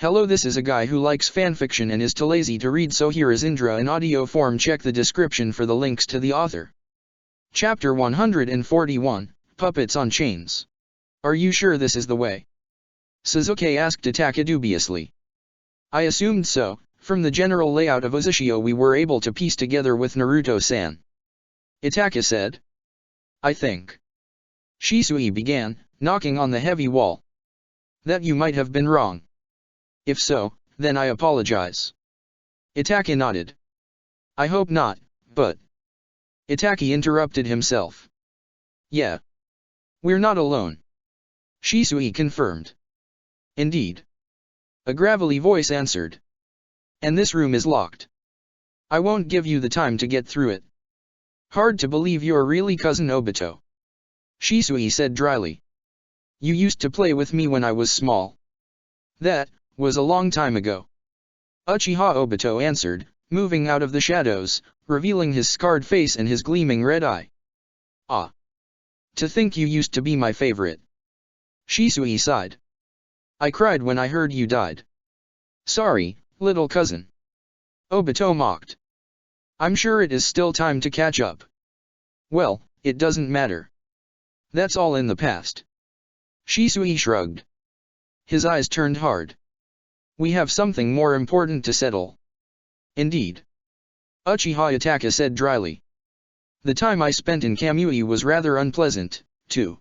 Hello, this is a guy who likes fanfiction and is too lazy to read, so here is Indra in audio form. Check the description for the links to the author. Chapter 141, Puppets on Chains. Are you sure this is the way? Suzuki asked Itaka dubiously. I assumed so. From the general layout of Uzushio we were able to piece together with Naruto-san. Itaka said. I think. Shisui began, knocking on the heavy wall. That you might have been wrong. If so, then I apologize. Itaka nodded. I hope not, but... Itaki interrupted himself. Yeah. We're not alone. Shisui confirmed. Indeed. A gravelly voice answered. And this room is locked. I won't give you the time to get through it. Hard to believe you're really cousin Obito. Shisui said dryly. You used to play with me when I was small. That was a long time ago. Uchiha Obito answered, moving out of the shadows, revealing his scarred face and his gleaming red eye. Ah. To think you used to be my favorite. Shisui sighed. I cried when I heard you died. Sorry, little cousin. Obito mocked. I'm sure it is still time to catch up. Well, it doesn't matter. That's all in the past. Shisui shrugged. His eyes turned hard. We have something more important to settle. Indeed. Uchiha Itaka said dryly. The time I spent in Kamui was rather unpleasant, too.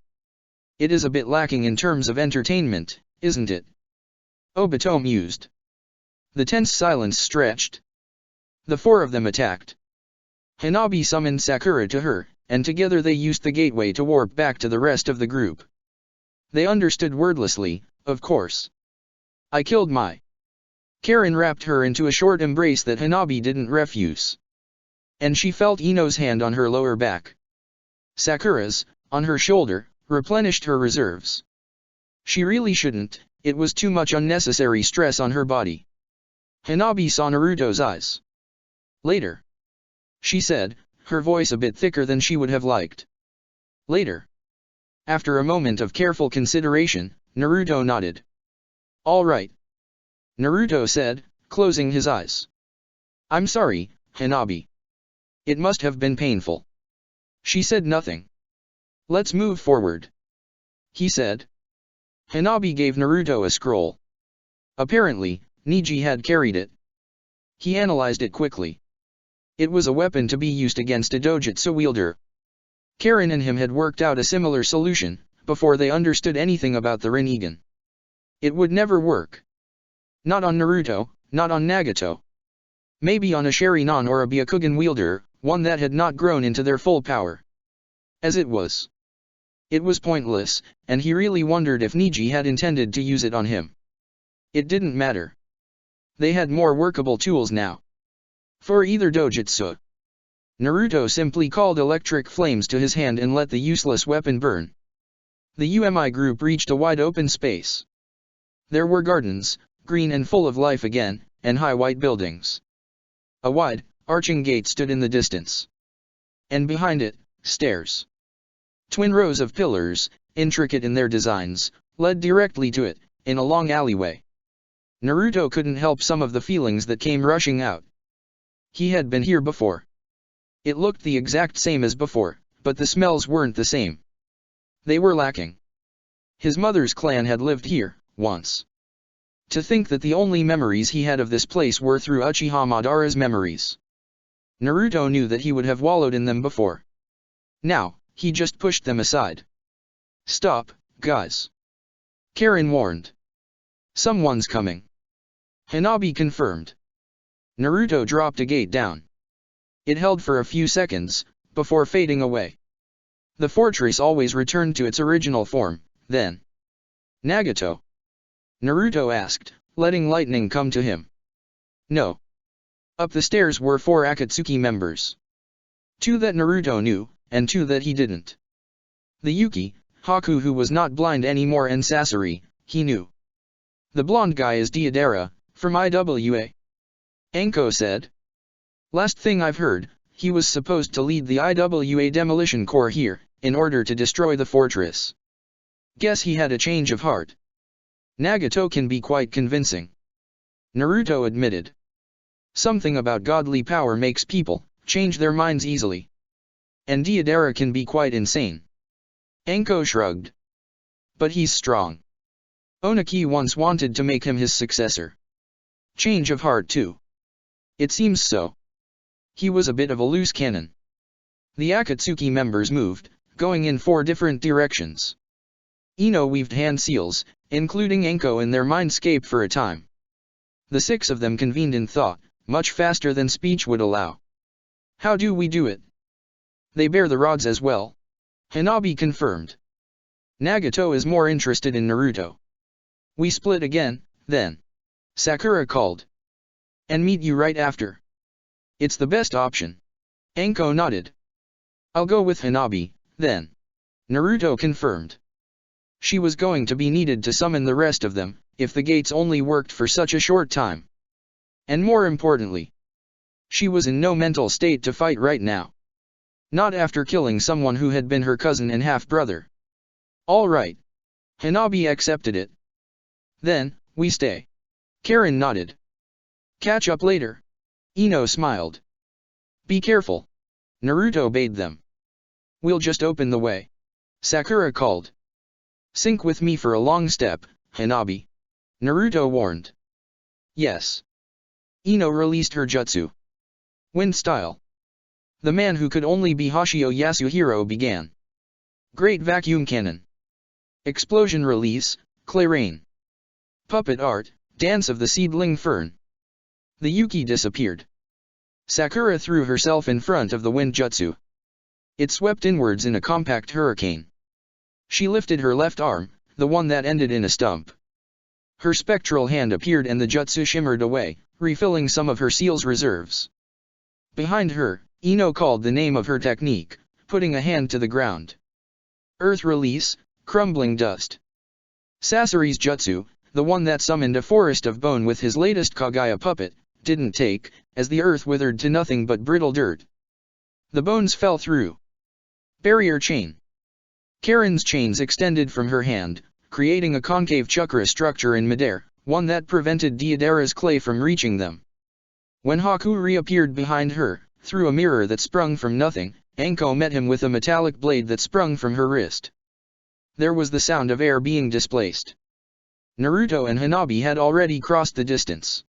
It is a bit lacking in terms of entertainment, isn't it? Obito mused. The tense silence stretched. The four of them attacked. Hanabi summoned Sakura to her, and together they used the gateway to warp back to the rest of the group. They understood wordlessly, of course. I killed Mai. Karen wrapped her into a short embrace that Hanabi didn't refuse. And she felt Ino's hand on her lower back. Sakura's, on her shoulder, replenished her reserves. She really shouldn't, it was too much unnecessary stress on her body. Hanabi saw Naruto's eyes. Later. She said, her voice a bit thicker than she would have liked. Later. After a moment of careful consideration, Naruto nodded. All right. Naruto said, closing his eyes. I'm sorry, Hanabi. It must have been painful. She said nothing. Let's move forward. He said. Hanabi gave Naruto a scroll. Apparently, Niji had carried it. He analyzed it quickly. It was a weapon to be used against a dojutsu wielder. Karen and him had worked out a similar solution, before they understood anything about the Rinnegan. It would never work. Not on Naruto, not on Nagato. Maybe on a Sharingan or a Byakugan wielder, one that had not grown into their full power. As it was pointless, and he really wondered if Niji had intended to use it on him. It didn't matter. They had more workable tools now. For either dojutsu. Naruto simply called electric flames to his hand and let the useless weapon burn. The UMI group reached a wide open space. There were gardens, green and full of life again, and high white buildings. A wide, arching gate stood in the distance. And behind it, stairs. Twin rows of pillars, intricate in their designs, led directly to it, in a long alleyway. Naruto couldn't help some of the feelings that came rushing out. He had been here before. It looked the exact same as before, but the smells weren't the same. They were lacking. His mother's clan had lived here, once. To think that the only memories he had of this place were through Uchiha Madara's memories. Naruto knew that he would have wallowed in them before. Now, he just pushed them aside. Stop, guys. Karen warned. Someone's coming. Hanabi confirmed. Naruto dropped a gate down. It held for a few seconds, before fading away. The fortress always returned to its original form, then. Nagato? Naruto asked, letting lightning come to him. No. Up the stairs were 4 Akatsuki members. 2 that Naruto knew, and 2 that he didn't. The Yuki, Haku who was not blind anymore, and Sasori, he knew. The blonde guy is Deidara, from IWA. Anko said. Last thing I've heard, he was supposed to lead the IWA demolition corps here, in order to destroy the fortress. Guess he had a change of heart. Nagato can be quite convincing. Naruto admitted. Something about godly power makes people change their minds easily. And Deidara can be quite insane. Anko shrugged. But he's strong. Oniki once wanted to make him his successor. Change of heart too. It seems so. He was a bit of a loose cannon. The Akatsuki members moved, going in 4 different directions. Ino weaved hand seals, including Anko in their mindscape for a time. The 6 of them convened in thought, much faster than speech would allow. How do we do it? They bear the rods as well. Hanabi confirmed. Nagato is more interested in Naruto. We split again, then. Sakura called. And meet you right after. It's the best option. Anko nodded. I'll go with Hanabi, then. Naruto confirmed. She was going to be needed to summon the rest of them, if the gates only worked for such a short time. And more importantly, she was in no mental state to fight right now. Not after killing someone who had been her cousin and half-brother. All right. Hanabi accepted it. Then, we stay. Karen nodded. Catch up later. Ino smiled. Be careful. Naruto bade them. We'll just open the way. Sakura called. Sync with me for a long step, Hanabi. Naruto warned. Yes. Ino released her jutsu. Wind style. The man who could only be Hoshio Yasuhiro began. Great vacuum cannon. Explosion release, clay rain. Puppet art, dance of the seedling fern. The Yuki disappeared. Sakura threw herself in front of the wind jutsu. It swept inwards in a compact hurricane. She lifted her left arm, the one that ended in a stump. Her spectral hand appeared and the jutsu shimmered away, refilling some of her seal's reserves. Behind her, Ino called the name of her technique, putting a hand to the ground. Earth release, crumbling dust. Sasori's jutsu, the one that summoned a forest of bone with his latest Kagaya puppet, didn't take, as the earth withered to nothing but brittle dirt. The bones fell through. Barrier chain. Karen's chains extended from her hand, creating a concave chakra structure in midair, one that prevented Deidara's clay from reaching them. When Haku reappeared behind her, through a mirror that sprung from nothing, Anko met him with a metallic blade that sprung from her wrist. There was the sound of air being displaced. Naruto and Hanabi had already crossed the distance.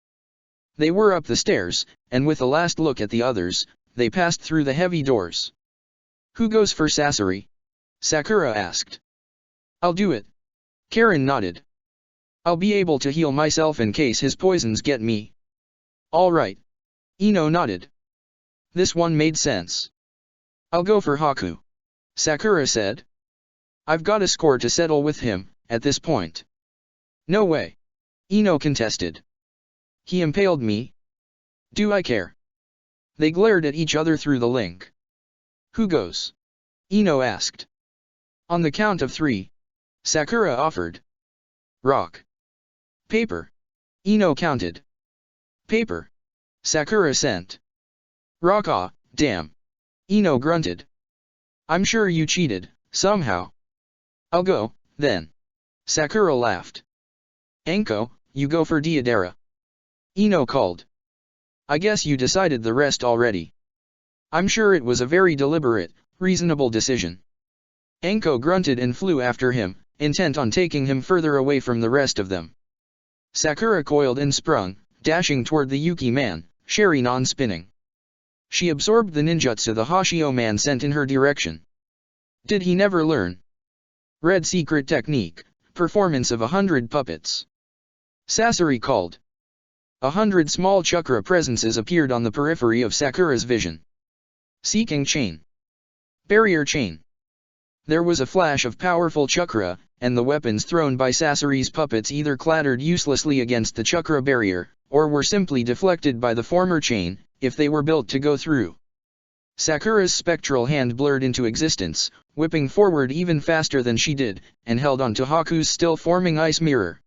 They were up the stairs, and with a last look at the others, they passed through the heavy doors. Who goes for Sasori? Sakura asked. I'll do it. Karen nodded. I'll be able to heal myself in case his poisons get me. All right. Ino nodded. This one made sense. I'll go for Haku. Sakura said. I've got a score to settle with him, at this point. No way. Ino contested. He impaled me. Do I care? They glared at each other through the link. Who goes? Ino asked. On the count of 3. Sakura offered. Rock. Paper. Ino counted. Paper. Sakura sent. Rock. Ah, damn. Ino grunted. I'm sure you cheated, somehow. I'll go, then. Sakura laughed. Anko, you go for Deidara. Ino called. I guess you decided the rest already. I'm sure it was a very deliberate, reasonable decision. Anko grunted and flew after him, intent on taking him further away from the rest of them. Sakura coiled and sprung, dashing toward the Yuki man, Sharingan spinning. She absorbed the ninjutsu the Hoshio man sent in her direction. Did he never learn? Red secret technique, performance of 100 puppets. Sasori called. 100 small chakra presences appeared on the periphery of Sakura's vision. Seeking chain. Barrier chain. There was a flash of powerful chakra, and the weapons thrown by Sasori's puppets either clattered uselessly against the chakra barrier, or were simply deflected by the former chain, if they were built to go through. Sakura's spectral hand blurred into existence, whipping forward even faster than she did, and held onto Haku's still-forming ice mirror.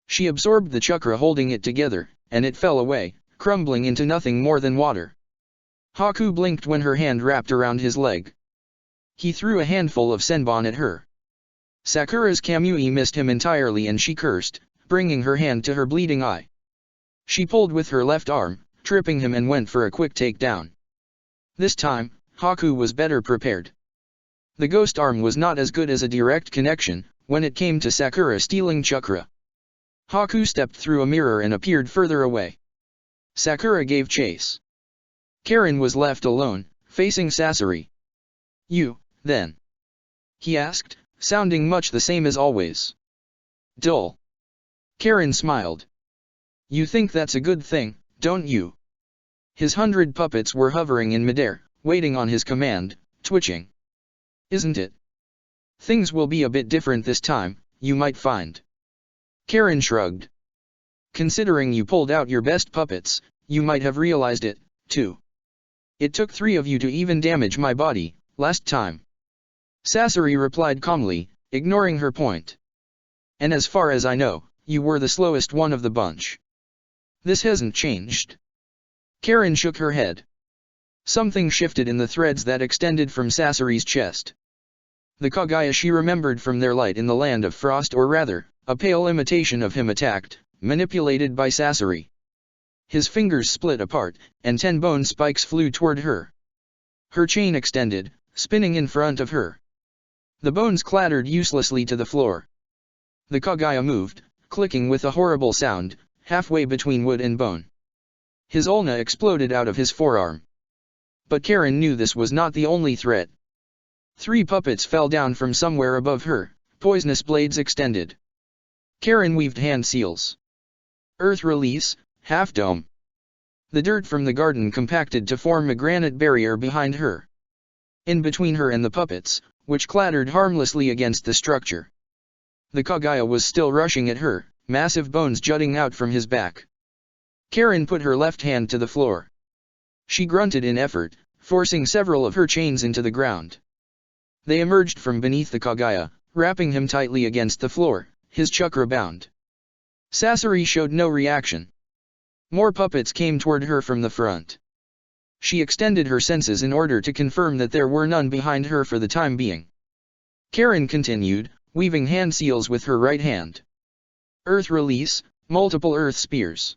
She absorbed the chakra holding it together, and it fell away, crumbling into nothing more than water. Haku blinked when her hand wrapped around his leg. He threw a handful of senbon at her. Sakura's Kamui missed him entirely and she cursed, bringing her hand to her bleeding eye. She pulled with her left arm, tripping him, and went for a quick takedown. This time, Haku was better prepared. The ghost arm was not as good as a direct connection when it came to Sakura stealing chakra. Haku stepped through a mirror and appeared further away. Sakura gave chase. Karen was left alone, facing Sasori. "You, then?" he asked, sounding much the same as always. "Dull." Karen smiled. "You think that's a good thing, don't you?" His 100 puppets were hovering in midair, waiting on his command, twitching. "Isn't it? Things will be a bit different this time, you might find." Karen shrugged. "Considering you pulled out your best puppets, you might have realized it, too. It took 3 of you to even damage my body, last time." Sasori replied calmly, ignoring her point. "And as far as I know, you were the slowest one of the bunch. This hasn't changed." Karen shook her head. Something shifted in the threads that extended from Sasori's chest. The Kaguya she remembered from their light in the land of frost, or rather, a pale imitation of him, attacked, manipulated by Sasori. His fingers split apart, and 10 bone spikes flew toward her. Her chain extended, spinning in front of her. The bones clattered uselessly to the floor. The Kaguya moved, clicking with a horrible sound, halfway between wood and bone. His ulna exploded out of his forearm. But Karen knew this was not the only threat. 3 puppets fell down from somewhere above her, poisonous blades extended. Karen weaved hand seals. Earth release, half dome. The dirt from the garden compacted to form a granite barrier behind her. In between her and the puppets, which clattered harmlessly against the structure. The Kaguya was still rushing at her, massive bones jutting out from his back. Karen put her left hand to the floor. She grunted in effort, forcing several of her chains into the ground. They emerged from beneath the Kaguya, wrapping him tightly against the floor, his chakra bound. Sasori showed no reaction. More puppets came toward her from the front. She extended her senses in order to confirm that there were none behind her for the time being. Karen continued, weaving hand seals with her right hand. Earth release, multiple earth spears.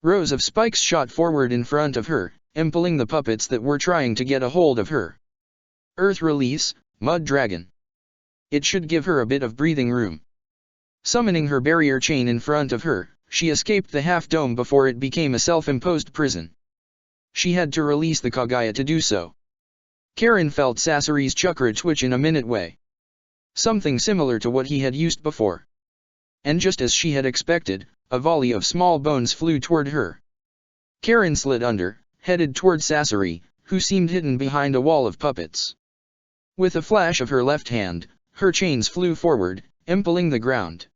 Rows of spikes shot forward in front of her, impaling the puppets that were trying to get a hold of her. Earth release, mud dragon. It should give her a bit of breathing room. Summoning her barrier chain in front of her, she escaped the half-dome before it became a self-imposed prison. She had to release the Kaguya to do so. Karen felt Sasori's chakra twitch in a minute way. Something similar to what he had used before. And just as she had expected, a volley of small bones flew toward her. Karen slid under, headed toward Sasori, who seemed hidden behind a wall of puppets. With a flash of her left hand, her chains flew forward, impaling the ground.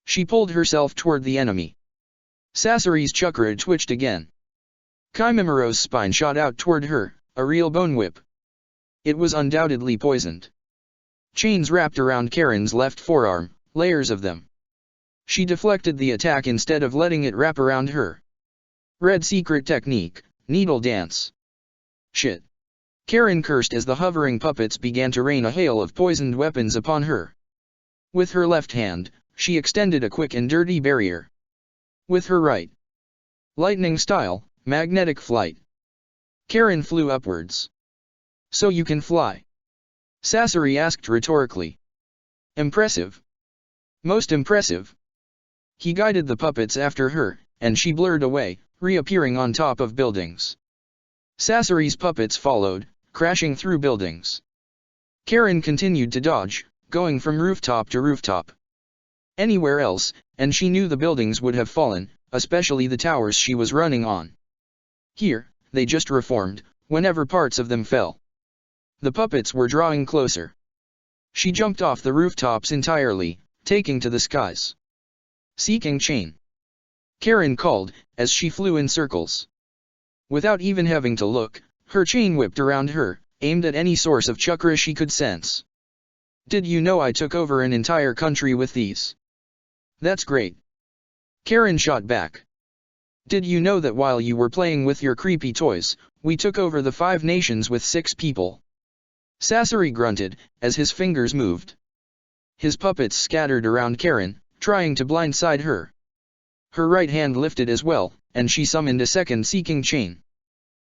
She pulled herself toward the enemy. Sasori's chakra twitched again. Kimimura's spine shot out toward her, a real bone whip. It was undoubtedly poisoned. Chains wrapped around Karen's left forearm, layers of them. She deflected the attack instead of letting it wrap around her. Red secret technique, needle dance. Shit. Karen cursed as the hovering puppets began to rain a hail of poisoned weapons upon her. With her left hand, she extended a quick and dirty barrier. With her right. Lightning style, magnetic flight. Karen flew upwards. "So you can fly?" Sasori asked rhetorically. "Impressive. Most impressive." He guided the puppets after her, and she blurred away, reappearing on top of buildings. Sasori's puppets followed, crashing through buildings. Karen continued to dodge, going from rooftop to rooftop. Anywhere else, and she knew the buildings would have fallen, especially the towers she was running on. Here, they just reformed, whenever parts of them fell. The puppets were drawing closer. She jumped off the rooftops entirely, taking to the skies. "Seeking chain," Karen called, as she flew in circles. Without even having to look, her chain whipped around her, aimed at any source of chakra she could sense. "Did you know I took over an entire country with these?" "That's great." Karen shot back. "Did you know that while you were playing with your creepy toys, we took over the 5 nations with 6 people?" Sasori grunted, as his fingers moved. His puppets scattered around Karen, trying to blindside her. Her right hand lifted as well, and she summoned a second seeking chain.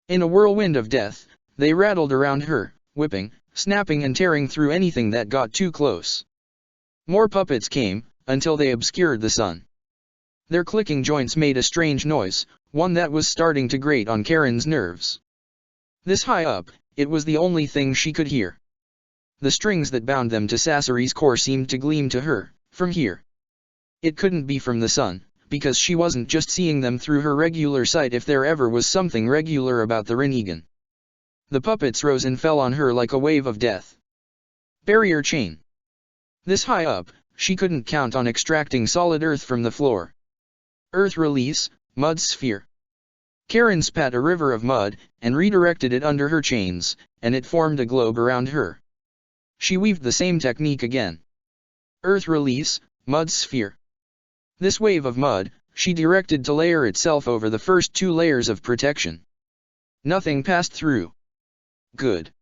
In a whirlwind of death, they rattled around her, whipping, snapping and tearing through anything that got too close. More puppets came, until they obscured the sun. Their clicking joints made a strange noise, one that was starting to grate on Karen's nerves. This high up, it was the only thing she could hear. The strings that bound them to Sasori's core seemed to gleam to her, from here. It couldn't be from the sun, because she wasn't just seeing them through her regular sight if there ever was something regular about the Rinnegan. The puppets rose and fell on her like a wave of death. Barrier chain. This high up, she couldn't count on extracting solid earth from the floor. Earth release, mud sphere. Karen spat a river of mud, and redirected it under her chains, and it formed a globe around her. She weaved the same technique again. Earth release, mud sphere. This wave of mud, she directed to layer itself over the first 2 layers of protection. Nothing passed through. Good.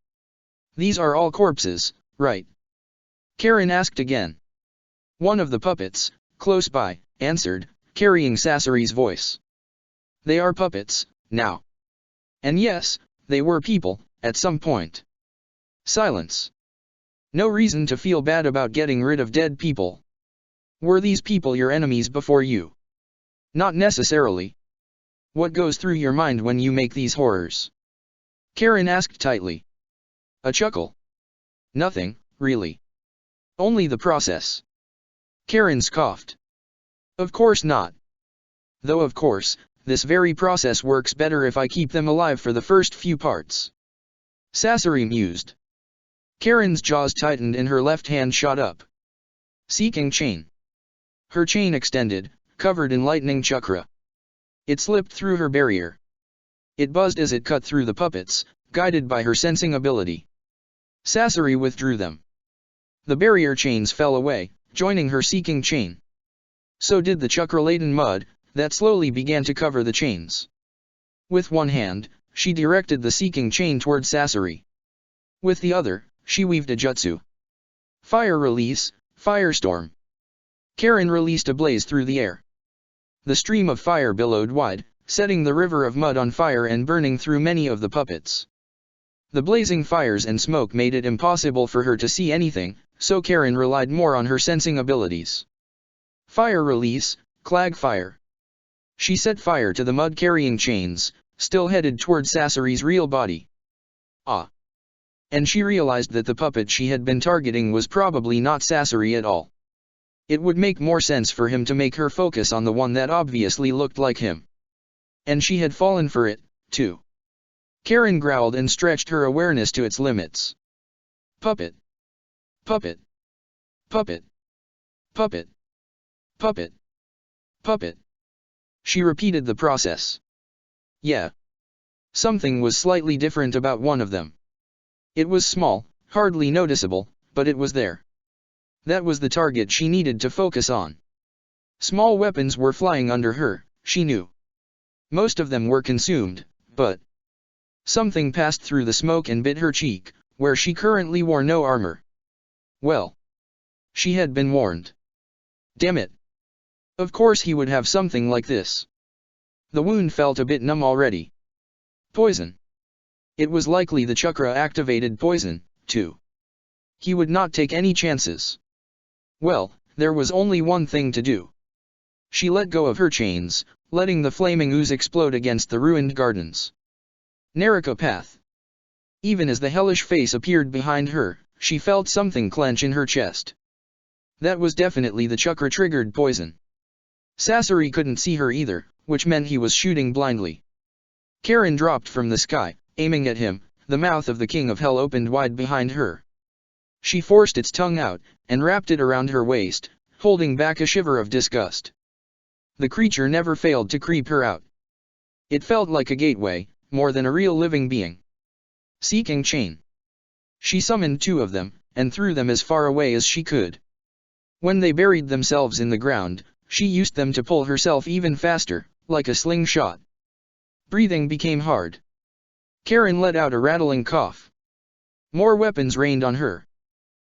These are all corpses, right? Karen asked again. One of the puppets, close by, answered, carrying Sasori's voice. They are puppets, now. And yes, they were people, at some point. Silence. No reason to feel bad about getting rid of dead people. Were these people your enemies before you? Not necessarily. What goes through your mind when you make these horrors? Karen asked tightly. A chuckle. Nothing, really. Only the process. Karen scoffed. Of course not. Though of course, this very process works better if I keep them alive for the first few parts. Sasori mused. Karen's jaws tightened and her left hand shot up. Seeking chain. Her chain extended, covered in lightning chakra. It slipped through her barrier. It buzzed as it cut through the puppets, guided by her sensing ability. Sasori withdrew them. The barrier chains fell away, joining her seeking chain. So did the chakra-laden mud, that slowly began to cover the chains. With one hand, she directed the seeking chain toward Sasori. With the other, she weaved a jutsu. Fire release, firestorm. Karen released a blaze through the air. The stream of fire billowed wide, setting the river of mud on fire and burning through many of the puppets. The blazing fires and smoke made it impossible for her to see anything, so Karen relied more on her sensing abilities. Fire release, clag fire. She set fire to the mud-carrying chains, still headed toward Sasori's real body. Ah! And she realized that the puppet she had been targeting was probably not Sasori at all. It would make more sense for him to make her focus on the one that obviously looked like him. And she had fallen for it, too. Karen growled and stretched her awareness to its limits. Puppet. Puppet. Puppet. Puppet. Puppet. Puppet. She repeated the process. Yeah. Something was slightly different about one of them. It was small, hardly noticeable, but it was there. That was the target she needed to focus on. Small weapons were flying under her, she knew. Most of them were consumed, but something passed through the smoke and bit her cheek, where she currently wore no armor. Well, she had been warned. Damn it. Of course he would have something like this. The wound felt a bit numb already. Poison. It was likely the chakra-activated poison, too. He would not take any chances. Well, there was only one thing to do. She let go of her chains, letting the flaming ooze explode against the ruined gardens. Naraka path. Even as the hellish face appeared behind her, she felt something clench in her chest. That was definitely the chakra-triggered poison. Sasori couldn't see her either, which meant he was shooting blindly. Karen dropped from the sky, aiming at him, the mouth of the King of Hell opened wide behind her. She forced its tongue out, and wrapped it around her waist, holding back a shiver of disgust. The creature never failed to creep her out. It felt like a gateway, more than a real living being. Seeking chain. She summoned 2 of them, and threw them as far away as she could. When they buried themselves in the ground, she used them to pull herself even faster, like a slingshot. Breathing became hard. Karen let out a rattling cough. More weapons rained on her.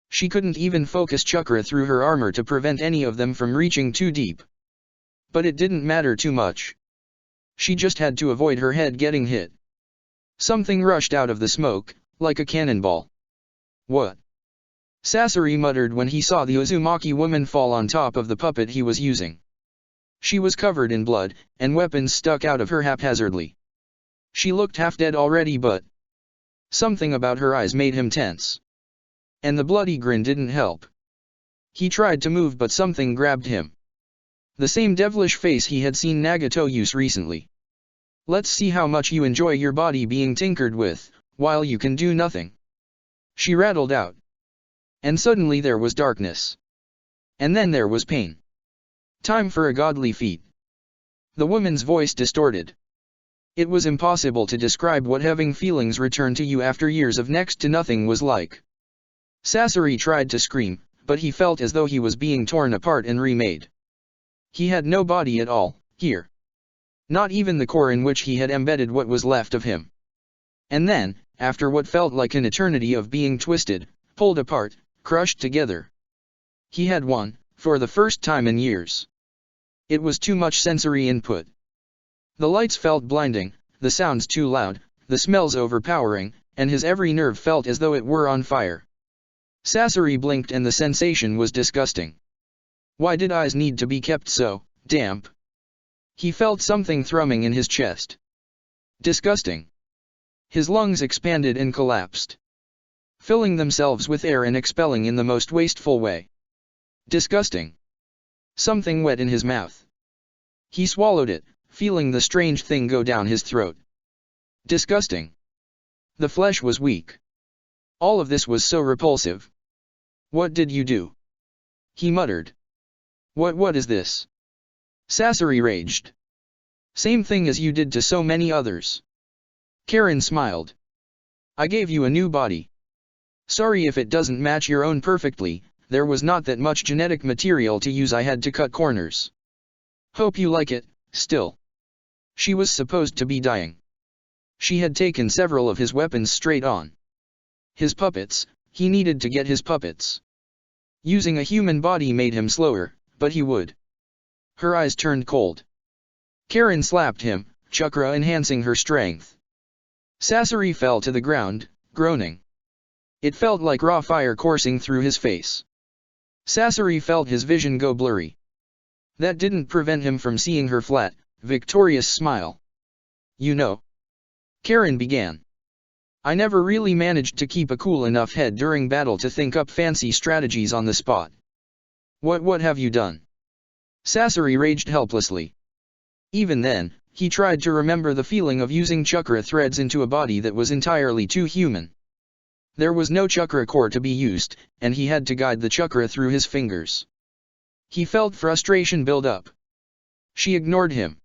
She couldn't even focus chakra through her armor to prevent any of them from reaching too deep. But it didn't matter too much. She just had to avoid her head getting hit. Something rushed out of the smoke, like a cannonball. What? Sasori muttered when he saw the Uzumaki woman fall on top of the puppet he was using. She was covered in blood, and weapons stuck out of her haphazardly. She looked half dead already, but something about her eyes made him tense. And the bloody grin didn't help. He tried to move, but something grabbed him. The same devilish face he had seen Nagato use recently. Let's see how much you enjoy your body being tinkered with, while you can do nothing. She rattled out. And suddenly there was darkness. And then there was pain. Time for a godly feat. The woman's voice distorted. It was impossible to describe what having feelings return to you after years of next to nothing was like. Sasori tried to scream, but he felt as though he was being torn apart and remade. He had no body at all, here. Not even the core in which he had embedded what was left of him. And then, after what felt like an eternity of being twisted, pulled apart, crushed together, he had won, for the first time in years. It was too much sensory input. The lights felt blinding, the sounds too loud, the smells overpowering, and his every nerve felt as though it were on fire. Sasori blinked and the sensation was disgusting. Why did eyes need to be kept so damp? He felt something thrumming in his chest. Disgusting. His lungs expanded and collapsed, filling themselves with air and expelling in the most wasteful way. Disgusting. Something wet in his mouth. He swallowed it, feeling the strange thing go down his throat. Disgusting. The flesh was weak. All of this was so repulsive. What did you do? He muttered. What is this? Sasori raged. Same thing as you did to so many others. Karen smiled. I gave you a new body. Sorry if it doesn't match your own perfectly, there was not that much genetic material to use, I had to cut corners. Hope you like it, still. She was supposed to be dying. She had taken several of his weapons straight on. His puppets, he needed to get his puppets. Using a human body made him slower, but he would. Her eyes turned cold. Karen slapped him, chakra enhancing her strength. Sasori fell to the ground, groaning. It felt like raw fire coursing through his face. Sasori felt his vision go blurry. That didn't prevent him from seeing her flat, victorious smile. You know, Karen began. I never really managed to keep a cool enough head during battle to think up fancy strategies on the spot. What have you done? Sasori raged helplessly. Even then, he tried to remember the feeling of using chakra threads into a body that was entirely too human. There was no chakra core to be used, and he had to guide the chakra through his fingers. He felt frustration build up. She ignored him.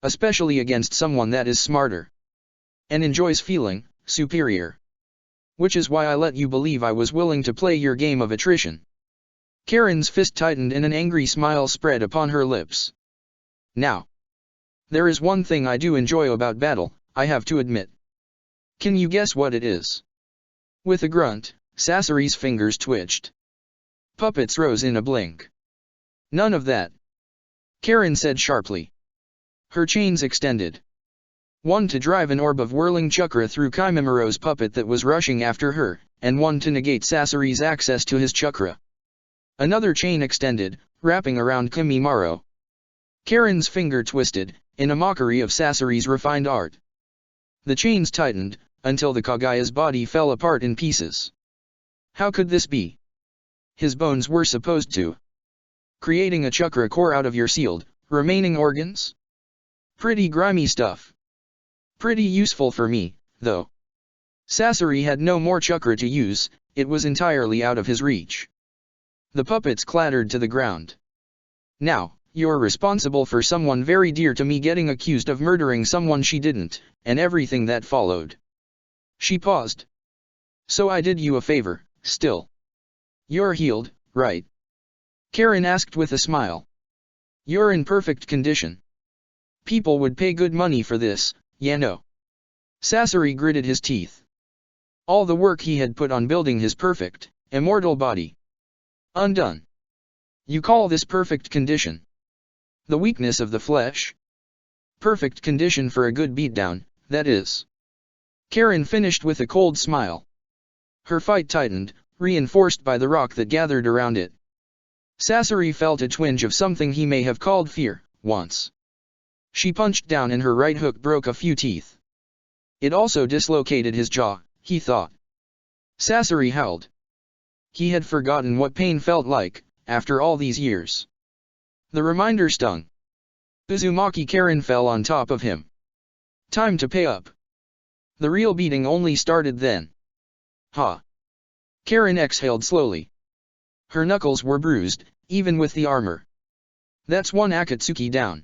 Especially against someone that is smarter. And enjoys feeling superior. Which is why I let you believe I was willing to play your game of attrition. Karen's fist tightened and an angry smile spread upon her lips. Now, there is one thing I do enjoy about battle, I have to admit. Can you guess what it is? With a grunt, Sasori's fingers twitched. Puppets rose in a blink. None of that, Karen said sharply. Her chains extended. One to drive an orb of whirling chakra through Kimimura's puppet that was rushing after her, and one to negate Sasori's access to his chakra. Another chain extended, wrapping around Kimimaro. Karen's finger twisted, in a mockery of Sasori's refined art. The chains tightened, until the Kagaya's body fell apart in pieces. How could this be? His bones were supposed to creating a chakra core out of your sealed, remaining organs? Pretty grimy stuff. Pretty useful for me, though. Sasori had no more chakra to use, it was entirely out of his reach. The puppets clattered to the ground. Now, you're responsible for someone very dear to me getting accused of murdering someone she didn't, and everything that followed. She paused. So I did you a favor, still. You're healed, right? Karen asked with a smile. You're in perfect condition. People would pay good money for this, yeah no. Sasori gritted his teeth. All the work he had put on building his perfect, immortal body. Undone. You call this perfect condition? The weakness of the flesh? Perfect condition for a good beatdown, that is. Karen finished with a cold smile. Her fight tightened, reinforced by the rock that gathered around it. Sasori felt a twinge of something he may have called fear, once. She punched down and her right hook broke a few teeth. It also dislocated his jaw, he thought. Sasori howled. He had forgotten what pain felt like, after all these years. The reminder stung. Uzumaki Karen fell on top of him. Time to pay up. The real beating only started then. Ha! Karen exhaled slowly. Her knuckles were bruised, even with the armor. That's one Akatsuki down.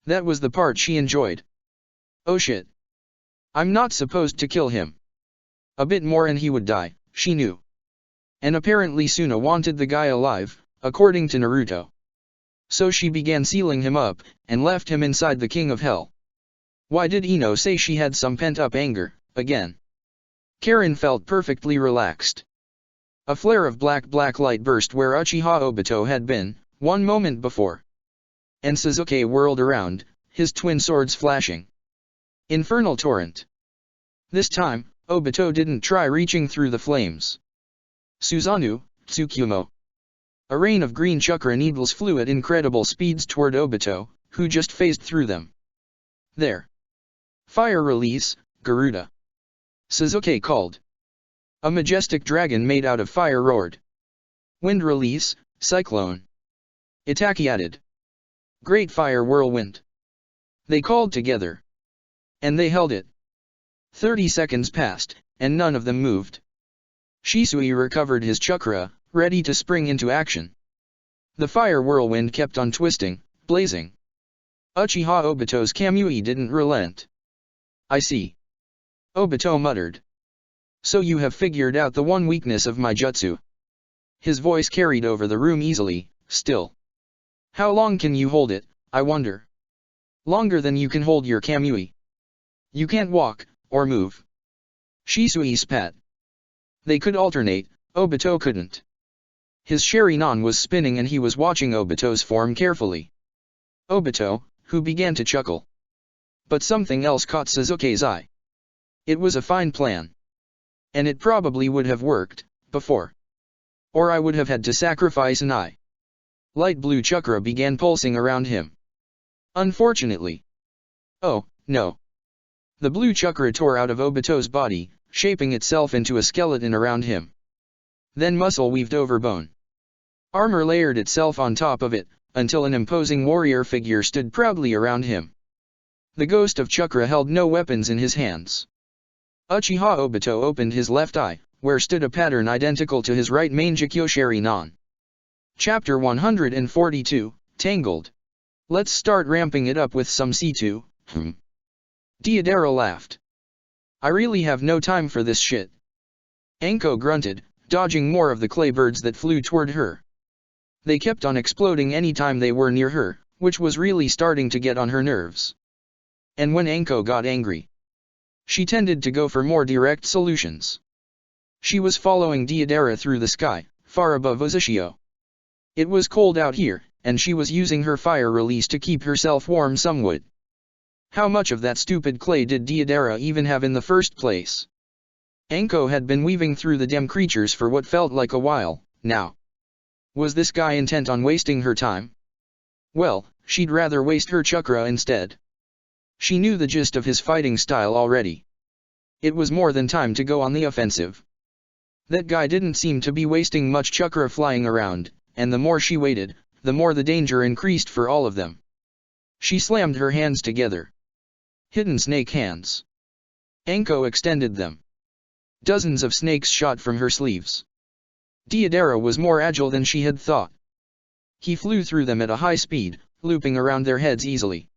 That was the part she enjoyed. Oh shit. I'm not supposed to kill him. A bit more and he would die, she knew. And apparently Suna wanted the guy alive, according to Naruto. So she began sealing him up, and left him inside the King of Hell. Why did Ino say she had some pent-up anger, again? Karen felt perfectly relaxed. A flare of black light burst where Uchiha Obito had been, one moment before. And Sasuke whirled around, his twin swords flashing. Infernal torrent. This time, Obito didn't try reaching through the flames. Susanoo, Tsukumo. A rain of green chakra needles flew at incredible speeds toward Obito, who just phased through them. There. Fire release, Garuda. Sasuke called. A majestic dragon made out of fire roared. Wind release, Cyclone. Itaki added. Great fire whirlwind. They called together. And they held it. 30 seconds passed, and none of them moved. Shisui recovered his chakra, ready to spring into action. The fire whirlwind kept on twisting, blazing. Uchiha Obito's Kamui didn't relent. I see. Obito muttered. So you have figured out the one weakness of my jutsu. His voice carried over the room easily, still. How long can you hold it, I wonder? Longer than you can hold your Kamui. You can't walk, or move. Shisui spat. They could alternate, Obito couldn't. His Sharingan was spinning and he was watching Obito's form carefully. Obito, who began to chuckle. But something else caught Sasuke's eye. It was a fine plan. And it probably would have worked, before. Or I would have had to sacrifice an eye. Light blue chakra began pulsing around him. Unfortunately. Oh, no. The blue chakra tore out of Obito's body, shaping itself into a skeleton around him. Then muscle weaved over bone. Armor layered itself on top of it, until an imposing warrior figure stood proudly around him. The ghost of chakra held no weapons in his hands. Uchiha Obito opened his left eye, where stood a pattern identical to his right Mangekyo Sharingan. Chapter 142, Tangled. Let's start ramping it up with some C2, Deidara laughed. I really have no time for this shit. Anko grunted, dodging more of the clay birds that flew toward her. They kept on exploding any time they were near her, which was really starting to get on her nerves. And when Anko got angry, she tended to go for more direct solutions. She was following Deidara through the sky, far above Uzushio. It was cold out here, and she was using her fire release to keep herself warm somewhat. How much of that stupid clay did Deidara even have in the first place? Anko had been weaving through the dim creatures for what felt like a while, now. Was this guy intent on wasting her time? Well, she'd rather waste her chakra instead. She knew the gist of his fighting style already. It was more than time to go on the offensive. That guy didn't seem to be wasting much chakra flying around, and the more she waited, the more the danger increased for all of them. She slammed her hands together. Hidden snake hands. Anko extended them. Dozens of snakes shot from her sleeves. Deidara was more agile than she had thought. He flew through them at a high speed, looping around their heads easily.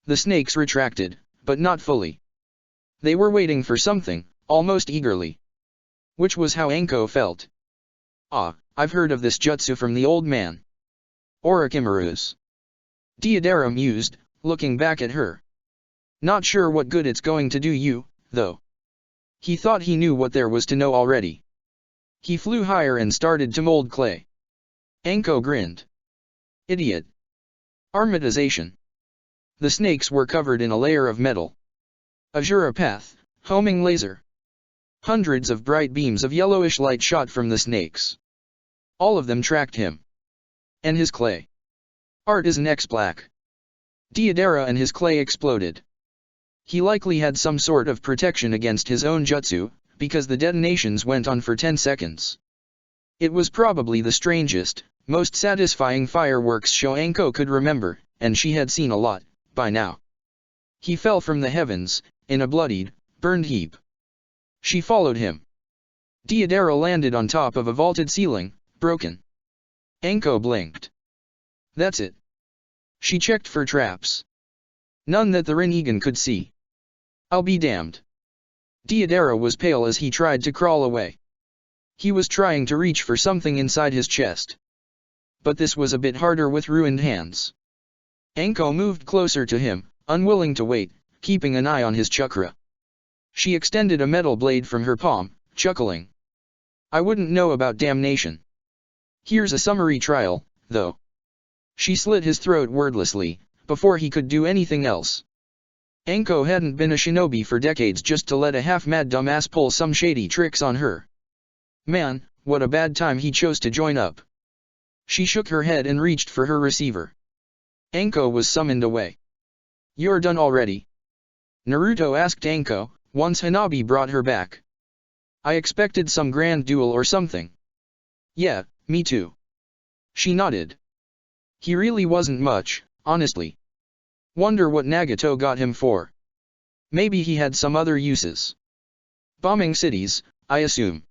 The snakes retracted, but not fully. They were waiting for something, almost eagerly. Which was how Anko felt. Ah, I've heard of this jutsu from the old man. Orochimaru's. Deidara mused, looking back at her. Not sure what good it's going to do you, though. He thought he knew what there was to know already. He flew higher and started to mold clay. Anko grinned. Idiot. Armatization. The snakes were covered in a layer of metal. Azure path, homing laser. Hundreds of bright beams of yellowish light shot from the snakes. All of them tracked him. And his clay. Art is an X-Black. Deodara and his clay exploded. He likely had some sort of protection against his own jutsu, because the detonations went on for 10 seconds. It was probably the strangest, most satisfying fireworks show Anko could remember, and she had seen a lot, by now. He fell from the heavens, in a bloodied, burned heap. She followed him. Deodara landed on top of a vaulted ceiling, broken. Anko blinked. That's it. She checked for traps. None that the Rinnegan could see. I'll be damned. Deodara was pale as he tried to crawl away. He was trying to reach for something inside his chest. But this was a bit harder with ruined hands. Anko moved closer to him, unwilling to wait, keeping an eye on his chakra. She extended a metal blade from her palm, chuckling. I wouldn't know about damnation. Here's a summary trial, though. She slit his throat wordlessly, before he could do anything else. Anko hadn't been a shinobi for decades just to let a half-mad dumbass pull some shady tricks on her. Man, what a bad time he chose to join up. She shook her head and reached for her receiver. Anko was summoned away. You're done already? Naruto asked Anko, once Hanabi brought her back. I expected some grand duel or something. Yeah, me too. She nodded. He really wasn't much, honestly. Wonder what Nagato got him for. Maybe he had some other uses. Bombing cities, I assume.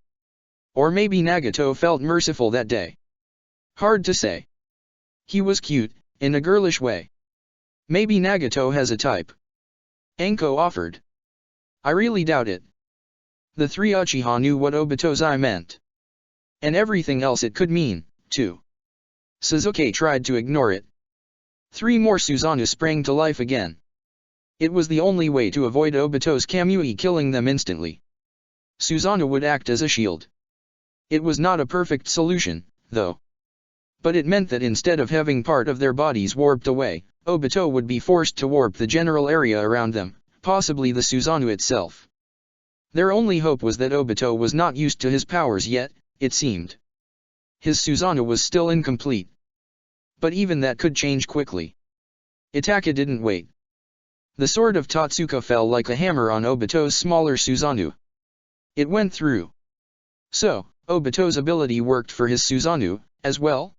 Or maybe Nagato felt merciful that day. Hard to say. He was cute, in a girlish way. Maybe Nagato has a type. Anko offered. I really doubt it. The three Uchiha knew what Obitozai meant. And everything else it could mean, too. Sasuke tried to ignore it. 3 more Susanoo sprang to life again. It was the only way to avoid Obito's Kamui killing them instantly. Susanoo would act as a shield. It was not a perfect solution, though. But it meant that instead of having part of their bodies warped away, Obito would be forced to warp the general area around them, possibly the Susanoo itself. Their only hope was that Obito was not used to his powers yet, it seemed. His Susanoo was still incomplete. But even that could change quickly. Itaka didn't wait. The sword of Totsuka fell like a hammer on Obito's smaller Susanoo. It went through. So, Obito's ability worked for his Susanoo, as well?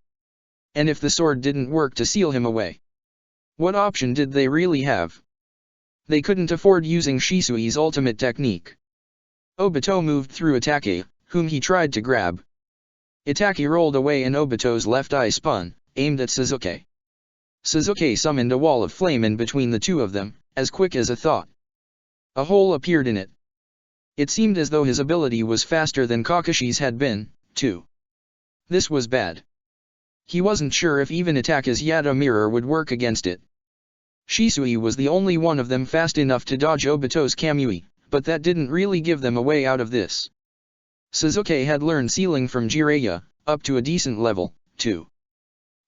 And if the sword didn't work to seal him away? What option did they really have? They couldn't afford using Shisui's ultimate technique. Obito moved through Itake, whom he tried to grab. Itake rolled away and Obito's left eye spun, aimed at Sasuke. Sasuke summoned a wall of flame in between the two of them, as quick as a thought. A hole appeared in it. It seemed as though his ability was faster than Kakashi's had been, too. This was bad. He wasn't sure if even Itaka's Yata mirror would work against it. Shisui was the only one of them fast enough to dodge Obito's Kamui, but that didn't really give them a way out of this. Sasuke had learned sealing from Jiraiya, up to a decent level, too.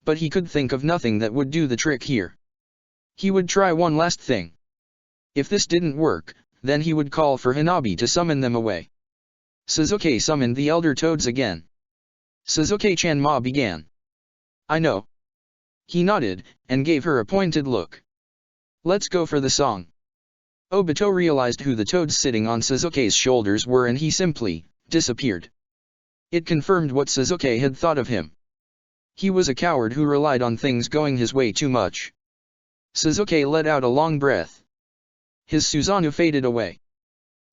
But he could think of nothing that would do the trick here. He would try one last thing. If this didn't work, then he would call for Hanabi to summon them away. Sasuke summoned the Elder Toads again. Sasuke-chan began. I know. He nodded, and gave her a pointed look. Let's go for the song. Obito realized who the toads sitting on Sasuke's shoulders were and he simply disappeared. It confirmed what Sasuke had thought of him. He was a coward who relied on things going his way too much. Sasuke let out a long breath. His Susanoo faded away.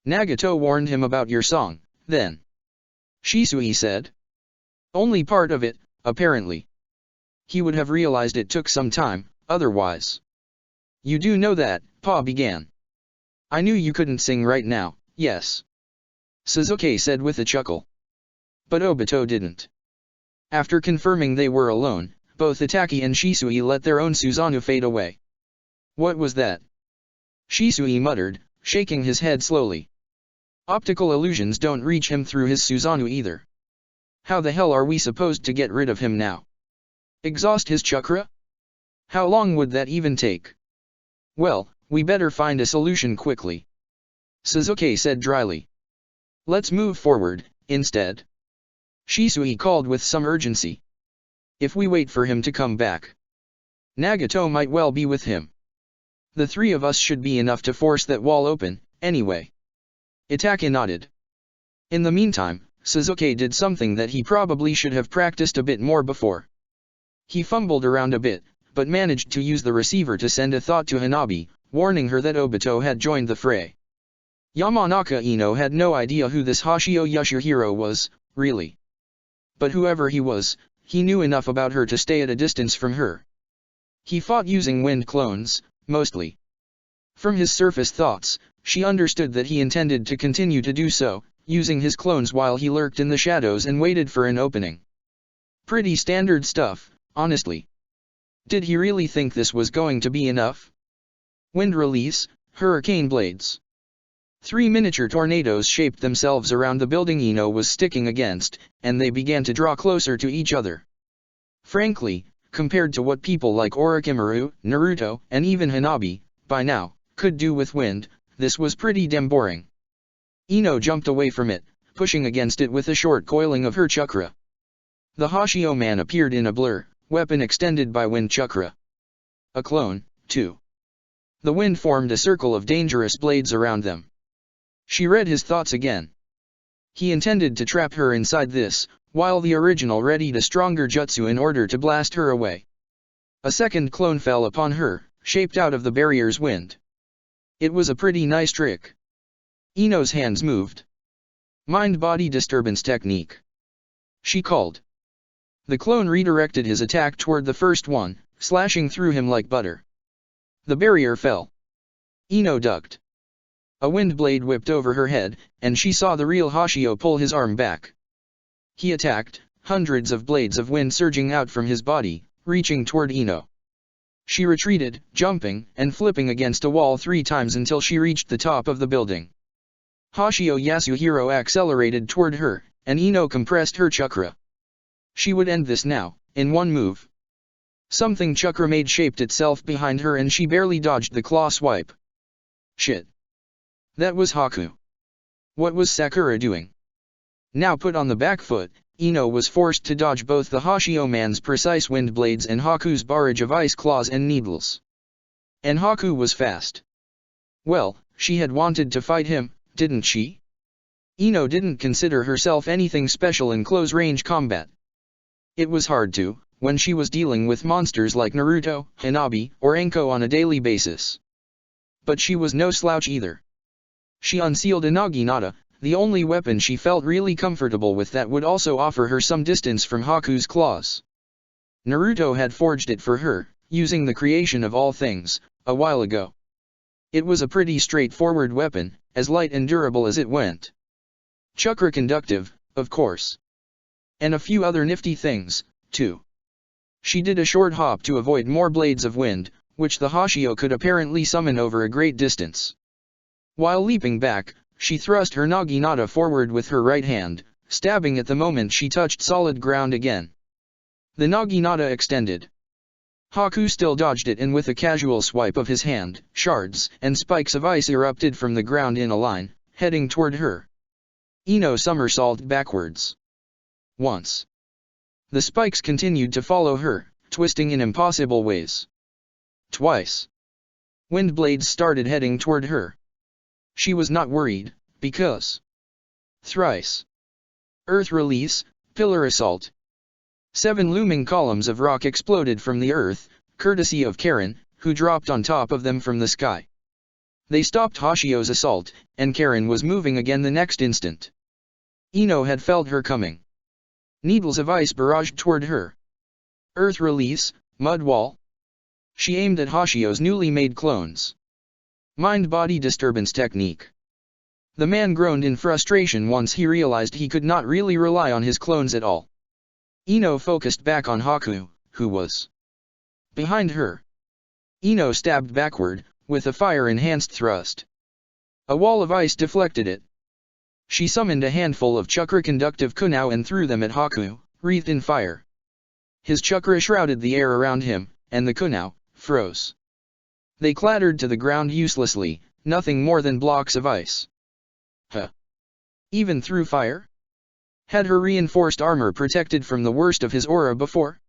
Nagato warned him about your song, then. Shisui said. Only part of it, apparently. He would have realized it took some time, otherwise. You do know that, Pa began. I knew you couldn't sing right now, yes. Sasuke said with a chuckle. But Obito didn't. After confirming they were alone, both Itake and Shisui let their own Susanoo fade away. What was that? Shisui muttered, shaking his head slowly. Optical illusions don't reach him through his Susanoo either. How the hell are we supposed to get rid of him now? Exhaust his chakra? How long would that even take? Well, we better find a solution quickly. Suzuki said dryly. Let's move forward, instead. Shisui called with some urgency. If we wait for him to come back, Nagato might well be with him. The three of us should be enough to force that wall open, anyway. Itake nodded. In the meantime, Suzuki did something that he probably should have practiced a bit more before. He fumbled around a bit, but managed to use the receiver to send a thought to Hanabi, warning her that Obito had joined the fray. Yamanaka Ino had no idea who this Hashio Yashihiro was, really. But whoever he was, he knew enough about her to stay at a distance from her. He fought using wind clones, mostly. From his surface thoughts, she understood that he intended to continue to do so, using his clones while he lurked in the shadows and waited for an opening. Pretty standard stuff, honestly. Did he really think this was going to be enough? Wind release, hurricane blades. 3 miniature tornadoes shaped themselves around the building Ino was sticking against, and they began to draw closer to each other. Frankly, compared to what people like Orochimaru, Naruto, and even Hanabi, by now, could do with wind, this was pretty damn boring. Ino jumped away from it, pushing against it with a short coiling of her chakra. The Hashio man appeared in a blur, weapon extended by wind chakra. A clone, too. The wind formed a circle of dangerous blades around them. She read his thoughts again. He intended to trap her inside this, while the original readied a stronger jutsu in order to blast her away. A second clone fell upon her, shaped out of the barrier's wind. It was a pretty nice trick. Ino's hands moved. Mind-body disturbance technique. She called. The clone redirected his attack toward the first one, slashing through him like butter. The barrier fell. Ino ducked. A wind blade whipped over her head, and she saw the real Hashio pull his arm back. He attacked, hundreds of blades of wind surging out from his body, reaching toward Ino. She retreated, jumping and flipping against a wall 3 times until she reached the top of the building. Hashio Yasuhiro accelerated toward her, and Ino compressed her chakra. She would end this now, in one move. Something chakra-made shaped itself behind her and she barely dodged the claw swipe. Shit. That was Haku. What was Sakura doing? Now put on the back foot, Ino was forced to dodge both the Hashio man's precise wind blades and Haku's barrage of ice claws and needles. And Haku was fast. Well, she had wanted to fight him, didn't she? Ino didn't consider herself anything special in close-range combat. It was hard to, when she was dealing with monsters like Naruto, Hanabi, or Enko on a daily basis. But she was no slouch either. She unsealed a naginata, the only weapon she felt really comfortable with that would also offer her some distance from Haku's claws. Naruto had forged it for her, using the creation of all things, a while ago. It was a pretty straightforward weapon, as light and durable as it went. Chakra conductive, of course. And a few other nifty things, too. She did a short hop to avoid more blades of wind, which the Hashio could apparently summon over a great distance. While leaping back, she thrust her naginata forward with her right hand, stabbing at the moment she touched solid ground again. The naginata extended. Haku still dodged it and with a casual swipe of his hand, shards and spikes of ice erupted from the ground in a line, heading toward her. Ino somersaulted backwards. Once. The spikes continued to follow her, twisting in impossible ways. Twice. Wind blades started heading toward her. She was not worried, because. Thrice. Earth release, pillar assault. 7 looming columns of rock exploded from the earth, courtesy of Karen, who dropped on top of them from the sky. They stopped Hashio's assault, and Karen was moving again the next instant. Ino had felt her coming. Needles of ice barraged toward her. Earth release, mud wall. She aimed at Hashio's newly made clones. Mind-body disturbance technique. The man groaned in frustration once he realized he could not really rely on his clones at all. Ino focused back on Haku, who was behind her. Ino stabbed backward, with a fire-enhanced thrust. A wall of ice deflected it. She summoned a handful of chakra-conductive kunao and threw them at Haku, wreathed in fire. His chakra shrouded the air around him, and the kunao, froze. They clattered to the ground uselessly, nothing more than blocks of ice. Huh? Even through fire? Had her reinforced armor protected from the worst of his aura before?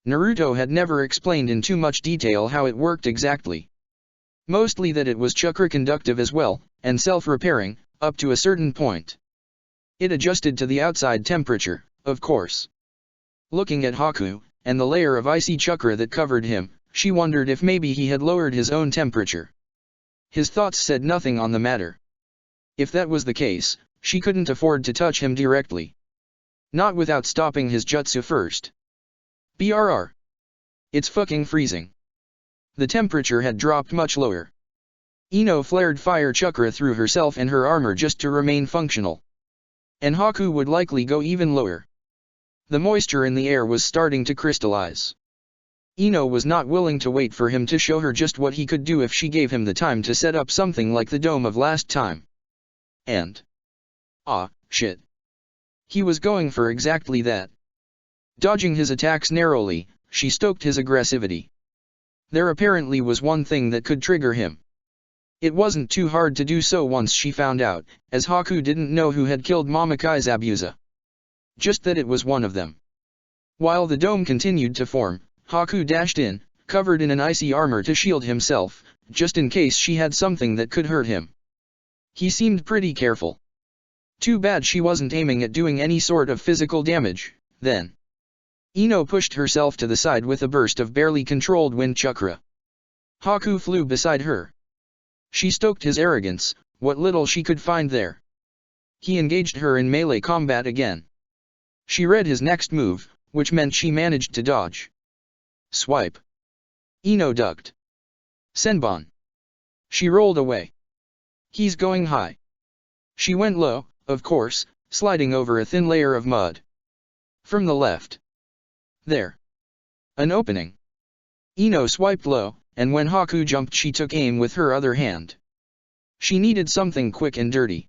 Naruto had never explained in too much detail how it worked exactly. Mostly that it was chakra conductive as well, and self-repairing, up to a certain point. It adjusted to the outside temperature, of course. Looking at Haku, and the layer of icy chakra that covered him, she wondered if maybe he had lowered his own temperature. His thoughts said nothing on the matter. If that was the case, she couldn't afford to touch him directly. Not without stopping his jutsu first. BRR. It's fucking freezing. The temperature had dropped much lower. Ino flared fire chakra through herself and her armor just to remain functional. And Haku would likely go even lower. The moisture in the air was starting to crystallize. Ino was not willing to wait for him to show her just what he could do if she gave him the time to set up something like the dome of last time. And... ah, shit. He was going for exactly that. Dodging his attacks narrowly, she stoked his aggressivity. There apparently was one thing that could trigger him. It wasn't too hard to do so once she found out, as Haku didn't know who had killed Mamakai Zabuza. Just that it was one of them. While the dome continued to form, Haku dashed in, covered in an icy armor to shield himself, just in case she had something that could hurt him. He seemed pretty careful. Too bad she wasn't aiming at doing any sort of physical damage, then. Ino pushed herself to the side with a burst of barely controlled wind chakra. Haku flew beside her. She stoked his arrogance, what little she could find there. He engaged her in melee combat again. She read his next move, which meant she managed to dodge. Swipe. Ino ducked. Senbon. She rolled away. He's going high. She went low, of course, sliding over a thin layer of mud. From the left. There. An opening. Ino swiped low, and when Haku jumped she took aim with her other hand. She needed something quick and dirty.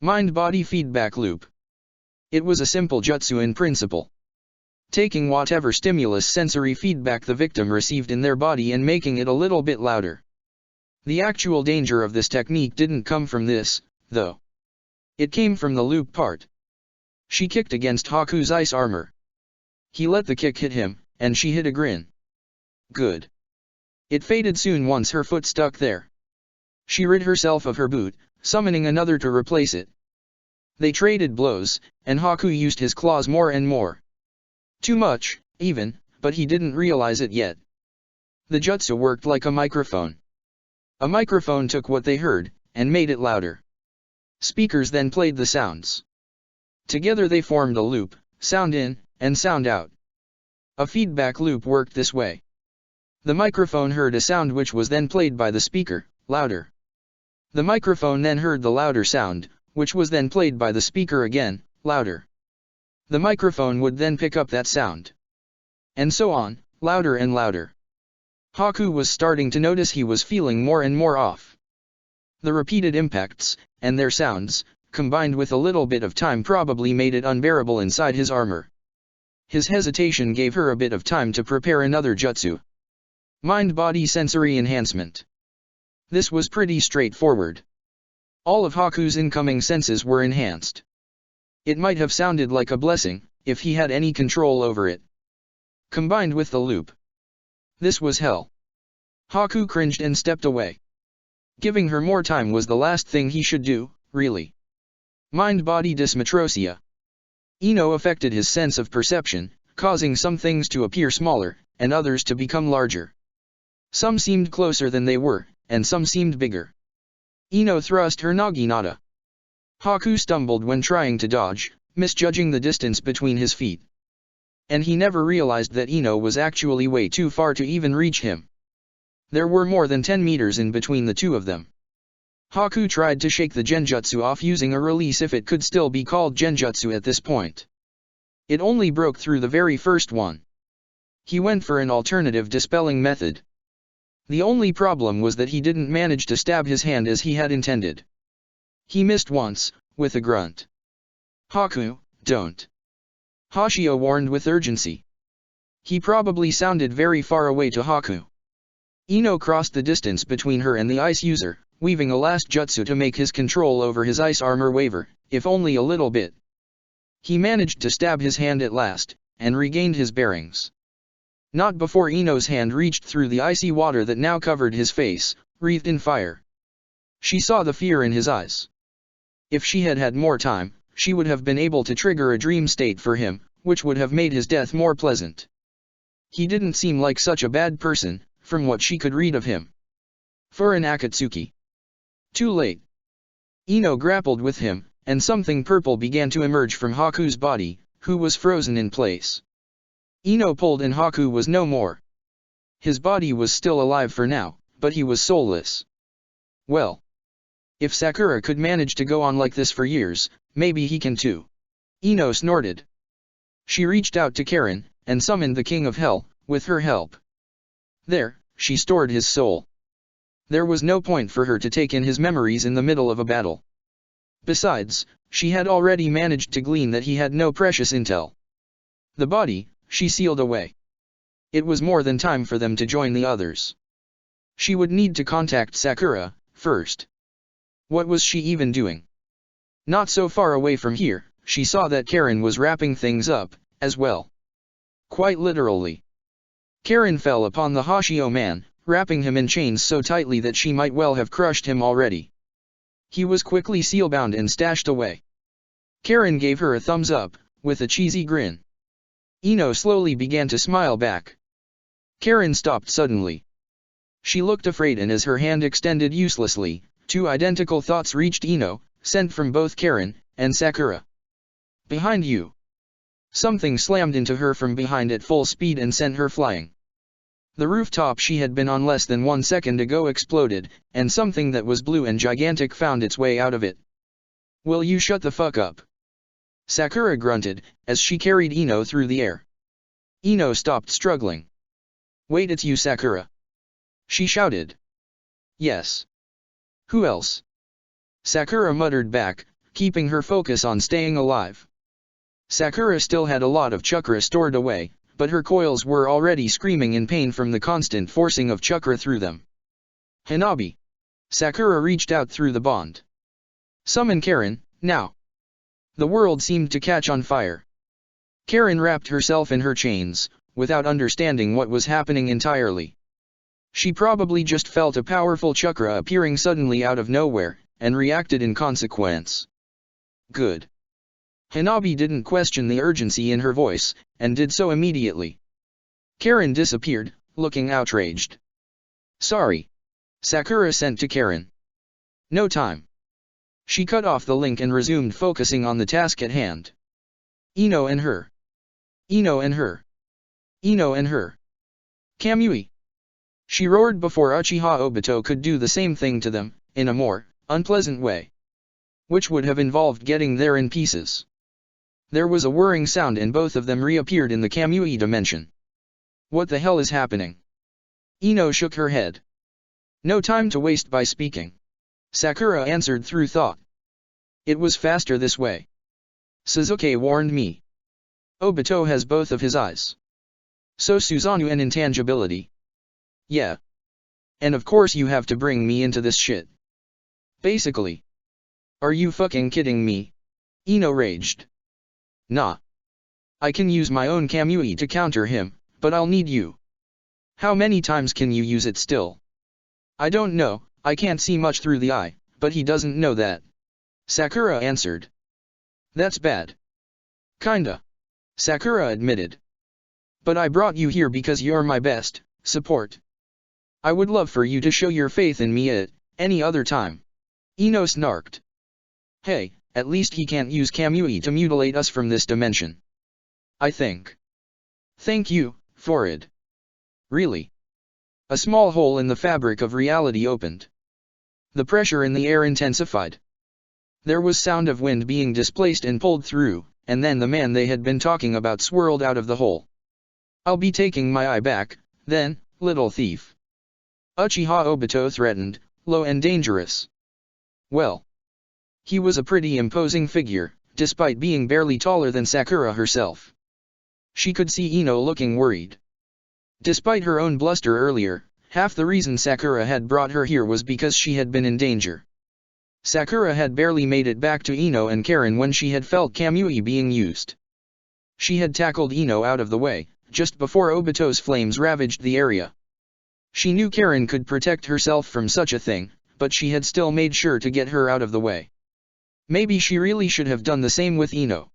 Mind-body feedback loop. It was a simple jutsu in principle. Taking whatever stimulus sensory feedback the victim received in their body and making it a little bit louder. The actual danger of this technique didn't come from this, though. It came from the loop part. She kicked against Haku's ice armor. He let the kick hit him, and she hid a grin. Good. It faded soon once her foot stuck there. She rid herself of her boot, summoning another to replace it. They traded blows, and Haku used his claws more and more. Too much, even, but he didn't realize it yet. The jutsu worked like a microphone. A microphone took what they heard, and made it louder. Speakers then played the sounds. Together they formed a loop, sound in, and sound out. A feedback loop worked this way. The microphone heard a sound which was then played by the speaker, louder. The microphone then heard the louder sound, which was then played by the speaker again, louder. The microphone would then pick up that sound. And so on, louder and louder. Haku was starting to notice he was feeling more and more off. The repeated impacts, and their sounds, combined with a little bit of time probably made it unbearable inside his armor. His hesitation gave her a bit of time to prepare another jutsu. Mind-body sensory enhancement. This was pretty straightforward. All of Haku's incoming senses were enhanced. It might have sounded like a blessing, if he had any control over it. Combined with the loop. This was hell. Haku cringed and stepped away. Giving her more time was the last thing he should do, really. Mind-body dysmetrosia. Ino affected his sense of perception, causing some things to appear smaller, and others to become larger. Some seemed closer than they were, and some seemed bigger. Ino thrust her naginata. Haku stumbled when trying to dodge, misjudging the distance between his feet. And he never realized that Ino was actually way too far to even reach him. There were more than 10 meters in between the two of them. Haku tried to shake the genjutsu off using a release if it could still be called genjutsu at this point. It only broke through the very first one. He went for an alternative dispelling method. The only problem was that he didn't manage to stab his hand as he had intended. He missed once, with a grunt. Haku, don't. Hashio warned with urgency. He probably sounded very far away to Haku. Ino crossed the distance between her and the ice user, weaving a last jutsu to make his control over his ice armor waver, if only a little bit. He managed to stab his hand at last, and regained his bearings. Not before Ino's hand reached through the icy water that now covered his face, wreathed in fire. She saw the fear in his eyes. If she had had more time, she would have been able to trigger a dream state for him, which would have made his death more pleasant. He didn't seem like such a bad person, from what she could read of him. Furin Akatsuki. Too late. Ino grappled with him, and something purple began to emerge from Haku's body, who was frozen in place. Ino pulled and Haku was no more. His body was still alive for now, but he was soulless. Well. If Sakura could manage to go on like this for years, maybe he can too. Ino snorted. She reached out to Karen, and summoned the King of Hell, with her help. There, she stored his soul. There was no point for her to take in his memories in the middle of a battle. Besides, she had already managed to glean that he had no precious intel. The body, she sealed away. It was more than time for them to join the others. She would need to contact Sakura, first. What was she even doing? Not so far away from here, she saw that Karen was wrapping things up, as well. Quite literally. Karen fell upon the Hashio man, wrapping him in chains so tightly that she might well have crushed him already. He was quickly seal-bound and stashed away. Karen gave her a thumbs up, with a cheesy grin. Ino slowly began to smile back. Karen stopped suddenly. She looked afraid, and as her hand extended uselessly, two identical thoughts reached Ino, sent from both Karen and Sakura. Behind you. Something slammed into her from behind at full speed and sent her flying. The rooftop she had been on less than 1 second ago exploded, and something that was blue and gigantic found its way out of it. Will you shut the fuck up? Sakura grunted, as she carried Ino through the air. Ino stopped struggling. Wait, it's you, Sakura. She shouted. Yes. Who else? Sakura muttered back, keeping her focus on staying alive. Sakura still had a lot of chakra stored away, but her coils were already screaming in pain from the constant forcing of chakra through them. Hanabi. Sakura reached out through the bond. Summon Karen, now. The world seemed to catch on fire. Karen wrapped herself in her chains, without understanding what was happening entirely. She probably just felt a powerful chakra appearing suddenly out of nowhere, and reacted in consequence. Good. Hanabi didn't question the urgency in her voice, and did so immediately. Karen disappeared, looking outraged. Sorry. Sakura sent to Karen. No time. She cut off the link and resumed focusing on the task at hand. Ino and her. Ino and her. Ino and her. Kamui. She roared before Uchiha Obito could do the same thing to them, in a more unpleasant way. Which would have involved getting there in pieces. There was a whirring sound and both of them reappeared in the Kamui dimension. What the hell is happening? Ino shook her head. No time to waste by speaking. Sakura answered through thought. It was faster this way. Suzuki warned me. Obito has both of his eyes. So Susanoo and intangibility. Yeah. And of course you have to bring me into this shit. Basically. Are you fucking kidding me? Ino raged. Nah. I can use my own Kamui to counter him, but I'll need you. How many times can you use it still? I don't know, I can't see much through the eye, but he doesn't know that. Sakura answered. That's bad. Kinda. Sakura admitted. But I brought you here because you're my best support. I would love for you to show your faith in me at any other time. Ino snarked. Hey, at least he can't use Kamui to mutilate us from this dimension. I think. Thank you, Forid. Really? A small hole in the fabric of reality opened. The pressure in the air intensified. There was sound of wind being displaced and pulled through, and then the man they had been talking about swirled out of the hole. I'll be taking my eye back, then, little thief. Uchiha Obito threatened, low and dangerous. Well. He was a pretty imposing figure, despite being barely taller than Sakura herself. She could see Ino looking worried. Despite her own bluster earlier, half the reason Sakura had brought her here was because she had been in danger. Sakura had barely made it back to Ino and Karen when she had felt Kamui being used. She had tackled Ino out of the way, just before Obito's flames ravaged the area. She knew Karen could protect herself from such a thing, but she had still made sure to get her out of the way. Maybe she really should have done the same with Ino.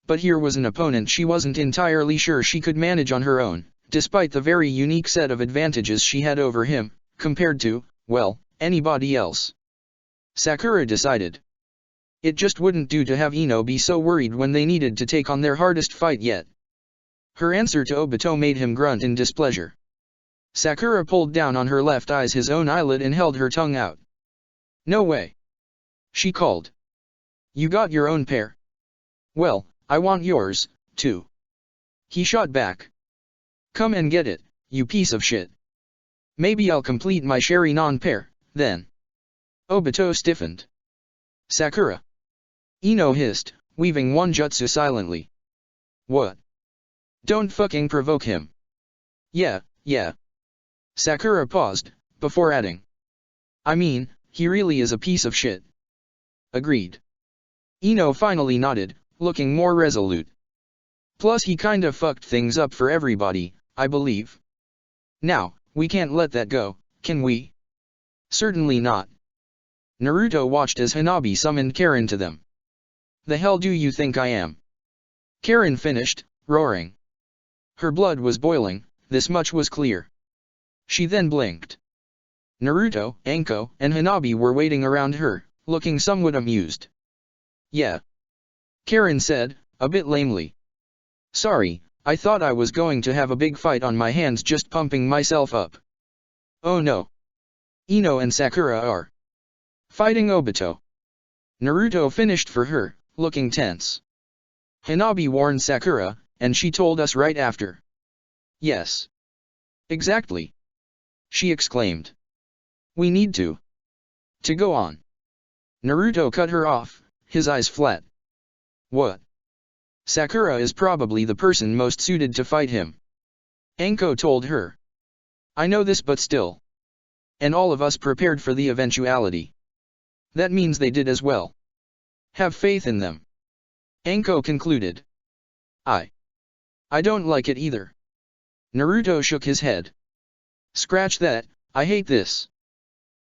But here was an opponent she wasn't entirely sure she could manage on her own, despite the very unique set of advantages she had over him, compared to, well, anybody else. Sakura decided. It just wouldn't do to have Ino be so worried when they needed to take on their hardest fight yet. Her answer to Obito made him grunt in displeasure. Sakura pulled down on her left eye his own eyelid and held her tongue out. "No way," she called. "You got your own pair? Well, I want yours, too." He shot back. "Come and get it, you piece of shit. Maybe I'll complete my Sharingan pair, then." Obito stiffened. "Sakura." Ino hissed, weaving one jutsu silently. "What? Don't fucking provoke him." Yeah. Sakura paused, before adding. "I mean, he really is a piece of shit." "Agreed." Ino finally nodded, looking more resolute. "Plus he kinda fucked things up for everybody, I believe. Now, we can't let that go, can we?" "Certainly not." Naruto watched as Hanabi summoned Karen to them. "The hell do you think I am?" Karen finished, roaring. Her blood was boiling, this much was clear. She then blinked. Naruto, Anko, and Hanabi were waiting around her, looking somewhat amused. "Yeah," Karen said, a bit lamely. "Sorry, I thought I was going to have a big fight on my hands just pumping myself up." "Oh no. Ino and Sakura are fighting Obito." Naruto finished for her, looking tense. "Hanabi warned Sakura, and she told us right after." "Yes. Exactly," she exclaimed. "We need to go on." Naruto cut her off, his eyes flat. "What?" "Sakura is probably the person most suited to fight him," Anko told her. "I know this, but still. And all of us prepared for the eventuality. That means they did as well. Have faith in them," Anko concluded. I don't like it either." Naruto shook his head. "Scratch that, I hate this.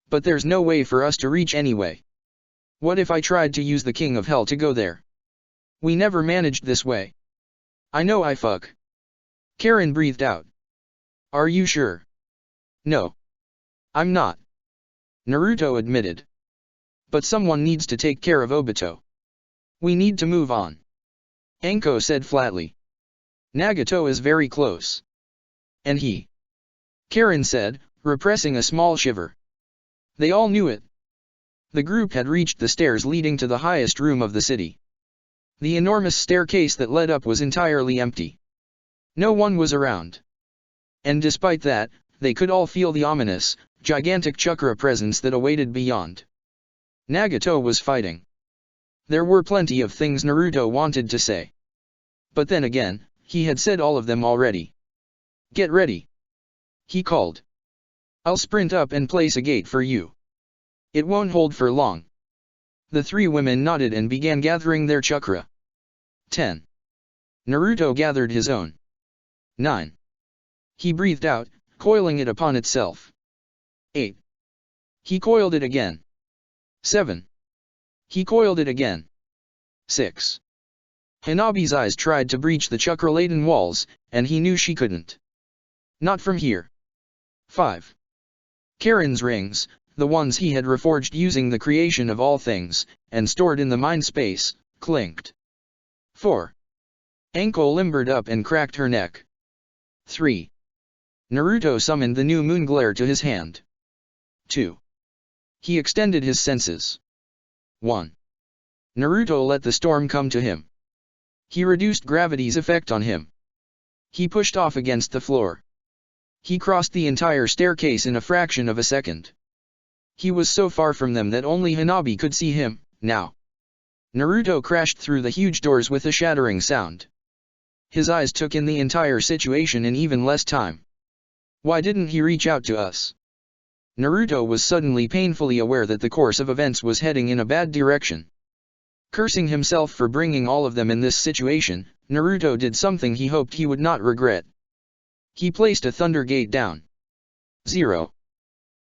But there's no way for us to reach anyway. What if I tried to use the King of Hell to go there? We never managed this way." "I know I fuck." Karen breathed out. "Are you sure?" "No. I'm not," Naruto admitted. "But someone needs to take care of Obito. We need to move on," Anko said flatly. "Nagato is very close." "And he," Karen said, repressing a small shiver. They all knew it. The group had reached the stairs leading to the highest room of the city. The enormous staircase that led up was entirely empty. No one was around. And despite that, they could all feel the ominous, gigantic chakra presence that awaited beyond. Nagato was fighting. There were plenty of things Naruto wanted to say. But then again, he had said all of them already. "Get ready," he called. "I'll sprint up and place a gate for you. It won't hold for long." The three women nodded and began gathering their chakra. 10. Naruto gathered his own. 9. He breathed out, coiling it upon itself. 8. He coiled it again. 7. He coiled it again. 6. Hanabi's eyes tried to breach the chakra-laden walls, and he knew she couldn't. Not from here. 5. Karen's rings, the ones he had reforged using the creation of all things, and stored in the mind space, clinked. 4. Anko limbered up and cracked her neck. 3. Naruto summoned the new moon glare to his hand. 2. He extended his senses. 1. Naruto let the storm come to him. He reduced gravity's effect on him. He pushed off against the floor. He crossed the entire staircase in a fraction of a second. He was so far from them that only Hanabi could see him, now. Naruto crashed through the huge doors with a shattering sound. His eyes took in the entire situation in even less time. Why didn't he reach out to us? Naruto was suddenly painfully aware that the course of events was heading in a bad direction. Cursing himself for bringing all of them in this situation, Naruto did something he hoped he would not regret. He placed a thunder gate down. 0.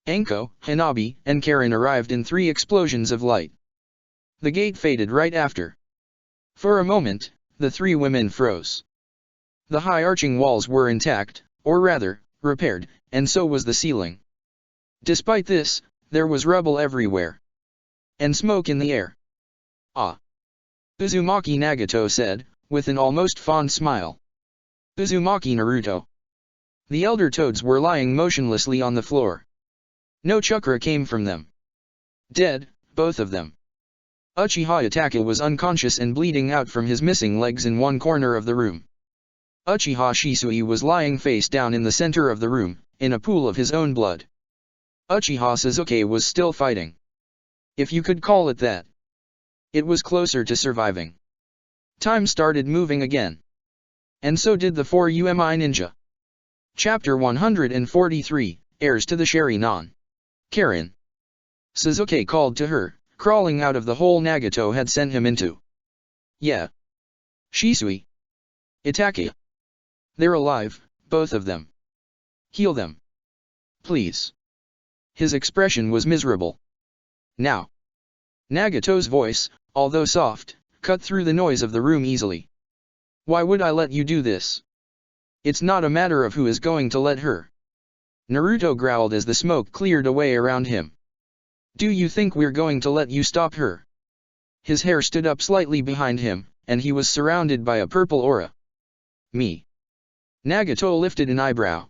Anko, Hanabi, and Karen arrived in 3 explosions of light. The gate faded right after. For a moment, the 3 women froze. The high arching walls were intact, or rather, repaired, and so was the ceiling. Despite this, there was rubble everywhere. And smoke in the air. Ah! Uzumaki Nagato said, with an almost fond smile. Uzumaki Naruto. The elder toads were lying motionlessly on the floor. No chakra came from them. Dead, both of them. Uchiha Itachi was unconscious and bleeding out from his missing legs in one corner of the room. Uchiha Shisui was lying face down in the center of the room, in a pool of his own blood. Uchiha Sasuke was still fighting. If you could call it that. It was closer to surviving. Time started moving again. And so did the 4 UMI ninja. Chapter 143, Heirs to the Sharingan. Karen. Sasuke called to her, crawling out of the hole Nagato had sent him into. Yeah. Shisui. Itachi. They're alive, both of them. Heal them. Please. His expression was miserable. Now. Nagato's voice, although soft, cut through the noise of the room easily. Why would I let you do this? It's not a matter of who is going to let her. Naruto growled as the smoke cleared away around him. Do you think we're going to let you stop her? His hair stood up slightly behind him, and he was surrounded by a purple aura. Me. Nagato lifted an eyebrow.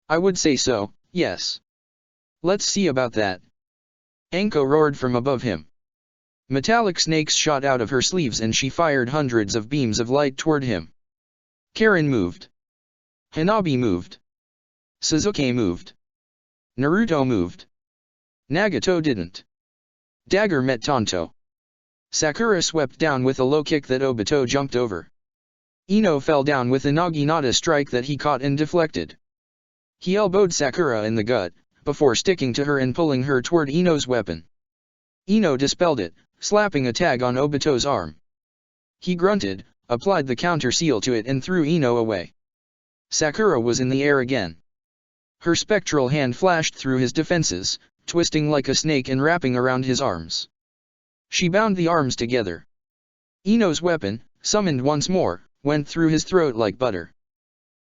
I would say so, yes. Let's see about that. Anko roared from above him. Metallic snakes shot out of her sleeves and she fired hundreds of beams of light toward him. Karen moved. Hanabi moved. Sasuke moved. Naruto moved. Nagato didn't. Dagger met Tonto. Sakura swept down with a low kick that Obito jumped over. Ino fell down with a Naginata strike that he caught and deflected. He elbowed Sakura in the gut, before sticking to her and pulling her toward Ino's weapon. Ino dispelled it, slapping a tag on Obito's arm. He grunted, applied the counter seal to it and threw Ino away. Sakura was in the air again. Her spectral hand flashed through his defenses, twisting like a snake and wrapping around his arms. She bound the arms together. Ino's weapon, summoned once more, went through his throat like butter.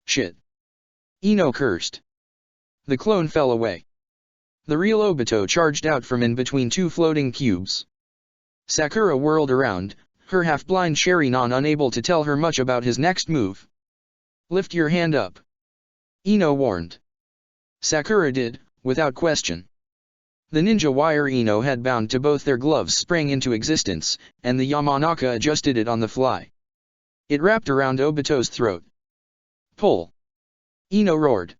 Shit. Ino cursed. The clone fell away. The real Obito charged out from in between 2 floating cubes. Sakura whirled around, her half-blind Sharingan unable to tell her much about his next move. Lift your hand up. Ino warned. Sakura did, without question. The ninja wire Ino had bound to both their gloves sprang into existence, and the Yamanaka adjusted it on the fly. It wrapped around Obito's throat. Pull. Ino roared.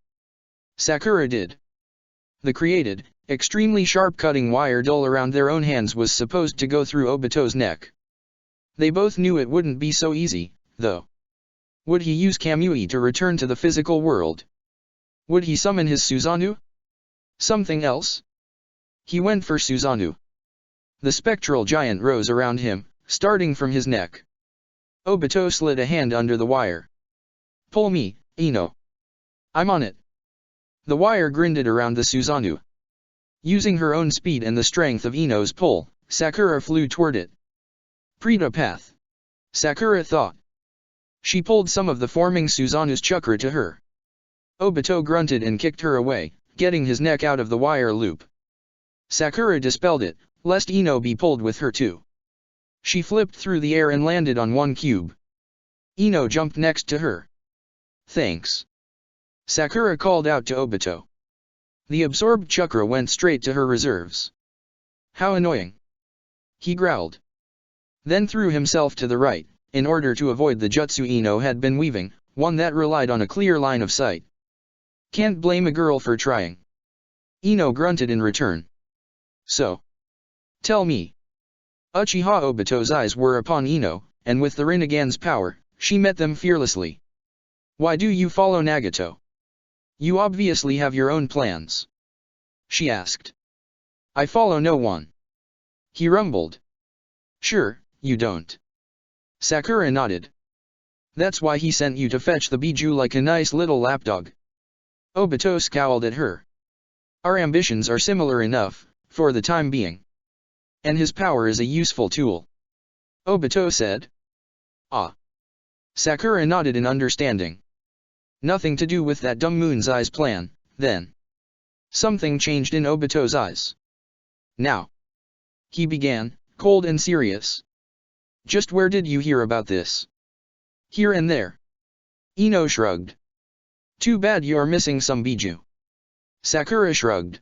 Sakura did. The created, extremely sharp cutting wire dull around their own hands was supposed to go through Obito's neck. They both knew it wouldn't be so easy, though. Would he use Kamui to return to the physical world? Would he summon his Susanoo? Something else? He went for Susanoo. The spectral giant rose around him, starting from his neck. Obito slid a hand under the wire. Pull me, Ino. I'm on it. The wire grinded around the Susanoo. Using her own speed and the strength of Ino's pull, Sakura flew toward it. Preta path. Sakura thought. She pulled some of the forming Susanoo's chakra to her. Obito grunted and kicked her away, getting his neck out of the wire loop. Sakura dispelled it, lest Ino be pulled with her too. She flipped through the air and landed on one cube. Ino jumped next to her. Thanks. Sakura called out to Obito. The absorbed chakra went straight to her reserves. How annoying. He growled. Then threw himself to the right, in order to avoid the jutsu Ino had been weaving, one that relied on a clear line of sight. Can't blame a girl for trying. Ino grunted in return. So. Tell me. Uchiha Obito's eyes were upon Ino, and with the Rinnegan's power, she met them fearlessly. Why do you follow Nagato? You obviously have your own plans. She asked. I follow no one. He rumbled. Sure, you don't. Sakura nodded. That's why he sent you to fetch the Biju like a nice little lapdog. Obito scowled at her. Our ambitions are similar enough, for the time being. And his power is a useful tool. Obito said. Ah. Sakura nodded in understanding. Nothing to do with that dumb Moon's Eyes plan, then. Something changed in Obito's eyes. Now. He began, cold and serious. Just where did you hear about this? Here and there. Ino shrugged. Too bad you're missing some Biju. Sakura shrugged.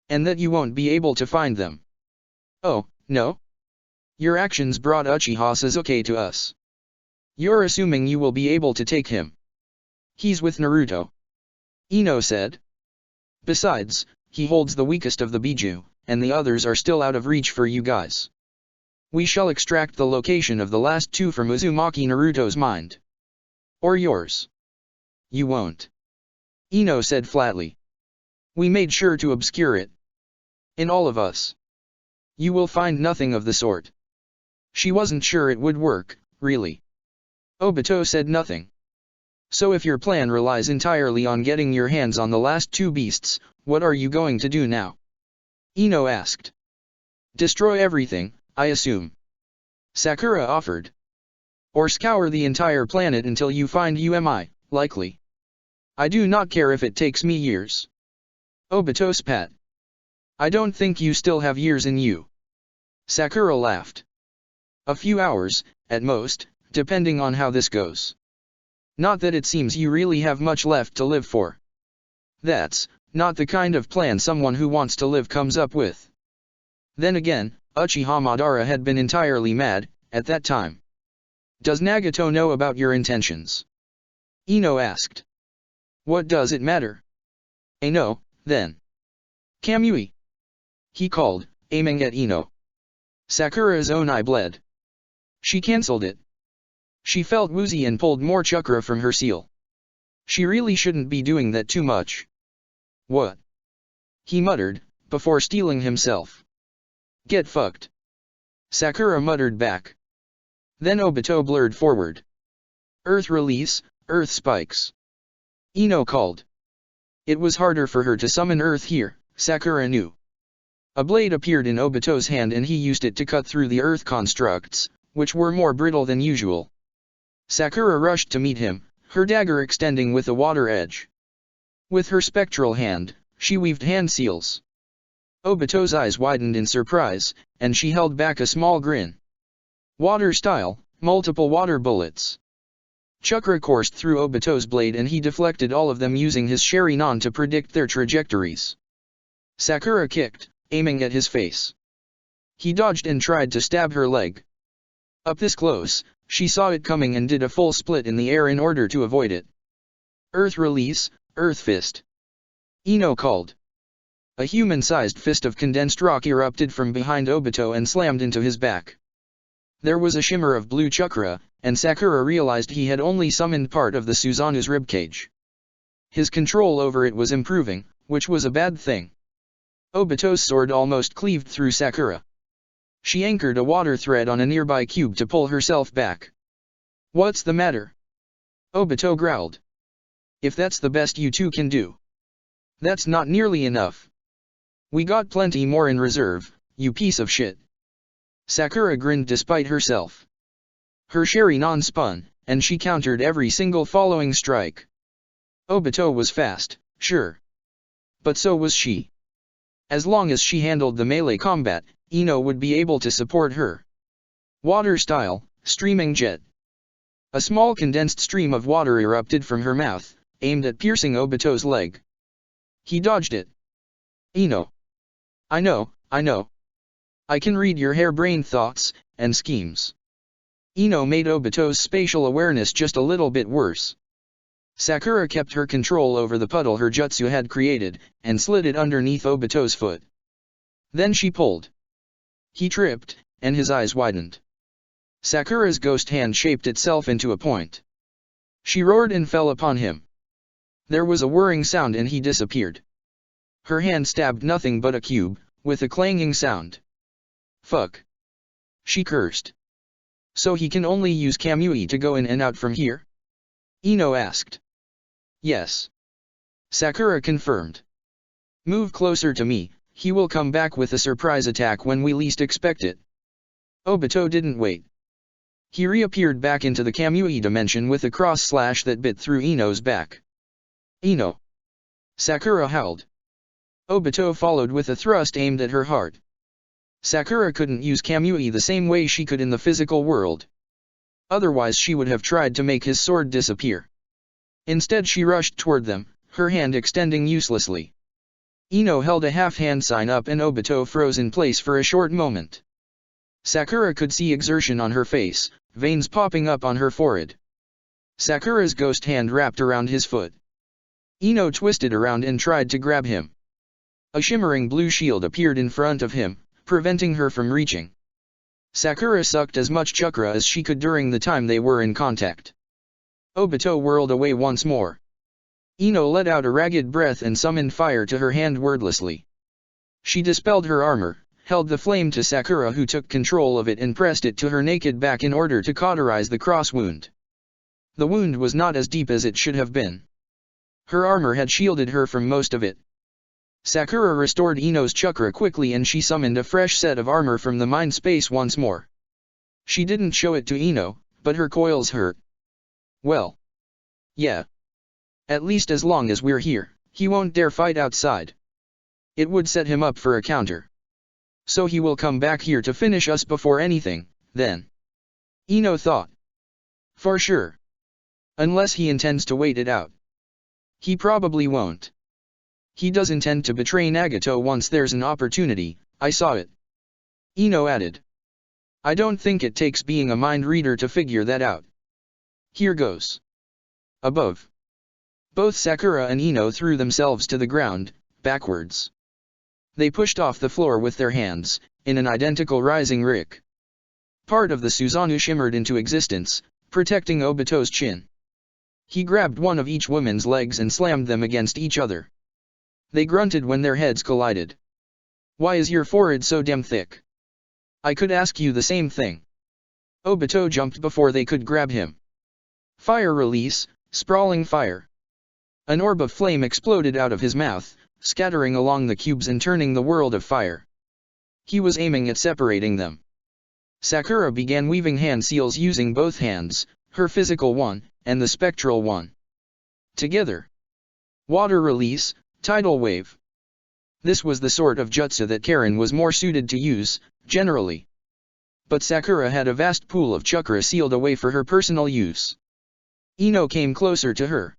And that you won't be able to find them. Oh, no? Your actions brought Uchiha Sasuke to us. You're assuming you will be able to take him. He's with Naruto. Ino said. Besides, he holds the weakest of the Biju, and the others are still out of reach for you guys. We shall extract the location of the last two from Uzumaki Naruto's mind. Or yours. You won't. Ino said flatly. We made sure to obscure it. In all of us. You will find nothing of the sort. She wasn't sure it would work, really. Obito said nothing. So if your plan relies entirely on getting your hands on the last two beasts, what are you going to do now? Ino asked. Destroy everything, I assume. Sakura offered. Or scour the entire planet until you find UMI, likely. I do not care if it takes me years. Obito spat. I don't think you still have years in you. Sakura laughed. A few hours, at most, depending on how this goes. Not that it seems you really have much left to live for. That's not the kind of plan someone who wants to live comes up with. Then again, Uchiha Madara had been entirely mad, at that time. Does Nagato know about your intentions? Ino asked. What does it matter? No, then. Kamui. He called, aiming at Ino. Sakura's own eye bled. She cancelled it. She felt woozy and pulled more chakra from her seal. She really shouldn't be doing that too much. What? He muttered, before steeling himself. Get fucked. Sakura muttered back. Then Obito blurred forward. Earth release, earth spikes. Ino called. It was harder for her to summon earth here, Sakura knew. A blade appeared in Obito's hand and he used it to cut through the earth constructs, which were more brittle than usual. Sakura rushed to meet him, her dagger extending with a water edge. With her spectral hand, she weaved hand seals. Obito's eyes widened in surprise, and she held back a small grin. Water style, multiple water bullets. Chakra coursed through Obito's blade and he deflected all of them using his Sharingan to predict their trajectories. Sakura kicked, aiming at his face. He dodged and tried to stab her leg. Up this close, she saw it coming and did a full split in the air in order to avoid it. Earth release, earth fist. Ino called. A human-sized fist of condensed rock erupted from behind Obito and slammed into his back. There was a shimmer of blue chakra, and Sakura realized he had only summoned part of the Suzanu's ribcage. His control over it was improving, which was a bad thing. Obito's sword almost cleaved through Sakura. She anchored a water thread on a nearby cube to pull herself back. What's the matter? Obito growled. If that's the best you two can do. That's not nearly enough. We got plenty more in reserve, you piece of shit. Sakura grinned despite herself. Her Sharingan spun, and she countered every single following strike. Obito was fast, sure. But so was she. As long as she handled the melee combat, Ino would be able to support her. Water style, streaming jet. A small condensed stream of water erupted from her mouth, aimed at piercing Obito's leg. He dodged it. Ino. I know. I can read your harebrained thoughts and schemes. Ino made Obito's spatial awareness just a little bit worse. Sakura kept her control over the puddle her jutsu had created, and slid it underneath Obito's foot. Then she pulled. He tripped, and his eyes widened. Sakura's ghost hand shaped itself into a point. She roared and fell upon him. There was a whirring sound and he disappeared. Her hand stabbed nothing but a cube, with a clanging sound. Fuck. She cursed. So he can only use Kamui to go in and out from here? Ino asked. Yes. Sakura confirmed. Move closer to me, he will come back with a surprise attack when we least expect it. Obito didn't wait. He reappeared back into the Kamui dimension with a cross slash that bit through Ino's back. Ino! Sakura howled. Obito followed with a thrust aimed at her heart. Sakura couldn't use Kamui the same way she could in the physical world. Otherwise she would have tried to make his sword disappear. Instead she rushed toward them, her hand extending uselessly. Ino held a half-hand sign up and Obito froze in place for a short moment. Sakura could see exertion on her face, veins popping up on her forehead. Sakura's ghost hand wrapped around his foot. Ino twisted around and tried to grab him. A shimmering blue shield appeared in front of him, preventing her from reaching. Sakura sucked as much chakra as she could during the time they were in contact. Obito whirled away once more. Ino let out a ragged breath and summoned fire to her hand wordlessly. She dispelled her armor, held the flame to Sakura who took control of it and pressed it to her naked back in order to cauterize the cross wound. The wound was not as deep as it should have been. Her armor had shielded her from most of it. Sakura restored Ino's chakra quickly and she summoned a fresh set of armor from the mind space once more. She didn't show it to Ino, but her coils hurt. Well. Yeah. At least as long as we're here, he won't dare fight outside. It would set him up for a counter. So he will come back here to finish us before anything, then. Ino thought. For sure. Unless he intends to wait it out. He probably won't. He does intend to betray Nagato once there's an opportunity, I saw it. Ino added. I don't think it takes being a mind reader to figure that out. Here goes. Above. Both Sakura and Ino threw themselves to the ground, backwards. They pushed off the floor with their hands, in an identical rising rick. Part of the Susanoo shimmered into existence, protecting Obito's chin. He grabbed one of each woman's legs and slammed them against each other. They grunted when their heads collided. Why is your forehead so damn thick? I could ask you the same thing. Obito jumped before they could grab him. Fire release, sprawling fire. An orb of flame exploded out of his mouth, scattering along the cubes and turning the world of fire. He was aiming at separating them. Sakura began weaving hand seals using both hands, her physical one, and the spectral one. Together. Water release, tidal wave. This was the sort of jutsu that Karen was more suited to use, generally. But Sakura had a vast pool of chakra sealed away for her personal use. Ino came closer to her.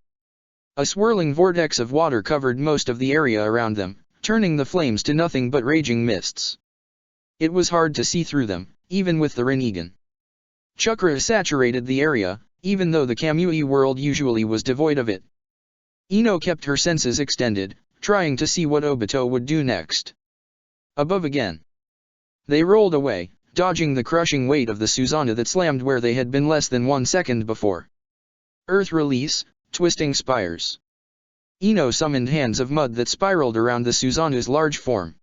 A swirling vortex of water covered most of the area around them, turning the flames to nothing but raging mists. It was hard to see through them, even with the Rinnegan. Chakra saturated the area, even though the Kamui world usually was devoid of it. Ino kept her senses extended, trying to see what Obito would do next. Above again. They rolled away, dodging the crushing weight of the Susanoo that slammed where they had been less than 1 second before. Earth release, twisting spires. Ino summoned hands of mud that spiraled around the Susanoo's large form.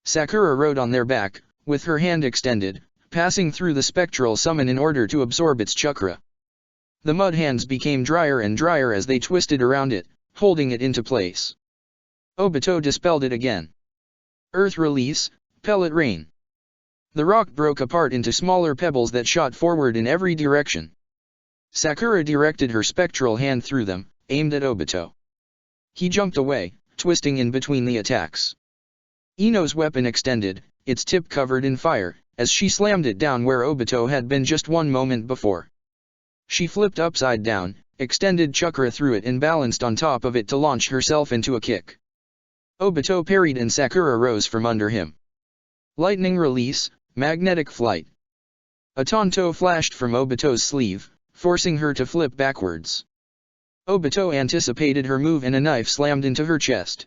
Sakura rode on their back, with her hand extended, passing through the spectral summon in order to absorb its chakra. The mud hands became drier and drier as they twisted around it, holding it into place. Obito dispelled it again. Earth release, pellet rain. The rock broke apart into smaller pebbles that shot forward in every direction. Sakura directed her spectral hand through them, aimed at Obito. He jumped away, twisting in between the attacks. Ino's weapon extended, its tip covered in fire, as she slammed it down where Obito had been just 1 moment before. She flipped upside down, extended chakra through it and balanced on top of it to launch herself into a kick. Obito parried and Sakura rose from under him. Lightning release, magnetic flight. A tanto flashed from Obito's sleeve, forcing her to flip backwards. Obito anticipated her move and a knife slammed into her chest.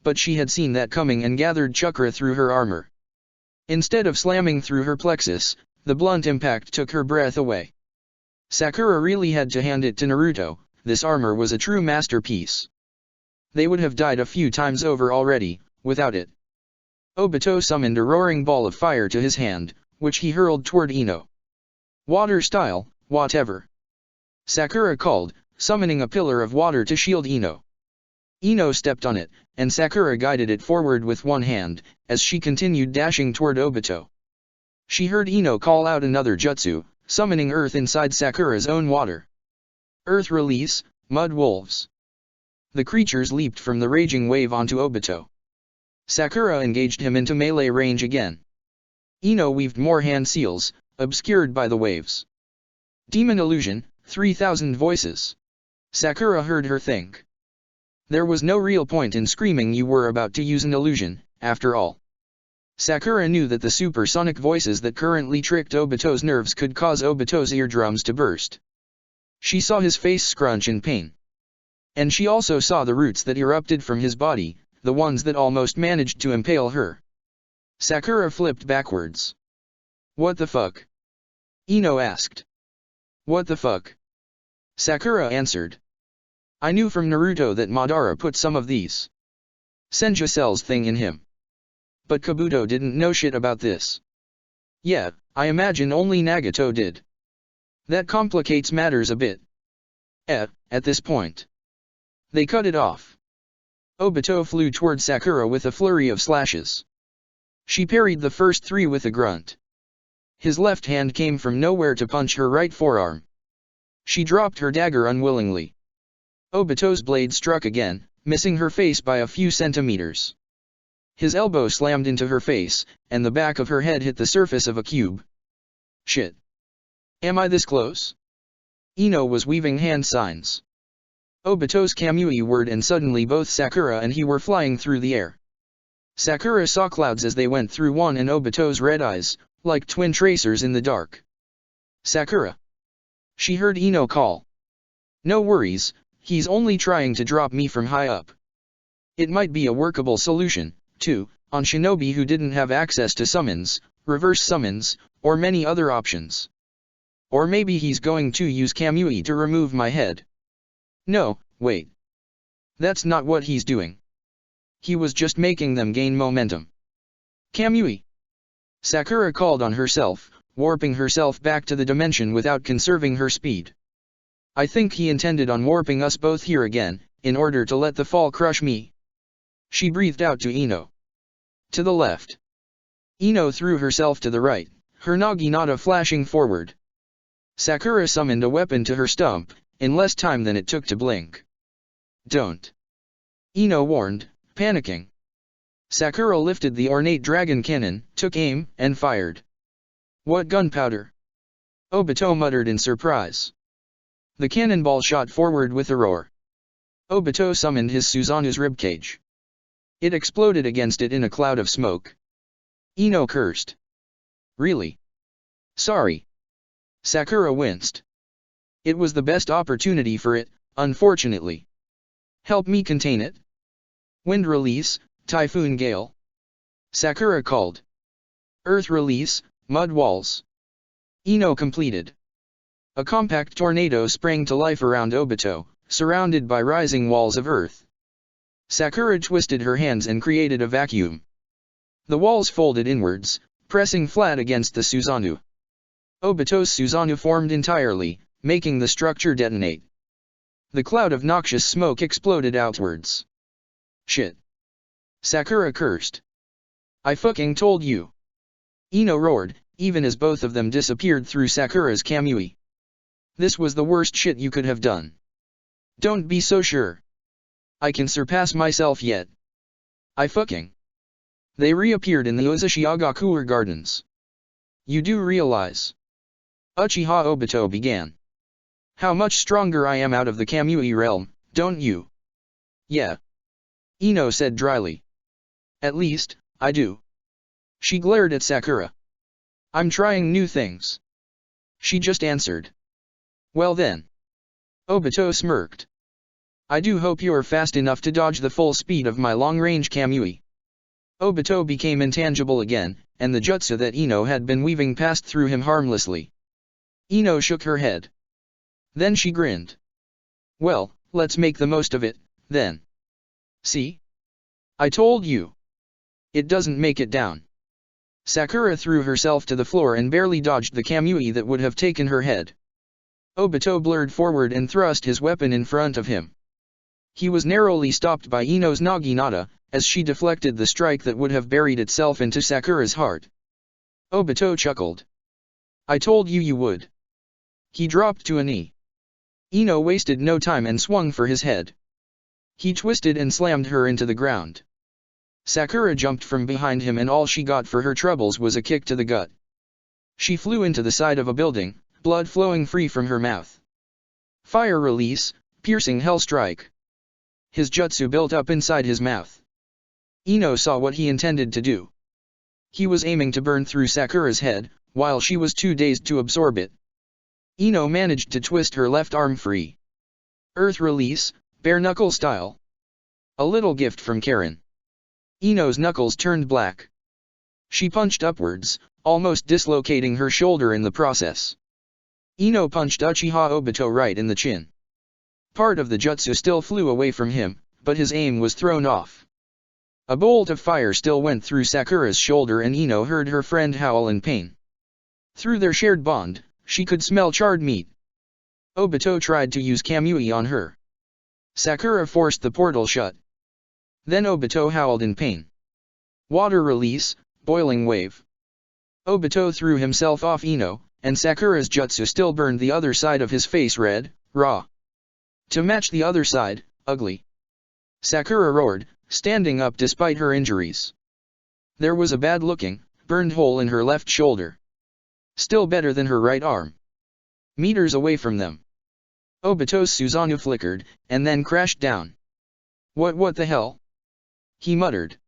But she had seen that coming and gathered chakra through her armor. Instead of slamming through her plexus, the blunt impact took her breath away. Sakura really had to hand it to Naruto, this armor was a true masterpiece. They would have died a few times over already, without it. Obito summoned a roaring ball of fire to his hand, which he hurled toward Ino. Water style, whatever. Sakura called, summoning a pillar of water to shield Ino. Ino stepped on it, and Sakura guided it forward with one hand, as she continued dashing toward Obito. She heard Ino call out another jutsu, summoning earth inside Sakura's own water. Earth release, mud wolves. The creatures leaped from the raging wave onto Obito. Sakura engaged him into melee range again. Ino weaved more hand seals, obscured by the waves. Demon illusion, 3,000 voices. Sakura heard her think. There was no real point in screaming you were about to use an illusion, after all. Sakura knew that the supersonic voices that currently tricked Obito's nerves could cause Obito's eardrums to burst. She saw his face scrunch in pain. And she also saw the roots that erupted from his body, the ones that almost managed to impale her. Sakura flipped backwards. What the fuck? Ino asked. What the fuck? Sakura answered. I knew from Naruto that Madara put some of these Senju cells thing in him. But Kabuto didn't know shit about this. Yeah, I imagine only Nagato did. That complicates matters a bit. At this point. They cut it off. Obito flew toward Sakura with a flurry of slashes. She parried the first three with a grunt. His left hand came from nowhere to punch her right forearm. She dropped her dagger unwillingly. Obito's blade struck again, missing her face by a few centimeters. His elbow slammed into her face, and the back of her head hit the surface of a cube. Shit. Am I this close? Ino was weaving hand signs. Obito's Kamui whirred and suddenly both Sakura and he were flying through the air. Sakura saw clouds as they went through one and Obito's red eyes, like twin tracers in the dark. Sakura. She heard Ino call. No worries, he's only trying to drop me from high up. It might be a workable solution, too, on shinobi who didn't have access to summons, reverse summons, or many other options. Or maybe he's going to use Kamui to remove my head. No, wait. That's not what he's doing. He was just making them gain momentum. Kamui. Sakura called on herself, warping herself back to the dimension without conserving her speed. I think he intended on warping us both here again, in order to let the fall crush me. She breathed out to Ino. To the left. Ino threw herself to the right, her naginata flashing forward. Sakura summoned a weapon to her stump, in less time than it took to blink. Don't. Ino warned, panicking. Sakura lifted the ornate dragon cannon, took aim, and fired. What gunpowder? Obito muttered in surprise. The cannonball shot forward with a roar. Obito summoned his Suzanu's ribcage. It exploded against it in a cloud of smoke. Ino cursed. Really? Sorry. Sakura winced. It was the best opportunity for it, unfortunately. Help me contain it? Wind release, typhoon gale. Sakura called. Earth release, mud walls. Ino completed. A compact tornado sprang to life around Obito, surrounded by rising walls of earth. Sakura twisted her hands and created a vacuum. The walls folded inwards, pressing flat against the Susanoo. Obito's Susanoo formed entirely, making the structure detonate. The cloud of noxious smoke exploded outwards. Shit. Sakura cursed. I fucking told you. Ino roared, even as both of them disappeared through Sakura's Kamui. This was the worst shit you could have done. Don't be so sure. I can surpass myself yet. I fucking. They reappeared in the Uzushiagakuer Gardens. You do realize. Uchiha Obito began. How much stronger I am out of the Kamui realm, don't you? Yeah. Ino said dryly. At least, I do. She glared at Sakura. I'm trying new things. She just answered. Well then. Obito smirked. I do hope you're fast enough to dodge the full speed of my long-range Kamui. Obito became intangible again, and the jutsu that Ino had been weaving passed through him harmlessly. Ino shook her head. Then she grinned. Well, let's make the most of it, then. See? I told you. It doesn't make it down. Sakura threw herself to the floor and barely dodged the Kamui that would have taken her head. Obito blurred forward and thrust his weapon in front of him. He was narrowly stopped by Ino's Naginata, as she deflected the strike that would have buried itself into Sakura's heart. Obito chuckled. I told you you would. He dropped to a knee. Ino wasted no time and swung for his head. He twisted and slammed her into the ground. Sakura jumped from behind him and all she got for her troubles was a kick to the gut. She flew into the side of a building, blood flowing free from her mouth. Fire release, piercing hell strike. His jutsu built up inside his mouth. Ino saw what he intended to do. He was aiming to burn through Sakura's head, while she was too dazed to absorb it. Ino managed to twist her left arm free. Earth release, bare knuckle style. A little gift from Karen. Ino's knuckles turned black. She punched upwards, almost dislocating her shoulder in the process. Ino punched Uchiha Obito right in the chin. Part of the jutsu still flew away from him, but his aim was thrown off. A bolt of fire still went through Sakura's shoulder and Ino heard her friend howl in pain. Through their shared bond, she could smell charred meat. Obito tried to use Kamui on her. Sakura forced the portal shut. Then Obito howled in pain. Water release, boiling wave. Obito threw himself off Ino, and Sakura's jutsu still burned the other side of his face red, raw. To match the other side, ugly. Sakura roared, standing up despite her injuries. There was a bad-looking, burned hole in her left shoulder. Still better than her right arm. Meters away from them. Obito's Susanoo flickered, and then crashed down. What the hell? He muttered.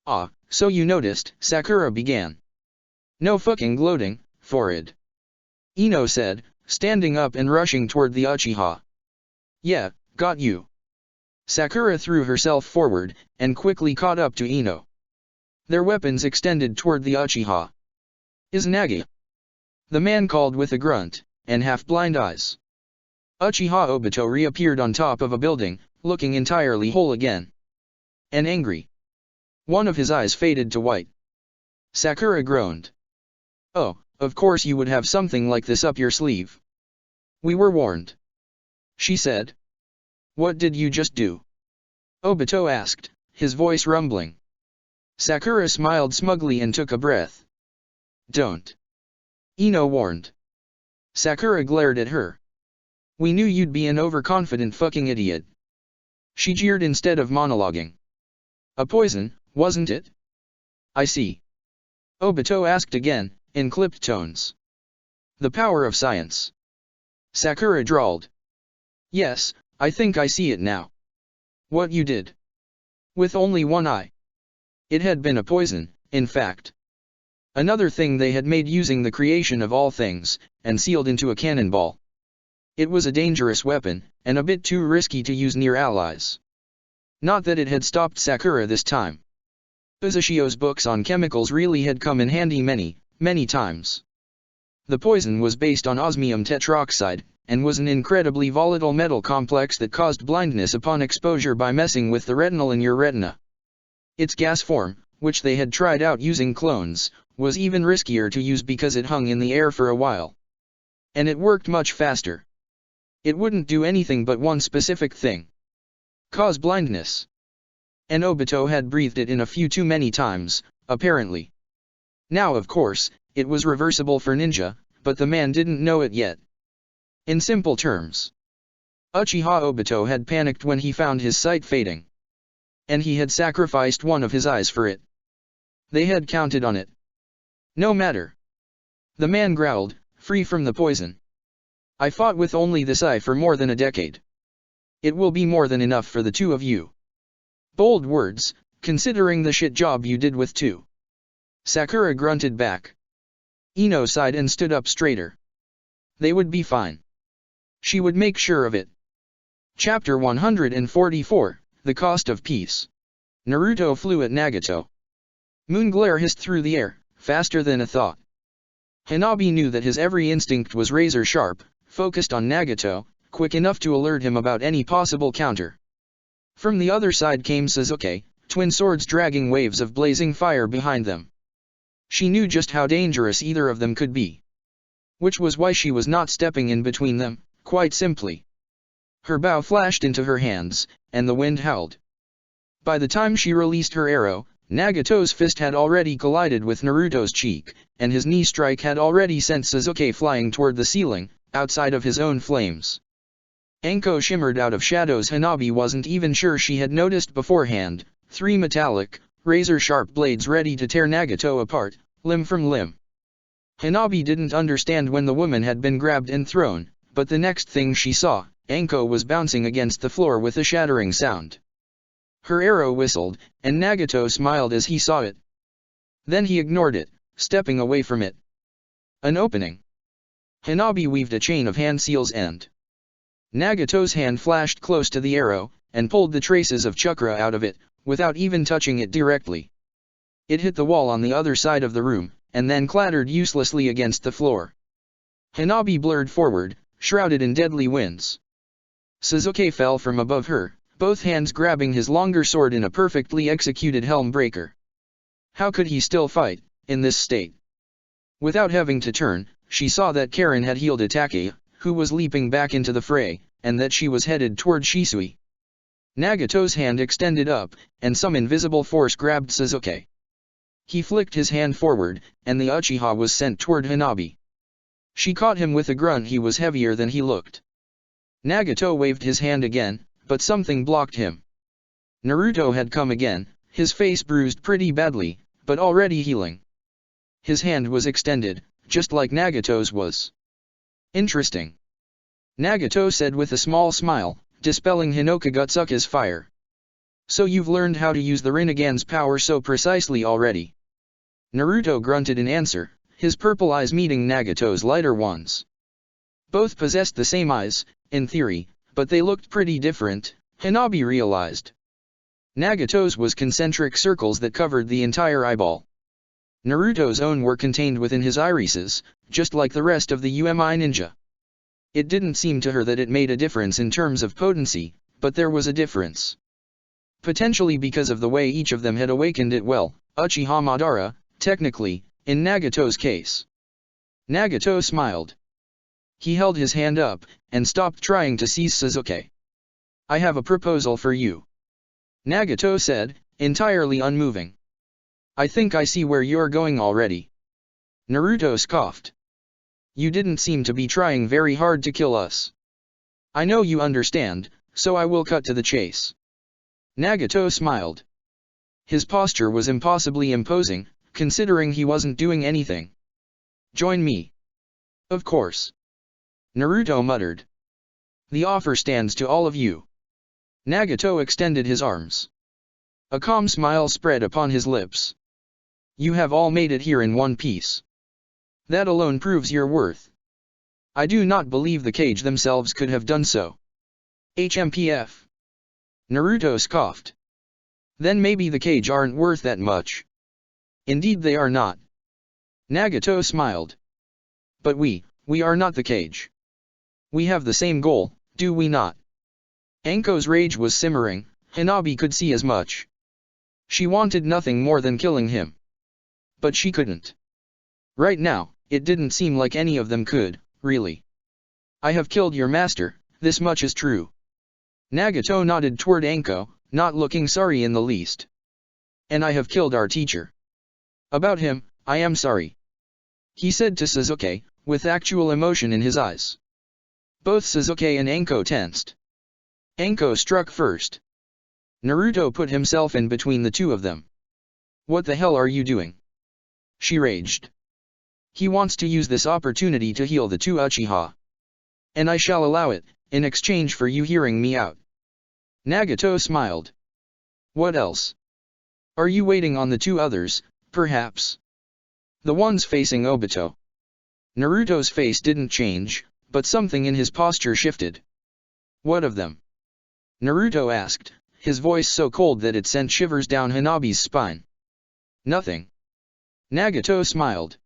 Ah, so you noticed, Sakura began. No fucking gloating, forward. Ino said, standing up and rushing toward the Uchiha. Yeah, got you. Sakura threw herself forward, and quickly caught up to Ino. Their weapons extended toward the Uchiha. Izanagi. The man called with a grunt, and half-blind eyes. Uchiha Obito reappeared on top of a building, looking entirely whole again. And angry. One of his eyes faded to white. Sakura groaned. Oh, of course you would have something like this up your sleeve. We were warned. She said. What did you just do? Obito asked, his voice rumbling. Sakura smiled smugly and took a breath. Don't. Ino warned. Sakura glared at her. We knew you'd be an overconfident fucking idiot. She jeered instead of monologuing. A poison, wasn't it? I see. Obito asked again, in clipped tones. The power of science. Sakura drawled. Yes, I think I see it now. What you did. With only one eye. It had been a poison, in fact. Another thing they had made using the creation of all things, and sealed into a cannonball. It was a dangerous weapon, and a bit too risky to use near allies. Not that it had stopped Sakura this time. Uzushio's books on chemicals really had come in handy many times. The poison was based on osmium tetroxide, and was an incredibly volatile metal complex that caused blindness upon exposure by messing with the retinal in your retina. Its gas form, which they had tried out using clones, was even riskier to use because it hung in the air for a while. And it worked much faster. It wouldn't do anything but one specific thing. Cause blindness. And Obito had breathed it in a few too many times, apparently. Now of course, it was reversible for ninja, but the man didn't know it yet. In simple terms. Uchiha Obito had panicked when he found his sight fading. And he had sacrificed one of his eyes for it. They had counted on it. No matter. The man growled, free from the poison. I fought with only this eye for more than a decade. It will be more than enough for the two of you. Bold words, considering the shit job you did with two. Sakura grunted back. Ino sighed and stood up straighter. They would be fine. She would make sure of it. Chapter 144, The Cost of Peace. Naruto flew at Nagato. Moon glare hissed through the air, faster than a thought. Hanabi knew that his every instinct was razor sharp, focused on Nagato, quick enough to alert him about any possible counter. From the other side came Sasuke, twin swords dragging waves of blazing fire behind them. She knew just how dangerous either of them could be. Which was why she was not stepping in between them, quite simply. Her bow flashed into her hands, and the wind howled. By the time she released her arrow, Nagato's fist had already collided with Naruto's cheek, and his knee strike had already sent Sasuke flying toward the ceiling, outside of his own flames. Anko shimmered out of shadows Hanabi wasn't even sure she had noticed beforehand, 3 metallic, razor-sharp blades ready to tear Nagato apart, limb from limb. Hanabi didn't understand when the woman had been grabbed and thrown, but the next thing she saw, Anko was bouncing against the floor with a shattering sound. Her arrow whistled, and Nagato smiled as he saw it. Then he ignored it, stepping away from it. An opening. Hanabi weaved a chain of hand seals and Nagato's hand flashed close to the arrow, and pulled the traces of chakra out of it, without even touching it directly. It hit the wall on the other side of the room, and then clattered uselessly against the floor. Hanabi blurred forward, shrouded in deadly winds. Sasuke fell from above her, both hands grabbing his longer sword in a perfectly executed helm breaker. How could he still fight, in this state? Without having to turn, she saw that Karen had healed Itake, who was leaping back into the fray, and that she was headed toward Shisui. Nagato's hand extended up, and some invisible force grabbed Sasuke. He flicked his hand forward, and the Uchiha was sent toward Hanabi. She caught him with a grunt. He was heavier than he looked. Nagato waved his hand again, but something blocked him. Naruto had come again, his face bruised pretty badly, but already healing. His hand was extended, just like Nagato's was. Interesting. Nagato said with a small smile, dispelling Hinokagutsuka's fire. So you've learned how to use the Rinnegan's power so precisely already. Naruto grunted in answer, his purple eyes meeting Nagato's lighter ones. Both possessed the same eyes, in theory, but they looked pretty different, Hanabi realized. Nagato's was concentric circles that covered the entire eyeball. Naruto's own were contained within his irises, just like the rest of the UMI ninja. It didn't seem to her that it made a difference in terms of potency, but there was a difference. Potentially because of the way each of them had awakened it well, Uchiha Madara, technically, in Nagato's case. Nagato smiled. He held his hand up, and stopped trying to seize Sasuke. I have a proposal for you. Nagato said, entirely unmoving. I think I see where you're going already. Naruto scoffed. You didn't seem to be trying very hard to kill us. I know you understand, so I will cut to the chase. Nagato smiled. His posture was impossibly imposing, considering he wasn't doing anything. Join me. Of course. Naruto muttered. The offer stands to all of you. Nagato extended his arms. A calm smile spread upon his lips. You have all made it here in one piece. That alone proves your worth. I do not believe the cage themselves could have done so. HMPF. Naruto scoffed. Then maybe the cage aren't worth that much. Indeed they are not. Nagato smiled. But we are not the cage. We have the same goal, do we not? Anko's rage was simmering, Hanabi could see as much. She wanted nothing more than killing him. But she couldn't. Right now, it didn't seem like any of them could, really. I have killed your master, this much is true. Nagato nodded toward Anko, not looking sorry in the least. And I have killed our teacher. About him, I am sorry. He said to Sasuke, with actual emotion in his eyes. Both Sasuke and Anko tensed. Anko struck first. Naruto put himself in between the two of them. What the hell are you doing? She raged. He wants to use this opportunity to heal the two Uchiha. And I shall allow it, in exchange for you hearing me out. Nagato smiled. What else? Are you waiting on the two others, perhaps? The ones facing Obito. Naruto's face didn't change, but something in his posture shifted. What of them? Naruto asked, his voice so cold that it sent shivers down Hanabi's spine. Nothing. Nagato smiled.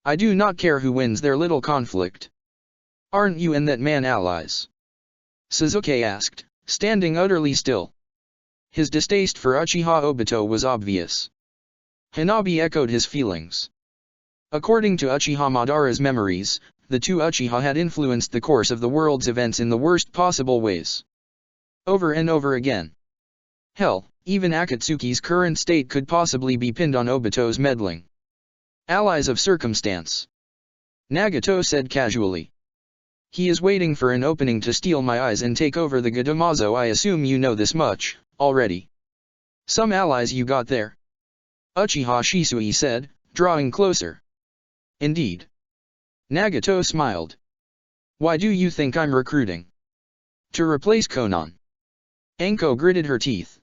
I do not care who wins their little conflict. Aren't you and that man allies? Sasuke asked, standing utterly still. His distaste for Uchiha Obito was obvious. Hanabi echoed his feelings. According to Uchiha Madara's memories, the two Uchiha had influenced the course of the world's events in the worst possible ways. Over and over again. Hell, even Akatsuki's current state could possibly be pinned on Obito's meddling. Allies of circumstance. Nagato said casually. He is waiting for an opening to steal my eyes and take over the Gadamazo. I assume you know this much, already. Some allies you got there. Uchiha Shisui said, drawing closer. Indeed. Nagato smiled. Why do you think I'm recruiting? To replace Konan. Anko gritted her teeth.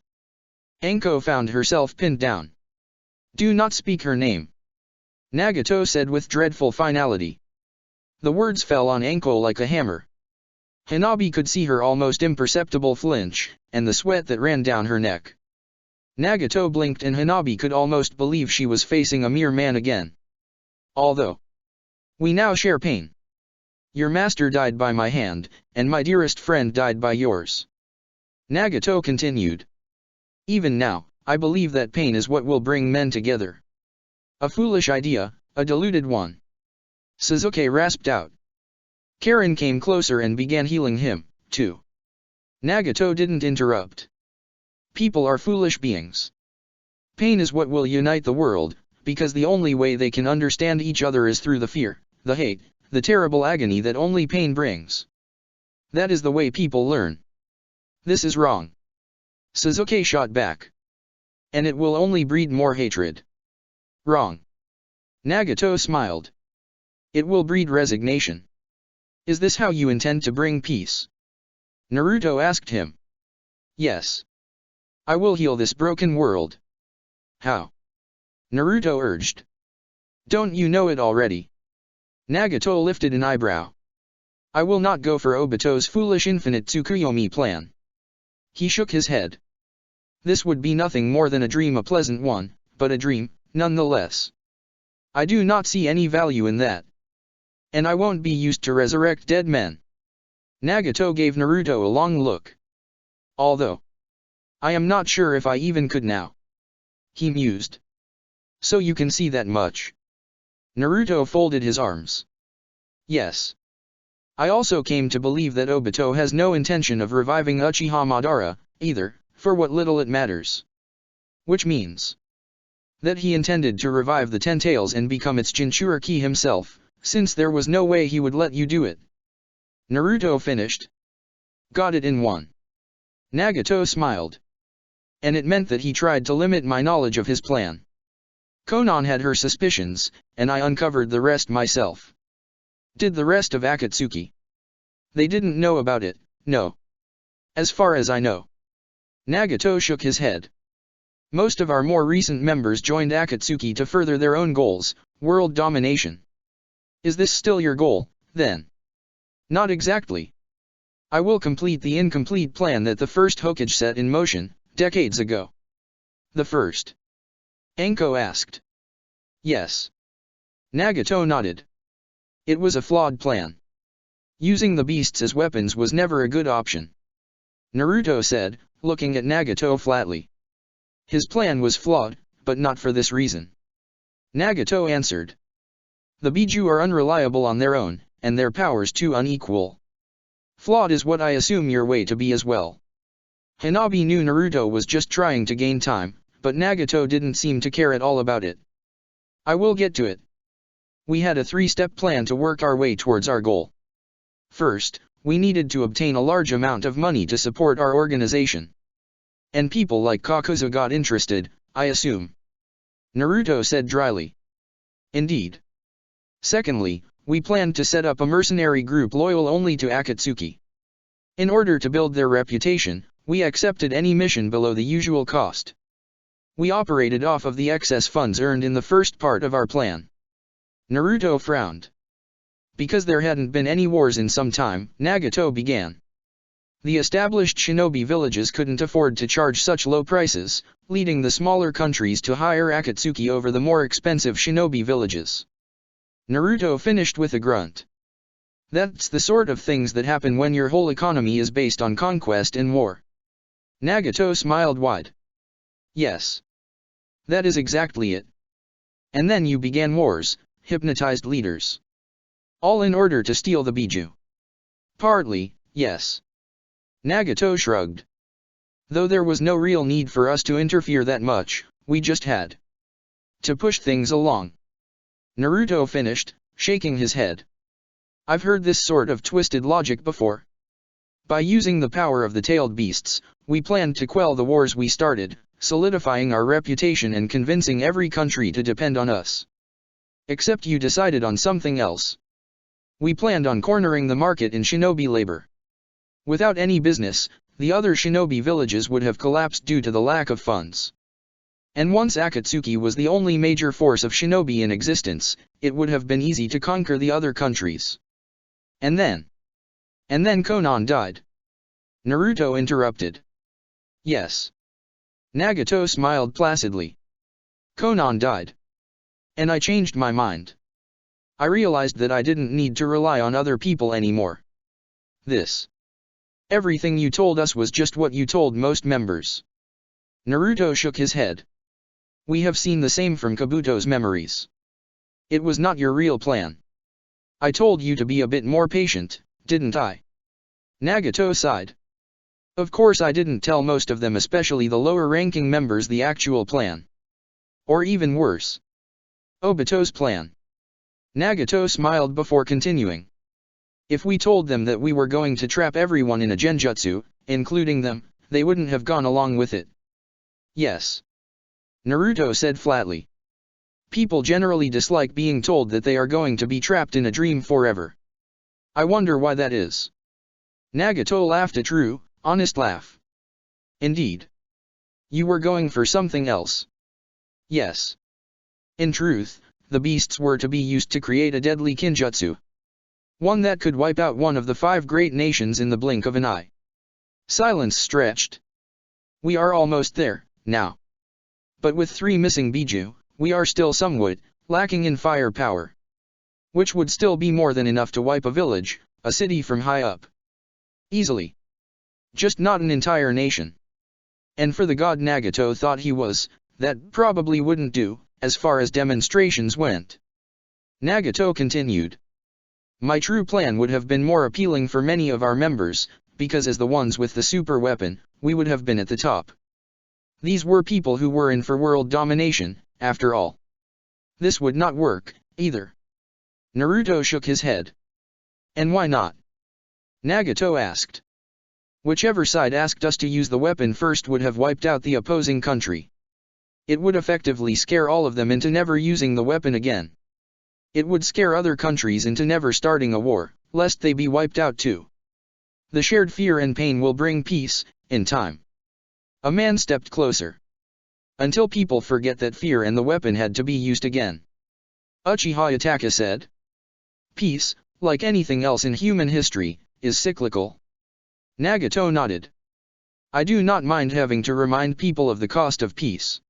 Anko found herself pinned down. Do not speak her name. Nagato said with dreadful finality. The words fell on Anko like a hammer. Hanabi could see her almost imperceptible flinch, and the sweat that ran down her neck. Nagato blinked and Hanabi could almost believe she was facing a mere man again. Although we now share pain. Your master died by my hand, and my dearest friend died by yours. Nagato continued. Even now, I believe that pain is what will bring men together. A foolish idea, a deluded one. Sasuke rasped out. Karen came closer and began healing him, too. Nagato didn't interrupt. People are foolish beings. Pain is what will unite the world, because the only way they can understand each other is through the fear, the hate, the terrible agony that only pain brings. That is the way people learn. This is wrong. Sasuke shot back. And it will only breed more hatred. Wrong. Nagato smiled. It will breed resignation. Is this how you intend to bring peace? Naruto asked him. Yes. I will heal this broken world. How? Naruto urged. Don't you know it already? Nagato lifted an eyebrow. I will not go for Obito's foolish infinite Tsukuyomi plan. He shook his head. This would be nothing more than a dream, a pleasant one, but a dream, nonetheless. I do not see any value in that. And I won't be used to resurrect dead men. Nagato gave Naruto a long look. Although I am not sure if I even could now. He mused. So you can see that much. Naruto folded his arms. Yes. I also came to believe that Obito has no intention of reviving Uchiha Madara, either, for what little it matters. Which means that he intended to revive the Ten Tails and become its Jinchuriki himself, since there was no way he would let you do it. Naruto finished. Got it in one. Nagato smiled. And it meant that he tried to limit my knowledge of his plan. Konan had her suspicions, and I uncovered the rest myself. Did the rest of Akatsuki? They didn't know about it, no. As far as I know. Nagato shook his head. Most of our more recent members joined Akatsuki to further their own goals, world domination. Is this still your goal, then? Not exactly. I will complete the incomplete plan that the first Hokage set in motion, decades ago. The first? Anko asked. Yes. Nagato nodded. It was a flawed plan. Using the beasts as weapons was never a good option. Naruto said, looking at Nagato flatly. His plan was flawed, but not for this reason. Nagato answered. The Biju are unreliable on their own, and their powers too unequal. Flawed is what I assume your way to be as well. Hanabi knew Naruto was just trying to gain time, but Nagato didn't seem to care at all about it. I will get to it. We had a three-step plan to work our way towards our goal. First, we needed to obtain a large amount of money to support our organization. And people like Kakuzu got interested, I assume. Naruto said dryly. Indeed. Secondly, we planned to set up a mercenary group loyal only to Akatsuki. In order to build their reputation, we accepted any mission below the usual cost. We operated off of the excess funds earned in the first part of our plan. Naruto frowned. Because there hadn't been any wars in some time, Nagato began. The established shinobi villages couldn't afford to charge such low prices, leading the smaller countries to hire Akatsuki over the more expensive shinobi villages. Naruto finished with a grunt. That's the sort of things that happen when your whole economy is based on conquest and war. Nagato smiled wide. Yes. That is exactly it. And then you began wars, hypnotized leaders. All in order to steal the Biju. Partly, yes. Nagato shrugged. Though there was no real need for us to interfere that much, we just had to push things along. Naruto finished, shaking his head. I've heard this sort of twisted logic before. By using the power of the tailed beasts, we planned to quell the wars we started, solidifying our reputation and convincing every country to depend on us. Except you decided on something else. We planned on cornering the market in shinobi labor. Without any business, the other shinobi villages would have collapsed due to the lack of funds. And once Akatsuki was the only major force of shinobi in existence, it would have been easy to conquer the other countries. And then Konan died. Naruto interrupted. Yes. Nagato smiled placidly. Konan died. And I changed my mind. I realized that I didn't need to rely on other people anymore. Everything you told us was just what you told most members. Naruto shook his head. We have seen the same from Kabuto's memories. It was not your real plan. I told you to be a bit more patient, didn't I? Nagato sighed. Of course I didn't tell most of them, especially the lower-ranking members, the actual plan. Or even worse. Obito's plan. Nagato smiled before continuing. If we told them that we were going to trap everyone in a genjutsu, including them, they wouldn't have gone along with it. Yes. Naruto said flatly. People generally dislike being told that they are going to be trapped in a dream forever. I wonder why that is. Nagato laughed a true, honest laugh. Indeed. You were going for something else. Yes. In truth, the beasts were to be used to create a deadly kinjutsu. One that could wipe out one of the 5 great nations in the blink of an eye. Silence stretched. We are almost there, now. But with 3 missing Biju, we are still somewhat lacking in firepower. Which would still be more than enough to wipe a village, a city from high up. Easily. Just not an entire nation. And for the god Nagato thought he was, that probably wouldn't do, as far as demonstrations went. Nagato continued. My true plan would have been more appealing for many of our members, because as the ones with the super weapon, we would have been at the top. These were people who were in for world domination, after all. This would not work, either. Naruto shook his head. And why not? Nagato asked. Whichever side asked us to use the weapon first would have wiped out the opposing country. It would effectively scare all of them into never using the weapon again. It would scare other countries into never starting a war, lest they be wiped out too. The shared fear and pain will bring peace, in time. A man stepped closer. Until people forget that fear and the weapon had to be used again. Uchiha Itachi said. Peace, like anything else in human history, is cyclical. Nagato nodded. I do not mind having to remind people of the cost of peace.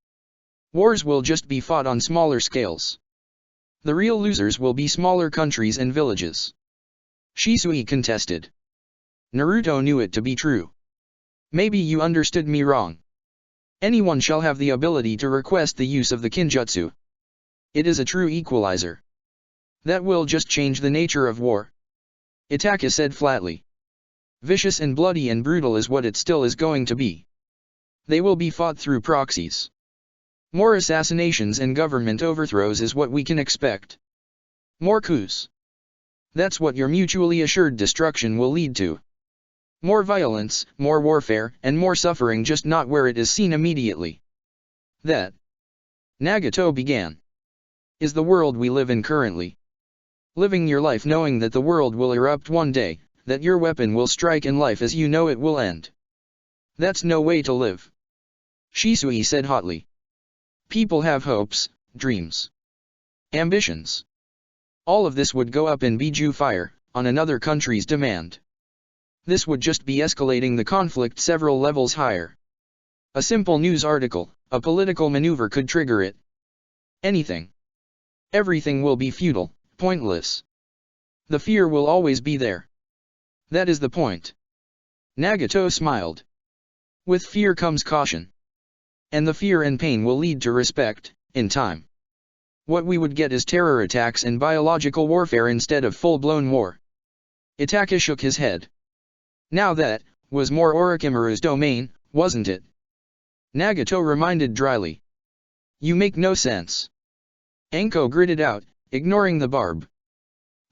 Wars will just be fought on smaller scales. The real losers will be smaller countries and villages. Shisui contested. Naruto knew it to be true. Maybe you understood me wrong. Anyone shall have the ability to request the use of the kinjutsu. It is a true equalizer. That will just change the nature of war. Itachi said flatly. Vicious and bloody and brutal is what it still is going to be. They will be fought through proxies. More assassinations and government overthrows is what we can expect. More coups. That's what your mutually assured destruction will lead to. More violence, more warfare, and more suffering, just not where it is seen immediately. That, Nagato began, is the world we live in currently. Living your life knowing that the world will erupt one day, that your weapon will strike and life as you know it will end. That's no way to live. Shisui said hotly. People have hopes, dreams, ambitions. All of this would go up in Biju fire, on another country's demand. This would just be escalating the conflict several levels higher. A simple news article, a political maneuver could trigger it. Anything. Everything will be futile, pointless. The fear will always be there. That is the point. Nagato smiled. With fear comes caution. And the fear and pain will lead to respect, in time. What we would get is terror attacks and biological warfare instead of full-blown war. Itaka shook his head. Now that was more Orochimaru's domain, wasn't it? Nagato reminded dryly. You make no sense. Anko gritted out, ignoring the barb.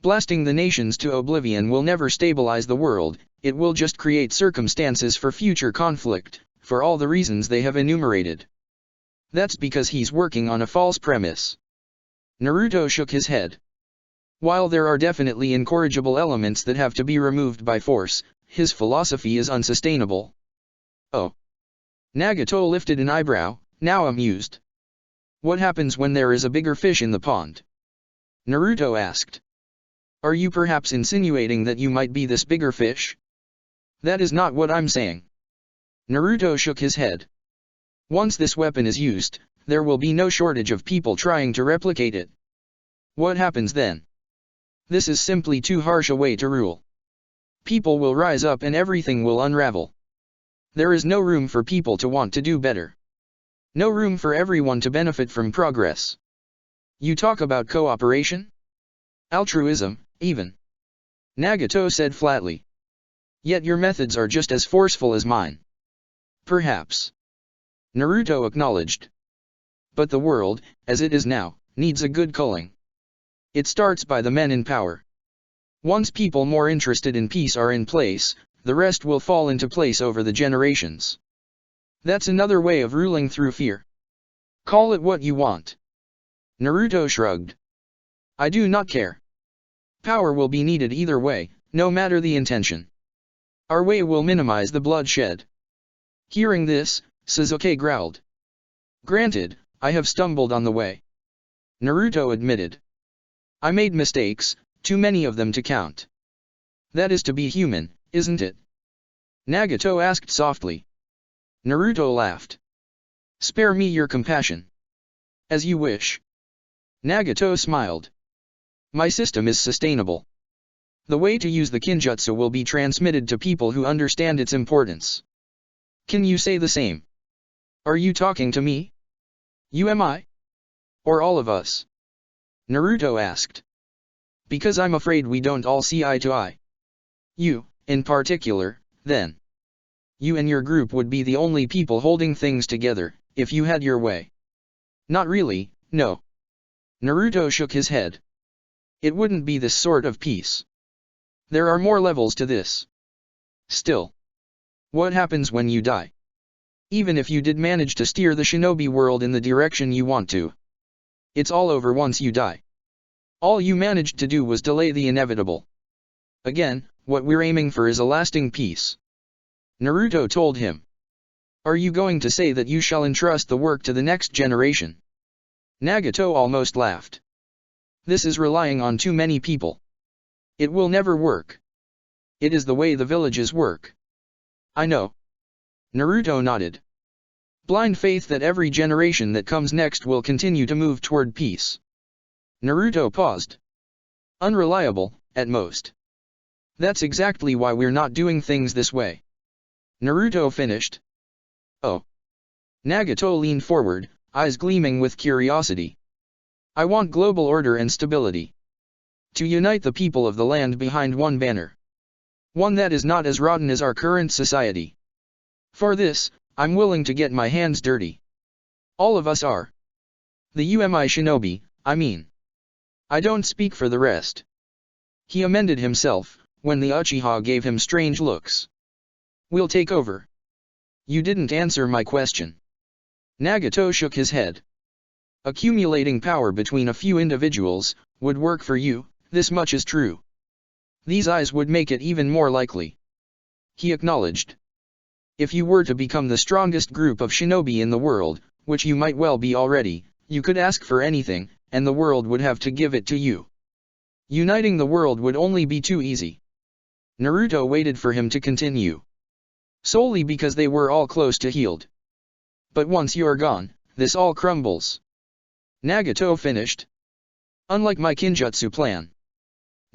Blasting the nations to oblivion will never stabilize the world, it will just create circumstances for future conflict, for all the reasons they have enumerated. That's because he's working on a false premise. Naruto shook his head. While there are definitely incorrigible elements that have to be removed by force, his philosophy is unsustainable. Oh. Nagato lifted an eyebrow, now amused. What happens when there is a bigger fish in the pond? Naruto asked. Are you perhaps insinuating that you might be this bigger fish? That is not what I'm saying. Naruto shook his head. Once this weapon is used, there will be no shortage of people trying to replicate it. What happens then? This is simply too harsh a way to rule. People will rise up and everything will unravel. There is no room for people to want to do better. No room for everyone to benefit from progress. You talk about cooperation? Altruism, even. Nagato said flatly. Yet your methods are just as forceful as mine. Perhaps. Naruto acknowledged. But the world, as it is now, needs a good culling. It starts by the men in power. Once people more interested in peace are in place, the rest will fall into place over the generations. That's another way of ruling through fear. Call it what you want. Naruto shrugged. I do not care. Power will be needed either way, no matter the intention. Our way will minimize the bloodshed. Hearing this, Sasuke growled. Granted, I have stumbled on the way. Naruto admitted. I made mistakes, too many of them to count. That is to be human, isn't it? Nagato asked softly. Naruto laughed. Spare me your compassion. As you wish. Nagato smiled. My system is sustainable. The way to use the kinjutsu will be transmitted to people who understand its importance. Can you say the same? Are you talking to me? You am I? Or all of us? Naruto asked. Because I'm afraid we don't all see eye to eye. You, in particular, then. You and your group would be the only people holding things together, if you had your way. Not really, no. Naruto shook his head. It wouldn't be this sort of peace. There are more levels to this. Still. What happens when you die? Even if you did manage to steer the shinobi world in the direction you want to. It's all over once you die. All you managed to do was delay the inevitable. Again, what we're aiming for is a lasting peace. Naruto told him. Are you going to say that you shall entrust the work to the next generation? Nagato almost laughed. This is relying on too many people. It will never work. It is the way the villages work. I know. Naruto nodded. Blind faith that every generation that comes next will continue to move toward peace. Naruto paused. Unreliable, at most. That's exactly why we're not doing things this way. Naruto finished. Oh. Nagato leaned forward, eyes gleaming with curiosity. I want global order and stability. To unite the people of the land behind one banner. One that is not as rotten as our current society. For this, I'm willing to get my hands dirty. All of us are. The UMI shinobi, I mean. I don't speak for the rest. He amended himself, when the Uchiha gave him strange looks. We'll take over. You didn't answer my question. Nagato shook his head. Accumulating power between a few individuals would work for you, this much is true. These eyes would make it even more likely. He acknowledged. If you were to become the strongest group of shinobi in the world, which you might well be already, you could ask for anything, and the world would have to give it to you. Uniting the world would only be too easy. Naruto waited for him to continue. Solely because they were all close to healed. But once you're gone, this all crumbles. Nagato finished. Unlike my kinjutsu plan.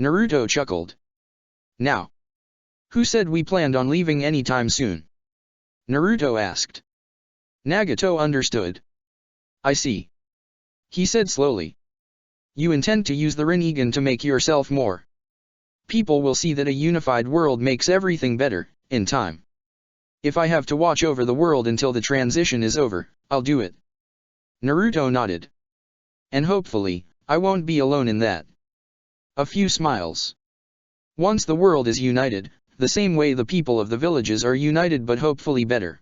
Naruto chuckled. Now, who said we planned on leaving anytime soon? Naruto asked. Nagato understood. I see. He said slowly. You intend to use the Rinnegan to make yourself more. People will see that a unified world makes everything better, in time. If I have to watch over the world until the transition is over, I'll do it. Naruto nodded. And hopefully, I won't be alone in that. A few smiles. Once the world is united, the same way the people of the villages are united but hopefully better.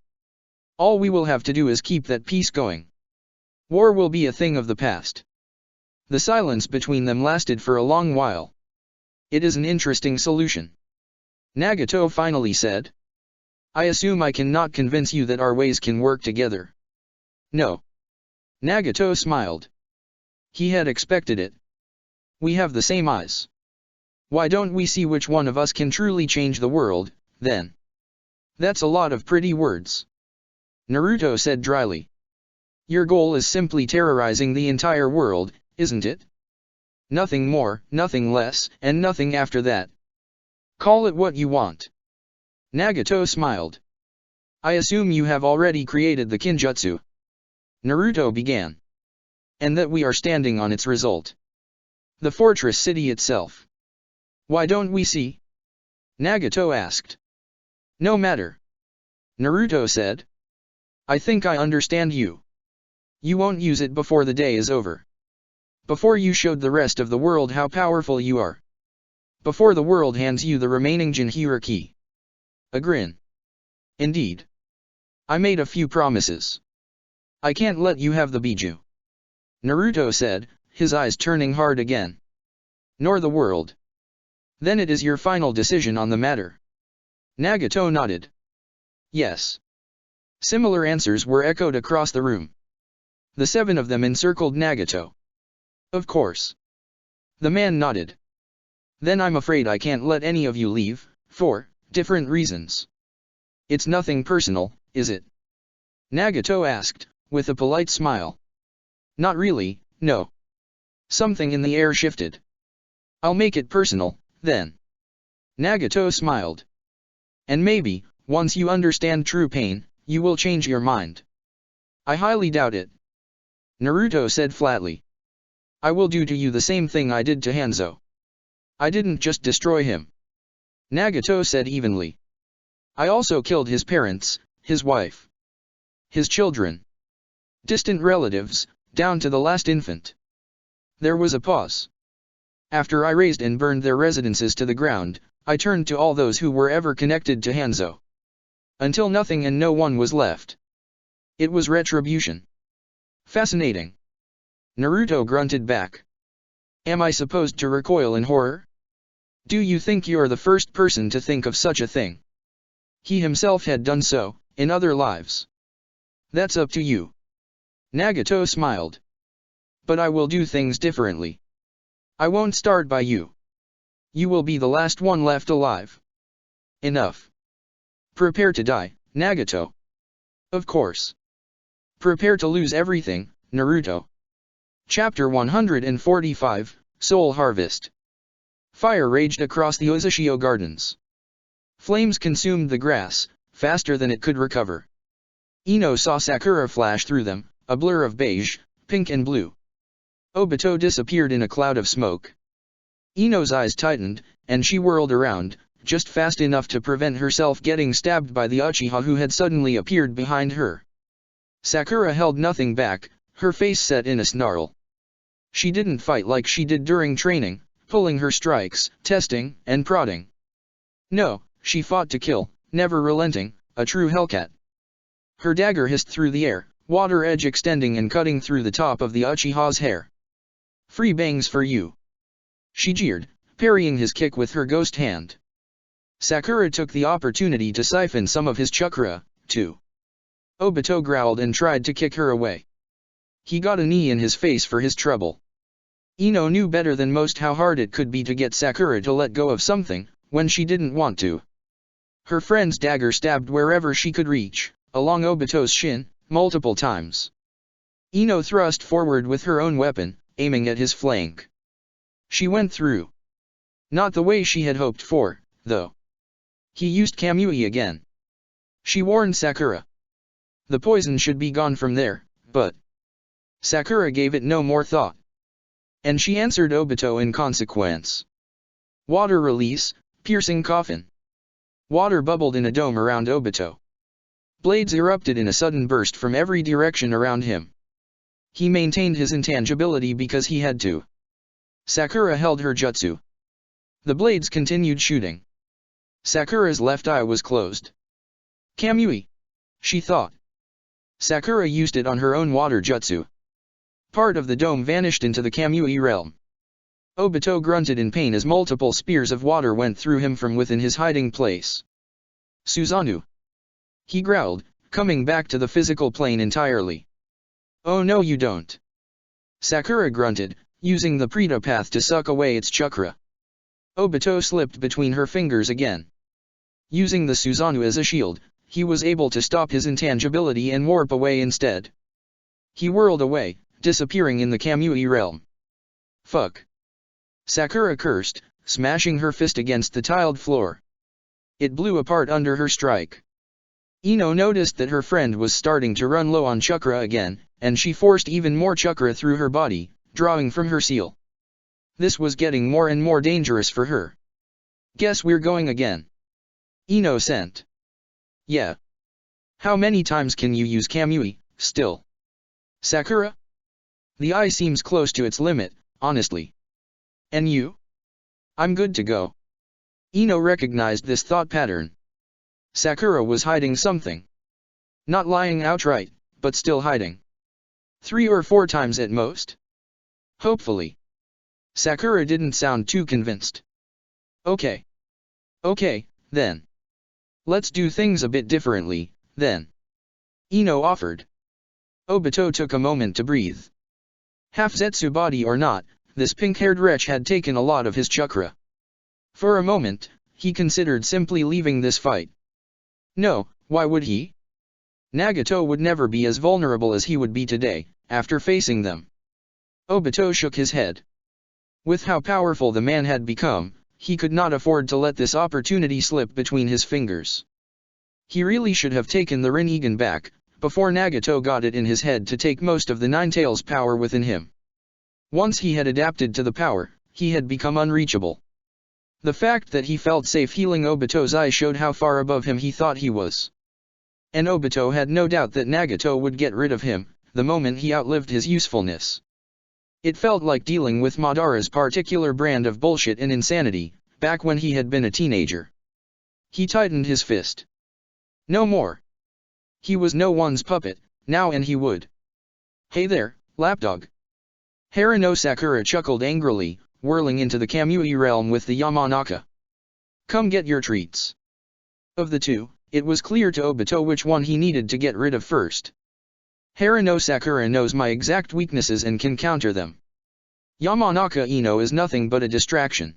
All we will have to do is keep that peace going. War will be a thing of the past. The silence between them lasted for a long while. It is an interesting solution. Nagato finally said. I assume I cannot convince you that our ways can work together. No. Nagato smiled. He had expected it. We have the same eyes. Why don't we see which one of us can truly change the world, then? That's a lot of pretty words. Naruto said dryly. Your goal is simply terrorizing the entire world, isn't it? Nothing more, nothing less, and nothing after that. Call it what you want. Nagato smiled. I assume you have already created the Kinjutsu. Naruto began. And that we are standing on its result. The fortress city itself. Why don't we see? Nagato asked. No matter. Naruto said. I think I understand you. You won't use it before the day is over. Before you showed the rest of the world how powerful you are. Before the world hands you the remaining Jinhira key. A grin. Indeed. I made a few promises. I can't let you have the Biju. Naruto said, his eyes turning hard again. Nor the world. Then it is your final decision on the matter. Nagato nodded. Yes. Similar answers were echoed across the room. The 7 of them encircled Nagato. Of course. The man nodded. Then I'm afraid I can't let any of you leave, for different reasons. It's nothing personal, is it? Nagato asked, with a polite smile. Not really, no. Something in the air shifted. I'll make it personal, then. Nagato smiled. And maybe, once you understand true pain, you will change your mind. I highly doubt it. Naruto said flatly. I will do to you the same thing I did to Hanzo. I didn't just destroy him. Nagato said evenly. I also killed his parents, his wife, his children, distant relatives, down to the last infant. There was a pause. After I razed and burned their residences to the ground, I turned to all those who were ever connected to Hanzo. Until nothing and no one was left. It was retribution. Fascinating. Naruto grunted back. Am I supposed to recoil in horror? Do you think you're the first person to think of such a thing? He himself had done so, in other lives. That's up to you. Nagato smiled. But I will do things differently. I won't start by you. You will be the last one left alive. Enough. Prepare to die, Nagato. Of course. Prepare to lose everything, Naruto. Chapter 145, Soul Harvest. Fire raged across the Uzushio Gardens. Flames consumed the grass, faster than it could recover. Ino saw Sakura flash through them, a blur of beige, pink and blue. Obito disappeared in a cloud of smoke. Ino's eyes tightened, and she whirled around, just fast enough to prevent herself getting stabbed by the Uchiha who had suddenly appeared behind her. Sakura held nothing back, her face set in a snarl. She didn't fight like she did during training, pulling her strikes, testing, and prodding. No, she fought to kill, never relenting, a true Hellcat. Her dagger hissed through the air, water edge extending and cutting through the top of the Uchiha's hair. Free bangs for you. She jeered, parrying his kick with her ghost hand. Sakura took the opportunity to siphon some of his chakra, too. Obito growled and tried to kick her away. He got a knee in his face for his trouble. Ino knew better than most how hard it could be to get Sakura to let go of something, when she didn't want to. Her friend's dagger stabbed wherever she could reach, along Obito's shin, multiple times. Ino thrust forward with her own weapon, aiming at his flank. She went through. Not the way she had hoped for, though. He used Kamui again. She warned Sakura. The poison should be gone from there, but Sakura gave it no more thought. And she answered Obito in consequence. Water release, piercing coffin. Water bubbled in a dome around Obito. Blades erupted in a sudden burst from every direction around him. He maintained his intangibility because he had to. Sakura held her jutsu. The blades continued shooting. Sakura's left eye was closed. Kamui, she thought. Sakura used it on her own water jutsu. Part of the dome vanished into the Kamui realm. Obito grunted in pain as multiple spears of water went through him from within his hiding place. Susanoo, he growled, coming back to the physical plane entirely. Oh no you don't. Sakura grunted, using the Preta path to suck away its chakra. Obito slipped between her fingers again. Using the Susanoo as a shield, he was able to stop his intangibility and warp away instead. He whirled away, disappearing in the Kamui realm. Fuck. Sakura cursed, smashing her fist against the tiled floor. It blew apart under her strike. Ino noticed that her friend was starting to run low on chakra again, and she forced even more chakra through her body, drawing from her seal. This was getting more and more dangerous for her. Guess we're going again. Ino sent. Yeah. How many times can you use Kamui, still? Sakura? The eye seems close to its limit, honestly. And you? I'm good to go. Ino recognized this thought pattern. Sakura was hiding something. Not lying outright, but still hiding. 3 or 4 times at most? Hopefully. Sakura didn't sound too convinced. Okay. Okay, then. Let's do things a bit differently, then. Ino offered. Obito took a moment to breathe. Half Zetsu body or not, this pink-haired wretch had taken a lot of his chakra. For a moment, he considered simply leaving this fight. No, why would he? Nagato would never be as vulnerable as he would be today, after facing them. Obito shook his head. With how powerful the man had become, he could not afford to let this opportunity slip between his fingers. He really should have taken the Rinnegan back, before Nagato got it in his head to take most of the Nine-Tails power within him. Once he had adapted to the power, he had become unreachable. The fact that he felt safe healing Obito's eye showed how far above him he thought he was. And Obito had no doubt that Nagato would get rid of him, the moment he outlived his usefulness. It felt like dealing with Madara's particular brand of bullshit and insanity, back when he had been a teenager. He tightened his fist. No more. He was no one's puppet, now, and he would. Hey there, lapdog. Harano Sakura chuckled angrily, whirling into the Kamui realm with the Yamanaka. Come get your treats. Of the two, it was clear to Obito which one he needed to get rid of first. Harano Sakura knows my exact weaknesses and can counter them. Yamanaka Ino is nothing but a distraction.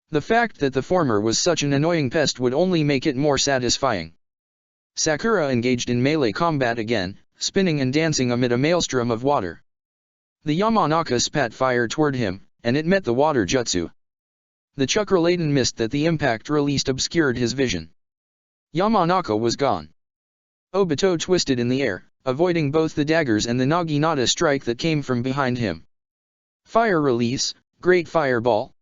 The fact that the former was such an annoying pest would only make it more satisfying. Sakura engaged in melee combat again, spinning and dancing amid a maelstrom of water. The Yamanaka spat fire toward him, and it met the water jutsu. The chakra-laden mist that the impact released obscured his vision. Yamanaka was gone. Obito twisted in the air, avoiding both the daggers and the Naginata strike that came from behind him. Fire release, great fireball.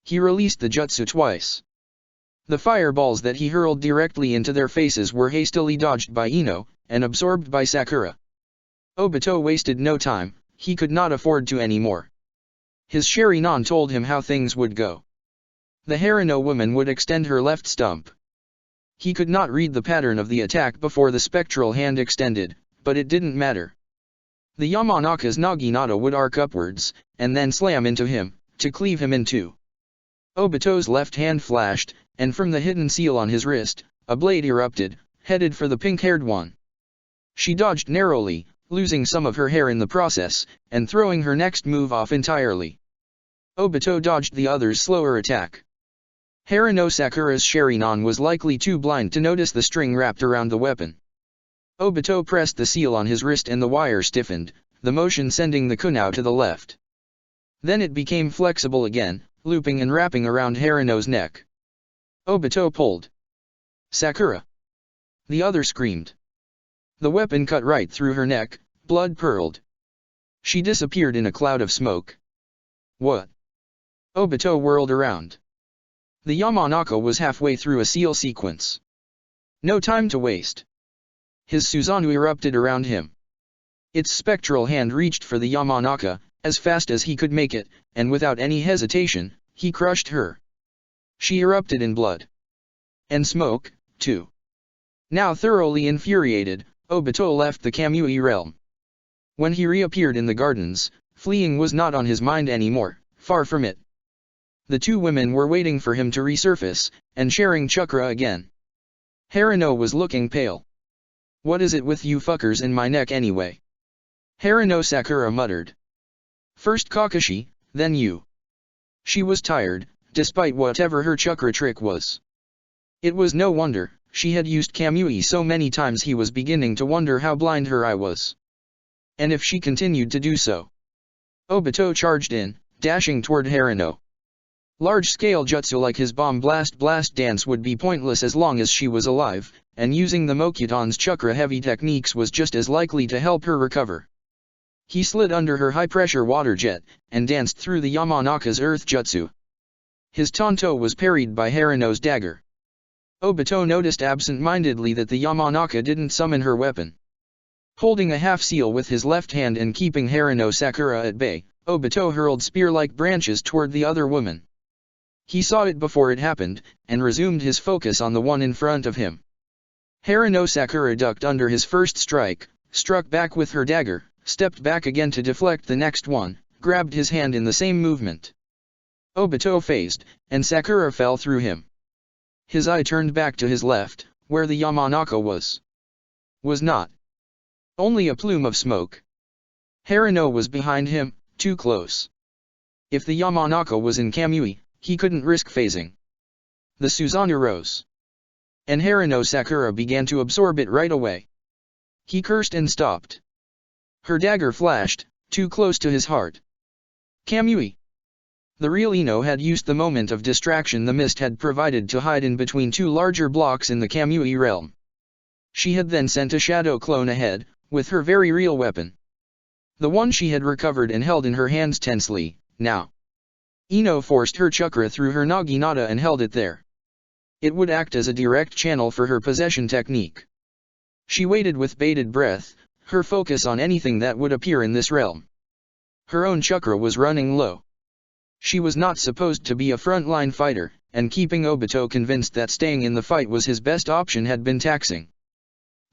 He released the jutsu twice. The fireballs that he hurled directly into their faces were hastily dodged by Ino, and absorbed by Sakura. Obito wasted no time, he could not afford to anymore. His Sharingan told him how things would go. The Harano woman would extend her left stump. He could not read the pattern of the attack before the spectral hand extended, but it didn't matter. The Yamanaka's Naginata would arc upwards, and then slam into him, to cleave him in two. Obito's left hand flashed, and from the hidden seal on his wrist, a blade erupted, headed for the pink-haired one. She dodged narrowly, losing some of her hair in the process, and throwing her next move off entirely. Obito dodged the other's slower attack. Harano Sakura's Sharingan was likely too blind to notice the string wrapped around the weapon. Obito pressed the seal on his wrist and the wire stiffened, the motion sending the kunai to the left. Then it became flexible again, looping and wrapping around Harano's neck. Obito pulled. Sakura! The other screamed. The weapon cut right through her neck, blood purled. She disappeared in a cloud of smoke. What? Obito whirled around. The Yamanaka was halfway through a seal sequence. No time to waste. His Susanoo erupted around him. Its spectral hand reached for the Yamanaka, as fast as he could make it, and without any hesitation, he crushed her. She erupted in blood. And smoke, too. Now thoroughly infuriated, Obito left the Kamui realm. When he reappeared in the gardens, fleeing was not on his mind anymore, far from it. The two women were waiting for him to resurface, and sharing chakra again. Harano was looking pale. What is it with you fuckers in my neck anyway? Harano Sakura muttered. First Kakashi, then you. She was tired, despite whatever her chakra trick was. It was no wonder, she had used Kamui so many times he was beginning to wonder how blind her eye was. And if she continued to do so. Obito charged in, dashing toward Harano. Large-scale jutsu like his bomb blast dance would be pointless as long as she was alive, and using the Mokuton's chakra-heavy techniques was just as likely to help her recover. He slid under her high-pressure water jet, and danced through the Yamanaka's earth jutsu. His tanto was parried by Harano's dagger. Obito noticed absent-mindedly that the Yamanaka didn't summon her weapon. Holding a half-seal with his left hand and keeping Harano Sakura at bay, Obito hurled spear-like branches toward the other woman. He saw it before it happened, and resumed his focus on the one in front of him. Harano Sakura ducked under his first strike, struck back with her dagger, stepped back again to deflect the next one, grabbed his hand in the same movement. Obito phased, and Sakura fell through him. His eye turned back to his left, where the Yamanaka was. Was not. Only a plume of smoke. Harano was behind him, too close. If the Yamanaka was in Kamui, he couldn't risk phasing. The Susanoo rose. And Harano Sakura began to absorb it right away. He cursed and stopped. Her dagger flashed, too close to his heart. Kamui! The real Ino had used the moment of distraction the mist had provided to hide in between two larger blocks in the Kamui realm. She had then sent a shadow clone ahead, with her very real weapon. The one she had recovered and held in her hands tensely, now. Ino forced her chakra through her naginata and held it there. It would act as a direct channel for her possession technique. She waited with bated breath, her focus on anything that would appear in this realm. Her own chakra was running low. She was not supposed to be a frontline fighter, and keeping Obito convinced that staying in the fight was his best option had been taxing.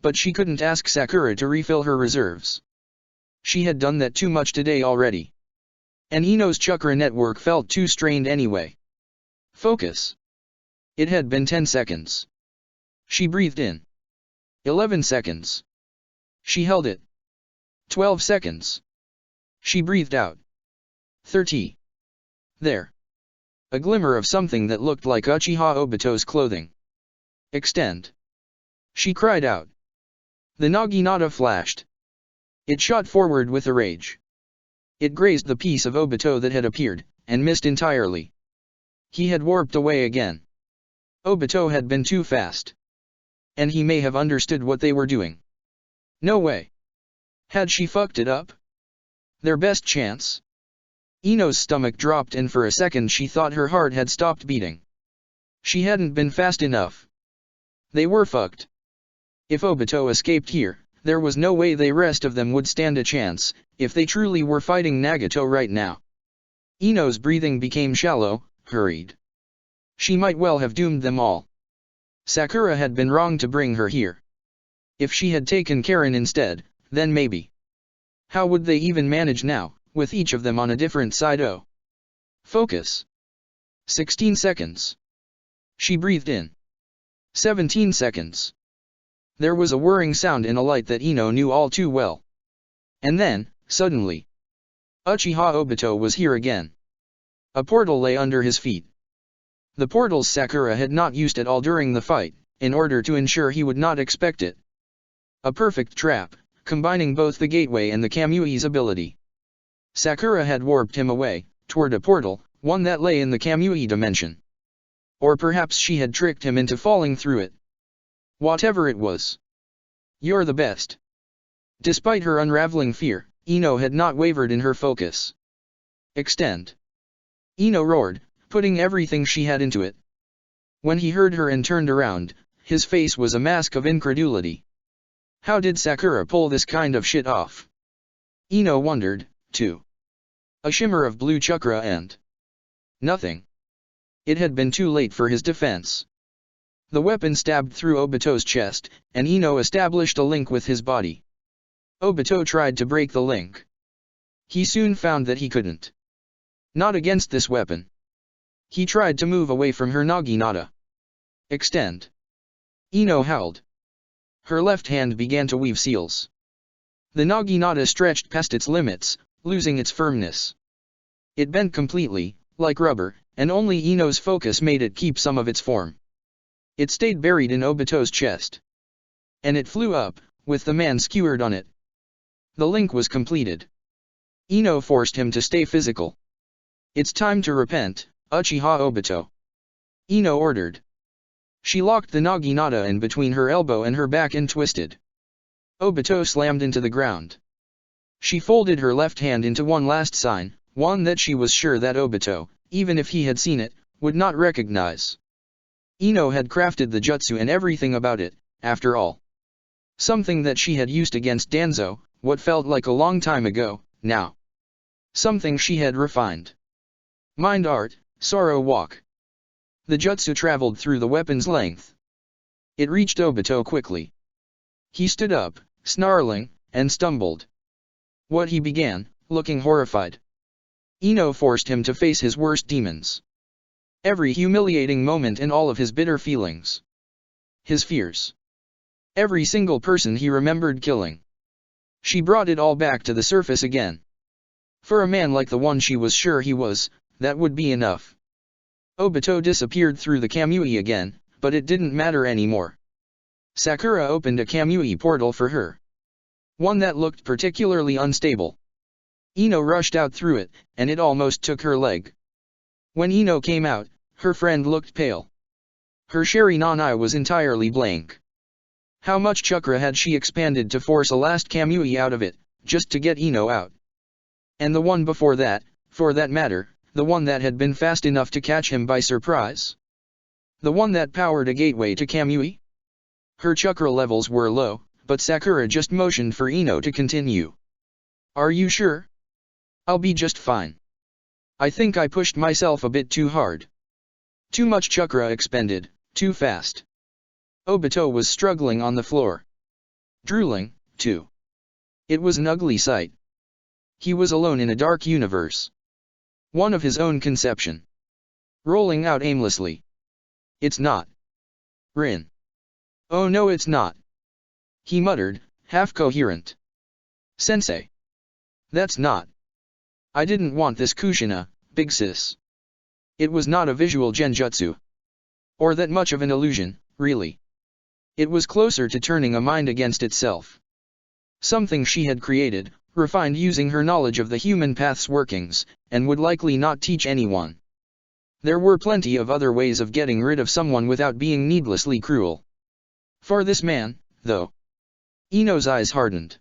But she couldn't ask Sakura to refill her reserves. She had done that too much today already. And Ino's chakra network felt too strained anyway. Focus. It had been 10 seconds. She breathed in. 11 seconds. She held it. 12 seconds. She breathed out. 30. There. A glimmer of something that looked like Uchiha Obito's clothing. Extend. She cried out. The naginata flashed. It shot forward with a rage. It grazed the piece of Obito that had appeared, and missed entirely. He had warped away again. Obito had been too fast. And he may have understood what they were doing. No way. Had she fucked it up? Their best chance? Ino's stomach dropped and for a second she thought her heart had stopped beating. She hadn't been fast enough. They were fucked. If Obito escaped here, there was no way the rest of them would stand a chance, if they truly were fighting Nagato right now. Ino's breathing became shallow, hurried. She might well have doomed them all. Sakura had been wrong to bring her here. If she had taken Karen instead, then maybe. How would they even manage now, with each of them on a different side? Oh. Focus. 16 seconds. She breathed in. 17 seconds. There was a whirring sound in a light that Ino knew all too well. And then, suddenly, Uchiha Obito was here again. A portal lay under his feet. The portals Sakura had not used at all during the fight, in order to ensure he would not expect it. A perfect trap, combining both the gateway and the Kamui's ability. Sakura had warped him away, toward a portal, One that lay in the Kamui dimension. Or perhaps she had tricked him into falling through it. Whatever it was. You're the best. Despite her unraveling fear, Ino had not wavered in her focus. Extend. Ino roared, putting everything she had into it. When he heard her and turned around, his face was a mask of incredulity. How did Sakura pull this kind of shit off? Ino wondered, too. A shimmer of blue chakra and nothing. It had been too late for his defense. The weapon stabbed through Obito's chest, and Ino established a link with his body. Obito tried to break the link. He soon found that he couldn't. Not against this weapon. He tried to move away from her naginata. Extend. Ino howled. Her left hand began to weave seals. The naginata stretched past its limits, losing its firmness. It bent completely, like rubber, and only Ino's focus made it keep some of its form. It stayed buried in Obito's chest. And it flew up, with the man skewered on it. The link was completed. Ino forced him to stay physical. It's time to repent, Uchiha Obito. Ino ordered. She locked the naginata in between her elbow and her back and twisted. Obito slammed into the ground. She folded her left hand into one last sign, one that she was sure that Obito, even if he had seen it, would not recognize. Ino had crafted the jutsu and everything about it, after all. Something that she had used against Danzo, what felt like a long time ago, now. Something she had refined. Mind art, sorrow walk. The jutsu traveled through the weapon's length. It reached Obito quickly. He stood up, snarling, and stumbled. What he began, looking horrified. Ino forced him to face his worst demons. Every humiliating moment and all of his bitter feelings. His fears. Every single person he remembered killing. She brought it all back to the surface again. For a man like the one she was sure he was, that would be enough. Obito disappeared through the Kamui again, but it didn't matter anymore. Sakura opened a Kamui portal for her. One that looked particularly unstable. Ino rushed out through it, and it almost took her leg. When Ino came out, her friend looked pale. Her Sharingan eye was entirely blank. How much chakra had she expanded to force a last Kamui out of it, just to get Ino out? And the one before that, for that matter, the one that had been fast enough to catch him by surprise? The one that powered a gateway to Kamui? Her chakra levels were low, but Sakura just motioned for Ino to continue. Are you sure? I'll be just fine. I think I pushed myself a bit too hard. Too much chakra expended, too fast. Obito was struggling on the floor. Drooling, too. It was an ugly sight. He was alone in a dark universe. One of his own conception. Rolling out aimlessly. It's not. Rin. Oh no, it's not. He muttered, half coherent. Sensei. That's not. I didn't want this Kushina, big sis. It was not a visual genjutsu. Or that much of an illusion, really. It was closer to turning a mind against itself. Something she had created, refined using her knowledge of the human path's workings, and would likely not teach anyone. There were plenty of other ways of getting rid of someone without being needlessly cruel. For this man, though. Ino's eyes hardened.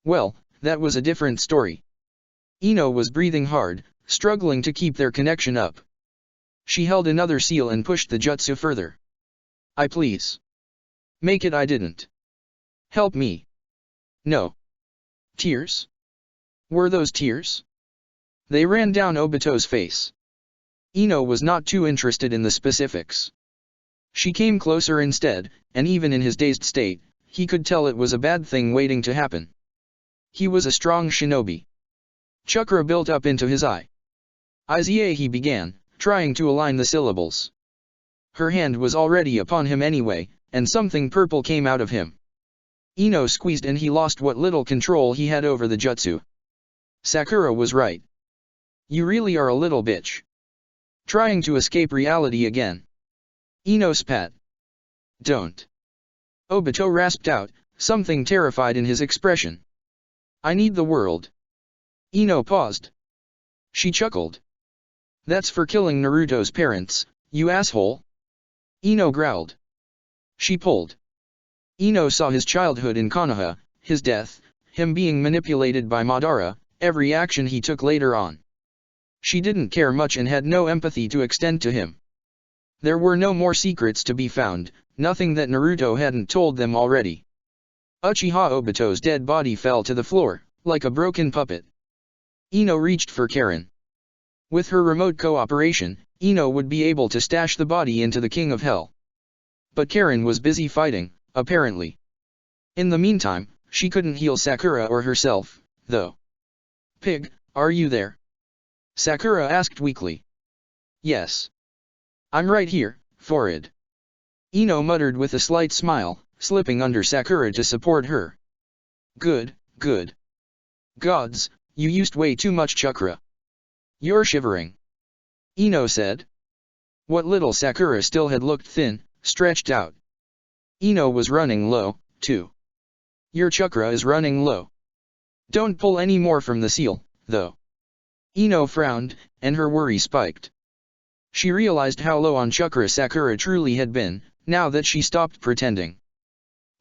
Well, that was a different story. Ino was breathing hard, struggling to keep their connection up. She held another seal and pushed the jutsu further. I please. Make it I didn't. Help me. No. Tears? Were those tears? They ran down Obito's face. Ino was not too interested in the specifics. She came closer instead, and even in his dazed state, he could tell it was a bad thing waiting to happen. He was a strong shinobi. Chakra built up into his eye. Iza he began, trying to align the syllables. Her hand was already upon him anyway, and something purple came out of him. Ino squeezed and he lost what little control he had over the jutsu. Sakura was right. You really are a little bitch. Trying to escape reality again. Ino spat. Don't. Obito rasped out, something terrified in his expression. I need the world. Ino paused. She chuckled. That's for killing Naruto's parents, you asshole. Ino growled. She pulled. Ino saw his childhood in Konoha, his death, him being manipulated by Madara, every action he took later on. She didn't care much and had no empathy to extend to him. There were no more secrets to be found, nothing that Naruto hadn't told them already. Uchiha Obito's dead body fell to the floor, like a broken puppet. Ino reached for Karen. With her remote cooperation, Ino would be able to stash the body into the King of Hell. But Karen was busy fighting, apparently. In the meantime, she couldn't heal Sakura or herself, though. Pig, are you there? Sakura asked weakly. Yes. I'm right here, forward. Ino muttered with a slight smile, slipping under Sakura to support her. Good, good. Gods, you used way too much chakra. You're shivering. Ino said. What little Sakura still had looked thin, stretched out. Ino was running low, too. Your chakra is running low. Don't pull any more from the seal, though. Ino frowned, and her worry spiked. She realized how low on chakra Sakura truly had been, now that she stopped pretending.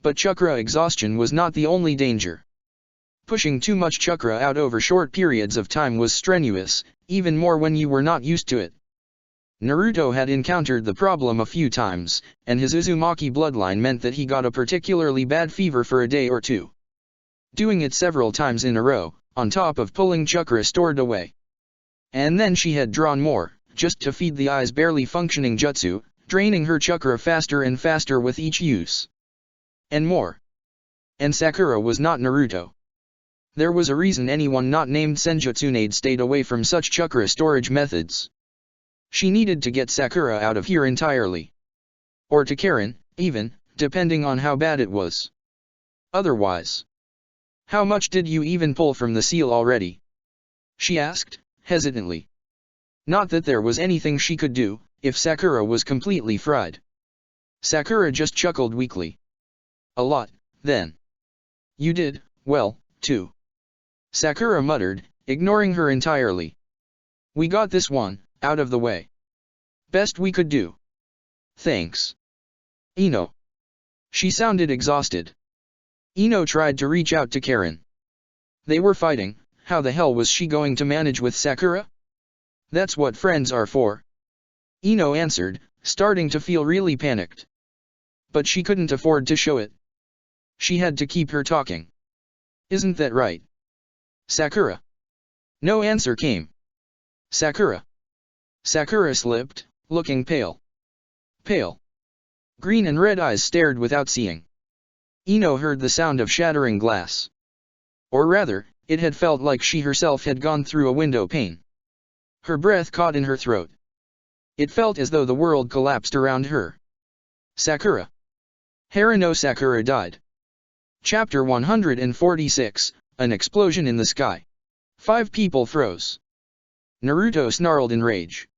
But chakra exhaustion was not the only danger. Pushing too much chakra out over short periods of time was strenuous, even more when you were not used to it. Naruto had encountered the problem a few times, and his Uzumaki bloodline meant that he got a particularly bad fever for a day or two. Doing it several times in a row, on top of pulling chakra stored away. And then she had drawn more, just to feed the eye's barely functioning jutsu, draining her chakra faster and faster with each use. And more. And Sakura was not Naruto. There was a reason anyone not named Senjutsunade stayed away from such chakra storage methods. She needed to get Sakura out of here entirely. Or to Karen, even, depending on how bad it was. Otherwise. How much did you even pull from the seal already? She asked, hesitantly. Not that there was anything she could do, if Sakura was completely fried. Sakura just chuckled weakly. A lot, then. You did, well, too. Sakura muttered, ignoring her entirely. We got this one, out of the way. Best we could do. Thanks. Ino. She sounded exhausted. Ino tried to reach out to Karen. They were fighting, how the hell was she going to manage with Sakura? That's what friends are for. Ino answered, starting to feel really panicked. But she couldn't afford to show it. She had to keep her talking. Isn't that right? Sakura. No answer came. Sakura. Sakura slipped, looking pale. Pale. Green and red eyes stared without seeing. Ino heard the sound of shattering glass. Or rather, it had felt like she herself had gone through a window pane. Her breath caught in her throat. It felt as though the world collapsed around her. Sakura. Haruno Sakura died. Chapter 146, An Explosion in the Sky. 5 people froze. Naruto snarled in rage.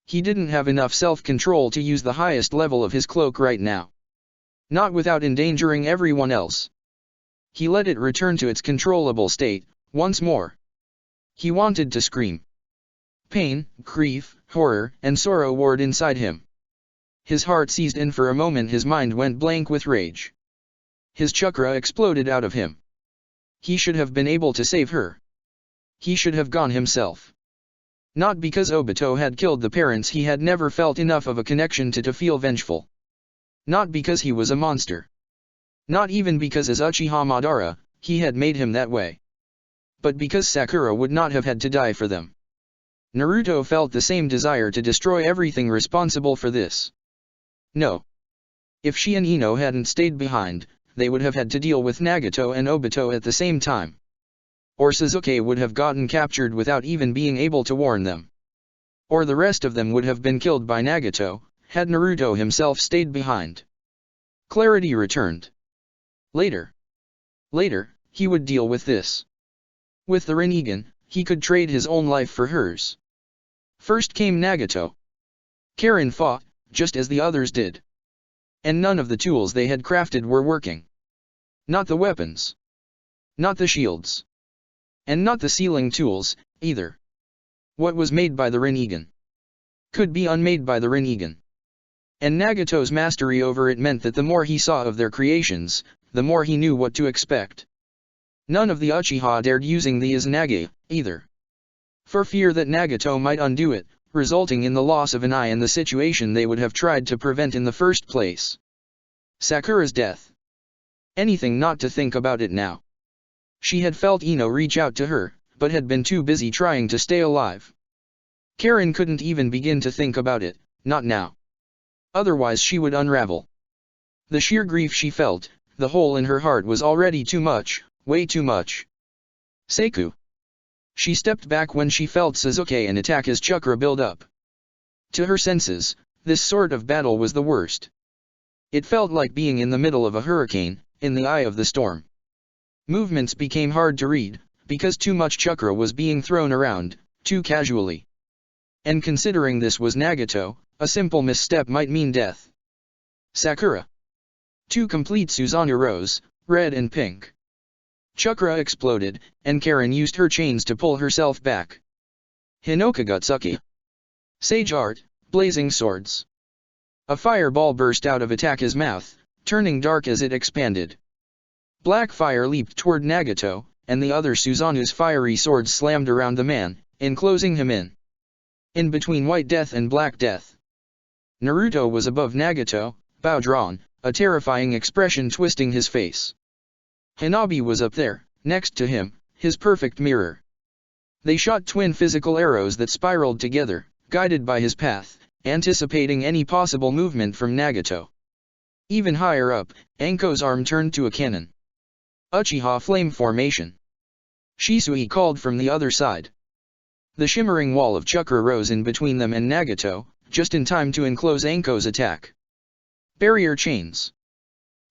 He didn't have enough self-control to use the highest level of his cloak right now. Not without endangering everyone else. He let it return to its controllable state, once more. He wanted to scream. Pain, grief, horror, and sorrow warred inside him. His heart seized and for a moment his mind went blank with rage. His chakra exploded out of him. He should have been able to save her. He should have gone himself. Not because Obito had killed the parents he had never felt enough of a connection to feel vengeful. Not because he was a monster. Not even because as Uchiha Madara, he had made him that way. But because Sakura would not have had to die for them. Naruto felt the same desire to destroy everything responsible for this. No. If she and Ino hadn't stayed behind, they would have had to deal with Nagato and Obito at the same time. Or Sasuke would have gotten captured without even being able to warn them. Or the rest of them would have been killed by Nagato, had Naruto himself stayed behind. Clarity returned. Later. Later, he would deal with this. With the Rinnegan, he could trade his own life for hers. First came Nagato. Karen fought, just as the others did. And none of the tools they had crafted were working. Not the weapons. Not the shields. And not the sealing tools, either. What was made by the Rinnegan? could be unmade by the Rinnegan. And Nagato's mastery over it meant that the more he saw of their creations, the more he knew what to expect. None of the Uchiha dared using the Izanagi, either. For fear that Nagato might undo it, resulting in the loss of an eye and the situation they would have tried to prevent in the first place. Sakura's death. Anything not to think about it now. She had felt Ino reach out to her, but had been too busy trying to stay alive. Karen couldn't even begin to think about it, not now. Otherwise she would unravel. The sheer grief she felt, the hole in her heart was already too much, way too much. Seiku. She stepped back when she felt Sasuke and Ataka's chakra build up. To her senses, this sort of battle was the worst. It felt like being in the middle of a hurricane, in the eye of the storm. Movements became hard to read, because too much chakra was being thrown around, too casually. And considering this was Nagato, a simple misstep might mean death. Sakura. Two complete Susanoo rose, red and pink. Chakra exploded, and Karen used her chains to pull herself back. Hinokagutsuki. Sage art, blazing swords. A fireball burst out of Ataka's mouth, turning dark as it expanded. Black fire leaped toward Nagato, and the other Susanoo's fiery swords slammed around the man, enclosing him in between White Death and Black Death. Naruto was above Nagato, bow drawn, a terrifying expression twisting his face. Hanabi was up there, next to him, his perfect mirror. They shot twin physical arrows that spiraled together, guided by his path, anticipating any possible movement from Nagato. Even higher up, Anko's arm turned to a cannon. Uchiha flame formation. Shisui called from the other side. The shimmering wall of chakra rose in between them and Nagato, just in time to enclose Anko's attack. Barrier chains.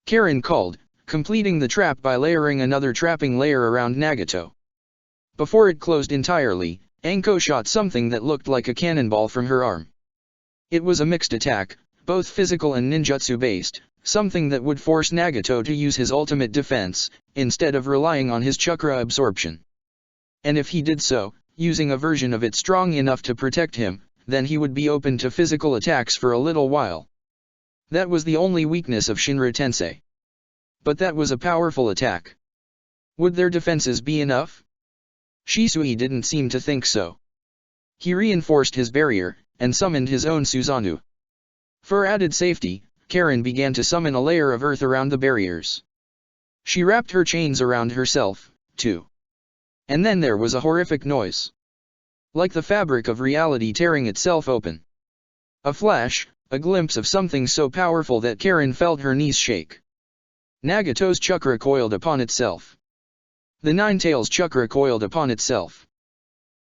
Karen called, completing the trap by layering another trapping layer around Nagato. Before it closed entirely, Anko shot something that looked like a cannonball from her arm. It was a mixed attack, both physical and ninjutsu based, something that would force Nagato to use his ultimate defense, instead of relying on his chakra absorption. And if he did so, using a version of it strong enough to protect him, then he would be open to physical attacks for a little while. That was the only weakness of Shinra Tensei. But that was a powerful attack. Would their defenses be enough? Shisui didn't seem to think so. He reinforced his barrier, and summoned his own Susanoo. For added safety, Karen began to summon a layer of earth around the barriers. She wrapped her chains around herself, too. And then there was a horrific noise. Like the fabric of reality tearing itself open. A flash, a glimpse of something so powerful that Karen felt her knees shake. Nagato's chakra coiled upon itself. The Nine Tails chakra coiled upon itself.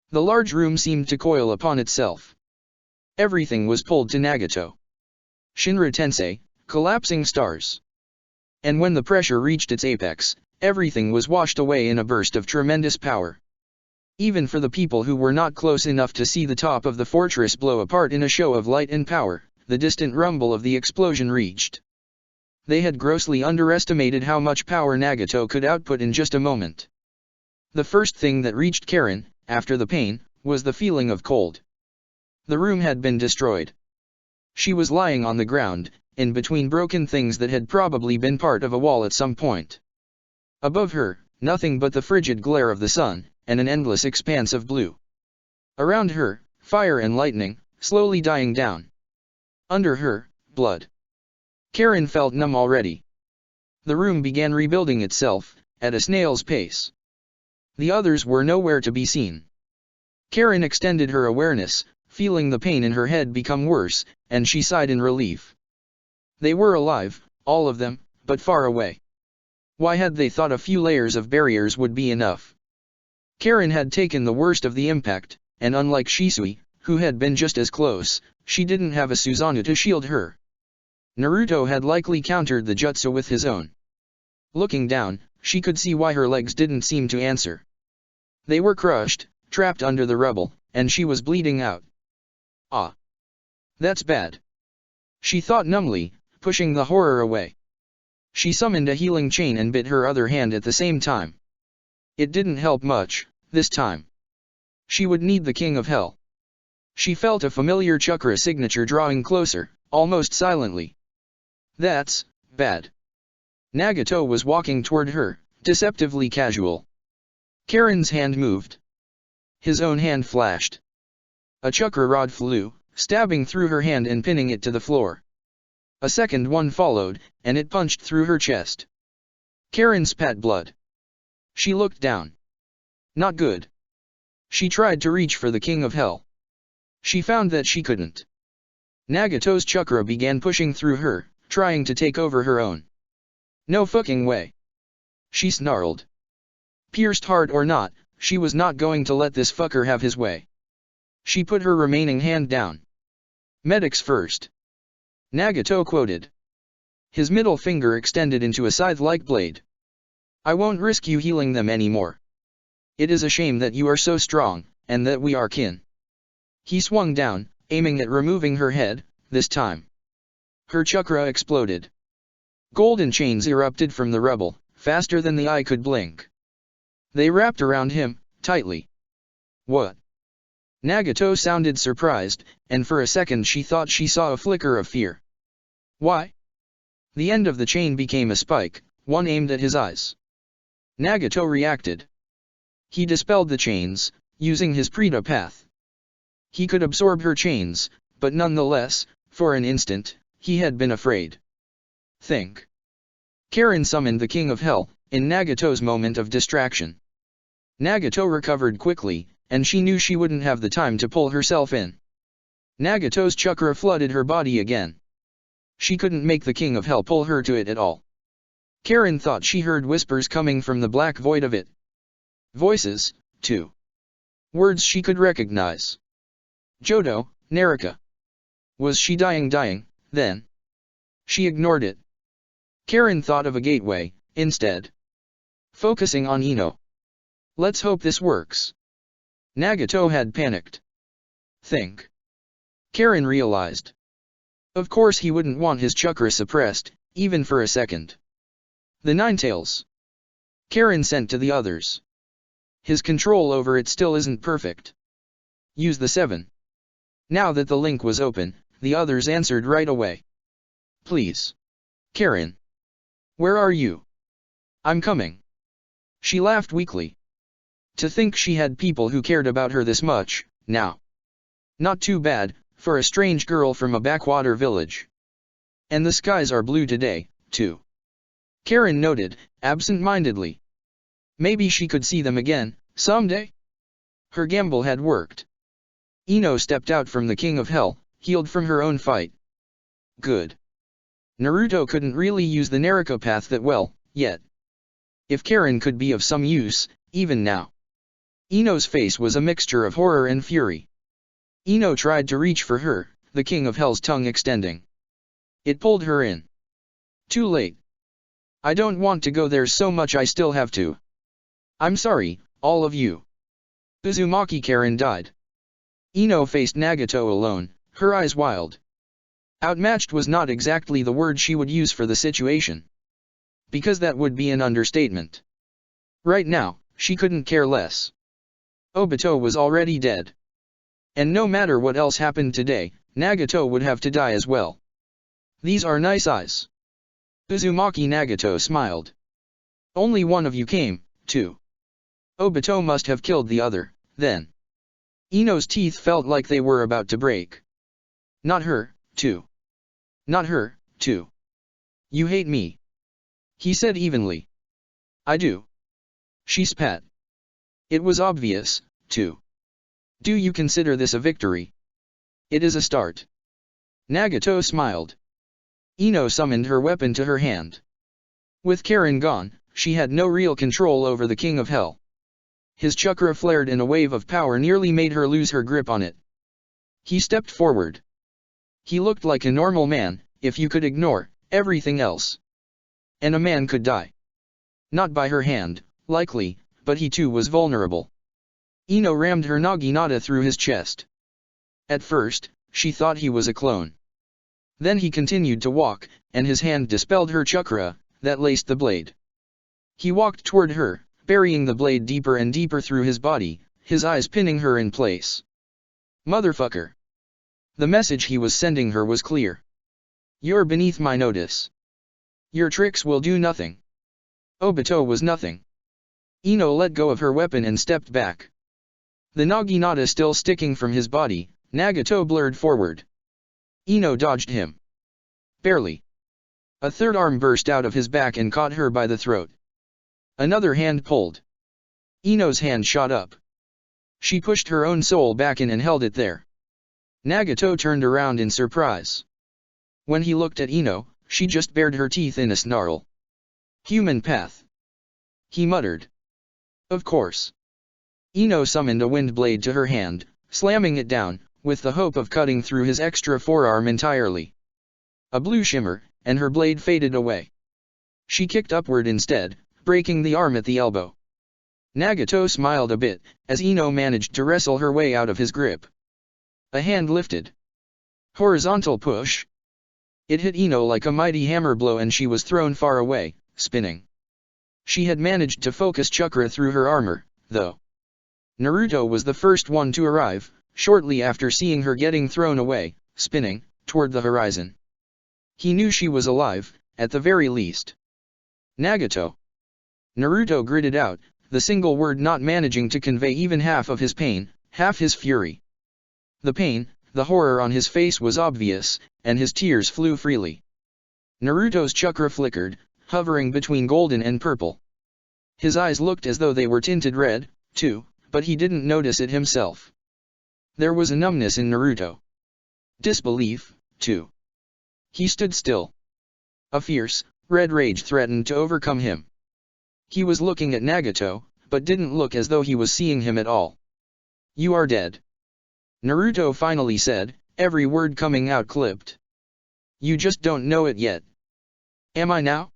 The large room seemed to coil upon itself. Everything was pulled to Nagato. Shinra Tensei, collapsing stars. And when the pressure reached its apex, everything was washed away in a burst of tremendous power. Even for the people who were not close enough to see the top of the fortress blow apart in a show of light and power, the distant rumble of the explosion reached. They had grossly underestimated how much power Nagato could output in just a moment. The first thing that reached Karen, after the pain, was the feeling of cold. The room had been destroyed. She was lying on the ground, in between broken things that had probably been part of a wall at some point. Above her, nothing but the frigid glare of the sun, and an endless expanse of blue. Around her, fire and lightning, slowly dying down. Under her, blood. Karen felt numb already. The room began rebuilding itself, at a snail's pace. The others were nowhere to be seen. Karen extended her awareness, feeling the pain in her head become worse, and she sighed in relief. They were alive, all of them, but far away. Why had they thought a few layers of barriers would be enough? Karen had taken the worst of the impact, and unlike Shisui, who had been just as close, she didn't have a Susanoo to shield her. Naruto had likely countered the jutsu with his own. Looking down, she could see why her legs didn't seem to answer. They were crushed, trapped under the rubble, and she was bleeding out. Ah. That's bad. She thought numbly, pushing the horror away. She summoned a healing chain and bit her other hand at the same time. It didn't help much, this time. She would need the King of Hell. She felt a familiar chakra signature drawing closer, almost silently. That's bad. Nagato was walking toward her, deceptively casual. Karen's hand moved. His own hand flashed. A chakra rod flew, stabbing through her hand and pinning it to the floor. A second one followed, and it punched through her chest. Karen spat blood. She looked down. Not good. She tried to reach for the King of Hell. She found that she couldn't. Nagato's chakra began pushing through her, trying to take over her own. No fucking way. She snarled. Pierced heart or not, she was not going to let this fucker have his way. She put her remaining hand down. Medics first. Nagato quoted. His middle finger extended into a scythe-like blade. I won't risk you healing them anymore. It is a shame that you are so strong, and that we are kin. He swung down, aiming at removing her head, this time. Her chakra exploded. Golden chains erupted from the rubble, faster than the eye could blink. They wrapped around him, tightly. What? Nagato sounded surprised, and for a second she thought she saw a flicker of fear. Why? The end of the chain became a spike, one aimed at his eyes. Nagato reacted. He dispelled the chains, using his Preta path. He could absorb her chains, but nonetheless, for an instant, he had been afraid. Think. Karen summoned the King of Hell, in Nagato's moment of distraction. Nagato recovered quickly, and she knew she wouldn't have the time to pull herself in. Nagato's chakra flooded her body again. She couldn't make the King of Hell pull her to it at all. Karen thought she heard whispers coming from the black void of it. Voices, too. Words she could recognize. Jodo, Naraka. Was she dying, then? She ignored it. Karen thought of a gateway, instead. Focusing on Ino. Let's hope this works. Nagato had panicked. Think. Karen realized. Of course he wouldn't want his chakra suppressed, even for a second. The Ninetales. Karen sent to the others. His control over it still isn't perfect. Use the 7. Now that the link was open, the others answered right away. Please. Karen. Where are you? I'm coming. She laughed weakly. To think she had people who cared about her this much, now. Not too bad, for a strange girl from a backwater village. And the skies are blue today, too. Karen noted, absent-mindedly. Maybe she could see them again, someday? Her gamble had worked. Ino stepped out from the King of Hell, healed from her own fight. Good. Naruto couldn't really use the Naraka path that well, yet. If Karen could be of some use, even now. Ino's face was a mixture of horror and fury. Ino tried to reach for her, the King of Hell's tongue extending. It pulled her in. Too late. I don't want to go, there's so much I still have to. I'm sorry, all of you. Uzumaki. Karen died. Ino faced Nagato alone, her eyes wild. Outmatched was not exactly the word she would use for the situation. Because that would be an understatement. Right now, she couldn't care less. Obito was already dead. And no matter what else happened today, Nagato would have to die as well. These are nice eyes. Uzumaki. Nagato smiled. Only one of you came, too. Obito must have killed the other, then. Ino's teeth felt like they were about to break. Not her, too. Not her, too. You hate me. He said evenly. I do. She spat. It was obvious, too. Do you consider this a victory? It is a start. Nagato smiled. Ino summoned her weapon to her hand. With Karen gone, she had no real control over the King of Hell. His chakra flared in a wave of power, nearly made her lose her grip on it. He stepped forward. He looked like a normal man, if you could ignore everything else. And a man could die. Not by her hand, likely, but he too was vulnerable. Ino rammed her naginata through his chest. At first, she thought he was a clone. Then he continued to walk, and his hand dispelled her chakra, that laced the blade. He walked toward her, burying the blade deeper and deeper through his body, his eyes pinning her in place. Motherfucker. The message he was sending her was clear. You're beneath my notice. Your tricks will do nothing. Obito was nothing. Ino let go of her weapon and stepped back. The naginata still sticking from his body, Nagato blurred forward. Ino dodged him. Barely. A third arm burst out of his back and caught her by the throat. Another hand pulled. Ino's hand shot up. She pushed her own soul back in and held it there. Nagato turned around in surprise. When he looked at Ino, she just bared her teeth in a snarl. Human path. He muttered. Of course. Ino summoned a wind blade to her hand, slamming it down, with the hope of cutting through his extra forearm entirely. A blue shimmer, and her blade faded away. She kicked upward instead, breaking the arm at the elbow. Nagato smiled a bit, as Ino managed to wrestle her way out of his grip. A hand lifted. Horizontal push. It hit Ino like a mighty hammer blow and she was thrown far away, spinning. She had managed to focus chakra through her armor, though. Naruto was the first one to arrive, shortly after seeing her getting thrown away, spinning, toward the horizon. He knew she was alive, at the very least. Nagato. Naruto gritted out, the single word not managing to convey even half of his pain, half his fury. The pain, the horror on his face was obvious, and his tears flew freely. Naruto's chakra flickered, hovering between golden and purple. His eyes looked as though they were tinted red, too, but he didn't notice it himself. There was a numbness in Naruto. Disbelief, too. He stood still. A fierce, red rage threatened to overcome him. He was looking at Nagato, but didn't look as though he was seeing him at all. You are dead. Naruto finally said, every word coming out clipped. You just don't know it yet. Am I now?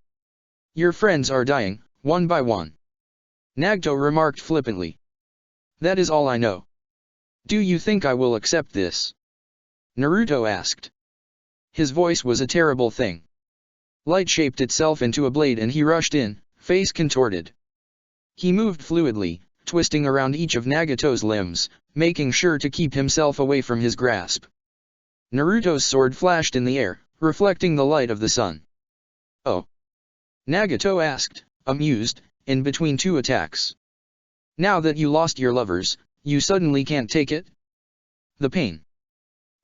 Your friends are dying, one by one. Nagato remarked flippantly. That is all I know. Do you think I will accept this? Naruto asked. His voice was a terrible thing. Light shaped itself into a blade and he rushed in, face contorted. He moved fluidly, twisting around each of Nagato's limbs, making sure to keep himself away from his grasp. Naruto's sword flashed in the air, reflecting the light of the sun. Oh? Nagato asked, amused, in between two attacks. Now that you lost your lovers, you suddenly can't take it? The pain.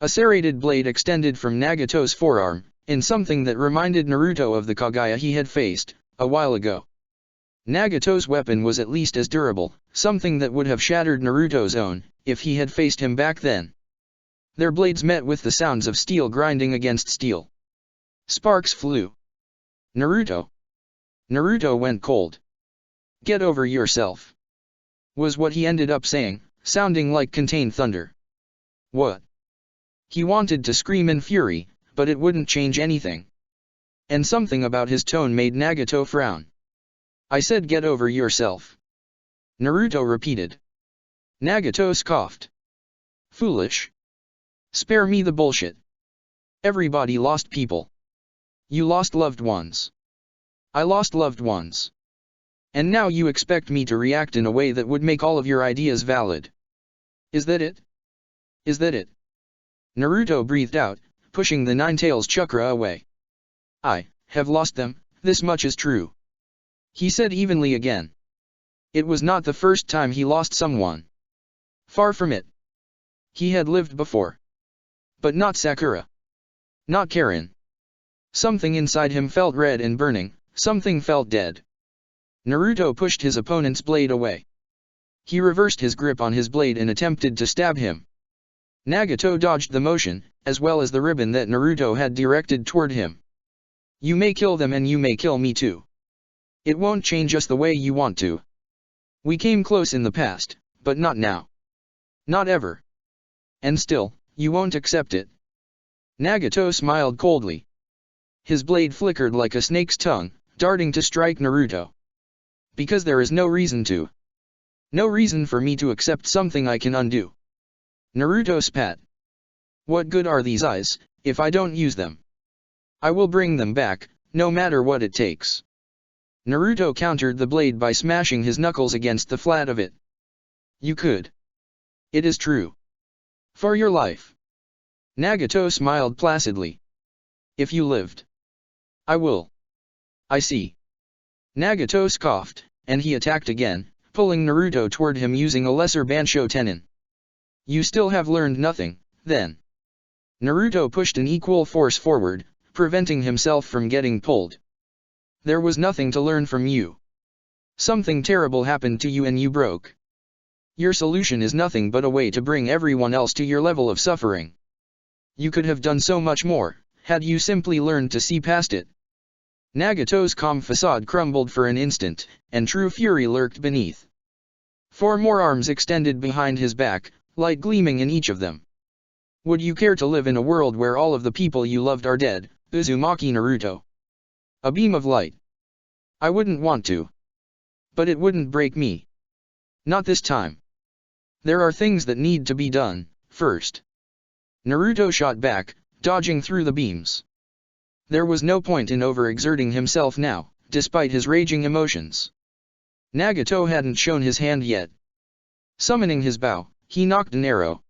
A serrated blade extended from Nagato's forearm, in something that reminded Naruto of the Kaguya he had faced, a while ago. Nagato's weapon was at least as durable, something that would have shattered Naruto's own, if he had faced him back then. Their blades met with the sounds of steel grinding against steel. Sparks flew. Naruto. Naruto went cold. Get over yourself. Was what he ended up saying, sounding like contained thunder. What? He wanted to scream in fury, but it wouldn't change anything. And something about his tone made Nagato frown. I said get over yourself. Naruto repeated. Nagato scoffed. Foolish. Spare me the bullshit. Everybody lost people. You lost loved ones. I lost loved ones. And now you expect me to react in a way that would make all of your ideas valid. Is that it? Is that it? Naruto breathed out, pushing the Nine-Tails chakra away. I have lost them, this much is true. He said evenly again. It was not the first time he lost someone. Far from it. He had lived before. But not Sakura. Not Karen. Something inside him felt red and burning, something felt dead. Naruto pushed his opponent's blade away. He reversed his grip on his blade and attempted to stab him. Nagato dodged the motion, as well as the ribbon that Naruto had directed toward him. You may kill them and you may kill me too. It won't change us the way you want to. We came close in the past, but not now. Not ever. And still, you won't accept it. Nagato smiled coldly. His blade flickered like a snake's tongue, darting to strike Naruto. Because there is no reason to. No reason for me to accept something I can undo. Naruto spat. What good are these eyes, if I don't use them? I will bring them back, no matter what it takes. Naruto countered the blade by smashing his knuckles against the flat of it. You could. It is true. For your life. Nagato smiled placidly. If you lived. I will. I see. Nagato scoffed, and he attacked again, pulling Naruto toward him using a lesser Bansho Tenin. You still have learned nothing, then. Naruto pushed an equal force forward, preventing himself from getting pulled. There was nothing to learn from you. Something terrible happened to you and you broke. Your solution is nothing but a way to bring everyone else to your level of suffering. You could have done so much more, had you simply learned to see past it. Nagato's calm facade crumbled for an instant, and true fury lurked beneath. 4 more arms extended behind his back, light gleaming in each of them. Would you care to live in a world where all of the people you loved are dead, Uzumaki Naruto? A beam of light. I wouldn't want to. But it wouldn't break me. Not this time. There are things that need to be done, first. Naruto shot back, dodging through the beams. There was no point in overexerting himself now, despite his raging emotions. Nagato hadn't shown his hand yet. Summoning his bow, he knocked an arrow.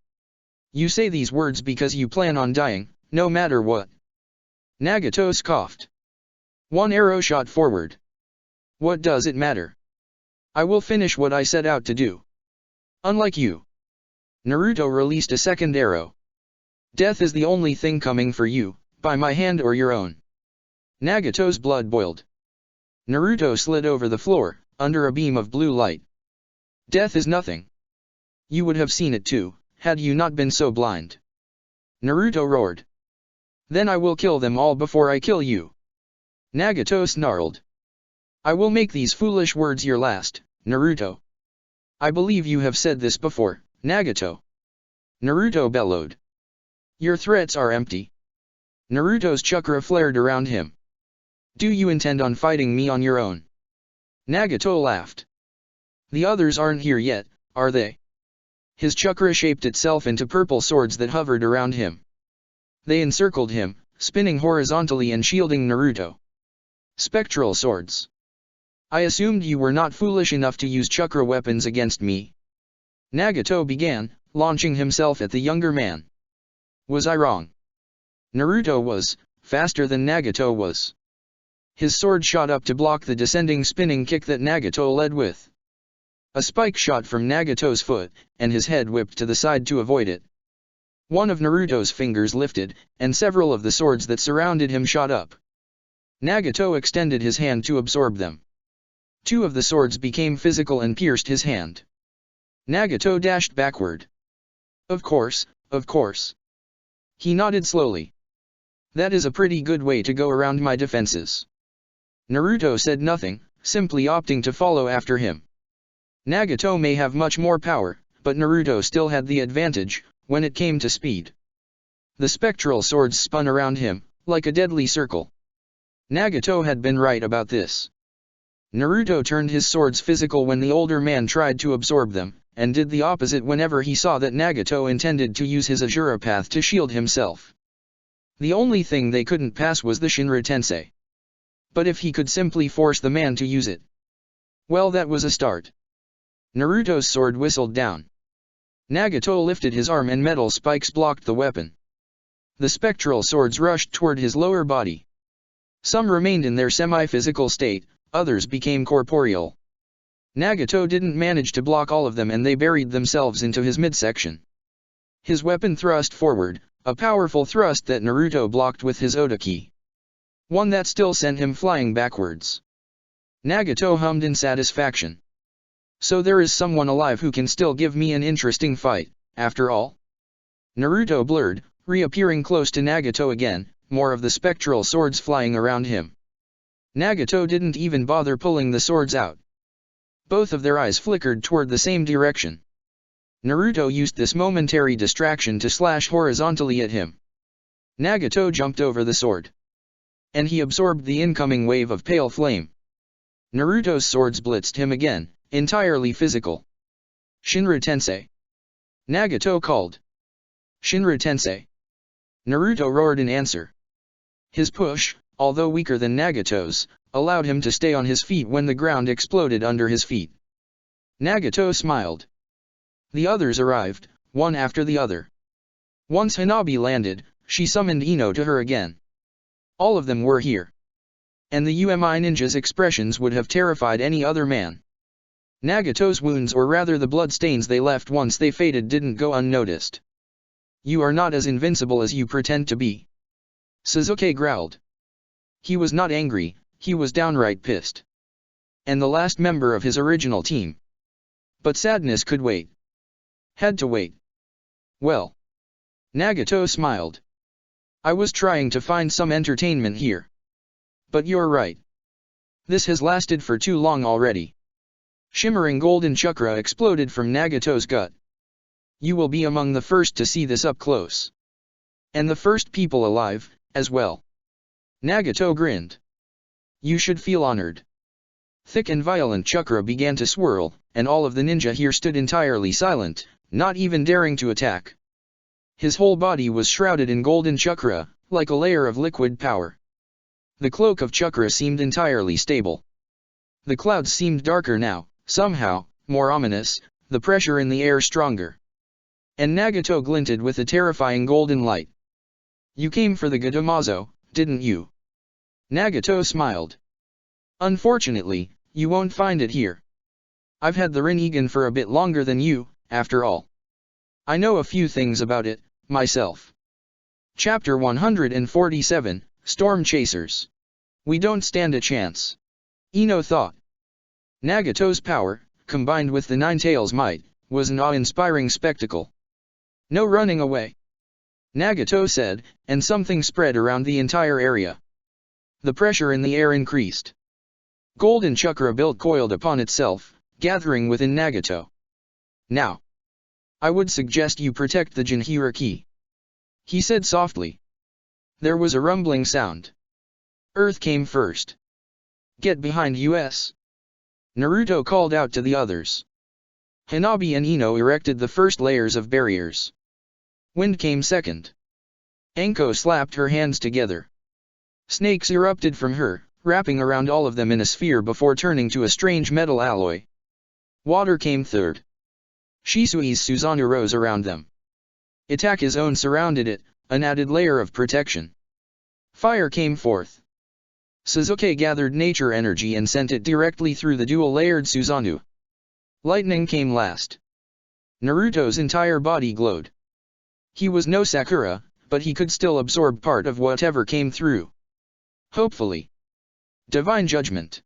You say these words because you plan on dying, no matter what. Nagato scoffed. 1 arrow shot forward. What does it matter? I will finish what I set out to do. Unlike you. Naruto released a second arrow. Death is the only thing coming for you, by my hand or your own. Nagato's blood boiled. Naruto slid over the floor, under a beam of blue light. Death is nothing. You would have seen it too, had you not been so blind. Naruto roared. Then I will kill them all before I kill you. Nagato snarled. I will make these foolish words your last, Naruto. I believe you have said this before, Nagato. Naruto bellowed. Your threats are empty. Naruto's chakra flared around him. Do you intend on fighting me on your own? Nagato laughed. The others aren't here yet, are they? His chakra shaped itself into purple swords that hovered around him. They encircled him, spinning horizontally and shielding Naruto. Spectral swords. I assumed you were not foolish enough to use chakra weapons against me. Nagato began, launching himself at the younger man. Was I wrong? Naruto was, faster than Nagato was. His sword shot up to block the descending spinning kick that Nagato led with. A spike shot from Nagato's foot, and his head whipped to the side to avoid it. One of Naruto's fingers lifted, and several of the swords that surrounded him shot up. Nagato extended his hand to absorb them. 2 of the swords became physical and pierced his hand. Nagato dashed backward. Of course, of course. He nodded slowly. That is a pretty good way to go around my defenses. Naruto said nothing, simply opting to follow after him. Nagato may have much more power, but Naruto still had the advantage, when it came to speed. The spectral swords spun around him, like a deadly circle. Nagato had been right about this. Naruto turned his swords physical when the older man tried to absorb them, and did the opposite whenever he saw that Nagato intended to use his Asura path to shield himself. The only thing they couldn't pass was the Shinra Tensei. But if he could simply force the man to use it, well, that was a start. Naruto's sword whistled down. Nagato lifted his arm and metal spikes blocked the weapon. The spectral swords rushed toward his lower body. Some remained in their semi-physical state, others became corporeal. Nagato didn't manage to block all of them and they buried themselves into his midsection. His weapon thrust forward, a powerful thrust that Naruto blocked with his Otaki. One that still sent him flying backwards. Nagato hummed in satisfaction. So there is someone alive who can still give me an interesting fight, after all? Naruto blurred, reappearing close to Nagato again, more of the spectral swords flying around him. Nagato didn't even bother pulling the swords out. Both of their eyes flickered toward the same direction. Naruto used this momentary distraction to slash horizontally at him. Nagato jumped over the sword. And he absorbed the incoming wave of pale flame. Naruto's swords blitzed him again, entirely physical. Shinra Tensei. Nagato called. Shinra Tensei. Naruto roared in answer. His push, although weaker than Nagato's, allowed him to stay on his feet when the ground exploded under his feet. Nagato smiled. The others arrived, one after the other. Once Hanabi landed, she summoned Ino to her again. All of them were here. And the UMI ninja's expressions would have terrified any other man. Nagato's wounds, or rather the bloodstains they left once they faded, didn't go unnoticed. You are not as invincible as you pretend to be. Sasuke growled. He was not angry, he was downright pissed. And the last member of his original team. But sadness could wait. Had to wait. Well. Nagato smiled. I was trying to find some entertainment here. But you're right. This has lasted for too long already. Shimmering golden chakra exploded from Nagato's gut. You will be among the first to see this up close. And the first people alive, as well. Nagato grinned. You should feel honored. Thick and violent chakra began to swirl, and all of the ninja here stood entirely silent, not even daring to attack. His whole body was shrouded in golden chakra, like a layer of liquid power. The cloak of chakra seemed entirely stable. The clouds seemed darker now, somehow, more ominous, the pressure in the air stronger. And Nagato glinted with a terrifying golden light. You came for the Gadamazo, didn't you? Nagato smiled. Unfortunately, you won't find it here. I've had the Rinnegan for a bit longer than you, after all. I know a few things about it, myself. Chapter 147, Storm Chasers. We don't stand a chance. Ino thought. Nagato's power, combined with the Nine Tails' might, was an awe-inspiring spectacle. No running away. Nagato said, and something spread around the entire area. The pressure in the air increased. Golden chakra built coiled upon itself, gathering within Nagato. Now. I would suggest you protect the Jinhiriki. He said softly. There was a rumbling sound. Earth came first. Get behind us. Naruto called out to the others. Hanabi and Ino erected the first layers of barriers. Wind came second. Anko slapped her hands together. Snakes erupted from her, wrapping around all of them in a sphere before turning to a strange metal alloy. Water came third. Shisui's Susanoo rose around them. Itake's own surrounded it, an added layer of protection. Fire came fourth. Sasuke gathered nature energy and sent it directly through the dual-layered Susanoo. Lightning came last. Naruto's entire body glowed. He was no Sakura, but he could still absorb part of whatever came through. Hopefully. Divine Judgment.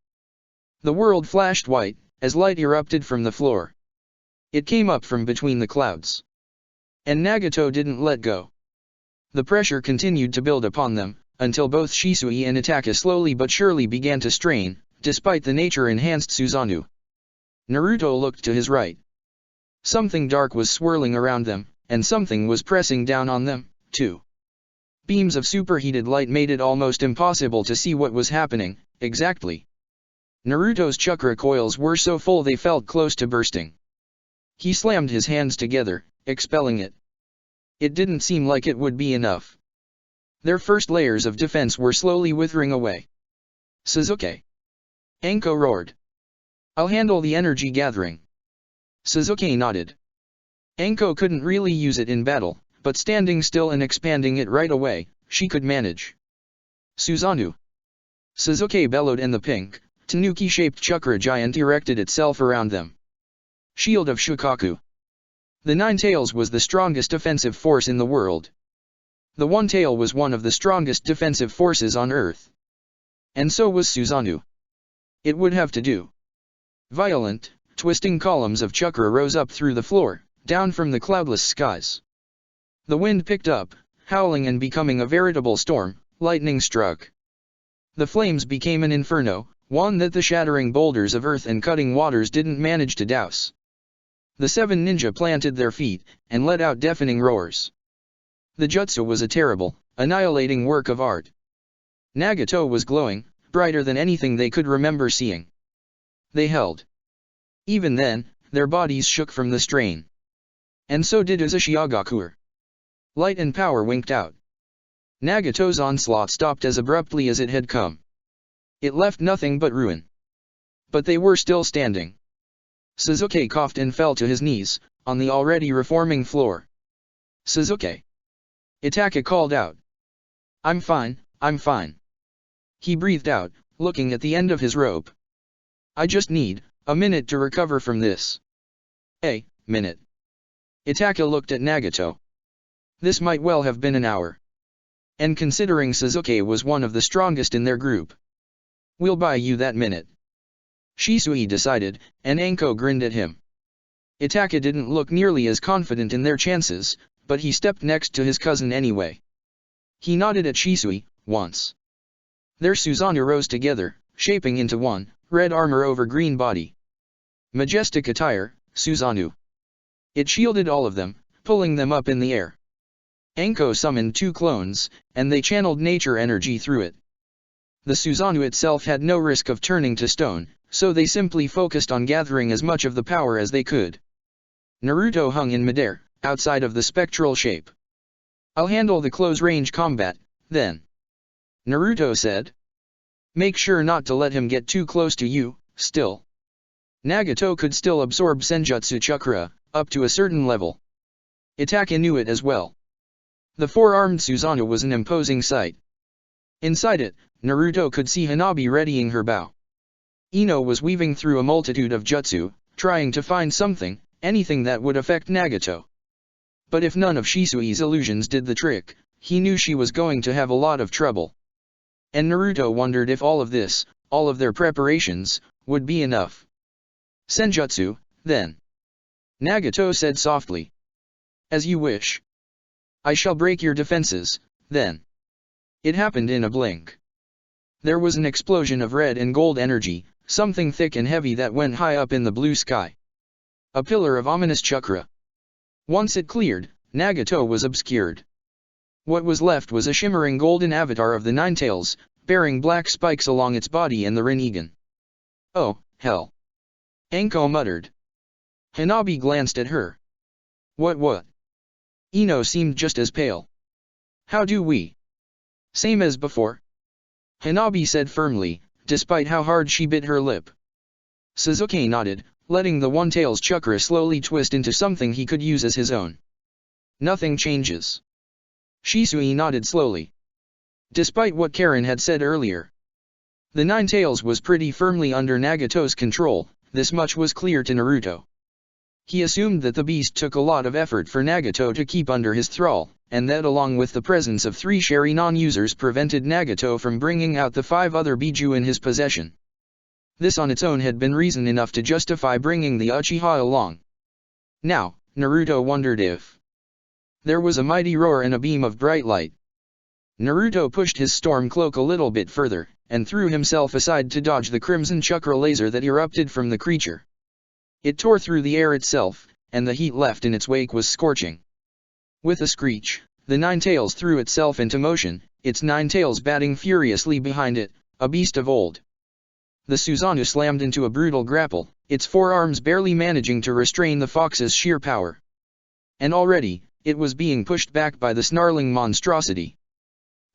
The world flashed white, as light erupted from the floor. It came up from between the clouds. And Nagato didn't let go. The pressure continued to build upon them, until both Shisui and Itachi slowly but surely began to strain, despite the nature-enhanced Susanoo. Naruto looked to his right. Something dark was swirling around them, and something was pressing down on them, too. Beams of superheated light made it almost impossible to see what was happening, exactly. Naruto's chakra coils were so full they felt close to bursting. He slammed his hands together, expelling it. It didn't seem like it would be enough. Their first layers of defense were slowly withering away. Sasuke. Anko roared. I'll handle the energy gathering. Sasuke nodded. Anko couldn't really use it in battle, but standing still and expanding it right away, she could manage. Susanoo. Sasuke bellowed and the pink, tanuki-shaped chakra giant erected itself around them. Shield of Shukaku. The Nine Tails was the strongest offensive force in the world. The One Tail was one of the strongest defensive forces on Earth. And so was Susanoo. It would have to do. Violent, twisting columns of chakra rose up through the floor, down from the cloudless skies. The wind picked up, howling and becoming a veritable storm, lightning struck. The flames became an inferno, one that the shattering boulders of earth and cutting waters didn't manage to douse. The 7 ninja planted their feet, and let out deafening roars. The jutsu was a terrible, annihilating work of art. Nagato was glowing, brighter than anything they could remember seeing. They held. Even then, their bodies shook from the strain. And so did Uzushiagakur. Light and power winked out. Nagato's onslaught stopped as abruptly as it had come. It left nothing but ruin. But they were still standing. Sasuke coughed and fell to his knees, on the already reforming floor. Sasuke. Itaka called out. I'm fine, I'm fine. He breathed out, looking at the end of his rope. I just need a minute to recover from this. A minute. Itaka looked at Nagato. This might well have been an hour. And considering Sasuke was one of the strongest in their group, we'll buy you that minute. Shisui decided, and Anko grinned at him. Itaka didn't look nearly as confident in their chances, but he stepped next to his cousin anyway. He nodded at Shisui, once. Their Susanoo rose together, shaping into one, red armor over green body. Majestic attire, Susanoo. It shielded all of them, pulling them up in the air. Anko summoned 2 clones, and they channeled nature energy through it. The Susanoo itself had no risk of turning to stone, so they simply focused on gathering as much of the power as they could. Naruto hung in midair, outside of the spectral shape. I'll handle the close-range combat, then. Naruto said. Make sure not to let him get too close to you, still. Nagato could still absorb Senjutsu chakra, up to a certain level. Itaka knew it as well. The 4-armed Susanoo was an imposing sight. Inside it, Naruto could see Hanabi readying her bow. Ino was weaving through a multitude of jutsu, trying to find something, anything that would affect Nagato. But if none of Shisui's illusions did the trick, he knew she was going to have a lot of trouble. And Naruto wondered if all of this, all of their preparations, would be enough. Senjutsu, then. Nagato said softly. As you wish. I shall break your defenses, then. It happened in a blink. There was an explosion of red and gold energy, something thick and heavy that went high up in the blue sky. A pillar of ominous chakra. Once it cleared, Nagato was obscured. What was left was a shimmering golden avatar of the Ninetales, bearing black spikes along its body and the Rinnegan. Oh, hell. Anko muttered. Hanabi glanced at her. What? Ino seemed just as pale. How do we? Same as before? Hanabi said firmly, despite how hard she bit her lip. Sasuke nodded, letting the One-Tail's chakra slowly twist into something he could use as his own. Nothing changes. Shisui nodded slowly. Despite what Karen had said earlier, the Nine-Tails was pretty firmly under Nagato's control, this much was clear to Naruto. He assumed that the beast took a lot of effort for Nagato to keep under his thrall, and that along with the presence of 3 Shari non-users prevented Nagato from bringing out the 5 other Biju in his possession. This on its own had been reason enough to justify bringing the Uchiha along. Now, Naruto wondered if there was a mighty roar and a beam of bright light. Naruto pushed his storm cloak a little bit further, and threw himself aside to dodge the crimson chakra laser that erupted from the creature. It tore through the air itself, and the heat left in its wake was scorching. With a screech, the Nine-Tails threw itself into motion, its 9 tails batting furiously behind it, a beast of old. The Susanoo slammed into a brutal grapple, its 4 arms barely managing to restrain the fox's sheer power. And already, it was being pushed back by the snarling monstrosity.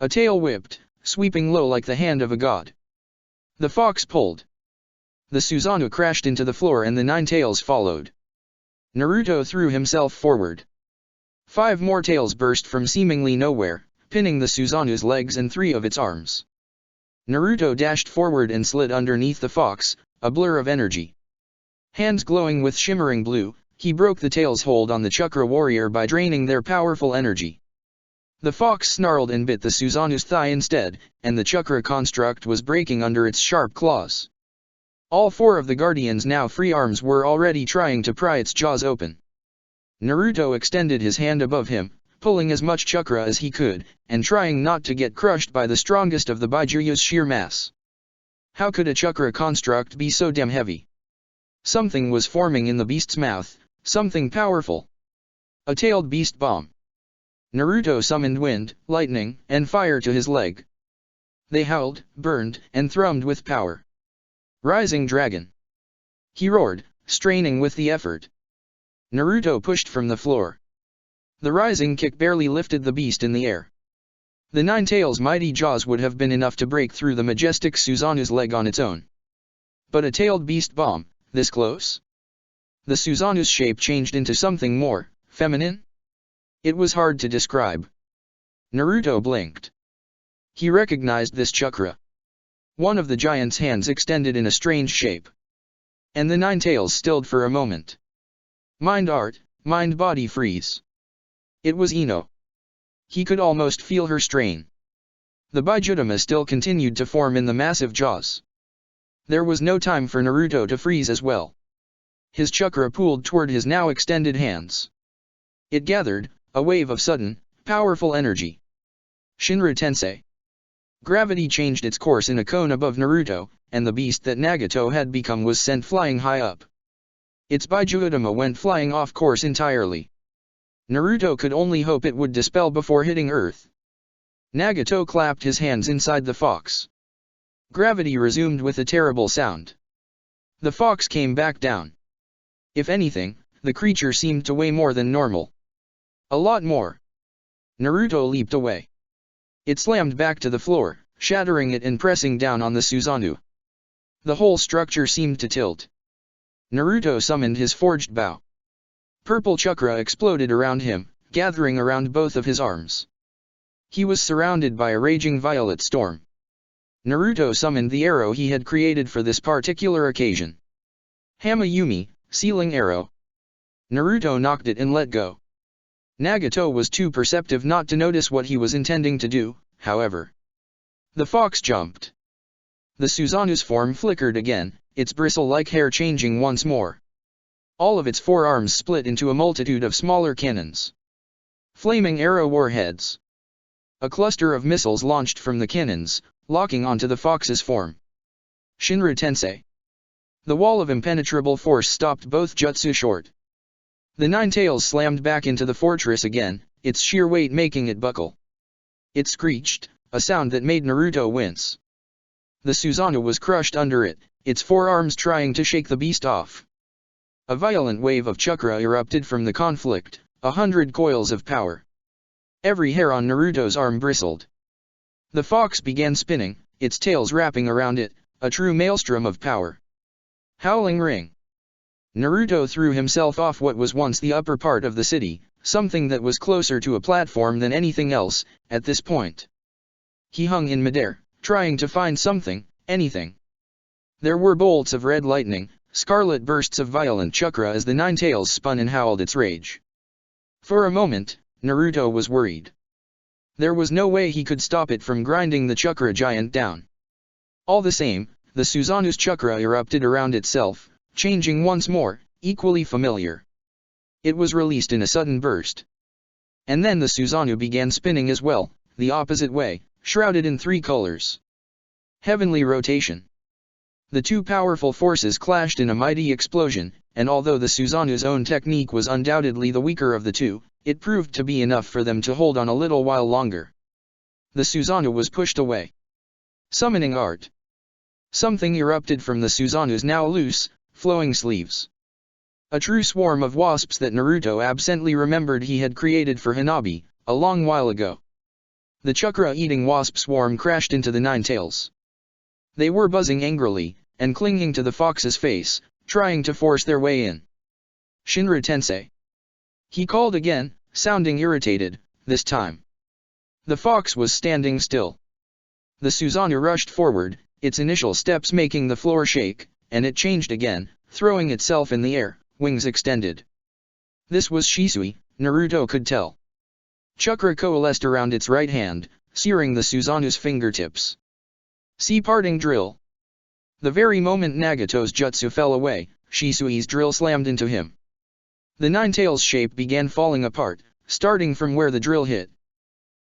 A tail whipped, sweeping low like the hand of a god. The fox pulled. The Susanoo crashed into the floor and the 9 tails followed. Naruto threw himself forward. 5 more tails burst from seemingly nowhere, pinning the Susanoo's legs and 3 of its arms. Naruto dashed forward and slid underneath the fox, a blur of energy. Hands glowing with shimmering blue, he broke the tail's hold on the Chakra warrior by draining their powerful energy. The fox snarled and bit the Susanoo's thigh instead, and the Chakra construct was breaking under its sharp claws. All 4 of the Guardian's now free arms were already trying to pry its jaws open. Naruto extended his hand above him, pulling as much chakra as he could, and trying not to get crushed by the strongest of the Baijuyu's sheer mass. How could a chakra construct be so damn heavy? Something was forming in the beast's mouth, something powerful. A tailed beast bomb. Naruto summoned wind, lightning, and fire to his leg. They howled, burned, and thrummed with power. Rising dragon. He roared, straining with the effort. Naruto pushed from the floor. The rising kick barely lifted the beast in the air. The 9 tails' mighty jaws would have been enough to break through the majestic Susanoo's leg on its own. But a tailed beast bomb, this close? The Susanoo's shape changed into something more feminine? It was hard to describe. Naruto blinked. He recognized this chakra. One of the giant's hands extended in a strange shape. And the nine tails stilled for a moment. Mind art, mind body freeze. It was Ino. He could almost feel her strain. The Bijutama still continued to form in the massive jaws. There was no time for Naruto to freeze as well. His chakra pooled toward his now extended hands. It gathered, a wave of sudden, powerful energy. Shinra Tensei. Gravity changed its course in a cone above Naruto, and the beast that Nagato had become was sent flying high up. Its Bijutama went flying off course entirely. Naruto could only hope it would dispel before hitting Earth. Nagato clapped his hands inside the fox. Gravity resumed with a terrible sound. The fox came back down. If anything, the creature seemed to weigh more than normal. A lot more. Naruto leaped away. It slammed back to the floor, shattering it and pressing down on the Susanoo. The whole structure seemed to tilt. Naruto summoned his forged bow. Purple chakra exploded around him, gathering around both of his arms. He was surrounded by a raging violet storm. Naruto summoned the arrow he had created for this particular occasion. Hama-Yumi, sealing arrow. Naruto knocked it and let go. Nagato was too perceptive not to notice what he was intending to do, however. The fox jumped. The Susanoo's form flickered again, its bristle-like hair changing once more. All of its forearms split into a multitude of smaller cannons. Flaming arrow warheads. A cluster of missiles launched from the cannons, locking onto the fox's form. Shinra Tensei. The wall of impenetrable force stopped both jutsu short. The nine tails slammed back into the fortress again, its sheer weight making it buckle. It screeched, a sound that made Naruto wince. The Susanoo was crushed under it, its forearms trying to shake the beast off. A violent wave of chakra erupted from the conflict, 100 coils of power. Every hair on Naruto's arm bristled. The fox began spinning, its tails wrapping around it, a true maelstrom of power. Howling Ring. Naruto threw himself off what was once the upper part of the city, something that was closer to a platform than anything else, at this point. He hung in midair, trying to find something, anything. There were bolts of red lightning, scarlet bursts of violent chakra as the nine tails spun and howled its rage. For a moment, Naruto was worried. There was no way he could stop it from grinding the chakra giant down. All the same, the Susanoo's chakra erupted around itself, changing once more, equally familiar. It was released in a sudden burst. And then the Susanoo began spinning as well, the opposite way, shrouded in 3 colors. Heavenly rotation. The two powerful forces clashed in a mighty explosion, and although the Susanoo's own technique was undoubtedly the weaker of the two, it proved to be enough for them to hold on a little while longer. The Susanoo was pushed away. Summoning art. Something erupted from the Susanoo's now loose, flowing sleeves. A true swarm of wasps that Naruto absently remembered he had created for Hanabi, a long while ago. The chakra-eating wasp swarm crashed into the nine tails. They were buzzing angrily, and clinging to the fox's face, trying to force their way in. Shinra Tensei. He called again, sounding irritated, this time. The fox was standing still. The Susanoo rushed forward, its initial steps making the floor shake, and it changed again, throwing itself in the air, wings extended. This was Shisui, Naruto could tell. Chakra coalesced around its right hand, searing the Susanoo's fingertips. See parting drill. The very moment Nagato's jutsu fell away, Shisui's drill slammed into him. The nine tails shape began falling apart, starting from where the drill hit.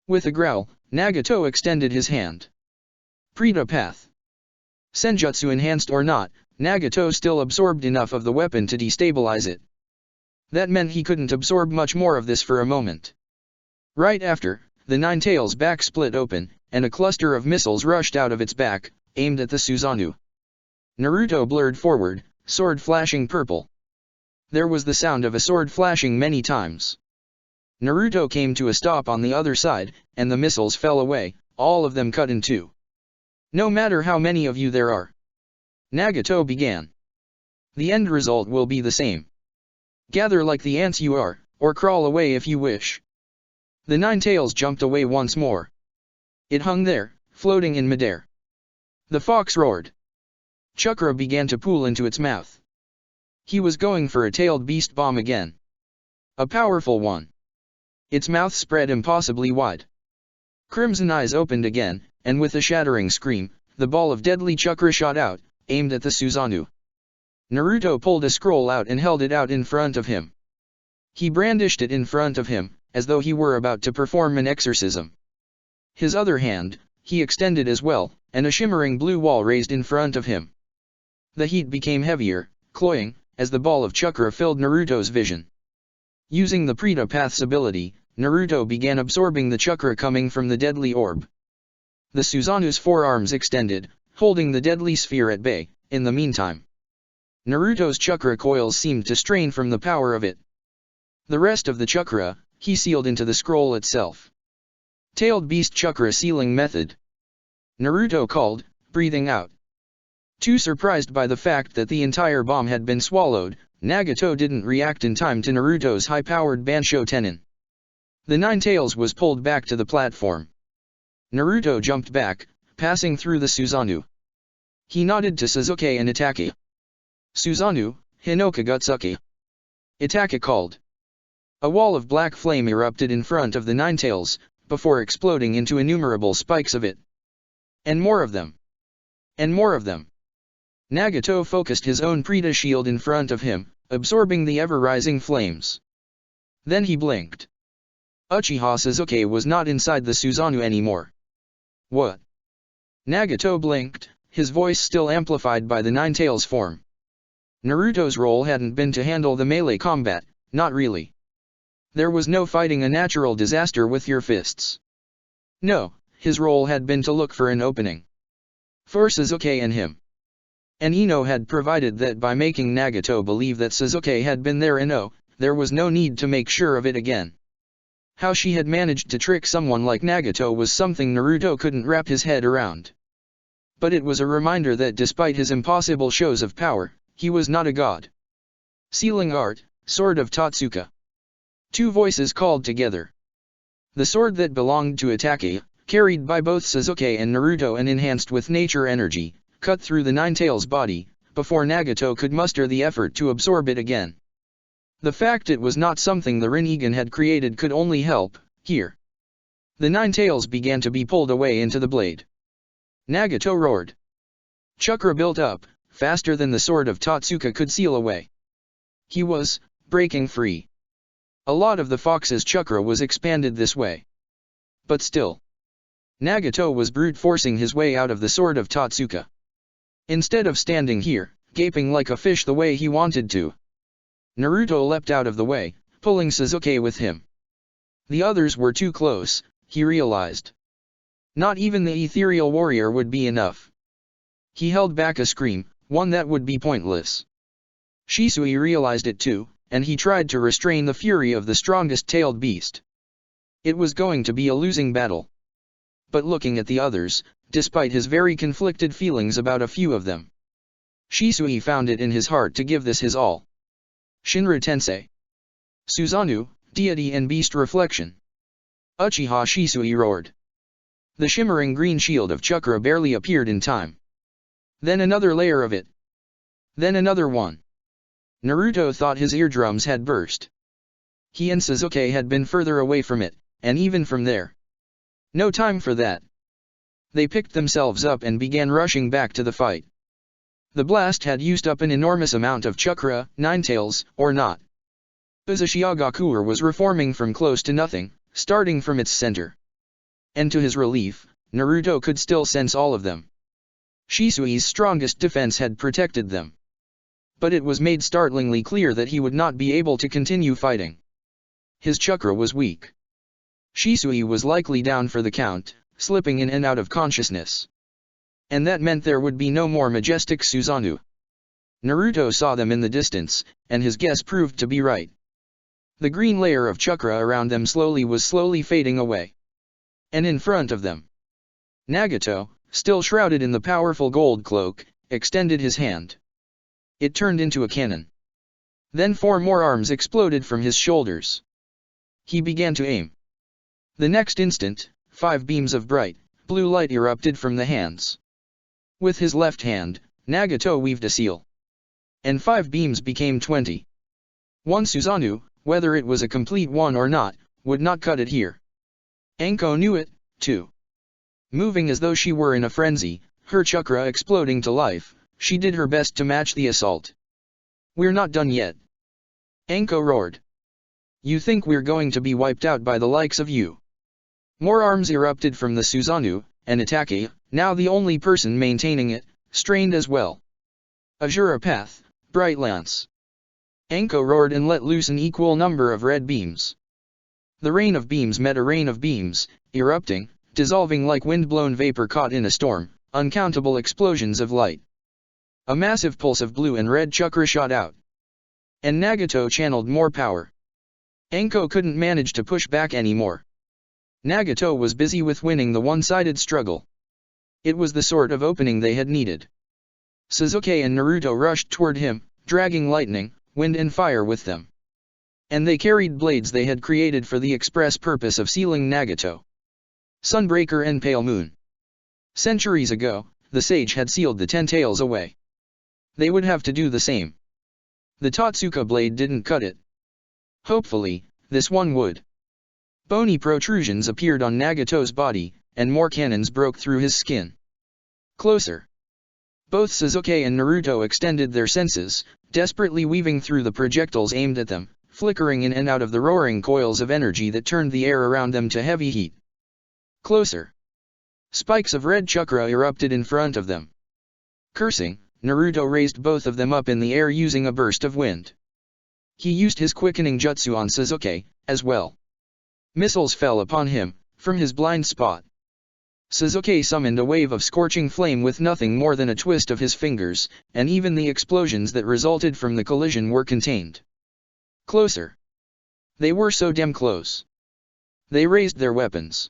With a growl, Nagato extended his hand. Preta Path. Senjutsu enhanced or not, Nagato still absorbed enough of the weapon to destabilize it. That meant he couldn't absorb much more of this for a moment. Right after, the nine tails back split open, and a cluster of missiles rushed out of its back, aimed at the Susanoo. Naruto blurred forward, sword flashing purple. There was the sound of a sword flashing many times. Naruto came to a stop on the other side, and the missiles fell away, all of them cut in two. No matter how many of you there are, Nagato began. The end result will be the same. Gather like the ants you are, or crawl away if you wish. The nine tails jumped away once more. It hung there, floating in midair. The fox roared. Chakra began to pool into its mouth. He was going for a tailed beast bomb again. A powerful one. Its mouth spread impossibly wide. Crimson eyes opened again, and with a shattering scream, the ball of deadly chakra shot out, aimed at the Susanoo. Naruto pulled a scroll out and held it out in front of him. He brandished it in front of him, as though he were about to perform an exorcism. His other hand, he extended as well, and a shimmering blue wall raised in front of him. The heat became heavier, cloying, as the ball of chakra filled Naruto's vision. Using the Preta Path's ability, Naruto began absorbing the chakra coming from the deadly orb. The Susanoo's forearms extended, holding the deadly sphere at bay. In the meantime, Naruto's chakra coils seemed to strain from the power of it. The rest of the chakra, he sealed into the scroll itself. Tailed Beast Chakra Sealing Method. Naruto called, breathing out. Too surprised by the fact that the entire bomb had been swallowed, Nagato didn't react in time to Naruto's high-powered Bansho Tenin. The nine tails was pulled back to the platform. Naruto jumped back, passing through the Susanoo. He nodded to Sasuke and Itachi. Susanoo, Hinoka Gutsuke. Itachi called. A wall of black flame erupted in front of the nine tails, before exploding into innumerable spikes of it. And more of them. And more of them. Nagato focused his own Preta shield in front of him, absorbing the ever-rising flames. Then he blinked. Uchiha Sasuke was not inside the Susanoo anymore. What? Nagato blinked, his voice still amplified by the nine tails form. Naruto's role hadn't been to handle the melee combat, not really. There was no fighting a natural disaster with your fists. No, his role had been to look for an opening. For Sasuke and him. And Ino had provided that by making Nagato believe that Sasuke had been there, and there was no need to make sure of it again. How she had managed to trick someone like Nagato was something Naruto couldn't wrap his head around. But it was a reminder that despite his impossible shows of power, he was not a god. Sealing Art, Sword of Totsuka. Two voices called together. The sword that belonged to Itachi, carried by both Sasuke and Naruto and enhanced with nature energy, cut through the nine tails' body, before Nagato could muster the effort to absorb it again. The fact it was not something the Rinnegan had created could only help, here. The nine tails began to be pulled away into the blade. Nagato roared. Chakra built up, faster than the sword of Totsuka could seal away. He was breaking free. A lot of the fox's chakra was expanded this way. But still, Nagato was brute forcing his way out of the sword of Totsuka. Instead of standing here, gaping like a fish the way he wanted to, Naruto leapt out of the way, pulling Sasuke with him. The others were too close, he realized. Not even the ethereal warrior would be enough. He held back a scream, one that would be pointless. Shisui realized it too, and he tried to restrain the fury of the strongest tailed beast. It was going to be a losing battle. But looking at the others, despite his very conflicted feelings about a few of them, Shisui found it in his heart to give this his all. Shinra Tensei. Susanoo, Deity and Beast Reflection. Uchiha Shisui roared. The shimmering green shield of chakra barely appeared in time. Then another layer of it. Then another one. Naruto thought his eardrums had burst. He and Sasuke had been further away from it, and even from there. No time for that. They picked themselves up and began rushing back to the fight. The blast had used up an enormous amount of chakra, nine tails, or not. Uzushiagakuer was reforming from close to nothing, starting from its center. And to his relief, Naruto could still sense all of them. Shisui's strongest defense had protected them. But it was made startlingly clear that he would not be able to continue fighting. His chakra was weak. Shisui was likely down for the count, slipping in and out of consciousness. And that meant there would be no more majestic Susanoo. Naruto saw them in the distance, and his guess proved to be right. The green layer of chakra around them was slowly fading away. And in front of them, Nagato, still shrouded in the powerful gold cloak, extended his hand. It turned into a cannon. Then 4 more arms exploded from his shoulders. He began to aim. The next instant, 5 beams of bright, blue light erupted from the hands. With his left hand, Nagato weaved a seal. And 5 beams became 20. One Susanoo, whether it was a complete one or not, would not cut it here. Anko knew it, too. Moving as though she were in a frenzy, her chakra exploding to life, she did her best to match the assault. "We're not done yet," Anko roared. "You think we're going to be wiped out by the likes of you?" More arms erupted from the Susanoo, and Itake, now the only person maintaining it, strained as well. "Azura Path, Bright Lance!" Anko roared and let loose an equal number of red beams. The rain of beams met a rain of beams, erupting, dissolving like wind-blown vapor caught in a storm, uncountable explosions of light. A massive pulse of blue and red chakra shot out. And Nagato channeled more power. Anko couldn't manage to push back anymore. Nagato was busy with winning the one-sided struggle. It was the sort of opening they had needed. Sasuke and Naruto rushed toward him, dragging lightning, wind and fire with them. And they carried blades they had created for the express purpose of sealing Nagato. Sunbreaker and Pale Moon. Centuries ago, the sage had sealed the 10 tails away. They would have to do the same. The Totsuka blade didn't cut it. Hopefully, this one would. Bony protrusions appeared on Nagato's body, and more cannons broke through his skin. Closer. Both Sasuke and Naruto extended their senses, desperately weaving through the projectiles aimed at them, flickering in and out of the roaring coils of energy that turned the air around them to heavy heat. Closer. Spikes of red chakra erupted in front of them. Cursing, Naruto raised both of them up in the air using a burst of wind. He used his quickening jutsu on Sasuke, as well. Missiles fell upon him, from his blind spot. Sasuke summoned a wave of scorching flame with nothing more than a twist of his fingers, and even the explosions that resulted from the collision were contained. Closer. They were so damn close. They raised their weapons.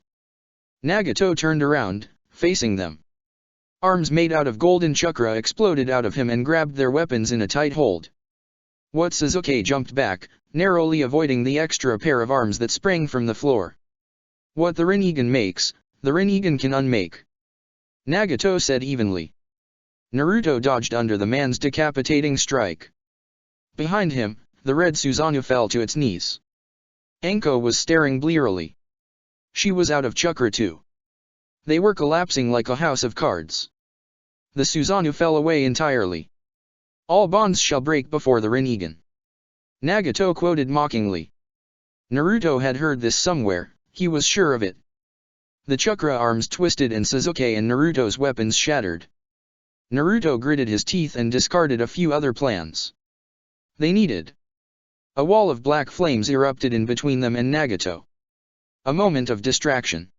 Nagato turned around, facing them. Arms made out of golden chakra exploded out of him and grabbed their weapons in a tight hold. What Sasuke jumped back, narrowly avoiding the extra pair of arms that sprang from the floor. What the Rinnegan makes, the Rinnegan can unmake. Nagato said evenly. Naruto dodged under the man's decapitating strike. Behind him, the red Susanoo fell to its knees. Anko was staring blearily. She was out of chakra too. They were collapsing like a house of cards. The Susanoo fell away entirely. "All bonds shall break before the Rinnegan," Nagato quoted mockingly. Naruto had heard this somewhere, he was sure of it. The chakra arms twisted and Sasuke and Naruto's weapons shattered. Naruto gritted his teeth and discarded a few other plans. They needed. A wall of black flames erupted in between them and Nagato. A moment of distraction.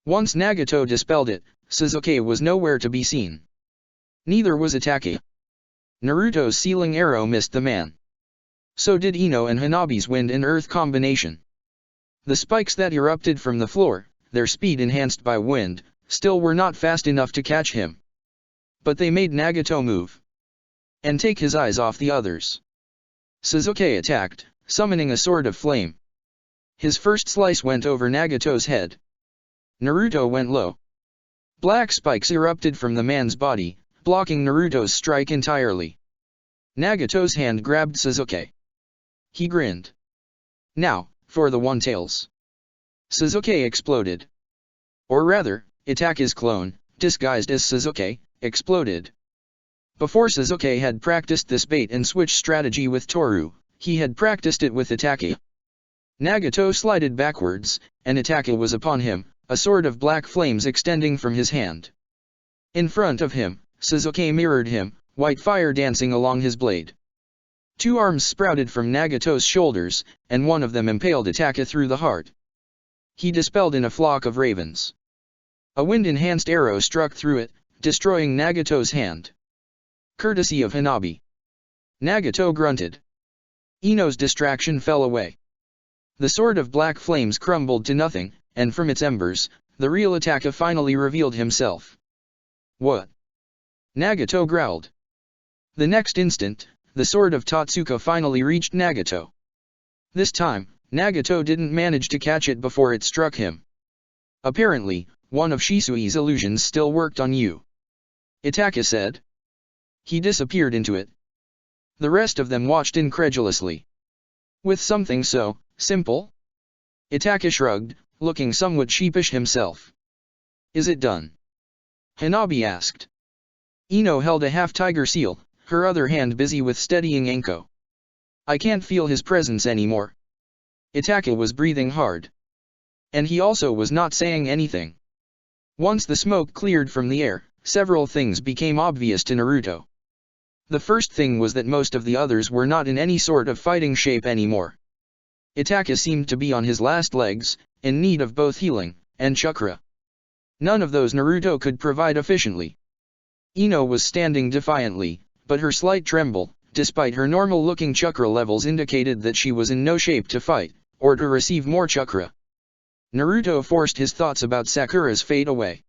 Once Nagato dispelled it, Sasuke was nowhere to be seen. Neither was Itake. Naruto's sealing arrow missed the man. So did Ino and Hanabi's wind and earth combination. The spikes that erupted from the floor, their speed enhanced by wind, still were not fast enough to catch him. But they made Nagato move. And take his eyes off the others. Sasuke attacked, summoning a sword of flame. His first slice went over Nagato's head. Naruto went low. Black spikes erupted from the man's body, blocking Naruto's strike entirely. Nagato's hand grabbed Sasuke. He grinned. "Now, for the one-tails." Sasuke exploded. Or rather, Itake's clone, disguised as Sasuke, exploded. Before Sasuke had practiced this bait-and-switch strategy with Toru, he had practiced it with Itake. Nagato slided backwards, and Itake was upon him, a sword of black flames extending from his hand. In front of him, Sasuke mirrored him, white fire dancing along his blade. 2 arms sprouted from Nagato's shoulders, and one of them impaled Itake through the heart. He dispelled in a flock of ravens. A wind-enhanced arrow struck through it, destroying Nagato's hand. Courtesy of Hanabi. Nagato grunted. Ino's distraction fell away. The sword of black flames crumbled to nothing, and from its embers, the real Itake finally revealed himself. "What?" Nagato growled. The next instant, the sword of Totsuka finally reached Nagato. This time, Nagato didn't manage to catch it before it struck him. Apparently, one of Shisui's illusions still worked on you, Itaka said. He disappeared into it. The rest of them watched incredulously. With something so simple? Itaka shrugged, looking somewhat sheepish himself. Is it done? Hanabi asked. Ino held a half-tiger seal, her other hand busy with steadying Anko. I can't feel his presence anymore. Itaka was breathing hard. And he also was not saying anything. Once the smoke cleared from the air, several things became obvious to Naruto. The first thing was that most of the others were not in any sort of fighting shape anymore. Itaka seemed to be on his last legs, in need of both healing and chakra. None of those Naruto could provide efficiently. Ino was standing defiantly, but her slight tremble, despite her normal-looking chakra levels, indicated that she was in no shape to fight, or to receive more chakra. Naruto forced his thoughts about Sakura's fate away.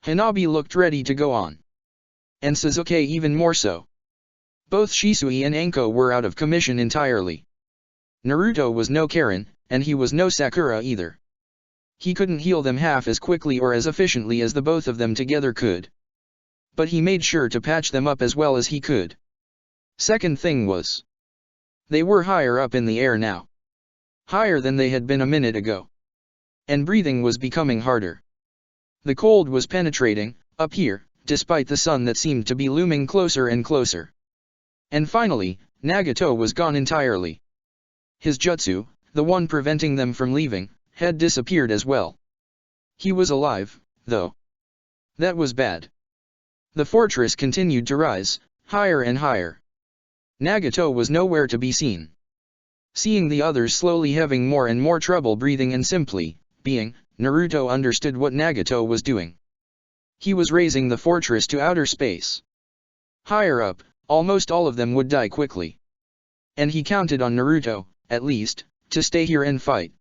Hanabi looked ready to go on. And Sasuke even more so. Both Shisui and Anko were out of commission entirely. Naruto was no Karen, and he was no Sakura either. He couldn't heal them half as quickly or as efficiently as the both of them together could. But he made sure to patch them up as well as he could. Second thing was, they were higher up in the air now. Higher than they had been a minute ago. And breathing was becoming harder. The cold was penetrating, up here, despite the sun that seemed to be looming closer and closer. And finally, Nagato was gone entirely. His jutsu, the one preventing them from leaving, had disappeared as well. He was alive, though. That was bad. The fortress continued to rise, higher and higher. Nagato was nowhere to be seen. Seeing the others slowly having more and more trouble breathing and simply being, Naruto understood what Nagato was doing. He was raising the fortress to outer space. Higher up, almost all of them would die quickly. And he counted on Naruto, at least, to stay here and fight.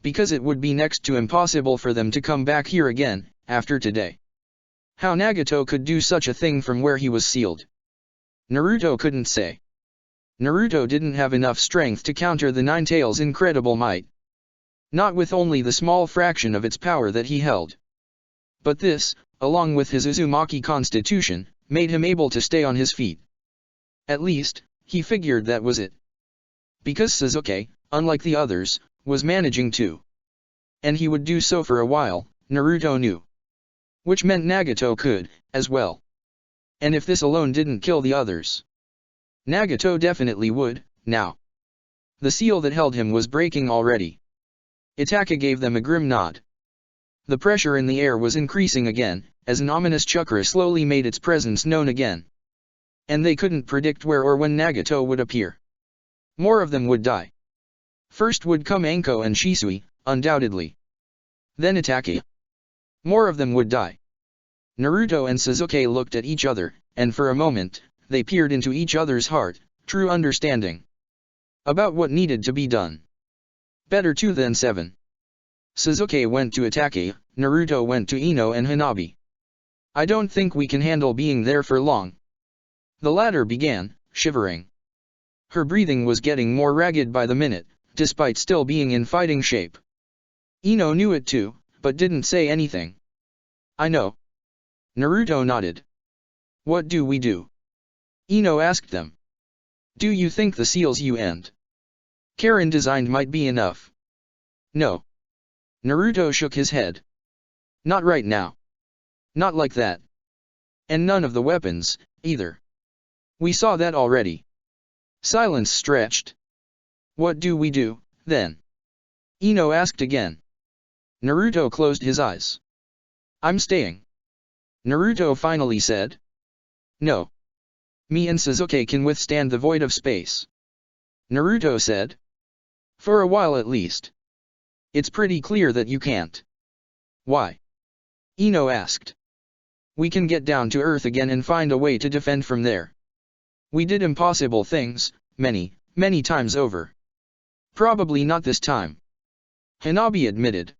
Because it would be next to impossible for them to come back here again, after today. How Nagato could do such a thing from where he was sealed, Naruto couldn't say. Naruto didn't have enough strength to counter the Nine-Tails' incredible might. Not with only the small fraction of its power that he held. But this, along with his Uzumaki constitution, made him able to stay on his feet. At least, he figured that was it. Because Sasuke, unlike the others, was managing to. And he would do so for a while, Naruto knew. Which meant Nagato could, as well. And if this alone didn't kill the others, Nagato definitely would, now. The seal that held him was breaking already. Itaka gave them a grim nod. The pressure in the air was increasing again, as an ominous chakra slowly made its presence known again. And they couldn't predict where or when Nagato would appear. More of them would die. First would come Anko and Shisui, undoubtedly. Then Itaka. More of them would die. Naruto and Sasuke looked at each other, and for a moment, they peered into each other's heart, true understanding about what needed to be done. Better 2 than 7. Sasuke went to Itaka, Naruto went to Ino and Hanabi. I don't think we can handle being there for long. The latter began, shivering. Her breathing was getting more ragged by the minute, despite still being in fighting shape. Ino knew it too, but didn't say anything. I know. Naruto nodded. What do we do? Ino asked them. Do you think the seals you and Karen designed might be enough? No. Naruto shook his head. Not right now. Not like that. And none of the weapons, either. We saw that already. Silence stretched. What do we do, then? Ino asked again. Naruto closed his eyes. I'm staying. Naruto finally said. No. Me and Sasuke can withstand the void of space. Naruto said. For a while at least. It's pretty clear that you can't. Why? Ino asked. We can get down to Earth again and find a way to defend from there. We did impossible things, many times over. Probably not this time. Hanabi admitted.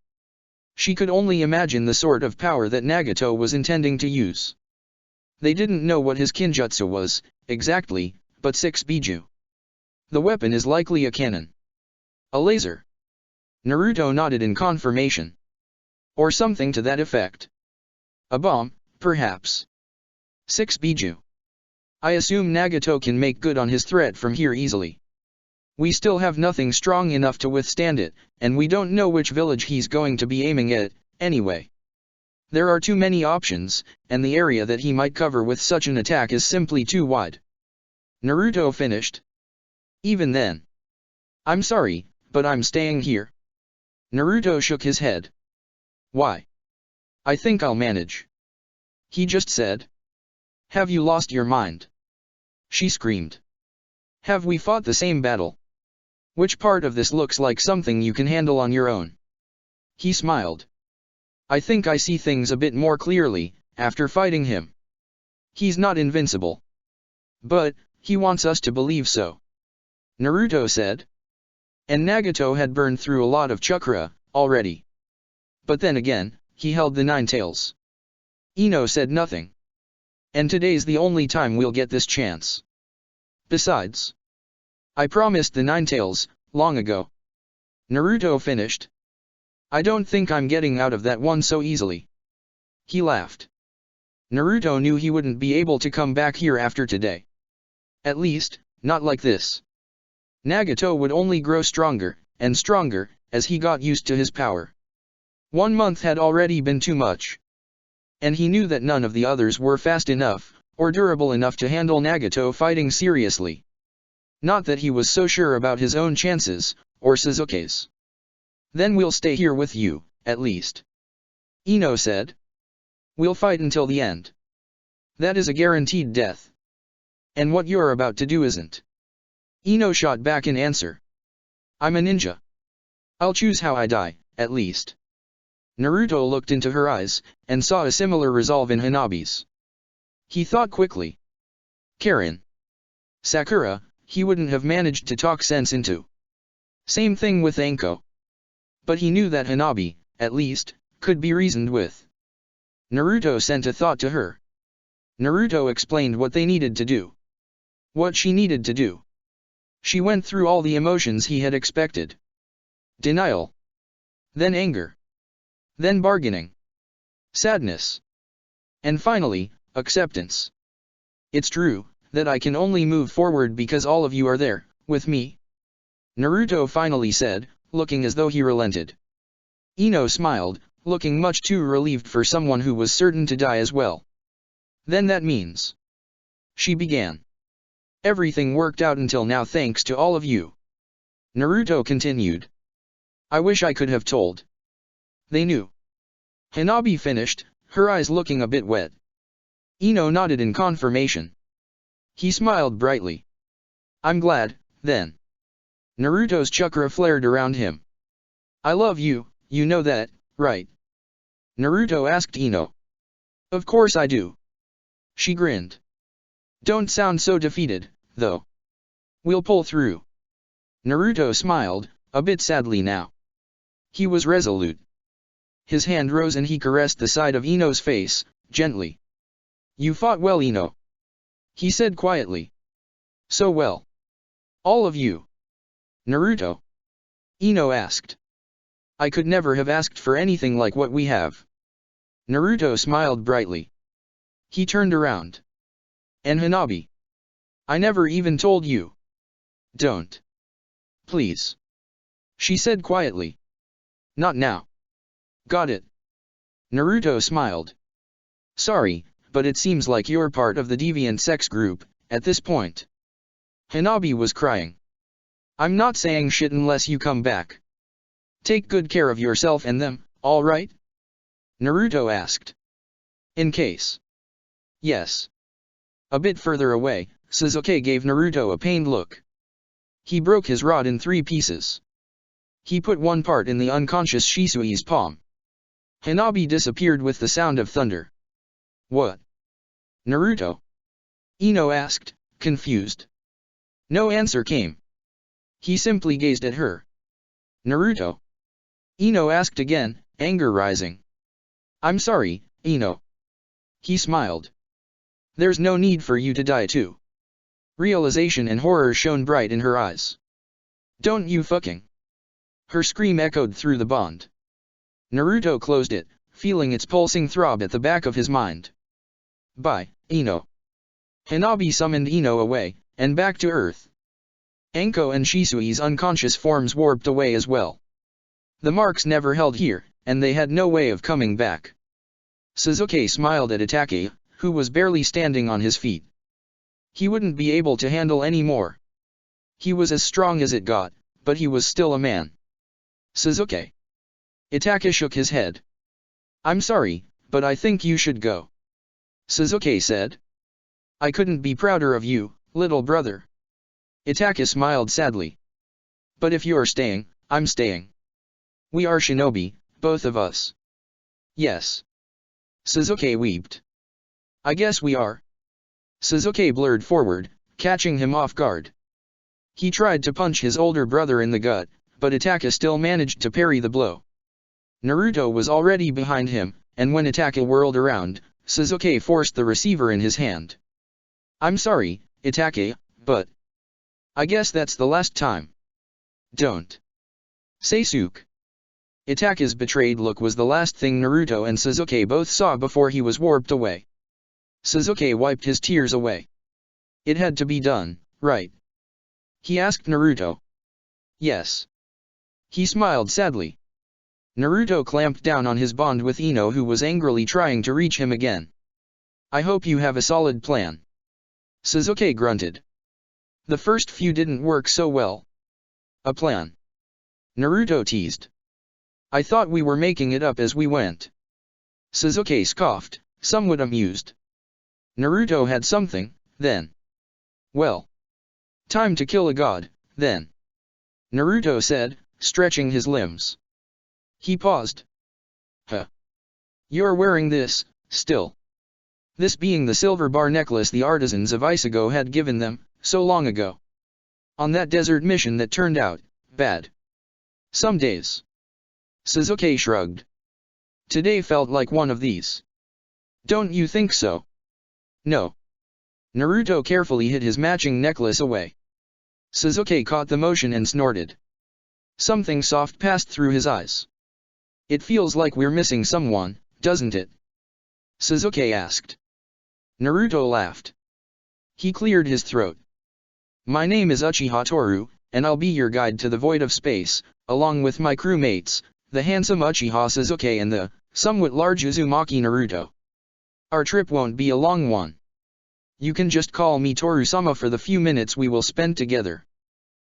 She could only imagine the sort of power that Nagato was intending to use. They didn't know what his kinjutsu was, exactly, but 6 Biju. The weapon is likely a cannon. A laser. Naruto nodded in confirmation. Or something to that effect. A bomb, perhaps. 6 Biju. I assume Nagato can make good on his threat from here easily. We still have nothing strong enough to withstand it, and we don't know which village he's going to be aiming at, anyway. There are too many options, and the area that he might cover with such an attack is simply too wide. Naruto finished. Even then. I'm sorry, but I'm staying here. Naruto shook his head. Why? I think I'll manage. He just said. Have you lost your mind? She screamed. Have we fought the same battle? Which part of this looks like something you can handle on your own? He smiled. I think I see things a bit more clearly, after fighting him. He's not invincible. But, he wants us to believe so. Naruto said. And Nagato had burned through a lot of chakra, already. But then again, he held the 9 tails. Ino said nothing. And today's the only time we'll get this chance. Besides, I promised the 9 tails, long ago. Naruto finished. I don't think I'm getting out of that one so easily. He laughed. Naruto knew he wouldn't be able to come back here after today. At least, not like this. Nagato would only grow stronger, and stronger, as he got used to his power. 1 month had already been too much. And he knew that none of the others were fast enough, or durable enough to handle Nagato fighting seriously. Not that he was so sure about his own chances, or Sasuke's. Then we'll stay here with you, at least. Ino said. We'll fight until the end. That is a guaranteed death. And what you're about to do isn't. Ino shot back in answer. I'm a ninja. I'll choose how I die, at least. Naruto looked into her eyes, and saw a similar resolve in Hanabi's. He thought quickly. Karin. Sakura, he wouldn't have managed to talk sense into. Same thing with Anko. But he knew that Hanabi, at least, could be reasoned with. Naruto sent a thought to her. Naruto explained what they needed to do. What she needed to do. She went through all the emotions he had expected. Denial. Then anger. Then bargaining. Sadness. And finally, acceptance. It's true, that I can only move forward because all of you are there, with me. Naruto finally said, looking as though he relented. Ino smiled, looking much too relieved for someone who was certain to die as well. Then that means. She began. Everything worked out until now thanks to all of you. Naruto continued. I wish I could have told. They knew. Hanabi finished, her eyes looking a bit wet. Ino nodded in confirmation. He smiled brightly. I'm glad, then. Naruto's chakra flared around him. I love you, you know that, right? Naruto asked Ino. Of course I do. She grinned. Don't sound so defeated, though. We'll pull through. Naruto smiled, a bit sadly now. He was resolute. His hand rose and he caressed the side of Ino's face, gently. You fought well, Ino. He said quietly. So well. All of you. Naruto? Ino asked. I could never have asked for anything like what we have. Naruto smiled brightly. He turned around. And Hanabi? I never even told you. Don't. Please. She said quietly. Not now. Got it. Naruto smiled. Sorry, but it seems like you're part of the deviant sex group, at this point. Hanabi was crying. I'm not saying shit unless you come back. Take good care of yourself and them, alright? Naruto asked. In case. Yes. A bit further away, Sasuke gave Naruto a pained look. He broke his rod in 3 pieces. He put one part in the unconscious Shisui's palm. Hanabi disappeared with the sound of thunder. What? Naruto? Ino asked, confused. No answer came. He simply gazed at her. Naruto? Ino asked again, anger rising. I'm sorry, Ino. He smiled. There's no need for you to die too. Realization and horror shone bright in her eyes. Don't you fucking Her scream echoed through the bond. Naruto closed it, feeling its pulsing throb at the back of his mind. By Ino. Hanabi summoned Ino away, and back to Earth. Anko and Shisui's unconscious forms warped away as well. The marks never held here, and they had no way of coming back. Sasuke smiled at Itachi, who was barely standing on his feet. He wouldn't be able to handle any more. He was as strong as it got, but he was still a man. Sasuke. Itachi shook his head. I'm sorry, but I think you should go. Sasuke said. I couldn't be prouder of you, little brother. Itachi smiled sadly. But if you're staying, I'm staying. We are shinobi, both of us. Yes. Sasuke wept. I guess we are. Sasuke blurred forward, catching him off guard. He tried to punch his older brother in the gut, but Itachi still managed to parry the blow. Naruto was already behind him, and when Itachi whirled around, Sasuke forced the receiver in his hand. I'm sorry, Itachi, but I guess that's the last time. Don't. Sasuke. Itachi's betrayed look was the last thing Naruto and Sasuke both saw before he was warped away. Sasuke wiped his tears away. It had to be done, right? He asked Naruto. Yes. He smiled sadly. Naruto clamped down on his bond with Ino, who was angrily trying to reach him again. I hope you have a solid plan. Sasuke grunted. The first few didn't work so well. A plan? Naruto teased. I thought we were making it up as we went. Sasuke scoffed, somewhat amused. Naruto had something, then. Well. Time to kill a god, then. Naruto said, stretching his limbs. He paused. Huh. You're wearing this, still. This being the silver bar necklace the artisans of Isego had given them, so long ago. On that desert mission that turned out bad. Some days. Sasuke shrugged. Today felt like one of these. Don't you think so? No. Naruto carefully hid his matching necklace away. Sasuke caught the motion and snorted. Something soft passed through his eyes. It feels like we're missing someone, doesn't it? Sasuke asked. Naruto laughed. He cleared his throat. My name is Uchiha Toru, and I'll be your guide to the void of space, along with my crewmates, the handsome Uchiha Sasuke and the, somewhat large Uzumaki Naruto. Our trip won't be a long one. You can just call me Toru-sama for the few minutes we will spend together.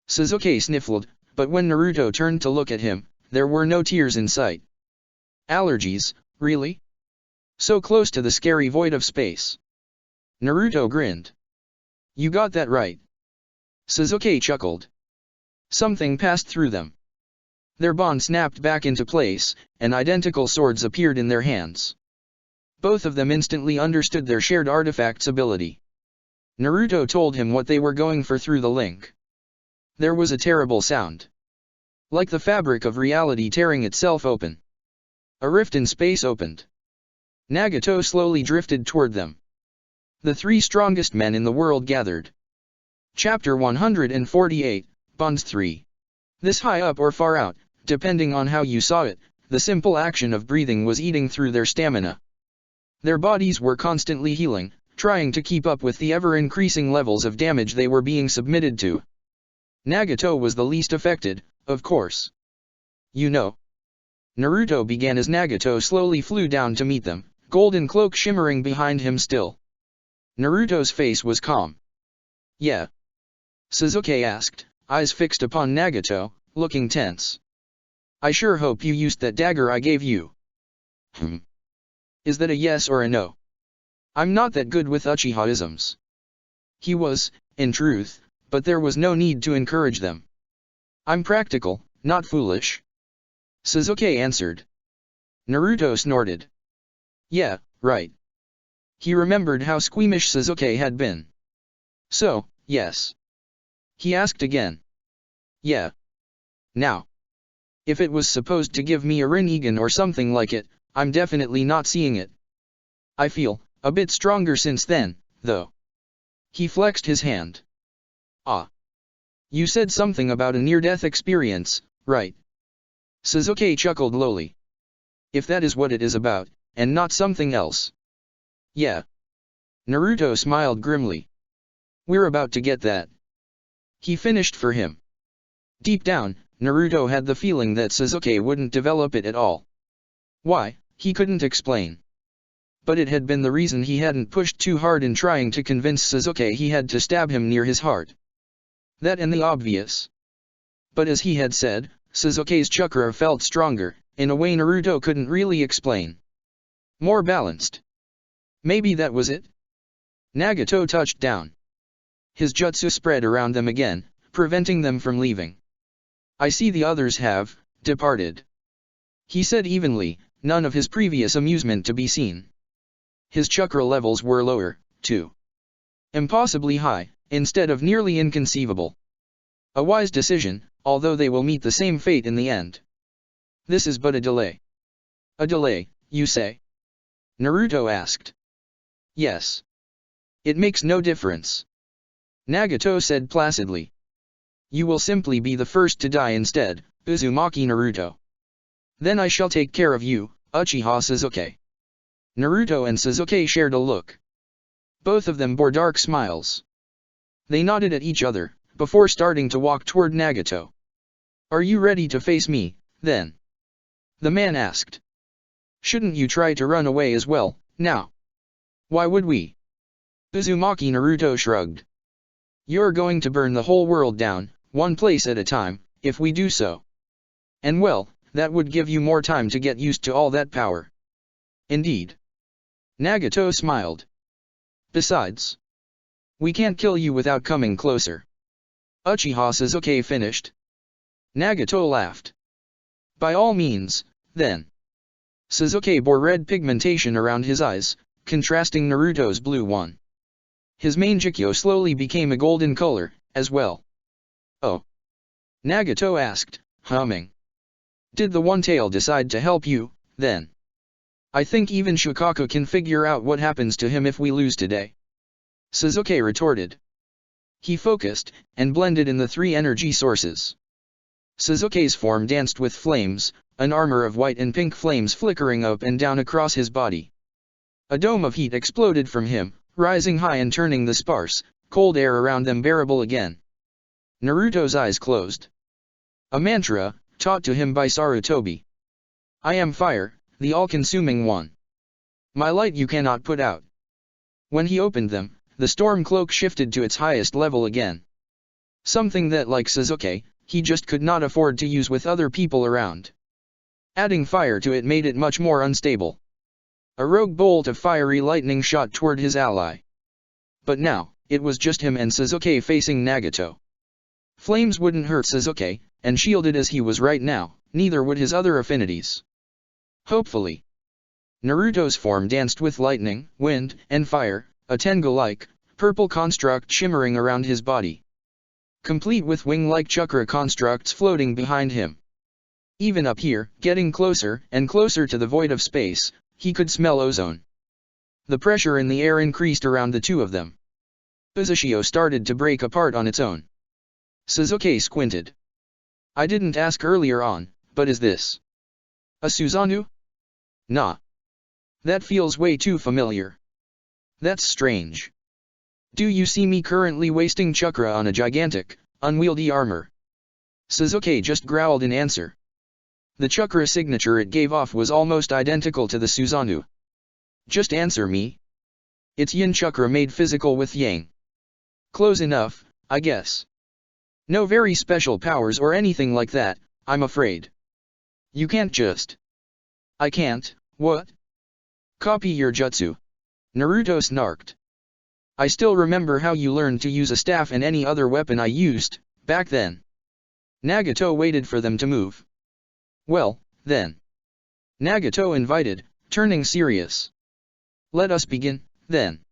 Sasuke sniffled, but when Naruto turned to look at him, there were no tears in sight. Allergies, really? So close to the scary void of space. Naruto grinned. You got that right. Sasuke chuckled. Something passed through them. Their bond snapped back into place, and identical swords appeared in their hands. Both of them instantly understood their shared artifact's ability. Naruto told him what they were going for through the link. There was a terrible sound. Like the fabric of reality tearing itself open. A rift in space opened. Nagato slowly drifted toward them. The three strongest men in the world gathered. Chapter 148, Bonds 3. This high up or far out, depending on how you saw it, the simple action of breathing was eating through their stamina. Their bodies were constantly healing, trying to keep up with the ever-increasing levels of damage they were being submitted to. Nagato was the least affected, of course. You know. Naruto began as Nagato slowly flew down to meet them, golden cloak shimmering behind him still. Naruto's face was calm. Yeah. Sasuke asked, eyes fixed upon Nagato, looking tense. I sure hope you used that dagger I gave you. Is that a yes or a no? I'm not that good with Uchiha-isms. He was, in truth, but there was no need to encourage them. I'm practical, not foolish. Sasuke answered. Naruto snorted. Yeah, right. He remembered how squeamish Sasuke had been. So, yes. He asked again. Yeah. Now. If it was supposed to give me a Rinnegan or something like it, I'm definitely not seeing it. I feel a bit stronger since then, though. He flexed his hand. Ah. You said something about a near-death experience, right? Sasuke chuckled lowly. If that is what it is about, and not something else. Yeah. Naruto smiled grimly. We're about to get that. He finished for him. Deep down, Naruto had the feeling that Sasuke wouldn't develop it at all. Why, he couldn't explain. But it had been the reason he hadn't pushed too hard in trying to convince Sasuke he had to stab him near his heart. That and the obvious. But as he had said, Sasuke's chakra felt stronger, in a way Naruto couldn't really explain. More balanced. Maybe that was it? Nagato touched down. His jutsu spread around them again, preventing them from leaving. I see the others have departed. He said evenly, none of his previous amusement to be seen. His chakra levels were lower, too. Impossibly high, instead of nearly inconceivable. A wise decision, although they will meet the same fate in the end. This is but a delay. A delay, you say? Naruto asked. Yes. It makes no difference. Nagato said placidly. You will simply be the first to die instead, Uzumaki Naruto. Then I shall take care of you, Uchiha Sasuke. Naruto and Sasuke shared a look. Both of them bore dark smiles. They nodded at each other, before starting to walk toward Nagato. Are you ready to face me, then? The man asked. Shouldn't you try to run away as well, now? Why would we? Uzumaki Naruto shrugged. You're going to burn the whole world down, one place at a time, if we do so. And well, that would give you more time to get used to all that power. Indeed. Nagato smiled. Besides, we can't kill you without coming closer. Uchiha Sasuke finished. Nagato laughed. By all means, then. Sasuke bore red pigmentation around his eyes, contrasting Naruto's blue one. His manjikyo slowly became a golden color, as well. Oh. Nagato asked, humming. Did the One Tail decide to help you, then? I think even Shukaku can figure out what happens to him if we lose today. Sasuke retorted. He focused, and blended in the three energy sources. Sasuke's form danced with flames, an armor of white and pink flames flickering up and down across his body. A dome of heat exploded from him, rising high and turning the sparse, cold air around them bearable again. Naruto's eyes closed. A mantra, taught to him by Sarutobi. I am fire, the all-consuming one. My light you cannot put out. When he opened them, the storm cloak shifted to its highest level again. Something that, like Sasuke, he just could not afford to use with other people around. Adding fire to it made it much more unstable. A rogue bolt of fiery lightning shot toward his ally. But now, it was just him and Sasuke facing Nagato. Flames wouldn't hurt Sasuke, and shielded as he was right now, neither would his other affinities. Hopefully. Naruto's form danced with lightning, wind, and fire, a Tengu-like, purple construct shimmering around his body. Complete with wing-like chakra constructs floating behind him. Even up here, getting closer and closer to the void of space, he could smell ozone. The pressure in the air increased around the two of them. Uzushio started to break apart on its own. Sasuke squinted. I didn't ask earlier on, but is this a Susanoo? Nah. That feels way too familiar. That's strange. Do you see me currently wasting chakra on a gigantic, unwieldy armor? Sasuke just growled in answer. The chakra signature it gave off was almost identical to the Susanoo. Just answer me. It's yin chakra made physical with yang. Close enough, I guess. No very special powers or anything like that, I'm afraid. You can't just. I can't, what? Copy your jutsu. Naruto snarked. I still remember how you learned to use a staff and any other weapon I used, back then. Nagato waited for them to move. Well, then. Nagato invited, turning serious. Let us begin, then.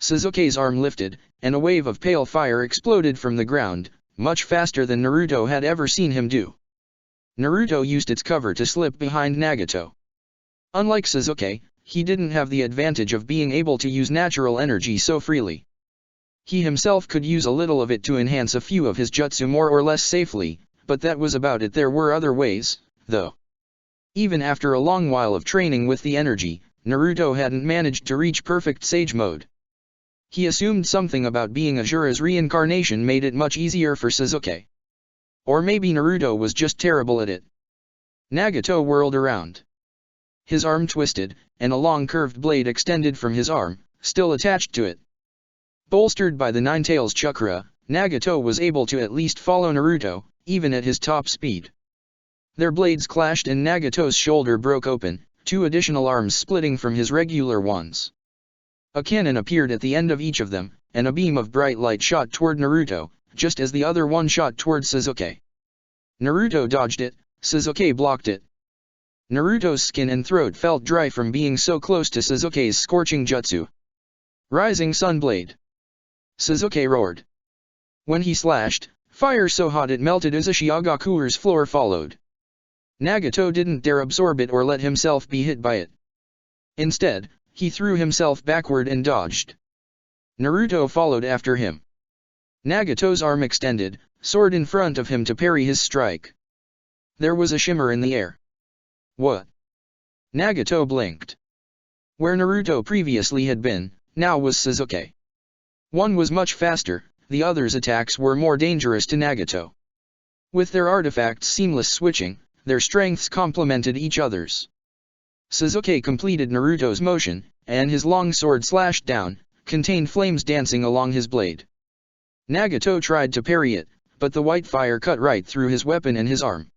Sasuke's arm lifted, and a wave of pale fire exploded from the ground, much faster than Naruto had ever seen him do. Naruto used its cover to slip behind Nagato. Unlike Sasuke, he didn't have the advantage of being able to use natural energy so freely. He himself could use a little of it to enhance a few of his jutsu more or less safely, but that was about it. There were other ways, though. Even after a long while of training with the energy, Naruto hadn't managed to reach perfect Sage mode. He assumed something about being Asura's reincarnation made it much easier for Sasuke. Or maybe Naruto was just terrible at it. Nagato whirled around. His arm twisted, and a long curved blade extended from his arm, still attached to it. Bolstered by the Nine Tails chakra, Nagato was able to at least follow Naruto, even at his top speed. Their blades clashed and Nagato's shoulder broke open, two additional arms splitting from his regular ones. A cannon appeared at the end of each of them, and a beam of bright light shot toward Naruto, just as the other one shot toward Sasuke. Naruto dodged it, Sasuke blocked it. Naruto's skin and throat felt dry from being so close to Sasuke's scorching jutsu. Rising Sun Blade. Sasuke roared. When he slashed, fire so hot it melted Uzushiagaku's floor followed. Nagato didn't dare absorb it or let himself be hit by it. Instead, he threw himself backward and dodged. Naruto followed after him. Nagato's arm extended, sword in front of him to parry his strike. There was a shimmer in the air. What? Nagato blinked. Where Naruto previously had been, now was Sasuke. One was much faster, the other's attacks were more dangerous to Nagato. With their artifacts seamless switching, their strengths complemented each other's. Sasuke completed Naruto's motion, and his long sword slashed down, contained flames dancing along his blade. Nagato tried to parry it, but the white fire cut right through his weapon and his arm.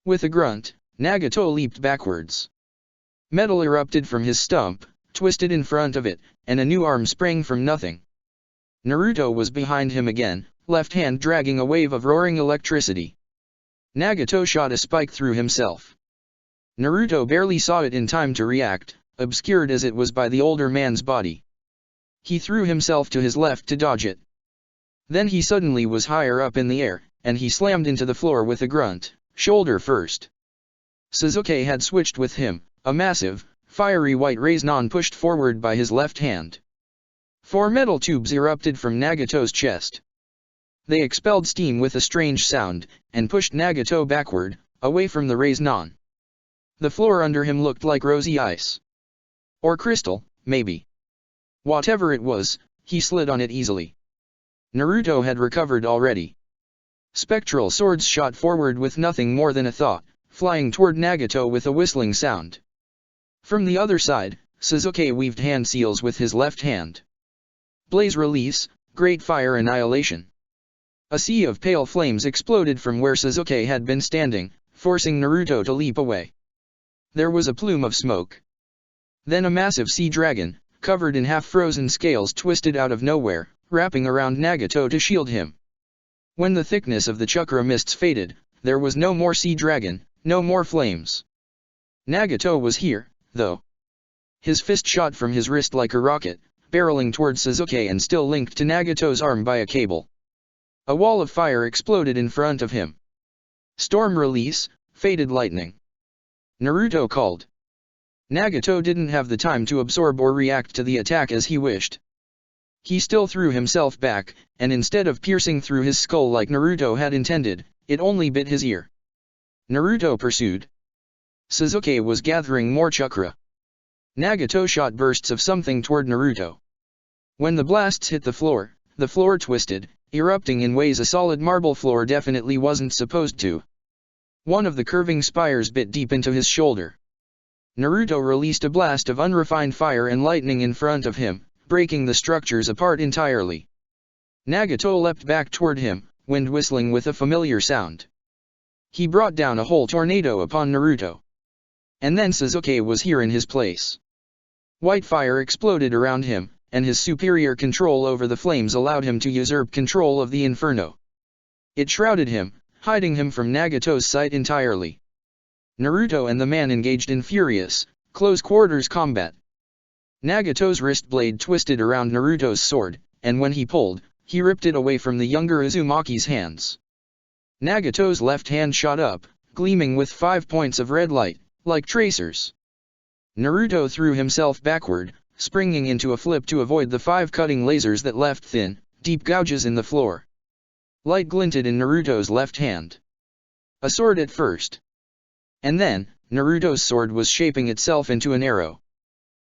With a grunt, Nagato leaped backwards. Metal erupted from his stump, twisted in front of it, and a new arm sprang from nothing. Naruto was behind him again, left hand dragging a wave of roaring electricity. Nagato shot a spike through himself. Naruto barely saw it in time to react, obscured as it was by the older man's body. He threw himself to his left to dodge it. Then he suddenly was higher up in the air, and he slammed into the floor with a grunt, shoulder first. Sasuke had switched with him, a massive, fiery white raise-non pushed forward by his left hand. 4 metal tubes erupted from Nagato's chest. They expelled steam with a strange sound, and pushed Nagato backward, away from the raise-non. The floor under him looked like rosy ice. Or crystal, maybe. Whatever it was, he slid on it easily. Naruto had recovered already. Spectral swords shot forward with nothing more than a thought, flying toward Nagato with a whistling sound. From the other side, Sasuke weaved hand seals with his left hand. Blaze release, great fire annihilation. A sea of pale flames exploded from where Sasuke had been standing, forcing Naruto to leap away. There was a plume of smoke. Then a massive sea dragon, covered in half-frozen scales, twisted out of nowhere, wrapping around Nagato to shield him. When the thickness of the chakra mists faded, there was no more sea dragon, no more flames. Nagato was here, though. His fist shot from his wrist like a rocket, barreling towards Sasuke and still linked to Nagato's arm by a cable. A wall of fire exploded in front of him. Storm release, faded lightning. Naruto called. Nagato didn't have the time to absorb or react to the attack as he wished. He still threw himself back, and instead of piercing through his skull like Naruto had intended, it only bit his ear. Naruto pursued. Sasuke was gathering more chakra. Nagato shot bursts of something toward Naruto. When the blasts hit the floor twisted, erupting in ways a solid marble floor definitely wasn't supposed to. One of the curving spires bit deep into his shoulder. Naruto released a blast of unrefined fire and lightning in front of him, breaking the structures apart entirely. Nagato leapt back toward him, wind whistling with a familiar sound. He brought down a whole tornado upon Naruto. And then Sasuke was here in his place. White fire exploded around him, and his superior control over the flames allowed him to usurp control of the inferno. It shrouded him, hiding him from Nagato's sight entirely. Naruto and the man engaged in furious, close-quarters combat. Nagato's wrist blade twisted around Naruto's sword, and when he pulled, he ripped it away from the younger Uzumaki's hands. Nagato's left hand shot up, gleaming with 5 points of red light, like tracers. Naruto threw himself backward, springing into a flip to avoid the 5 cutting lasers that left thin, deep gouges in the floor. Light glinted in Naruto's left hand. A sword at first. And then, Naruto's sword was shaping itself into an arrow.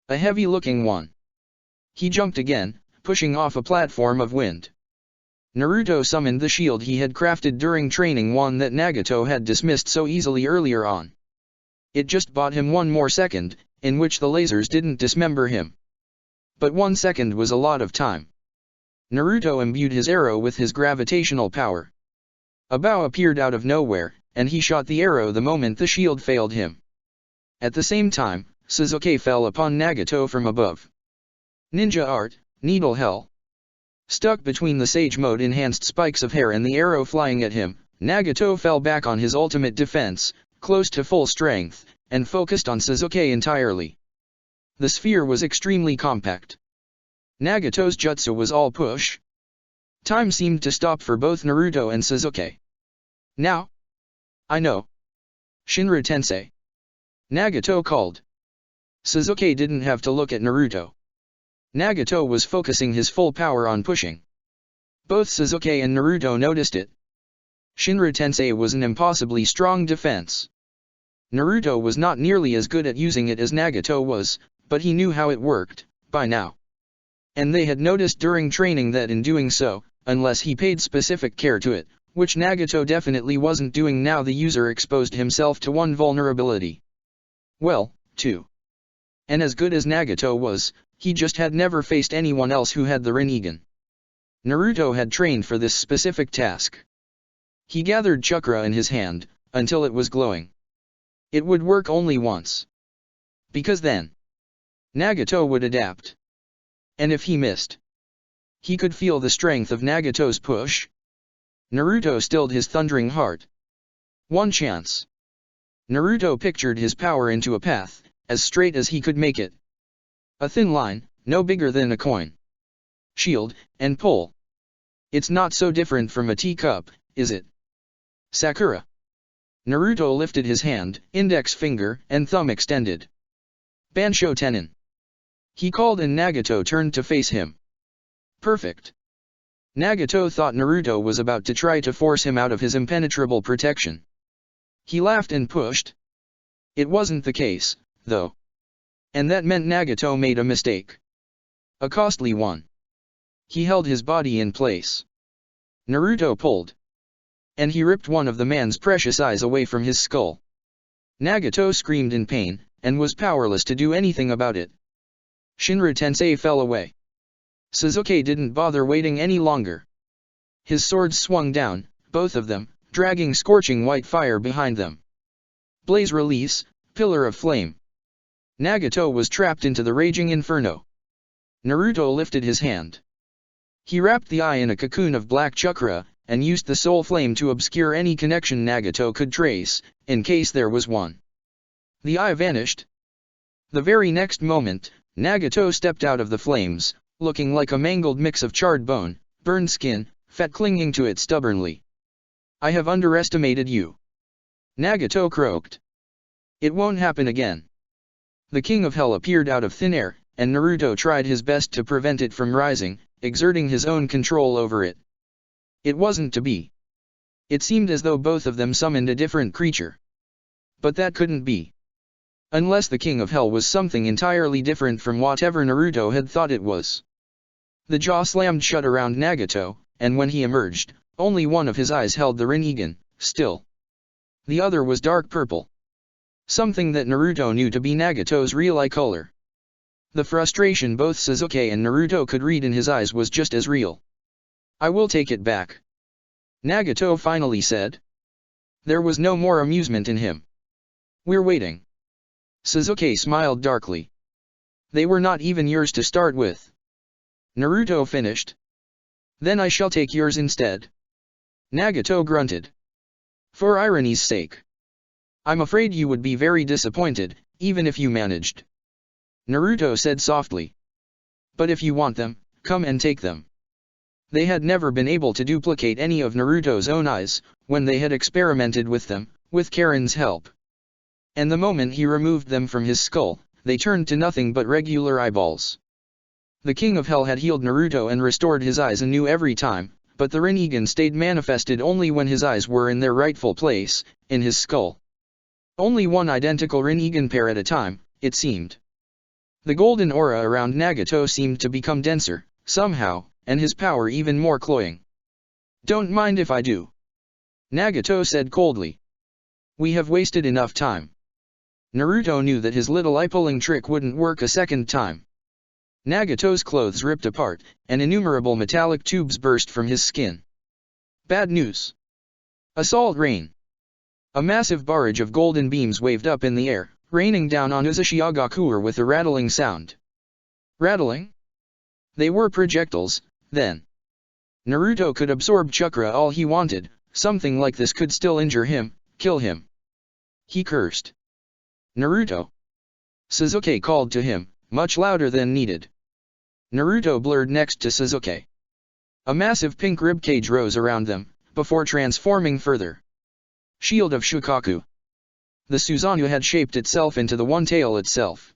A heavy-looking one. He jumped again, pushing off a platform of wind. Naruto summoned the shield he had crafted during training, one that Nagato had dismissed so easily earlier on. It just bought him one more second, in which the lasers didn't dismember him. But 1 second was a lot of time. Naruto imbued his arrow with his gravitational power. A bow appeared out of nowhere, and he shot the arrow the moment the shield failed him. At the same time, Sasuke fell upon Nagato from above. Ninja art, Needle Hell. Stuck between the Sage Mode enhanced spikes of hair and the arrow flying at him, Nagato fell back on his ultimate defense, close to full strength, and focused on Sasuke entirely. The sphere was extremely compact. Nagato's jutsu was all push. Time seemed to stop for both Naruto and Sasuke. Now? I know. Shinra Tensei. Nagato called. Sasuke didn't have to look at Naruto. Nagato was focusing his full power on pushing. Both Sasuke and Naruto noticed it. Shinra Tensei was an impossibly strong defense. Naruto was not nearly as good at using it as Nagato was, but he knew how it worked, by now. And they had noticed during training that in doing so, unless he paid specific care to it, which Nagato definitely wasn't doing now, the user exposed himself to one vulnerability. Well, two. And as good as Nagato was, he just had never faced anyone else who had the Rinnegan. Naruto had trained for this specific task. He gathered chakra in his hand, until it was glowing. It would work only once. Because then, Nagato would adapt. And if he missed, he could feel the strength of Nagato's push. Naruto stilled his thundering heart. One chance. Naruto pictured his power into a path, as straight as he could make it. A thin line, no bigger than a coin. Shield, and pull. It's not so different from a teacup, is it? Sakura. Naruto lifted his hand, index finger and thumb extended. Bansho Tenin. He called and Nagato turned to face him. Perfect. Nagato thought Naruto was about to try to force him out of his impenetrable protection. He laughed and pushed. It wasn't the case, though. And that meant Nagato made a mistake. A costly one. He held his body in place. Naruto pulled. And he ripped one of the man's precious eyes away from his skull. Nagato screamed in pain, and was powerless to do anything about it. Shinra Tensei fell away. Sasuke didn't bother waiting any longer. His swords swung down, both of them, dragging scorching white fire behind them. Blaze release, pillar of flame. Nagato was trapped into the raging inferno. Naruto lifted his hand. He wrapped the eye in a cocoon of black chakra, and used the soul flame to obscure any connection Nagato could trace, in case there was one. The eye vanished. The very next moment, Nagato stepped out of the flames, looking like a mangled mix of charred bone, burned skin, fat clinging to it stubbornly. I have underestimated you. Nagato croaked. It won't happen again. The King of Hell appeared out of thin air, and Naruto tried his best to prevent it from rising, exerting his own control over it. It wasn't to be. It seemed as though both of them summoned a different creature. But that couldn't be. Unless the King of Hell was something entirely different from whatever Naruto had thought it was. The jaw slammed shut around Nagato, and when he emerged, only one of his eyes held the Rinnegan, still. The other was dark purple. Something that Naruto knew to be Nagato's real eye color. The frustration both Sasuke and Naruto could read in his eyes was just as real. I will take it back. Nagato finally said. There was no more amusement in him. We're waiting. Sasuke smiled darkly. They were not even yours to start with. Naruto finished. Then I shall take yours instead. Nagato grunted. For irony's sake. I'm afraid you would be very disappointed, even if you managed. Naruto said softly. But if you want them, come and take them. They had never been able to duplicate any of Naruto's own eyes, when they had experimented with them, with Karen's help. And the moment he removed them from his skull, they turned to nothing but regular eyeballs. The King of Hell had healed Naruto and restored his eyes anew every time, but the Rinnegan stayed manifested only when his eyes were in their rightful place, in his skull. Only one identical Rinnegan pair at a time, it seemed. The golden aura around Nagato seemed to become denser, somehow, and his power even more cloying. "Don't mind if I do," Nagato said coldly. "We have wasted enough time." Naruto knew that his little eye-pulling trick wouldn't work a second time. Nagato's clothes ripped apart, and innumerable metallic tubes burst from his skin. Bad news. Assault rain. A massive barrage of golden beams waved up in the air, raining down on Uzashigakure with a rattling sound. Rattling? They were projectiles, then. Naruto could absorb chakra all he wanted, something like this could still injure him, kill him. He cursed. "Naruto!" Sasuke called to him, much louder than needed. Naruto blurred next to Sasuke. A massive pink ribcage rose around them, before transforming further. Shield of Shukaku. The Susanoo had shaped itself into the one tail itself.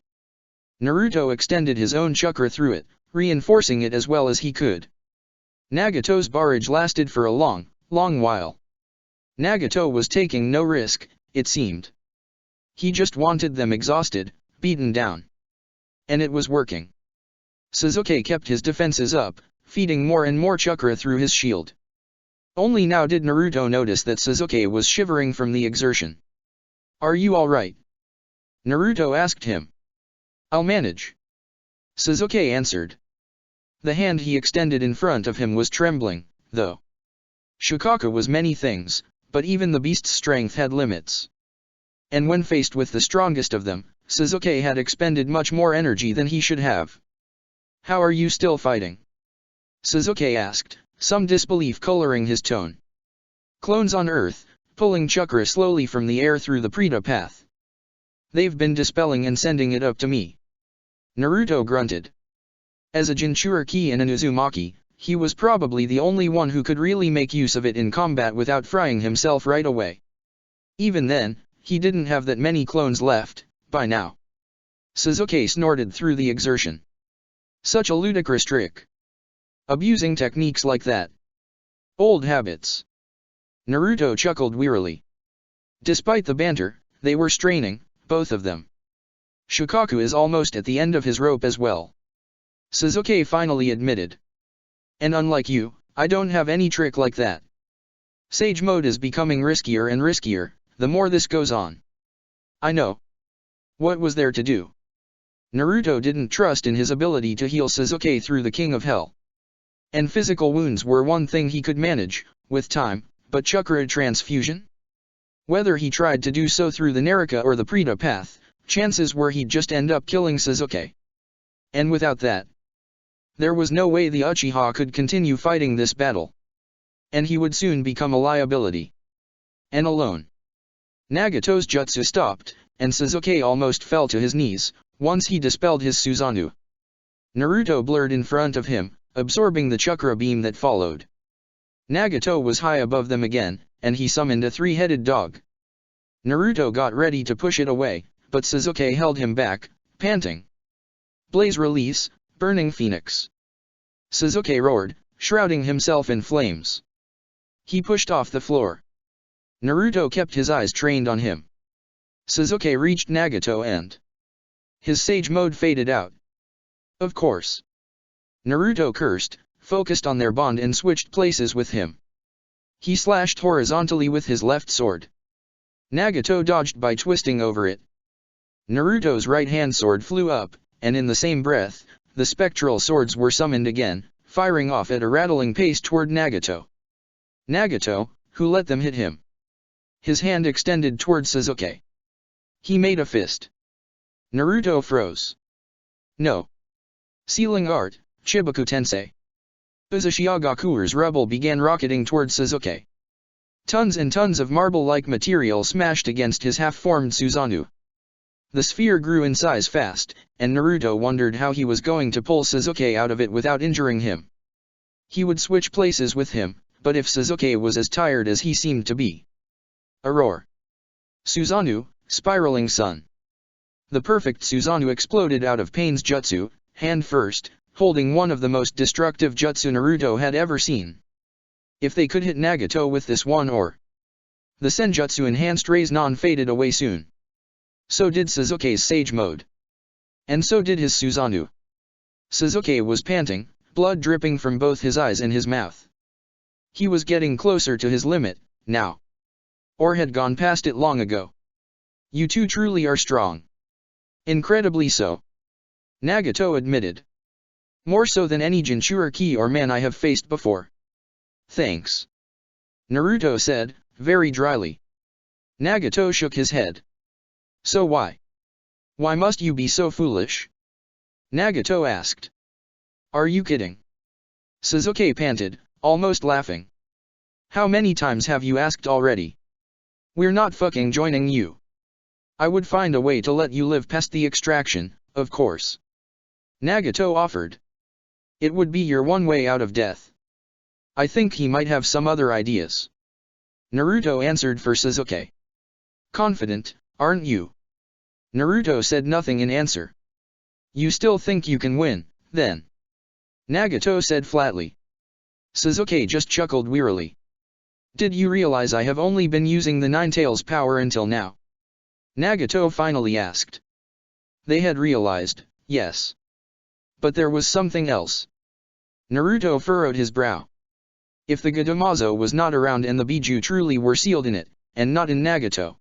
Naruto extended his own chakra through it, reinforcing it as well as he could. Nagato's barrage lasted for a long while. Nagato was taking no risk, it seemed. He just wanted them exhausted, beaten down. And it was working. Sasuke kept his defenses up, feeding more and more chakra through his shield. Only now did Naruto notice that Sasuke was shivering from the exertion. "Are you alright?" Naruto asked him. "I'll manage," Sasuke answered. The hand he extended in front of him was trembling, though. Shukaku was many things, but even the beast's strength had limits. And when faced with the strongest of them, Sasuke had expended much more energy than he should have. "How are you still fighting?" Sasuke asked, some disbelief coloring his tone. "Clones on Earth, pulling chakra slowly from the air through the Preta path. They've been dispelling and sending it up to me," Naruto grunted. As a Jinchuriki and an Uzumaki, he was probably the only one who could really make use of it in combat without frying himself right away. Even then, he didn't have that many clones left, by now. Sasuke snorted through the exertion. Such a ludicrous trick. Abusing techniques like that. Old habits. Naruto chuckled wearily. Despite the banter, they were straining, both of them. Shukaku is almost at the end of his rope as well, Sasuke finally admitted. "And unlike you, I don't have any trick like that. Sage mode is becoming riskier and riskier, the more this goes on." "I know. What was there to do?" Naruto didn't trust in his ability to heal Sasuke through the King of Hell. And physical wounds were one thing he could manage, with time, but chakra transfusion? Whether he tried to do so through the Naraka or the Preta path, chances were he'd just end up killing Sasuke. And without that, there was no way the Uchiha could continue fighting this battle. And he would soon become a liability. And alone. Nagato's jutsu stopped, and Sasuke almost fell to his knees, once he dispelled his Susanoo. Naruto blurred in front of him, absorbing the chakra beam that followed. Nagato was high above them again, and he summoned a three-headed dog. Naruto got ready to push it away, but Sasuke held him back, panting. "Blaze release, burning phoenix!" Sasuke roared, shrouding himself in flames. He pushed off the floor. Naruto kept his eyes trained on him. Sasuke reached Nagato and his sage mode faded out. Of course. Naruto cursed, focused on their bond and switched places with him. He slashed horizontally with his left sword. Nagato dodged by twisting over it. Naruto's right-hand sword flew up, and in the same breath, the spectral swords were summoned again, firing off at a rattling pace toward Nagato. Nagato, who let them hit him. His hand extended toward Sasuke. He made a fist. Naruto froze. No. Sealing art, Chibaku Tensei. Uzashigagakure's rubble began rocketing toward Sasuke. Tons and tons of marble-like material smashed against his half-formed Susanoo. The sphere grew in size fast, and Naruto wondered how he was going to pull Sasuke out of it without injuring him. He would switch places with him, but if Sasuke was as tired as he seemed to be. A roar. Susanoo, spiraling sun. The perfect Susanoo exploded out of Pain's jutsu, hand first, holding one of the most destructive jutsu Naruto had ever seen. If they could hit Nagato with this one or The Senjutsu enhanced Raise Non faded away soon. So did Sasuke's Sage Mode. And so did his Susanoo. Sasuke was panting, blood dripping from both his eyes and his mouth. He was getting closer to his limit, now. Or had gone past it long ago. You two truly are strong. Incredibly so. Nagato admitted. More so than any Jinchuriki or man I have faced before. Thanks. Naruto said, very dryly. Nagato shook his head. So why? Why must you be so foolish? Nagato asked. Are you kidding? Sasuke panted, almost laughing. How many times have you asked already? We're not fucking joining you. I would find a way to let you live past the extraction, of course. Nagato offered. It would be your one way out of death. I think he might have some other ideas. Naruto answered for Sasuke. Confident, aren't you? Naruto said nothing in answer. You still think you can win, then? Nagato said flatly. Sasuke just chuckled wearily. Did you realize I have only been using the Nine Tails power until now? Nagato finally asked. They had realized, yes. But there was something else. Naruto furrowed his brow. If the Gadamazo was not around and the Biju truly were sealed in it, and not in Nagato,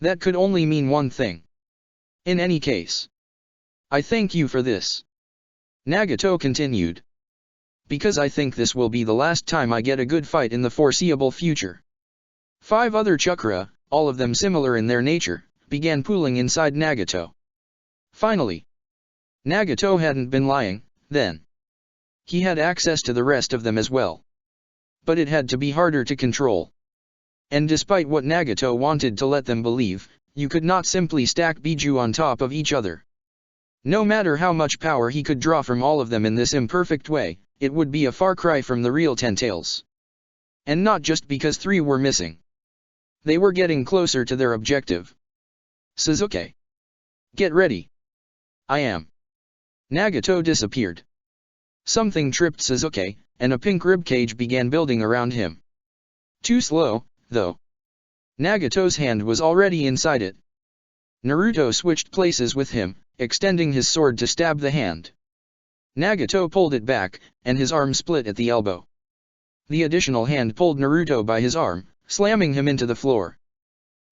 that could only mean one thing. In any case, I thank you for this. Nagato continued. Because I think this will be the last time I get a good fight in the foreseeable future. 5 other chakra, all of them similar in their nature, began pooling inside Nagato. Finally, Nagato hadn't been lying, then. He had access to the rest of them as well. But it had to be harder to control. And despite what Nagato wanted to let them believe, you could not simply stack Biju on top of each other. No matter how much power he could draw from all of them in this imperfect way, it would be a far cry from the real Ten Tails. And not just because 3 were missing. They were getting closer to their objective. Sasuke. Get ready. I am. Nagato disappeared. Something tripped Sasuke, and a pink ribcage began building around him. Too slow, though. Nagato's hand was already inside it. Naruto switched places with him, extending his sword to stab the hand. Nagato pulled it back, and his arm split at the elbow. The additional hand pulled Naruto by his arm, slamming him into the floor.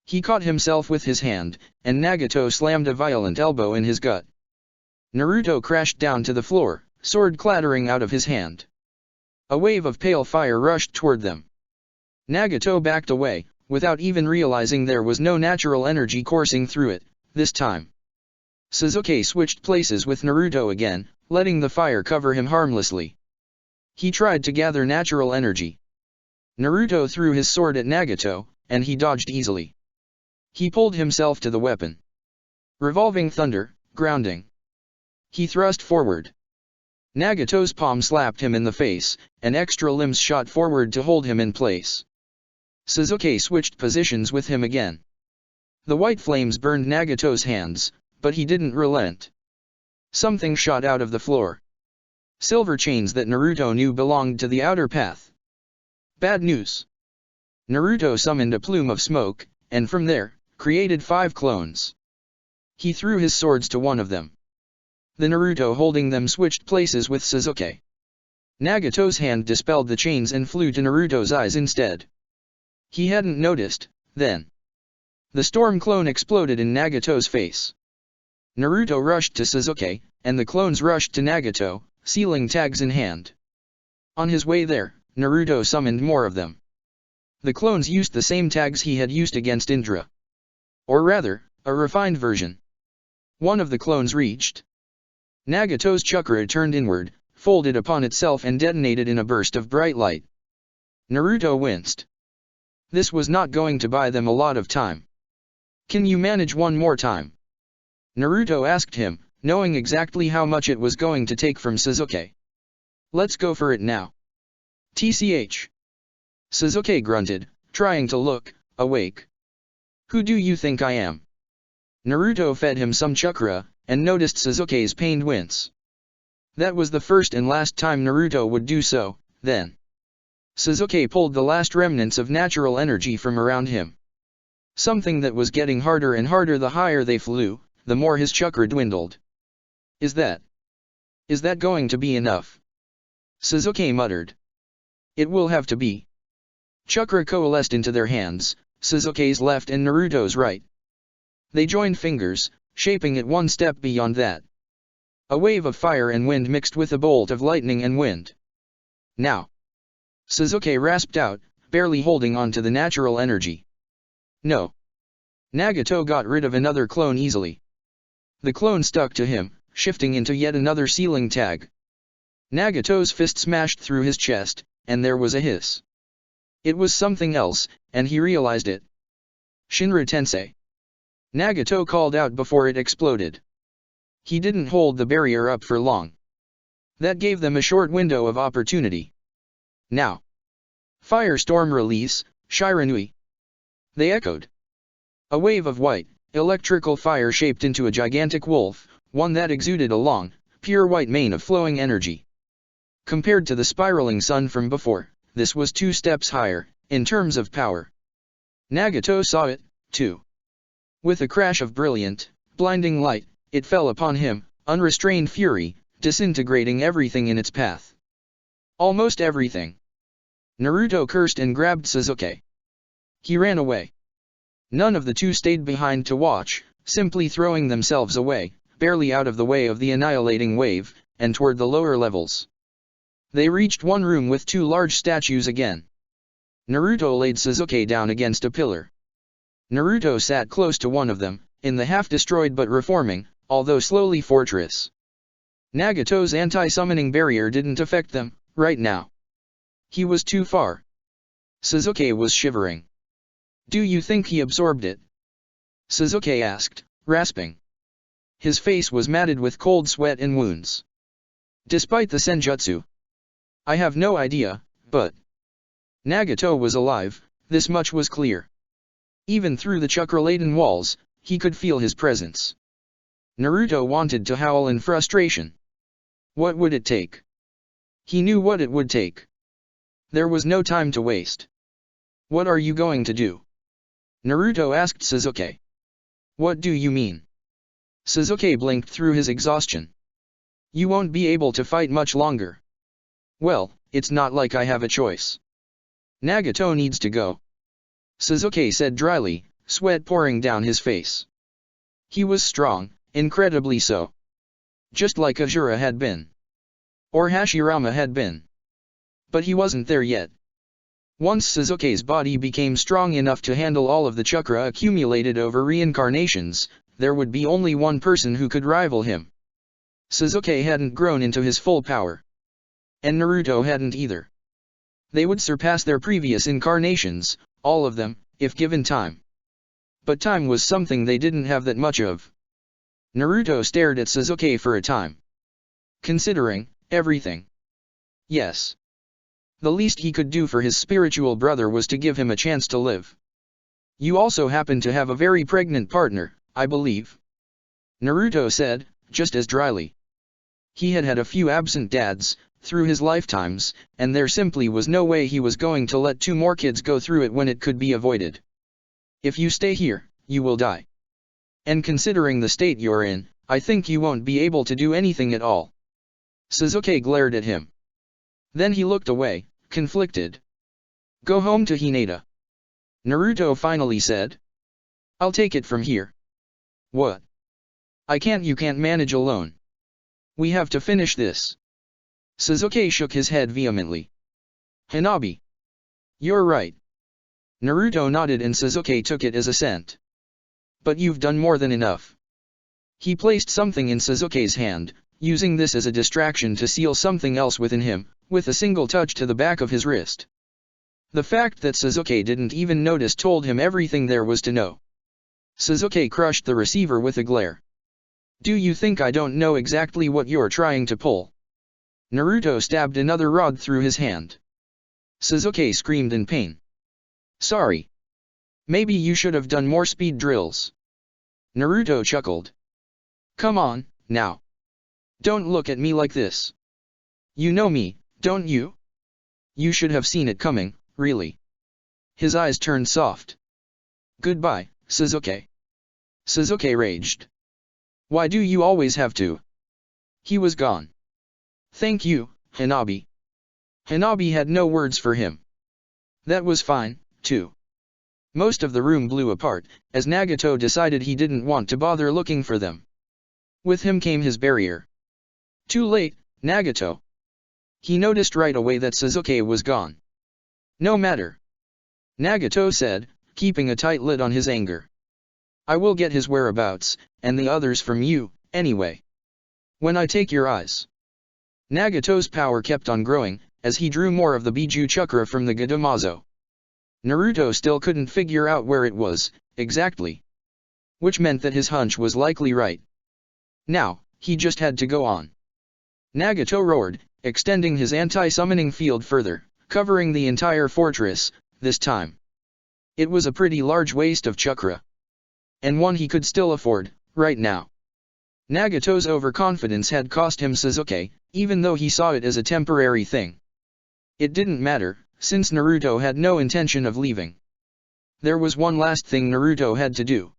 He caught himself with his hand, and Nagato slammed a violent elbow in his gut. Naruto crashed down to the floor, sword clattering out of his hand. A wave of pale fire rushed toward them. Nagato backed away, without even realizing there was no natural energy coursing through it, this time. Sasuke switched places with Naruto again, letting the fire cover him harmlessly. He tried to gather natural energy. Naruto threw his sword at Nagato, and he dodged easily. He pulled himself to the weapon. Revolving thunder, grounding. He thrust forward. Nagato's palm slapped him in the face, and extra limbs shot forward to hold him in place. Sasuke switched positions with him again. The white flames burned Nagato's hands, but he didn't relent. Something shot out of the floor. Silver chains that Naruto knew belonged to the outer path. Bad news. Naruto summoned a plume of smoke, and from there, created 5 clones. He threw his swords to one of them. The Naruto holding them switched places with Sasuke. Nagato's hand dispelled the chains and flew to Naruto's eyes instead. He hadn't noticed, then. The storm clone exploded in Nagato's face. Naruto rushed to Sasuke, and the clones rushed to Nagato, sealing tags in hand. On his way there, Naruto summoned more of them. The clones used the same tags he had used against Indra. Or rather, a refined version. One of the clones reached. Nagato's chakra turned inward, folded upon itself and detonated in a burst of bright light. Naruto winced. This was not going to buy them a lot of time. Can you manage one more time? Naruto asked him, knowing exactly how much it was going to take from Sasuke. Let's go for it now. TCH. Sasuke grunted, trying to look awake. Who do you think I am? Naruto fed him some chakra, and noticed Sasuke's pained wince. That was the first and last time Naruto would do so, then. Sasuke pulled the last remnants of natural energy from around him. Something that was getting harder and harder the higher they flew, the more his chakra dwindled. Is that going to be enough? Sasuke muttered. It will have to be. Chakra coalesced into their hands, Sasuke's left and Naruto's right. They joined fingers, shaping it one step beyond that. A wave of fire and wind mixed with a bolt of lightning and wind. Now! Sasuke rasped out, barely holding on to the natural energy. No. Nagato got rid of another clone easily. The clone stuck to him, shifting into yet another ceiling tag. Nagato's fist smashed through his chest, and there was a hiss. It was something else, and he realized it. Shinra Tensei. Nagato called out before it exploded. He didn't hold the barrier up for long. That gave them a short window of opportunity. Now. Firestorm release, Shiranui. They echoed. A wave of white, electrical fire shaped into a gigantic wolf, one that exuded a long, pure white mane of flowing energy. Compared to the spiraling sun from before, this was 2 steps higher, in terms of power. Nagato saw it, too. With a crash of brilliant, blinding light, it fell upon him, unrestrained fury, disintegrating everything in its path. Almost everything. Naruto cursed and grabbed Sasuke. He ran away. None of the two stayed behind to watch, simply throwing themselves away, barely out of the way of the annihilating wave, and toward the lower levels. They reached one room with 2 large statues again. Naruto laid Sasuke down against a pillar. Naruto sat close to one of them, in the half-destroyed but reforming, although slowly fortress. Nagato's anti-summoning barrier didn't affect them, right now. He was too far. Sasuke was shivering. Do you think he absorbed it? Sasuke asked, rasping. His face was matted with cold sweat and wounds. Despite the senjutsu. I have no idea, but Nagato was alive, this much was clear. Even through the chakra-laden walls, he could feel his presence. Naruto wanted to howl in frustration. What would it take? He knew what it would take. There was no time to waste. What are you going to do? Naruto asked Sasuke. What do you mean? Sasuke blinked through his exhaustion. You won't be able to fight much longer. Well, it's not like I have a choice. Nagato needs to go. Sasuke said dryly, sweat pouring down his face. He was strong, incredibly so. Just like Ajura had been. Or Hashirama had been. But he wasn't there yet. Once Sasuke's body became strong enough to handle all of the chakra accumulated over reincarnations, there would be only one person who could rival him. Sasuke hadn't grown into his full power. And Naruto hadn't either. They would surpass their previous incarnations, all of them, if given time. But time was something they didn't have that much of. Naruto stared at Sasuke for a time. Considering everything. Yes. The least he could do for his spiritual brother was to give him a chance to live. You also happen to have a very pregnant partner, I believe. Naruto said, just as dryly. He had had a few absent dads, through his lifetimes, and there simply was no way he was going to let 2 more kids go through it when it could be avoided. If you stay here, you will die. And considering the state you're in, I think you won't be able to do anything at all. Sasuke glared at him. Then he looked away, conflicted. Go home to Hinata. Naruto finally said. I'll take it from here. What? You can't manage alone. We have to finish this. Sasuke shook his head vehemently. Hanabi. You're right. Naruto nodded and Sasuke took it as assent. But you've done more than enough. He placed something in Sasuke's hand, using this as a distraction to seal something else within him, with a single touch to the back of his wrist. The fact that Sasuke didn't even notice told him everything there was to know. Sasuke crushed the receiver with a glare. Do you think I don't know exactly what you're trying to pull? Naruto stabbed another rod through his hand. Sasuke screamed in pain. Sorry. Maybe you should have done more speed drills. Naruto chuckled. Come on, now. Don't look at me like this. You know me, don't you? You should have seen it coming, really. His eyes turned soft. Goodbye, Sasuke. Sasuke raged. Why do you always have to? He was gone. Thank you, Hanabi. Hanabi had no words for him. That was fine, too. Most of the room blew apart, as Nagato decided he didn't want to bother looking for them. With him came his barrier. Too late, Nagato. He noticed right away that Sasuke was gone. No matter. Nagato said, keeping a tight lid on his anger. I will get his whereabouts, and the others from you, anyway. When I take your eyes. Nagato's power kept on growing, as he drew more of the Biju chakra from the Gadamazo. Naruto still couldn't figure out where it was, exactly. Which meant that his hunch was likely right. Now, he just had to go on. Nagato roared, extending his anti-summoning field further, covering the entire fortress, this time. It was a pretty large waste of chakra. And one he could still afford, right now. Nagato's overconfidence had cost him Sasuke, even though he saw it as a temporary thing. It didn't matter, since Naruto had no intention of leaving. There was one last thing Naruto had to do.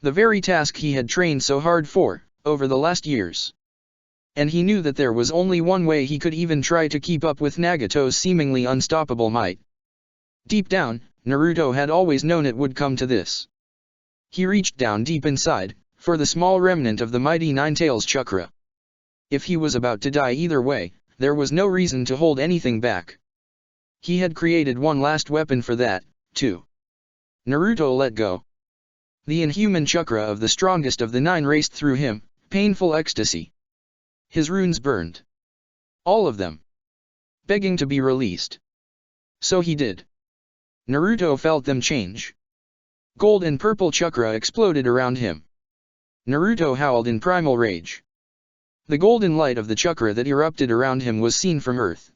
The very task he had trained so hard for, over the last years. And he knew that there was only one way he could even try to keep up with Nagato's seemingly unstoppable might. Deep down, Naruto had always known it would come to this. He reached down deep inside, for the small remnant of the mighty Nine-Tails chakra. If he was about to die either way, there was no reason to hold anything back. He had created one last weapon for that, too. Naruto let go. The inhuman chakra of the strongest of the nine raced through him, painful ecstasy. His runes burned. All of them. Begging to be released. So he did. Naruto felt them change. Gold and purple chakra exploded around him. Naruto howled in primal rage. The golden light of the chakra that erupted around him was seen from Earth.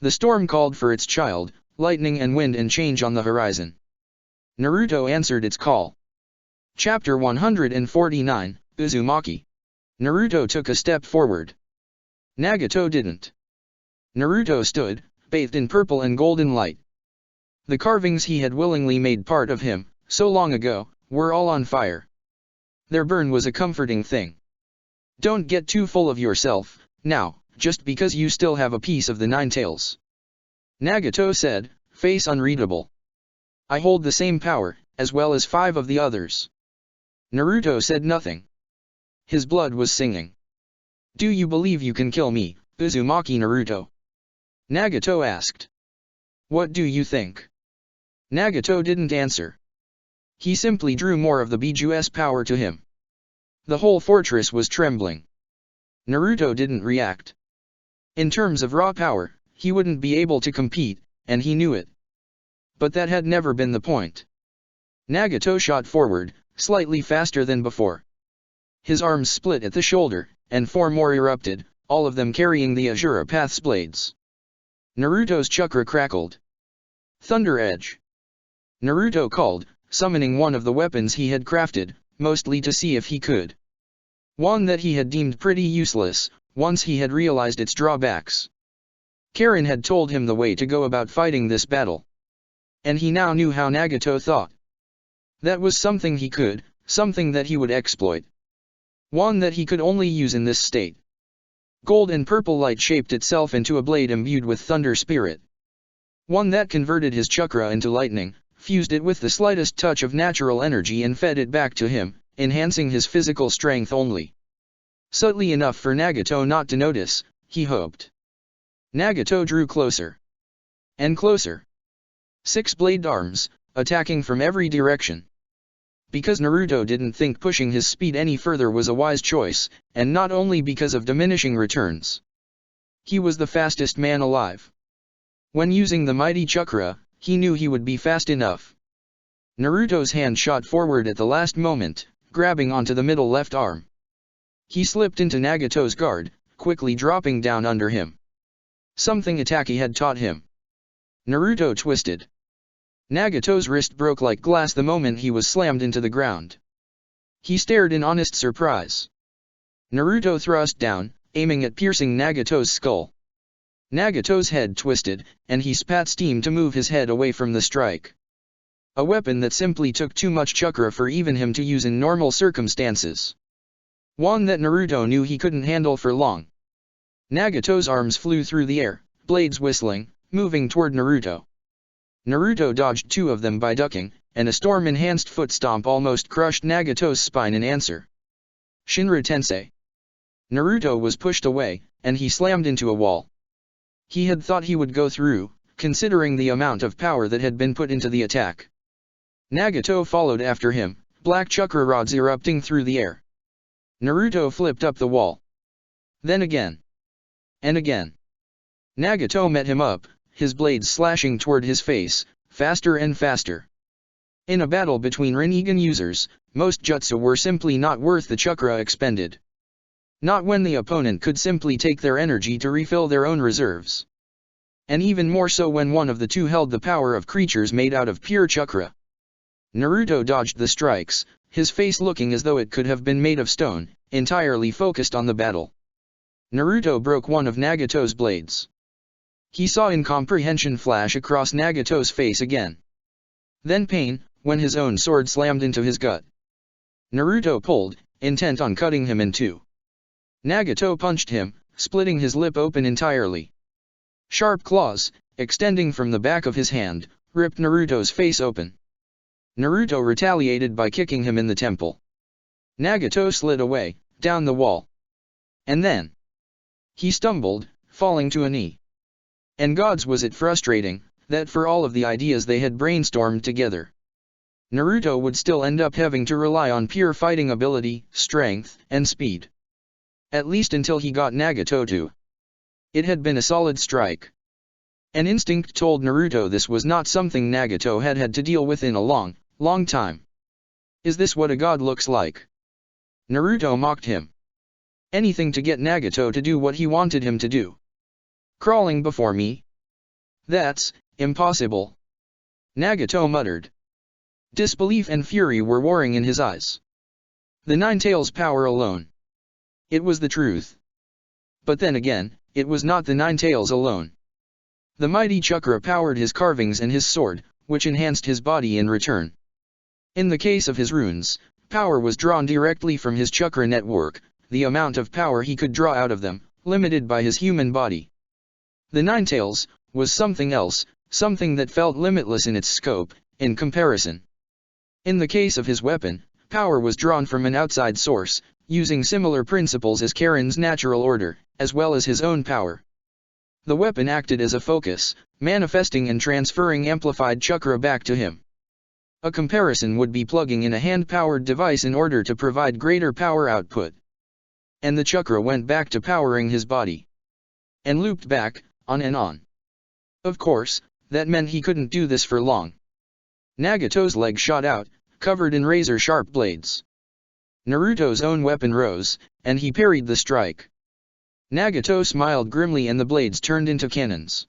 The storm called for its child, lightning and wind and change on the horizon. Naruto answered its call. Chapter 149, Uzumaki. Naruto took a step forward. Nagato didn't. Naruto stood, bathed in purple and golden light. The carvings he had willingly made part of him, so long ago, were all on fire. Their burn was a comforting thing. Don't get too full of yourself, now, just because you still have a piece of the Nine-Tails. Nagato said, face unreadable. I hold the same power, as well as 5 of the others. Naruto said nothing. His blood was singing. Do you believe you can kill me, Uzumaki Naruto? Nagato asked. What do you think? Nagato didn't answer. He simply drew more of the Biju's power to him. The whole fortress was trembling. Naruto didn't react. In terms of raw power, he wouldn't be able to compete, and he knew it. But that had never been the point. Nagato shot forward, slightly faster than before. His arms split at the shoulder, and 4 more erupted, all of them carrying the Azura Path's blades. Naruto's chakra crackled. Thunder Edge. Naruto called, summoning one of the weapons he had crafted, mostly to see if he could. One that he had deemed pretty useless, once he had realized its drawbacks. Karen had told him the way to go about fighting this battle. And he now knew how Nagato thought. That was something he could, something that he would exploit. One that he could only use in this state. Gold and purple light shaped itself into a blade imbued with thunder spirit. One that converted his chakra into lightning, fused it with the slightest touch of natural energy and fed it back to him, enhancing his physical strength only. Subtly enough for Nagato not to notice, he hoped. Nagato drew closer. And closer. 6 bladed arms, attacking from every direction. Because Naruto didn't think pushing his speed any further was a wise choice, and not only because of diminishing returns. He was the fastest man alive. When using the mighty chakra, he knew he would be fast enough. Naruto's hand shot forward at the last moment, grabbing onto the middle left arm. He slipped into Nagato's guard, quickly dropping down under him. Something Itaki had taught him. Naruto twisted. Nagato's wrist broke like glass the moment he was slammed into the ground. He stared in honest surprise. Naruto thrust down, aiming at piercing Nagato's skull. Nagato's head twisted, and he spat steam to move his head away from the strike. A weapon that simply took too much chakra for even him to use in normal circumstances. One that Naruto knew he couldn't handle for long. Nagato's arms flew through the air, blades whistling, moving toward Naruto. Naruto dodged two of them by ducking, and a storm-enhanced foot stomp almost crushed Nagato's spine in answer. Shinra Tensei. Naruto was pushed away, and he slammed into a wall. He had thought he would go through, considering the amount of power that had been put into the attack. Nagato followed after him, black chakra rods erupting through the air. Naruto flipped up the wall. Then again. And again. Nagato met him up, his blades slashing toward his face, faster and faster. In a battle between Rinnegan users, most jutsu were simply not worth the chakra expended. Not when the opponent could simply take their energy to refill their own reserves. And even more so when one of the two held the power of creatures made out of pure chakra. Naruto dodged the strikes, his face looking as though it could have been made of stone, entirely focused on the battle. Naruto broke one of Nagato's blades. He saw incomprehension flash across Nagato's face again. Then pain, when his own sword slammed into his gut. Naruto pulled, intent on cutting him in two. Nagato punched him, splitting his lip open entirely. Sharp claws, extending from the back of his hand, ripped Naruto's face open. Naruto retaliated by kicking him in the temple. Nagato slid away, down the wall. And then he stumbled, falling to a knee. And gods was it frustrating, that for all of the ideas they had brainstormed together, Naruto would still end up having to rely on pure fighting ability, strength, and speed. At least until he got Nagato to. It had been a solid strike. An instinct told Naruto this was not something Nagato had had to deal with in a long time. Is this what a god looks like? Naruto mocked him. Anything to get Nagato to do what he wanted him to do. Crawling before me? That's impossible. Nagato muttered. Disbelief and fury were warring in his eyes. The Ninetales' power alone. It was the truth. But then again, it was not the Ninetales alone. The mighty chakra powered his carvings and his sword, which enhanced his body in return. In the case of his runes, power was drawn directly from his chakra network, the amount of power he could draw out of them, limited by his human body. The Ninetales was something else, something that felt limitless in its scope, in comparison. In the case of his weapon, power was drawn from an outside source, using similar principles as Karen's natural order, as well as his own power. The weapon acted as a focus, manifesting and transferring amplified chakra back to him. A comparison would be plugging in a hand-powered device in order to provide greater power output. And the chakra went back to powering his body. And looped back, on and on. Of course, that meant he couldn't do this for long. Nagato's leg shot out, covered in razor-sharp blades. Naruto's own weapon rose, and he parried the strike. Nagato smiled grimly and the blades turned into cannons.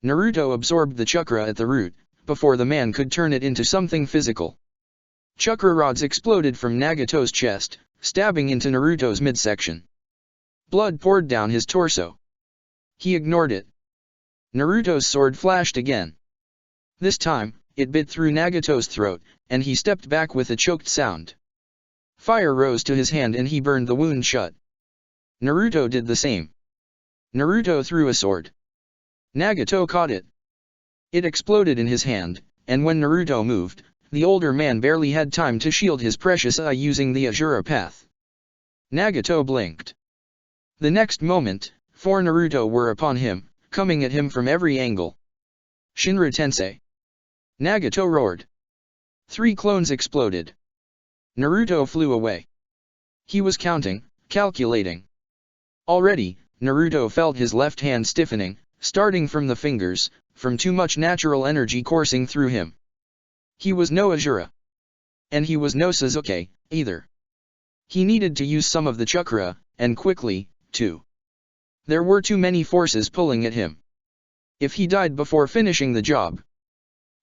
Naruto absorbed the chakra at the root, before the man could turn it into something physical. Chakra rods exploded from Nagato's chest, stabbing into Naruto's midsection. Blood poured down his torso. He ignored it. Naruto's sword flashed again. This time, it bit through Nagato's throat, and he stepped back with a choked sound. Fire rose to his hand and he burned the wound shut. Naruto did the same. Naruto threw a sword. Nagato caught it. It exploded in his hand, and when Naruto moved, the older man barely had time to shield his precious eye using the Azura path. Nagato blinked. The next moment, 4 Naruto were upon him, coming at him from every angle. Shinra Tensei. Nagato roared. 3 clones exploded. Naruto flew away. He was counting, calculating. Already, Naruto felt his left hand stiffening, starting from the fingers, from too much natural energy coursing through him. He was no Azura. And he was no Sasuke, either. He needed to use some of the chakra, and quickly, too. There were too many forces pulling at him. If he died before finishing the job.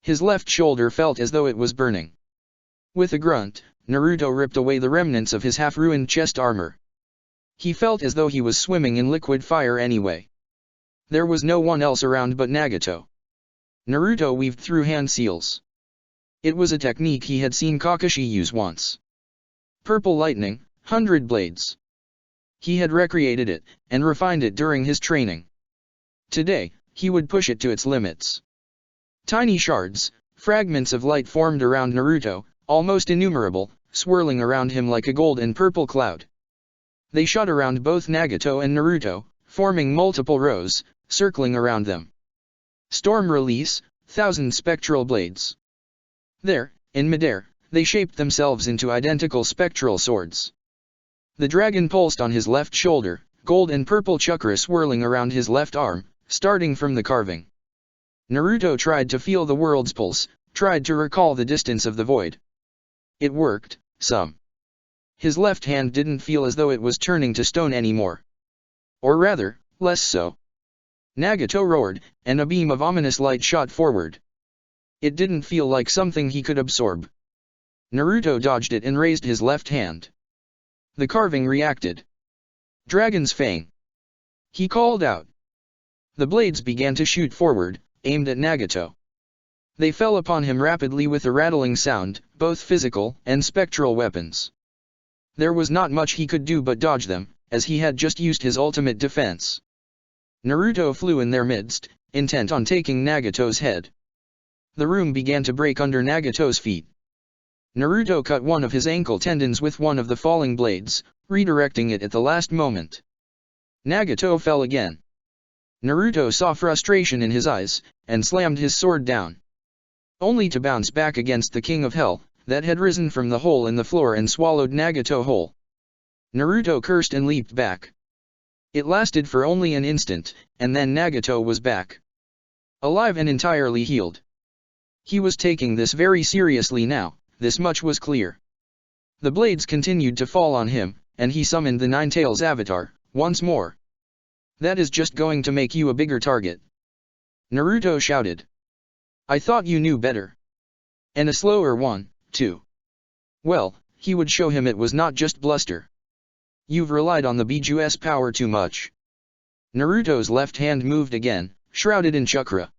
His left shoulder felt as though it was burning. With a grunt, Naruto ripped away the remnants of his half-ruined chest armor. He felt as though he was swimming in liquid fire anyway. There was no one else around but Nagato. Naruto weaved through hand seals. It was a technique he had seen Kakashi use once. Purple lightning, 100 blades. He had recreated it, and refined it during his training. Today, he would push it to its limits. Tiny shards, fragments of light formed around Naruto, almost innumerable, swirling around him like a gold and purple cloud. They shot around both Nagato and Naruto, forming multiple rows, circling around them. Storm release, 1,000 spectral blades. There, in midair, they shaped themselves into identical spectral swords. The dragon pulsed on his left shoulder, gold and purple chakra swirling around his left arm, starting from the carving. Naruto tried to feel the world's pulse, tried to recall the distance of the void. It worked, some. His left hand didn't feel as though it was turning to stone anymore. Or rather, less so. Nagato roared, and a beam of ominous light shot forward. It didn't feel like something he could absorb. Naruto dodged it and raised his left hand. The carving reacted. Dragon's Fang. He called out. The blades began to shoot forward, aimed at Nagato. They fell upon him rapidly with a rattling sound, both physical and spectral weapons. There was not much he could do but dodge them, as he had just used his ultimate defense. Naruto flew in their midst, intent on taking Nagato's head. The room began to break under Nagato's feet. Naruto cut one of his ankle tendons with one of the falling blades, redirecting it at the last moment. Nagato fell again. Naruto saw frustration in his eyes, and slammed his sword down. Only to bounce back against the King of Hell, that had risen from the hole in the floor and swallowed Nagato whole. Naruto cursed and leaped back. It lasted for only an instant, and then Nagato was back. Alive and entirely healed. He was taking this very seriously now, this much was clear. The blades continued to fall on him, and he summoned the Nine-Tails avatar, once more. That is just going to make you a bigger target. Naruto shouted. I thought you knew better. And a slower one, too. Well, he would show him it was not just bluster. You've relied on the Biju's power too much. Naruto's left hand moved again, shrouded in chakra.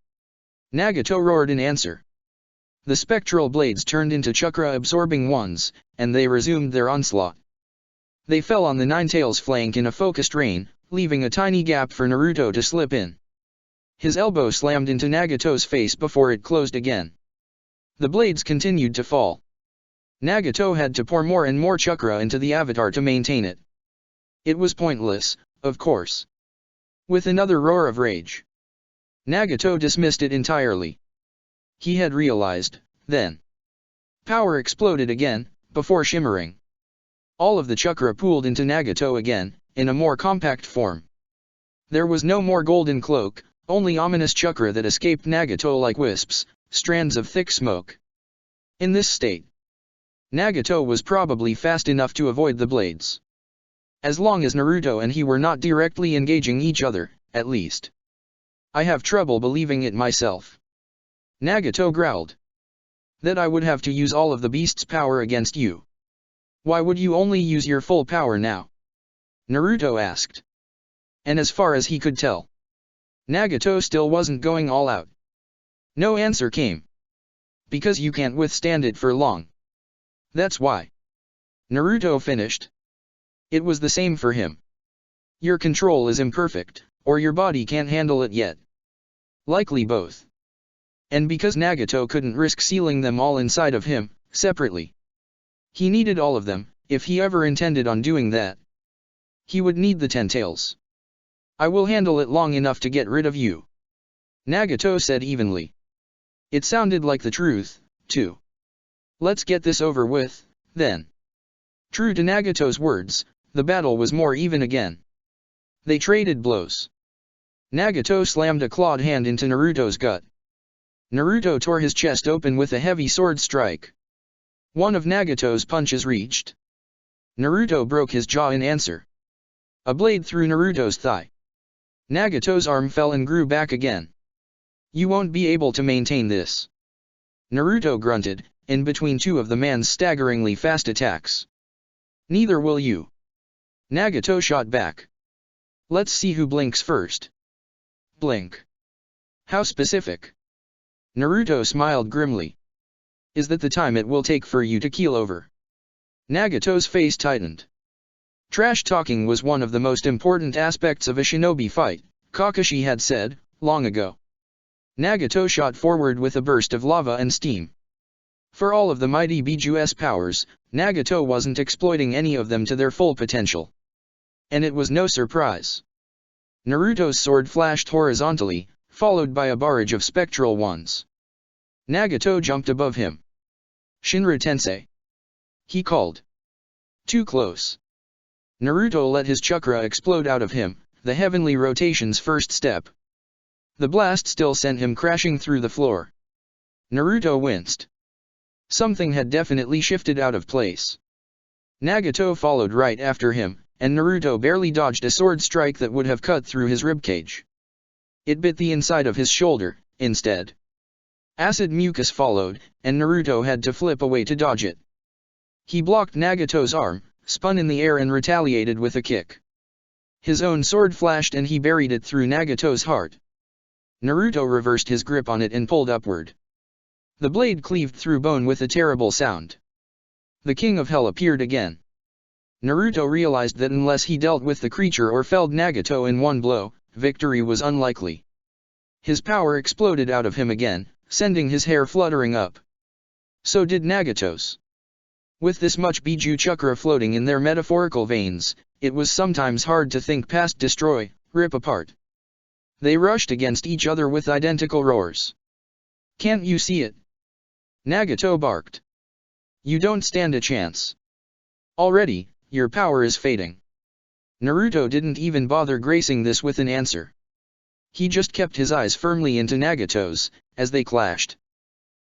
Nagato roared in answer. The spectral blades turned into chakra-absorbing ones, and they resumed their onslaught. They fell on the Nine-Tails flank in a focused rain, leaving a tiny gap for Naruto to slip in. His elbow slammed into Nagato's face before it closed again. The blades continued to fall. Nagato had to pour more and more chakra into the avatar to maintain it. It was pointless, of course. With another roar of rage, Nagato dismissed it entirely. He had realized, then. Power exploded again, before shimmering. All of the chakra pooled into Nagato again, in a more compact form. There was no more golden cloak, only ominous chakra that escaped Nagato like wisps, strands of thick smoke. In this state, Nagato was probably fast enough to avoid the blades. As long as Naruto and he were not directly engaging each other, at least. I have trouble believing it myself. Nagato growled. That I would have to use all of the beast's power against you. Why would you only use your full power now? Naruto asked. And as far as he could tell, Nagato still wasn't going all out. No answer came. Because you can't withstand it for long. That's why. Naruto finished. It was the same for him. Your control is imperfect, or your body can't handle it yet. Likely both. And because Nagato couldn't risk sealing them all inside of him, separately. He needed all of them, if he ever intended on doing that. He would need the 10 tails. I will handle it long enough to get rid of you. Nagato said evenly. It sounded like the truth, too. Let's get this over with, then. True to Nagato's words, the battle was more even again. They traded blows. Nagato slammed a clawed hand into Naruto's gut. Naruto tore his chest open with a heavy sword strike. One of Nagato's punches reached. Naruto broke his jaw in answer. A blade through Naruto's thigh. Nagato's arm fell and grew back again. You won't be able to maintain this. Naruto grunted, in between two of the man's staggeringly fast attacks. Neither will you. Nagato shot back. Let's see who blinks first. Blink. How specific. Naruto smiled grimly. Is that the time it will take for you to keel over? Nagato's face tightened. Trash talking was one of the most important aspects of a shinobi fight, Kakashi had said, long ago. Nagato shot forward with a burst of lava and steam. For all of the mighty Biju's powers, Nagato wasn't exploiting any of them to their full potential. And it was no surprise. Naruto's sword flashed horizontally, followed by a barrage of spectral ones. Nagato jumped above him. Shinra Tensei. He called. Too close. Naruto let his chakra explode out of him, the heavenly rotation's first step. The blast still sent him crashing through the floor. Naruto winced. Something had definitely shifted out of place. Nagato followed right after him, and Naruto barely dodged a sword strike that would have cut through his ribcage. It bit the inside of his shoulder, instead. Acid mucus followed, and Naruto had to flip away to dodge it. He blocked Nagato's arm, spun in the air and retaliated with a kick. His own sword flashed and he buried it through Nagato's heart. Naruto reversed his grip on it and pulled upward. The blade cleaved through bone with a terrible sound. The King of Hell appeared again. Naruto realized that unless he dealt with the creature or felled Nagato in one blow, victory was unlikely. His power exploded out of him again, sending his hair fluttering up. So did Nagato's. With this much Biju chakra floating in their metaphorical veins, it was sometimes hard to think past destroy, rip apart. They rushed against each other with identical roars. Can't you see it? Nagato barked. You don't stand a chance. Already, your power is fading. Naruto didn't even bother gracing this with an answer. He just kept his eyes firmly into Nagato's, as they clashed.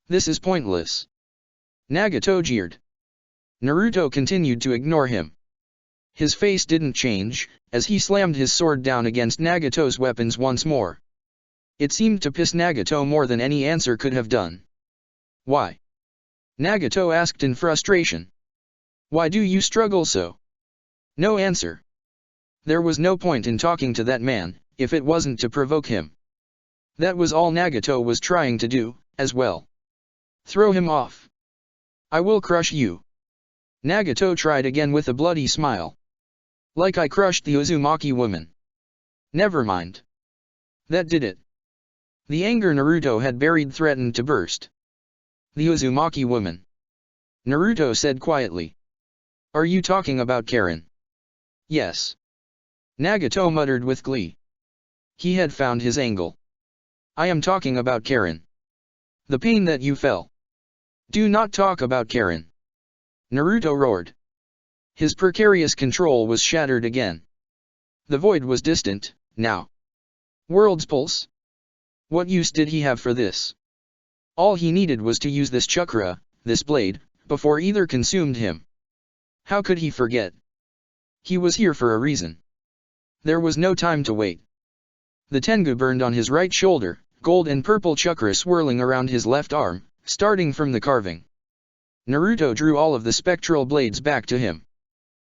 This is pointless. Nagato jeered. Naruto continued to ignore him. His face didn't change, as he slammed his sword down against Nagato's weapons once more. It seemed to piss Nagato more than any answer could have done. Why? Nagato asked in frustration. Why do you struggle so? No answer. There was no point in talking to that man, if it wasn't to provoke him. That was all Nagato was trying to do, as well. Throw him off. I will crush you. Nagato tried again with a bloody smile. Like I crushed the Uzumaki woman. Never mind. That did it. The anger Naruto had buried threatened to burst. The Uzumaki woman. Naruto said quietly. Are you talking about Karen? Yes. Nagato muttered with glee. He had found his angle. I am talking about Karen. The pain that you felt. Do not talk about Karen. Naruto roared. His precarious control was shattered again. The void was distant, now. World's pulse? What use did he have for this? All he needed was to use this chakra, this blade, before either consumed him. How could he forget? He was here for a reason. There was no time to wait. The Tengu burned on his right shoulder, gold and purple chakra swirling around his left arm, starting from the carving. Naruto drew all of the spectral blades back to him.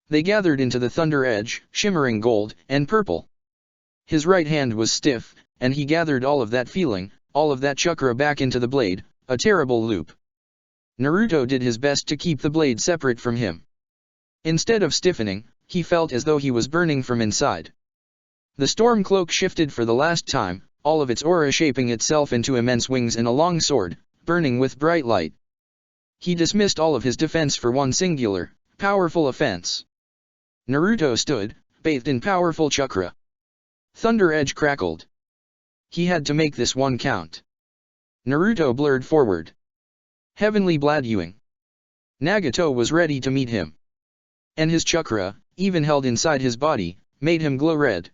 They gathered into the thunder edge, shimmering gold and purple. His right hand was stiff, and he gathered all of that feeling, all of that chakra back into the blade, a terrible loop. Naruto did his best to keep the blade separate from him. Instead of stiffening, he felt as though he was burning from inside. The storm cloak shifted for the last time, all of its aura shaping itself into immense wings and a long sword, burning with bright light. He dismissed all of his defense for one singular, powerful offense. Naruto stood, bathed in powerful chakra. Thunder Edge crackled. He had to make this one count. Naruto blurred forward. Heavenly Bladuing. Nagato was ready to meet him. And his chakra, even held inside his body, made him glow red.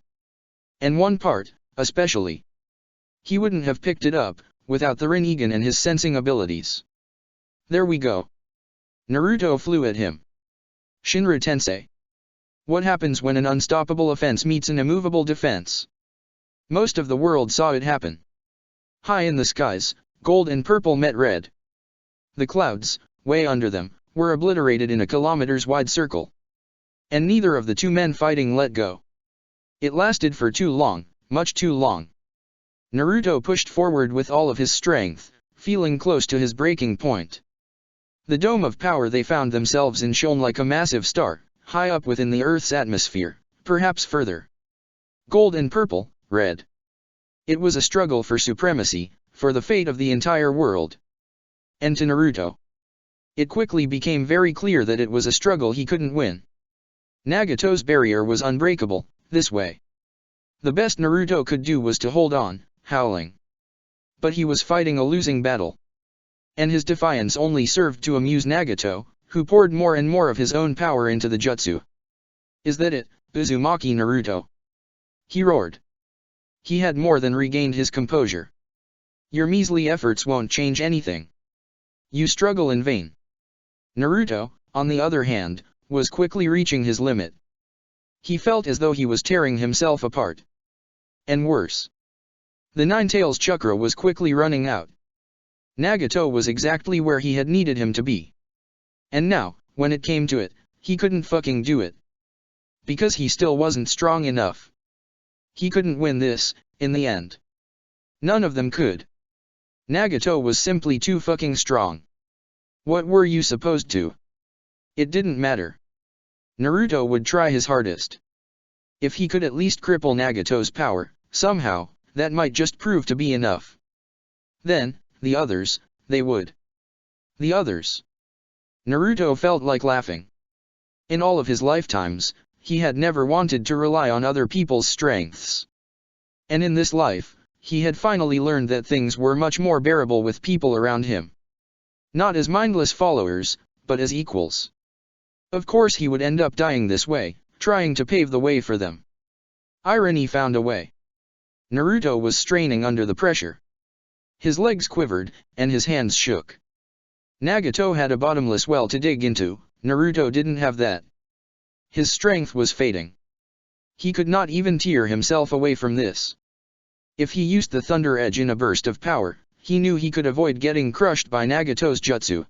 And one part, especially. He wouldn't have picked it up, without the Rinnegan and his sensing abilities. There we go. Naruto flew at him. Shinra Tensei. What happens when an unstoppable offense meets an immovable defense? Most of the world saw it happen. High in the skies, gold and purple met red. The clouds, way under them, were obliterated in a kilometers-wide circle. And neither of the two men fighting let go. It lasted for too long, much too long. Naruto pushed forward with all of his strength, feeling close to his breaking point. The dome of power they found themselves in shone like a massive star, high up within the Earth's atmosphere, perhaps further. Gold and purple, red. It was a struggle for supremacy, for the fate of the entire world. And to Naruto, it quickly became very clear that it was a struggle he couldn't win. Nagato's barrier was unbreakable, this way. The best Naruto could do was to hold on, howling. But he was fighting a losing battle. And his defiance only served to amuse Nagato, who poured more and more of his own power into the jutsu. "Is that it, Uzumaki Naruto?" he roared. He had more than regained his composure. "Your measly efforts won't change anything. You struggle in vain." Naruto, on the other hand, was quickly reaching his limit. He felt as though he was tearing himself apart. And worse. The Nine-Tails chakra was quickly running out. Nagato was exactly where he had needed him to be. And now, when it came to it, he couldn't fucking do it. Because he still wasn't strong enough. He couldn't win this, in the end. None of them could. Nagato was simply too fucking strong. What were you supposed to? It didn't matter. Naruto would try his hardest. If he could at least cripple Nagato's power, somehow, that might just prove to be enough. Then, the others, they would. The others. Naruto felt like laughing. In all of his lifetimes, he had never wanted to rely on other people's strengths. And in this life, he had finally learned that things were much more bearable with people around him. Not as mindless followers, but as equals. Of course he would end up dying this way, trying to pave the way for them. Irony found a way. Naruto was straining under the pressure. His legs quivered, and his hands shook. Nagato had a bottomless well to dig into, Naruto didn't have that. His strength was fading. He could not even tear himself away from this. If he used the Thunder Edge in a burst of power, he knew he could avoid getting crushed by Nagato's jutsu.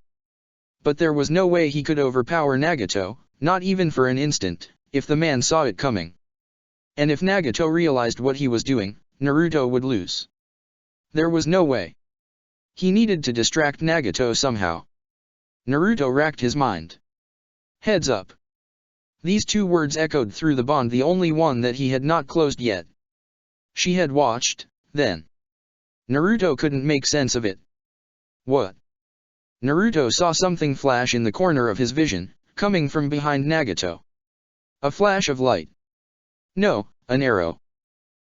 But there was no way he could overpower Nagato, not even for an instant, if the man saw it coming. And if Nagato realized what he was doing, Naruto would lose. There was no way. He needed to distract Nagato somehow. Naruto racked his mind. Heads up. These two words echoed through the bond, the only one that he had not closed yet. She had watched, then. Naruto couldn't make sense of it. What? Naruto saw something flash in the corner of his vision, coming from behind Nagato. A flash of light. No, an arrow.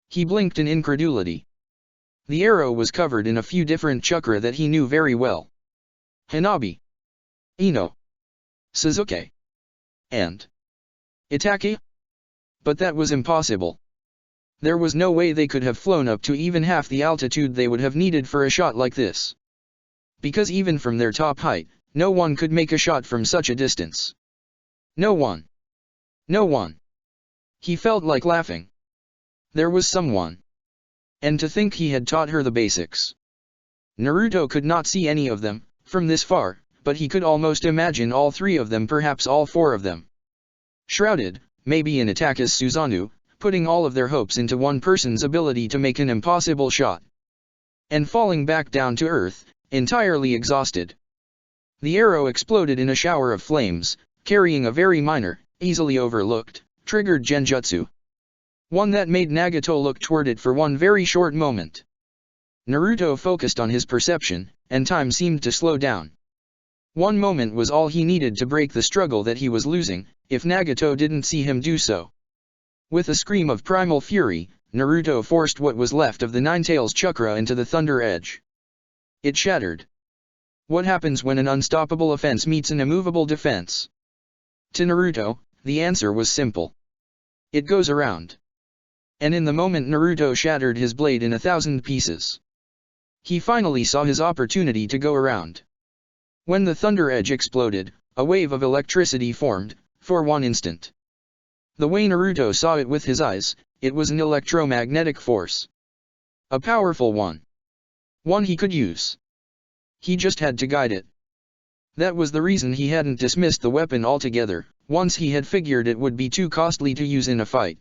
He blinked in incredulity. The arrow was covered in a few different chakra that he knew very well. Hanabi. Ino. Suzuki. And Itachi? But that was impossible. There was no way they could have flown up to even half the altitude they would have needed for a shot like this. Because even from their top height, no one could make a shot from such a distance. No one. No one. He felt like laughing. There was someone. And to think he had taught her the basics. Naruto could not see any of them, from this far, but he could almost imagine all three of them, perhaps all four of them. Shrouded, maybe in attack as Susanoo, putting all of their hopes into one person's ability to make an impossible shot. And falling back down to earth, entirely exhausted. The arrow exploded in a shower of flames, carrying a very minor, easily overlooked, triggered genjutsu. One that made Nagato look toward it for one very short moment. Naruto focused on his perception, and time seemed to slow down. One moment was all he needed to break the struggle that he was losing, if Nagato didn't see him do so. With a scream of primal fury, Naruto forced what was left of the Nine-Tails chakra into the Thunder Edge. It shattered. What happens when an unstoppable offense meets an immovable defense? To Naruto, the answer was simple. It goes around. And in the moment Naruto shattered his blade in 1,000 pieces. He finally saw his opportunity to go around. When the Thunder Edge exploded, a wave of electricity formed, for one instant. The way Naruto saw it with his eyes, it was an electromagnetic force. A powerful one. One he could use. He just had to guide it. That was the reason he hadn't dismissed the weapon altogether, once he had figured it would be too costly to use in a fight.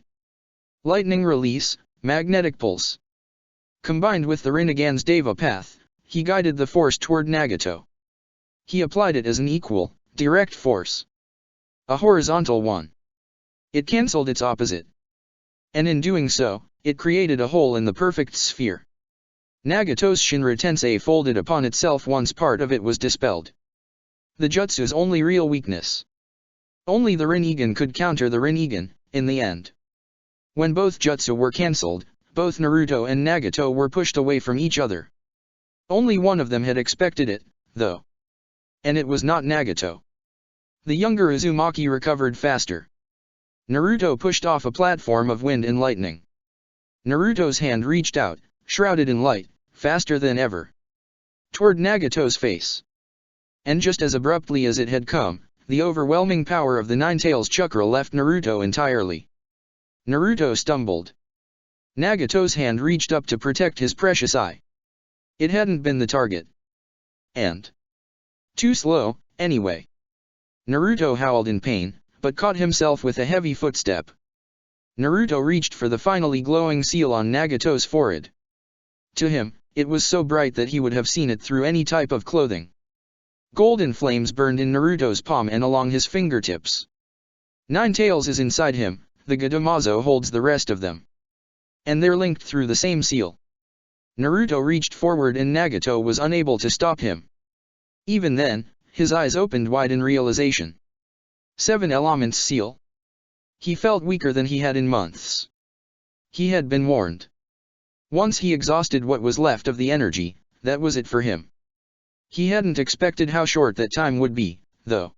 Lightning release, magnetic pulse. Combined with the Rinnegan's Deva path, he guided the force toward Nagato. He applied it as an equal, direct force. A horizontal one. It cancelled its opposite. And in doing so, it created a hole in the perfect sphere. Nagato's Shinra Tensei folded upon itself once part of it was dispelled. The jutsu's only real weakness. Only the Rinnegan could counter the Rinnegan, in the end. When both jutsu were cancelled, both Naruto and Nagato were pushed away from each other. Only one of them had expected it, though. And it was not Nagato. The younger Uzumaki recovered faster. Naruto pushed off a platform of wind and lightning. Naruto's hand reached out, shrouded in light, faster than ever. Toward Nagato's face. And just as abruptly as it had come, the overwhelming power of the Nine-Tails chakra left Naruto entirely. Naruto stumbled. Nagato's hand reached up to protect his precious eye. It hadn't been the target. And too slow, anyway. Naruto howled in pain, but caught himself with a heavy footstep. Naruto reached for the finally glowing seal on Nagato's forehead. To him, it was so bright that he would have seen it through any type of clothing. Golden flames burned in Naruto's palm and along his fingertips. Nine-Tails is inside him, the Gadamazo holds the rest of them. And they're linked through the same seal. Naruto reached forward and Nagato was unable to stop him. Even then, his eyes opened wide in realization. 7 Elements seal. He felt weaker than he had in months. He had been warned. Once he exhausted what was left of the energy, that was it for him. He hadn't expected how short that time would be, though.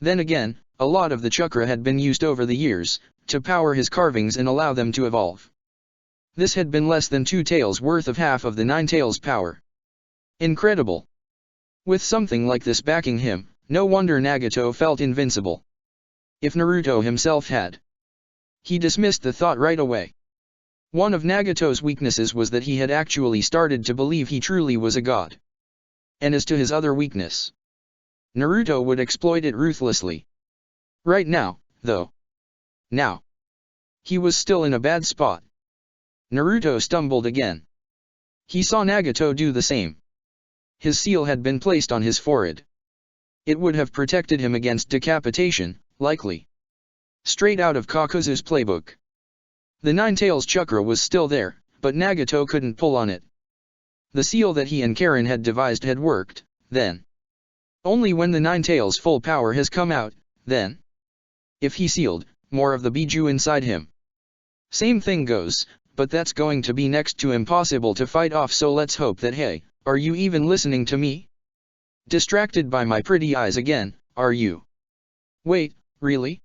Then again, a lot of the chakra had been used over the years, to power his carvings and allow them to evolve. This had been less than 2 tails worth of half of the 9 tails power. Incredible. With something like this backing him, no wonder Nagato felt invincible. If Naruto himself had. He dismissed the thought right away. One of Nagato's weaknesses was that he had actually started to believe he truly was a god. And as to his other weakness, Naruto would exploit it ruthlessly. Right now, though. Now. He was still in a bad spot. Naruto stumbled again. He saw Nagato do the same. His seal had been placed on his forehead. It would have protected him against decapitation, likely. Straight out of Kakuzu's playbook. The Nine-Tails chakra was still there, but Nagato couldn't pull on it. The seal that he and Karen had devised had worked, then. Only when the Nine-Tails' full power has come out, then. If he sealed, more of the Biju inside him. Same thing goes, but that's going to be next to impossible to fight off, so let's hope that. Hey, are you even listening to me? Distracted by my pretty eyes again, are you? Wait, really?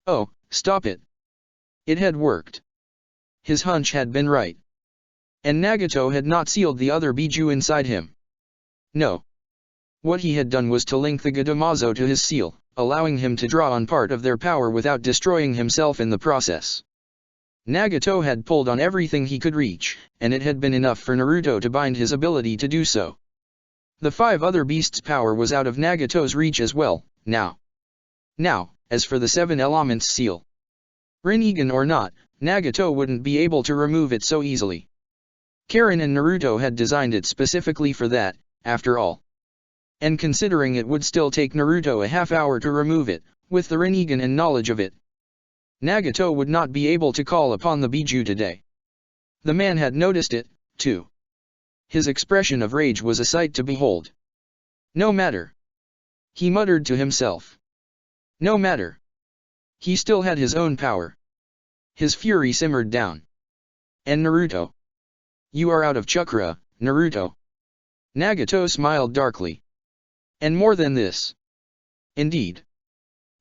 Oh, stop it. It had worked. His hunch had been right. And Nagato had not sealed the other Biju inside him. No. What he had done was to link the Gadamazo to his seal, allowing him to draw on part of their power without destroying himself in the process. Nagato had pulled on everything he could reach, and it had been enough for Naruto to bind his ability to do so. The 5 other beasts' power was out of Nagato's reach as well, now. Now, as for the 7 Elements seal. Rinnegan or not, Nagato wouldn't be able to remove it so easily. Karen and Naruto had designed it specifically for that, after all. And considering it would still take Naruto a half hour to remove it, with the Rinnegan and knowledge of it, Nagato would not be able to call upon the Biju today. The man had noticed it, too. His expression of rage was a sight to behold. No matter. He muttered to himself. No matter. He still had his own power. His fury simmered down. And Naruto. You are out of chakra, Naruto. Nagato smiled darkly. And more than this. Indeed.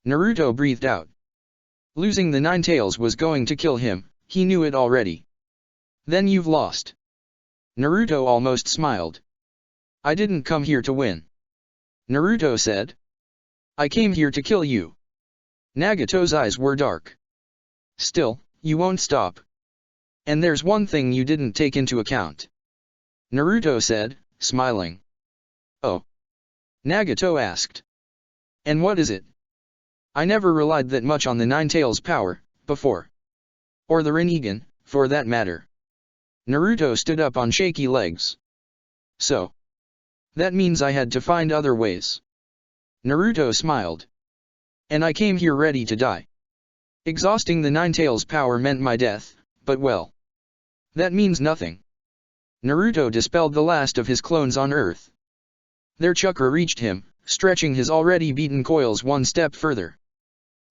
Naruto breathed out. Losing the Nine Tails was going to kill him, he knew it already. Then you've lost. Naruto almost smiled. I didn't come here to win. Naruto said. I came here to kill you. Nagato's eyes were dark. Still, you won't stop. And there's one thing you didn't take into account. Naruto said, smiling. Oh. Nagato asked. And what is it? I never relied that much on the Nine Tails power, before. Or the Rinnegan, for that matter. Naruto stood up on shaky legs. So. That means I had to find other ways. Naruto smiled. And I came here ready to die. Exhausting the Nine Tails' power meant my death, but well. That means nothing. Naruto dispelled the last of his clones on Earth. Their chakra reached him, stretching his already beaten coils one step further.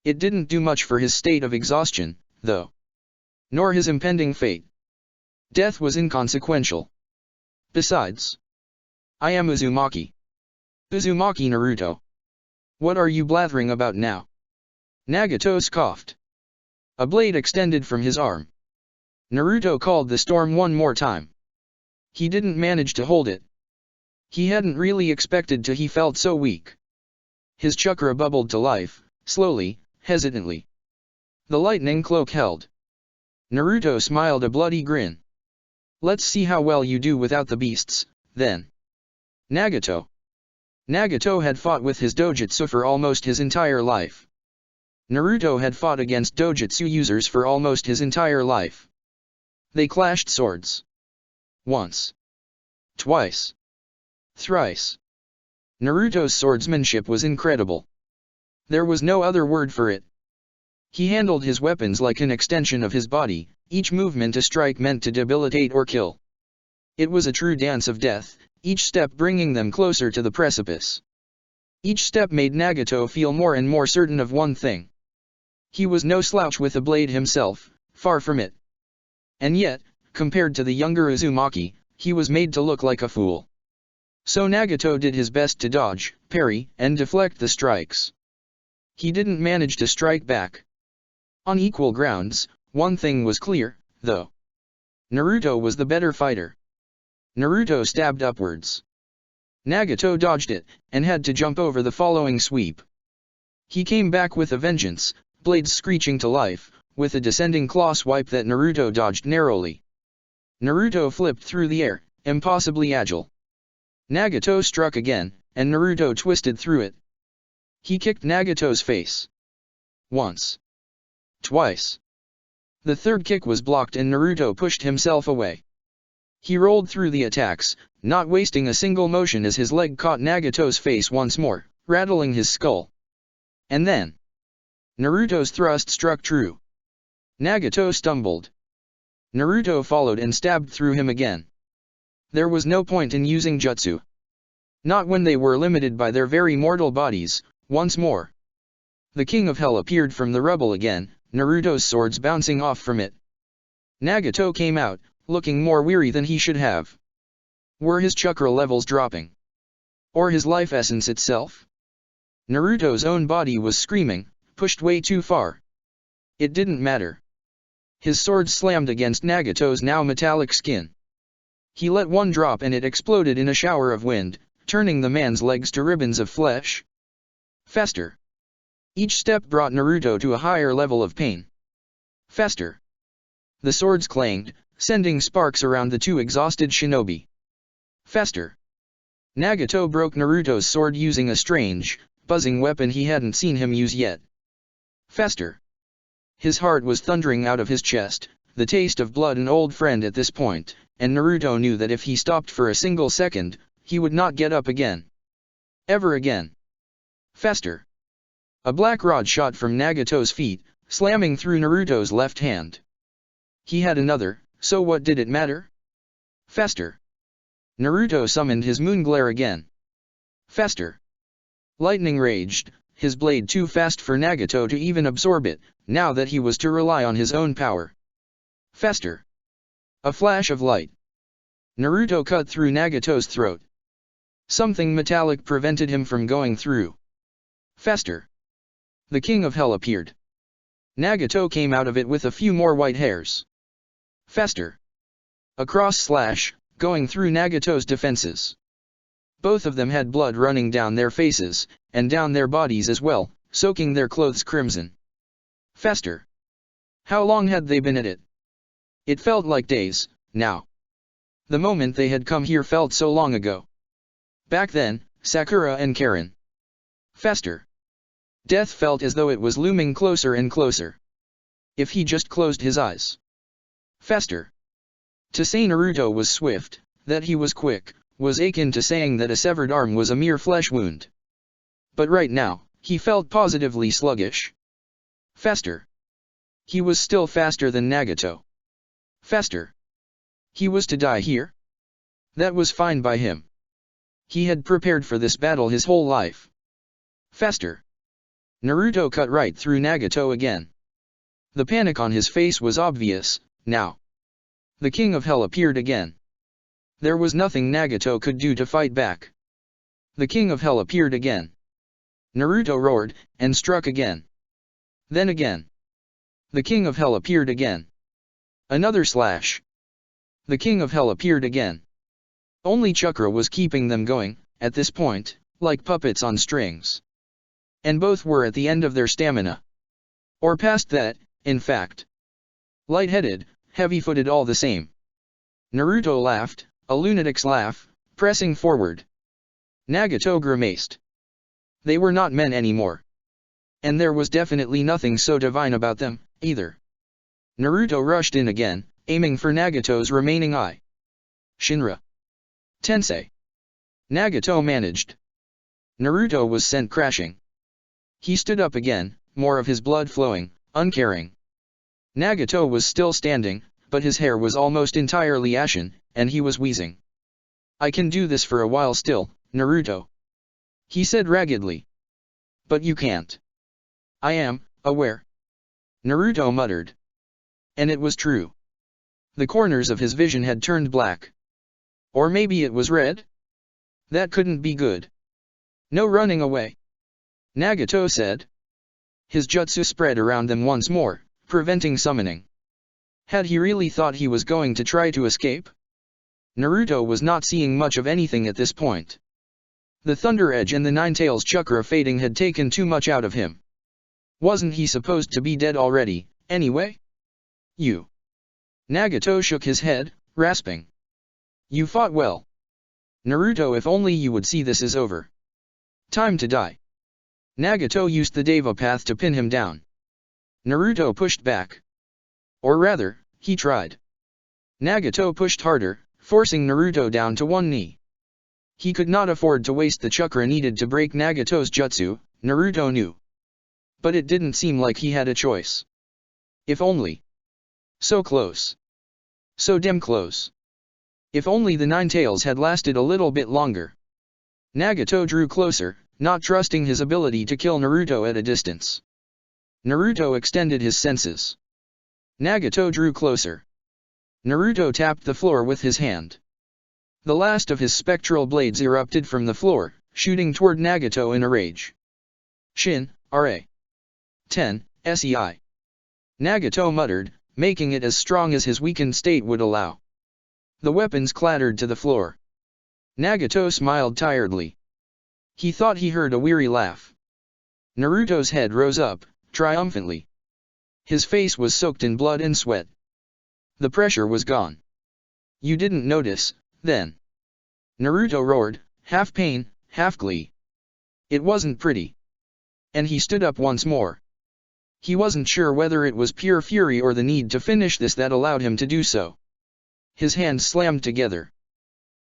It didn't do much for his state of exhaustion, though. Nor his impending fate. Death was inconsequential. Besides, I am Uzumaki. Uzumaki Naruto. What are you blathering about now? Nagato scoffed. A blade extended from his arm. Naruto called the storm one more time. He didn't manage to hold it. He hadn't really expected to. He felt so weak. His chakra bubbled to life, slowly, hesitantly. The lightning cloak held. Naruto smiled a bloody grin. Let's see how well you do without the beasts, then. Nagato. Nagato had fought with his dojutsu for almost his entire life. Naruto had fought against dojutsu users for almost his entire life. They clashed swords. Once. Twice. Thrice. Naruto's swordsmanship was incredible. There was no other word for it. He handled his weapons like an extension of his body, each movement a strike meant to debilitate or kill. It was a true dance of death, each step bringing them closer to the precipice. Each step made Nagato feel more and more certain of one thing. He was no slouch with a blade himself, far from it. And yet, compared to the younger Uzumaki, he was made to look like a fool. So Nagato did his best to dodge, parry, and deflect the strikes. He didn't manage to strike back. On equal grounds, one thing was clear, though. Naruto was the better fighter. Naruto stabbed upwards. Nagato dodged it, and had to jump over the following sweep. He came back with a vengeance, blades screeching to life, with a descending claw swipe that Naruto dodged narrowly. Naruto flipped through the air, impossibly agile. Nagato struck again, and Naruto twisted through it. He kicked Nagato's face. Once. Twice. The third kick was blocked and Naruto pushed himself away. He rolled through the attacks, not wasting a single motion as his leg caught Nagato's face once more, rattling his skull. And then, Naruto's thrust struck true. Nagato stumbled. Naruto followed and stabbed through him again. There was no point in using jutsu. Not when they were limited by their very mortal bodies, once more. The King of Hell appeared from the rubble again, Naruto's swords bouncing off from it. Nagato came out, looking more weary than he should have. Were his chakra levels dropping? Or his life essence itself? Naruto's own body was screaming, pushed way too far. It didn't matter. His sword slammed against Nagato's now metallic skin. He let one drop and it exploded in a shower of wind, turning the man's legs to ribbons of flesh. Faster. Each step brought Naruto to a higher level of pain. Faster. The swords clanged, sending sparks around the two exhausted shinobi. Faster. Nagato broke Naruto's sword using a strange, buzzing weapon he hadn't seen him use yet. Faster. His heart was thundering out of his chest, the taste of blood an old friend at this point, and Naruto knew that if he stopped for a single second, he would not get up again. Ever again. Faster. A black rod shot from Nagato's feet, slamming through Naruto's left hand. He had another, so what did it matter? Faster. Naruto summoned his moon glare again. Faster. Lightning raged, his blade too fast for Nagato to even absorb it, now that he was to rely on his own power. Faster. A flash of light. Naruto cut through Nagato's throat. Something metallic prevented him from going through. Faster. The King of Hell appeared. Nagato came out of it with a few more white hairs. Faster. A cross slash, going through Nagato's defenses. Both of them had blood running down their faces, and down their bodies as well, soaking their clothes crimson. Faster. How long had they been at it? It felt like days, now. The moment they had come here felt so long ago. Back then, Sakura and Karen. Faster. Death felt as though it was looming closer and closer. If he just closed his eyes. Faster. To say Naruto was swift, that he was quick, was akin to saying that a severed arm was a mere flesh wound. But right now, he felt positively sluggish. Faster. He was still faster than Nagato. Faster. He was to die here? That was fine by him. He had prepared for this battle his whole life. Faster. Naruto cut right through Nagato again. The panic on his face was obvious, now. The King of Hell appeared again. There was nothing Nagato could do to fight back. The King of Hell appeared again. Naruto roared, and struck again. Then again. The King of Hell appeared again. Another slash. The King of Hell appeared again. Only chakra was keeping them going, at this point, like puppets on strings. And both were at the end of their stamina. Or past that, in fact. Light-headed, heavy-footed all the same. Naruto laughed, a lunatic's laugh, pressing forward. Nagato grimaced. They were not men anymore. And there was definitely nothing so divine about them, either. Naruto rushed in again, aiming for Nagato's remaining eye. Shinra. Tensei. Nagato managed. Naruto was sent crashing. He stood up again, more of his blood flowing, uncaring. Nagato was still standing, but his hair was almost entirely ashen, and he was wheezing. I can do this for a while still, Naruto. He said raggedly. But you can't. I am aware. Naruto muttered. And it was true. The corners of his vision had turned black. Or maybe it was red? That couldn't be good. No running away. Nagato said. His jutsu spread around them once more, preventing summoning. Had he really thought he was going to try to escape? Naruto was not seeing much of anything at this point. The Thunder Edge and the Nine-Tails chakra fading had taken too much out of him. Wasn't he supposed to be dead already, anyway? You. Nagato shook his head, rasping. You fought well. Naruto, if only you would see this is over. Time to die. Nagato used the Deva path to pin him down. Naruto pushed back. Or rather, he tried. Nagato pushed harder, forcing Naruto down to one knee. He could not afford to waste the chakra needed to break Nagato's jutsu, Naruto knew. But it didn't seem like he had a choice. If only. So close. So damn close. If only the Nine-Tails had lasted a little bit longer. Nagato drew closer, not trusting his ability to kill Naruto at a distance. Naruto extended his senses. Nagato drew closer. Naruto tapped the floor with his hand. The last of his spectral blades erupted from the floor, shooting toward Nagato in a rage. Shin, R.A. 10, SEI. Nagato muttered, making it as strong as his weakened state would allow. The weapons clattered to the floor. Nagato smiled tiredly. He thought he heard a weary laugh. Naruto's head rose up, triumphantly. His face was soaked in blood and sweat. The pressure was gone. You didn't notice, then? Naruto roared, half pain, half glee. It wasn't pretty. And he stood up once more. He wasn't sure whether it was pure fury or the need to finish this that allowed him to do so. His hands slammed together.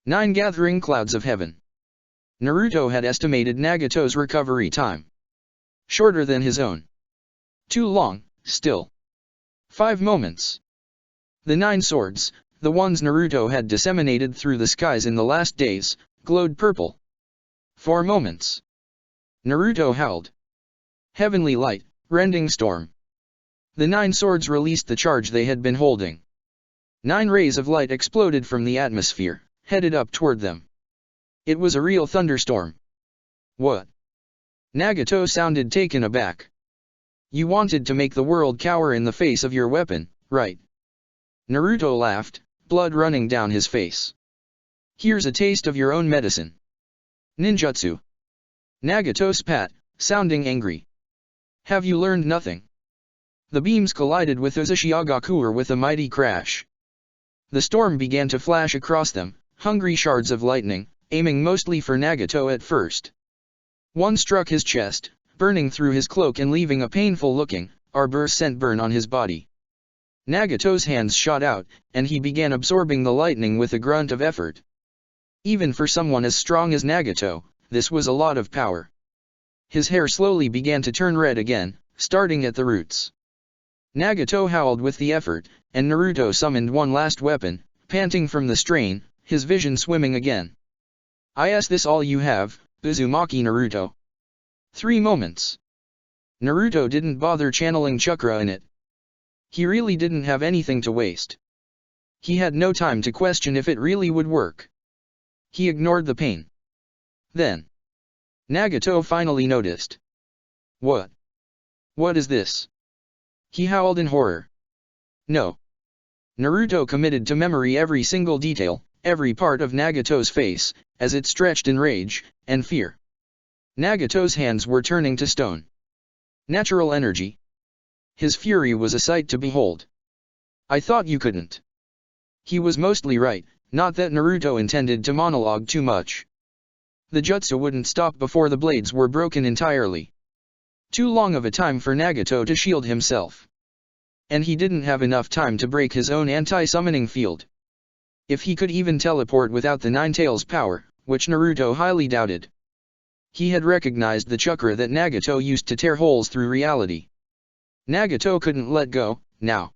9 gathering clouds of heaven. Naruto had estimated Nagato's recovery time. Shorter than his own. Too long, still. 5 moments. The 9 swords, the ones Naruto had disseminated through the skies in the last days, glowed purple. 4 moments. Naruto howled. Heavenly light, rending storm. The 9 swords released the charge they had been holding. 9 rays of light exploded from the atmosphere, headed up toward them. It was a real thunderstorm. What? Nagato sounded taken aback. You wanted to make the world cower in the face of your weapon, right? Naruto laughed, blood running down his face. Here's a taste of your own medicine. Ninjutsu. Nagato spat, sounding angry. Have you learned nothing? The beams collided with Uzushiagakuer with a mighty crash. The storm began to flash across them, hungry shards of lightning, aiming mostly for Nagato at first. One struck his chest, burning through his cloak and leaving a painful-looking, arborescent burn on his body. Nagato's hands shot out, and he began absorbing the lightning with a grunt of effort. Even for someone as strong as Nagato, this was a lot of power. His hair slowly began to turn red again, starting at the roots. Nagato howled with the effort, and Naruto summoned one last weapon, panting from the strain, his vision swimming again. Is this all you have, Uzumaki Naruto? 3 moments. Naruto didn't bother channeling chakra in it. He really didn't have anything to waste. He had no time to question if it really would work. He ignored the pain. Then Nagato finally noticed. What? What is this? He howled in horror. No. Naruto committed to memory every single detail, every part of Nagato's face, as it stretched in rage and fear. Nagato's hands were turning to stone. Natural energy. His fury was a sight to behold. I thought you couldn't. He was mostly right, not that Naruto intended to monologue too much. The jutsu wouldn't stop before the blades were broken entirely. Too long of a time for Nagato to shield himself. And he didn't have enough time to break his own anti-summoning field. If he could even teleport without the Nine Tails power, which Naruto highly doubted. He had recognized the chakra that Nagato used to tear holes through reality. Nagato couldn't let go, now.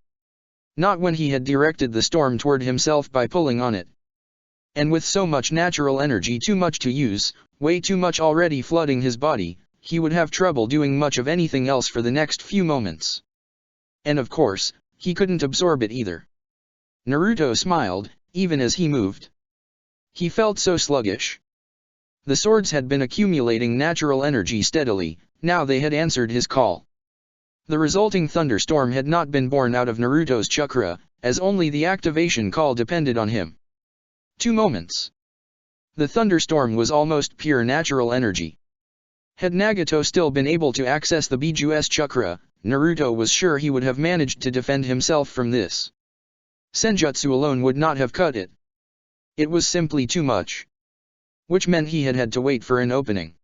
Not when he had directed the storm toward himself by pulling on it. And with so much natural energy too much to use, way too much already flooding his body, he would have trouble doing much of anything else for the next few moments. And of course, he couldn't absorb it either. Naruto smiled, even as he moved. He felt so sluggish. The swords had been accumulating natural energy steadily, now they had answered his call. The resulting thunderstorm had not been born out of Naruto's chakra, as only the activation call depended on him. 2 moments. The thunderstorm was almost pure natural energy. Had Nagato still been able to access the Biju's chakra, Naruto was sure he would have managed to defend himself from this. Senjutsu alone would not have cut it. It was simply too much. Which meant he had had to wait for an opening.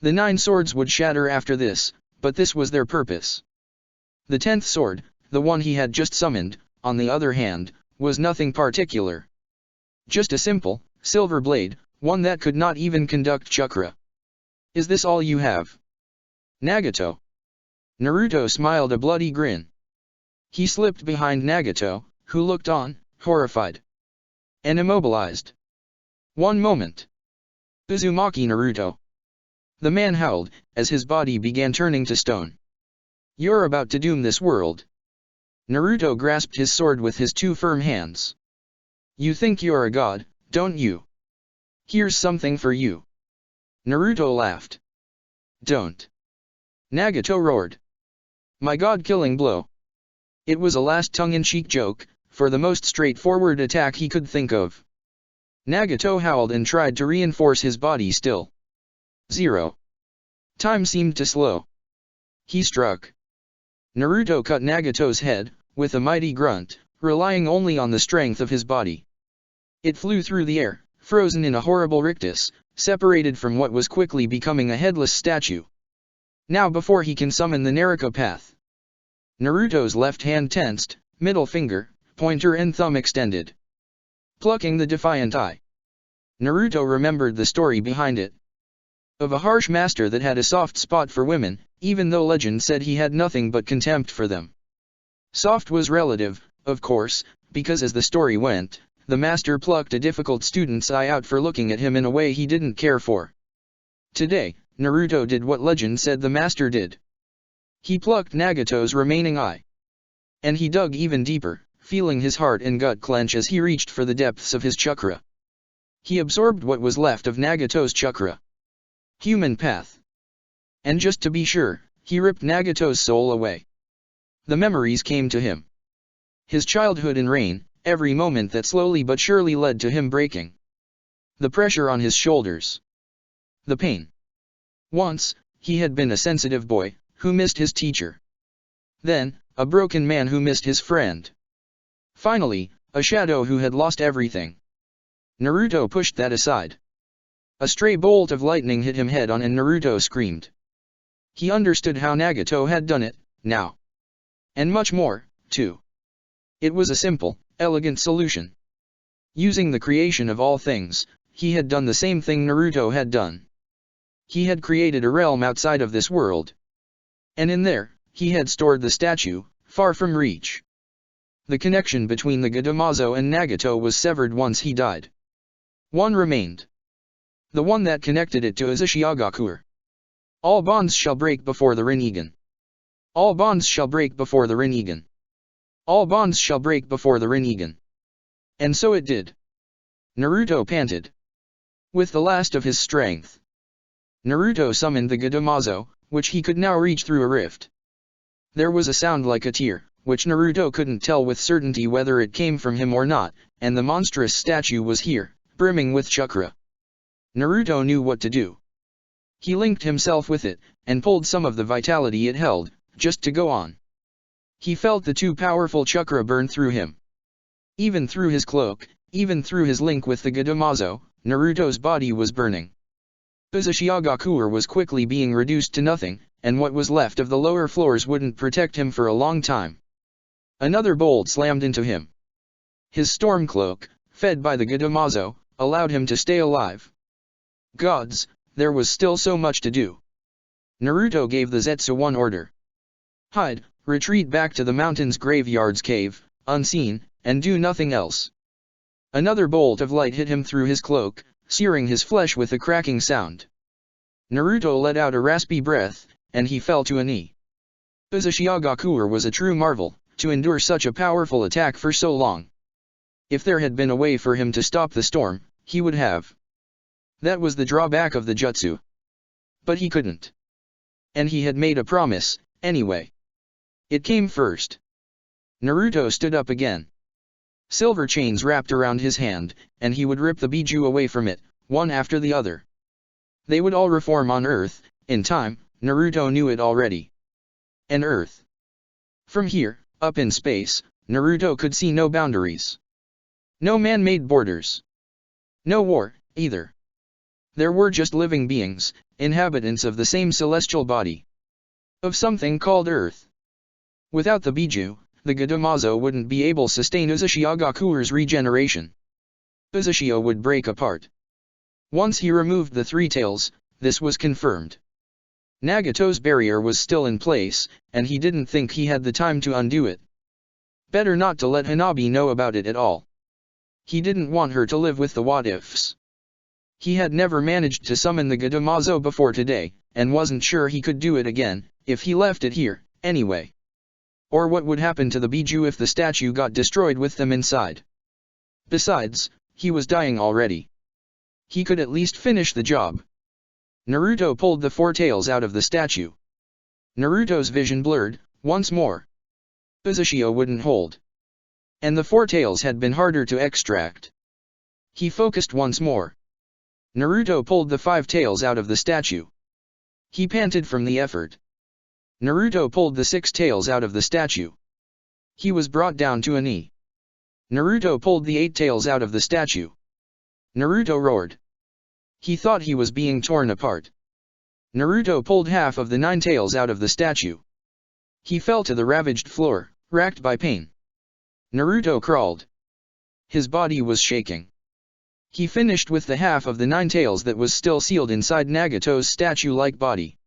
The 9 swords would shatter after this, but this was their purpose. The 10th sword, the one he had just summoned, on the other hand, was nothing particular. Just a simple, silver blade, one that could not even conduct chakra. Is this all you have? Nagato. Naruto smiled a bloody grin. He slipped behind Nagato, who looked on, horrified. And immobilized. 1 moment. Uzumaki Naruto. The man howled, as his body began turning to stone. You're about to doom this world. Naruto grasped his sword with his 2 firm hands. You think you're a god, don't you? Here's something for you. Naruto laughed. Don't. Nagato roared. My god-killing blow. It was a last tongue-in-cheek joke, for the most straightforward attack he could think of. Nagato howled and tried to reinforce his body still. 0. Time seemed to slow. He struck. Naruto cut Nagato's head, with a mighty grunt, relying only on the strength of his body. It flew through the air, frozen in a horrible rictus, separated from what was quickly becoming a headless statue. Now before he can summon the Naraka path. Naruto's left hand tensed, middle finger, pointer and thumb extended. Plucking the defiant eye. Naruto remembered the story behind it. Of a harsh master that had a soft spot for women, even though legend said he had nothing but contempt for them. Soft was relative, of course, because as the story went, the master plucked a difficult student's eye out for looking at him in a way he didn't care for. Today, Naruto did what legend said the master did. He plucked Nagato's remaining eye. And he dug even deeper, feeling his heart and gut clench as he reached for the depths of his chakra. He absorbed what was left of Nagato's chakra. Human path. And just to be sure, he ripped Nagato's soul away. The memories came to him. His childhood in rain, every moment that slowly but surely led to him breaking. The pressure on his shoulders. The pain. Once, he had been a sensitive boy, who missed his teacher. Then, a broken man who missed his friend. Finally, a shadow who had lost everything. Naruto pushed that aside. A stray bolt of lightning hit him head on and Naruto screamed. He understood how Nagato had done it, now. And much more, too. It was a simple, elegant solution. Using the creation of all things, he had done the same thing Naruto had done. He had created a realm outside of this world. And in there, he had stored the statue, far from reach. The connection between the Gedamazo and Nagato was severed once he died. One remained. The one that connected it to Uzushiagakuer. All bonds shall break before the Rinnegan. All bonds shall break before the Rinnegan. All bonds shall break before the Rinnegan. And so it did. Naruto panted. With the last of his strength, Naruto summoned the Gedamazo, which he could now reach through a rift. There was a sound like a tear, which Naruto couldn't tell with certainty whether it came from him or not, and the monstrous statue was here, brimming with chakra. Naruto knew what to do. He linked himself with it, and pulled some of the vitality it held, just to go on. He felt the too powerful chakra burn through him. Even through his cloak, even through his link with the Gedamazo, Naruto's body was burning. Uzushiagakuer was quickly being reduced to nothing, and what was left of the lower floors wouldn't protect him for a long time. Another bolt slammed into him. His storm cloak, fed by the Gedamazo, allowed him to stay alive. Gods, there was still so much to do. Naruto gave the Zetsu one order. Hide, retreat back to the mountain's graveyard's cave, unseen, and do nothing else. Another bolt of light hit him through his cloak, searing his flesh with a cracking sound. Naruto let out a raspy breath, and he fell to a knee. Uzushiagakuer was a true marvel, to endure such a powerful attack for so long. If there had been a way for him to stop the storm, he would have. That was the drawback of the jutsu. But he couldn't. And he had made a promise, anyway. It came first. Naruto stood up again. Silver chains wrapped around his hand, and he would rip the biju away from it, one after the other. They would all reform on Earth, in time, Naruto knew it already. And Earth. From here, up in space, Naruto could see no boundaries. No man-made borders. No war, either. There were just living beings, inhabitants of the same celestial body. Of something called Earth. Without the biju, the Gedamazo wouldn't be able to sustain Uzushiagakuer's regeneration. Uzushio would break apart. Once he removed the three tails, this was confirmed. Nagato's barrier was still in place, and he didn't think he had the time to undo it. Better not to let Hanabi know about it at all. He didn't want her to live with the what-ifs. He had never managed to summon the Gedamazo before today, and wasn't sure he could do it again, if he left it here, anyway. Or what would happen to the biju if the statue got destroyed with them inside. Besides, he was dying already. He could at least finish the job. Naruto pulled the four tails out of the statue. Naruto's vision blurred, once more. Uzushio wouldn't hold. And the four tails had been harder to extract. He focused once more. Naruto pulled the five tails out of the statue. He panted from the effort. Naruto pulled the six tails out of the statue. He was brought down to a knee. Naruto pulled the eight tails out of the statue. Naruto roared. He thought he was being torn apart. Naruto pulled half of the 9 tails out of the statue. He fell to the ravaged floor, racked by pain. Naruto crawled. His body was shaking. He finished with the half of the 9 tails that was still sealed inside Nagato's statue-like body.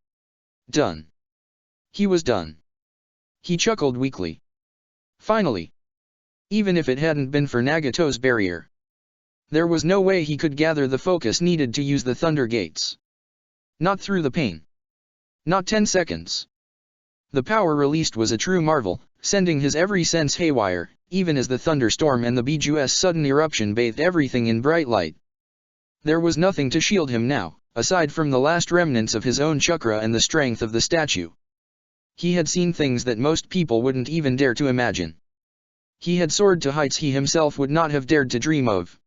Done. He was done. He chuckled weakly. Finally. Even if it hadn't been for Nagato's barrier, there was no way he could gather the focus needed to use the Thunder Gates. Not through the pain. Not 10 seconds. The power released was a true marvel, sending his every sense haywire, even as the thunderstorm and the biju's sudden eruption bathed everything in bright light. There was nothing to shield him now, aside from the last remnants of his own chakra and the strength of the statue. He had seen things that most people wouldn't even dare to imagine. He had soared to heights he himself would not have dared to dream of.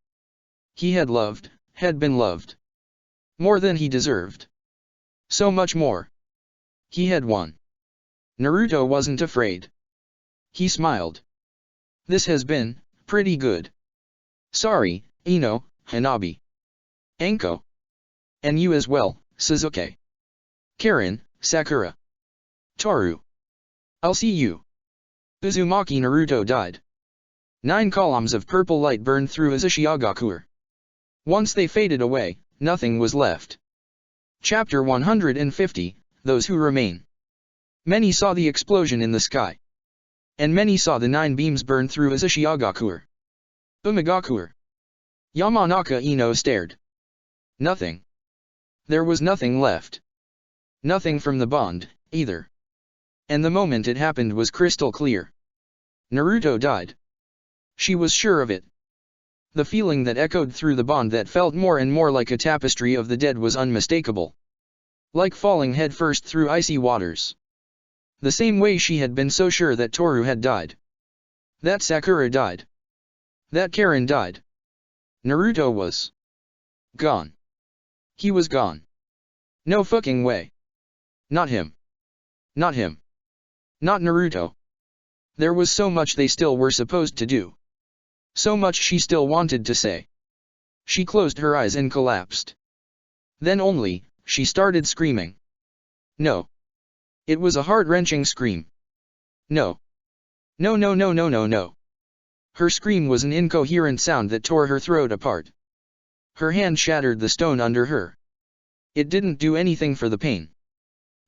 He had loved, had been loved. More than he deserved. So much more. He had won. Naruto wasn't afraid. He smiled. This has been pretty good. Sorry, Ino, Hanabi. Anko. And you as well, Sasuke. Karen, Sakura. Toru. I'll see you. Uzumaki Naruto died. 9 columns of purple light burned through Azushiagakur. Once they faded away, nothing was left. Chapter 150, Those Who Remain. Many saw the explosion in the sky. And many saw the 9 beams burn through Azushiagakur. Umagakur. Yamanaka Ino stared. Nothing. There was nothing left. Nothing from the bond, either. And the moment it happened was crystal clear. Naruto died. She was sure of it. The feeling that echoed through the bond that felt more and more like a tapestry of the dead was unmistakable. Like falling headfirst through icy waters. The same way she had been so sure that Toru had died. That Sakura died. That Karen died. Naruto was gone. He was gone. No fucking way. Not him. Not him. Not Naruto. There was so much they still were supposed to do. So much she still wanted to say. She closed her eyes and collapsed. Then only, she started screaming. No. It was a heart-wrenching scream. No. No no no no no no. Her scream was an incoherent sound that tore her throat apart. Her hand shattered the stone under her. It didn't do anything for the pain.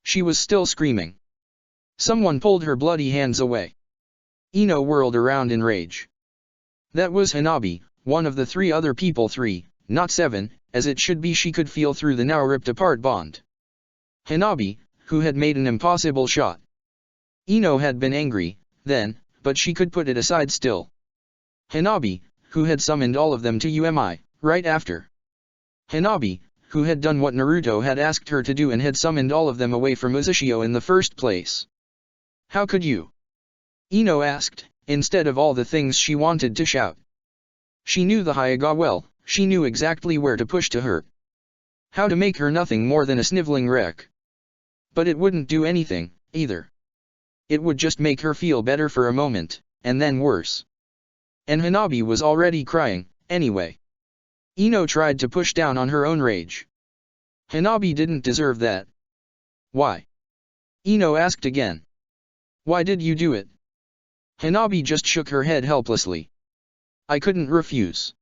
She was still screaming. Someone pulled her bloody hands away. Ino whirled around in rage. That was Hanabi, one of the 3 other people, 3, not 7, as it should be. She could feel through the now ripped apart bond. Hanabi, who had made an impossible shot. Ino had been angry, then, but she could put it aside still. Hanabi, who had summoned all of them to UMI, right after. Hanabi, who had done what Naruto had asked her to do and had summoned all of them away from Uzushio in the first place. How could you? Ino asked, instead of all the things she wanted to shout. She knew the Hyuga well, she knew exactly where to push to hurt. How to make her nothing more than a sniveling wreck. But it wouldn't do anything, either. It would just make her feel better for a moment, and then worse. And Hanabi was already crying, anyway. Ino tried to push down on her own rage. Hanabi didn't deserve that. Why? Ino asked again. Why did you do it? Hanabi just shook her head helplessly. I couldn't refuse.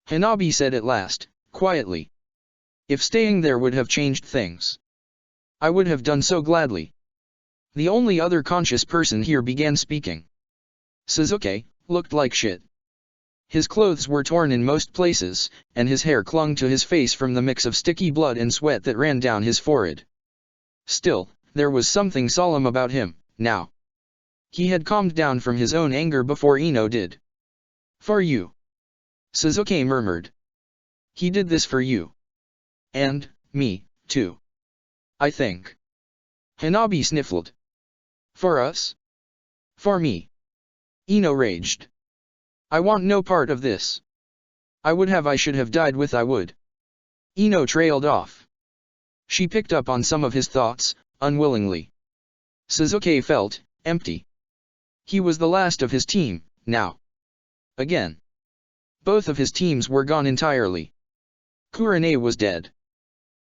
Hanabi said at last, quietly. If staying there would have changed things, I would have done so gladly. The only other conscious person here began speaking. Sasuke looked like shit. His clothes were torn in most places, and his hair clung to his face from the mix of sticky blood and sweat that ran down his forehead. Still, there was something solemn about him, now. He had calmed down from his own anger before Ino did. For you. Sasuke murmured. He did this for you. And, me, too. I think. Hanabi sniffled. For us? For me. Ino raged. I want no part of this. I should have died with I would. Ino trailed off. She picked up on some of his thoughts, unwillingly. Sasuke felt empty. He was the last of his team, now. Again. Both of his teams were gone entirely. Kurane was dead.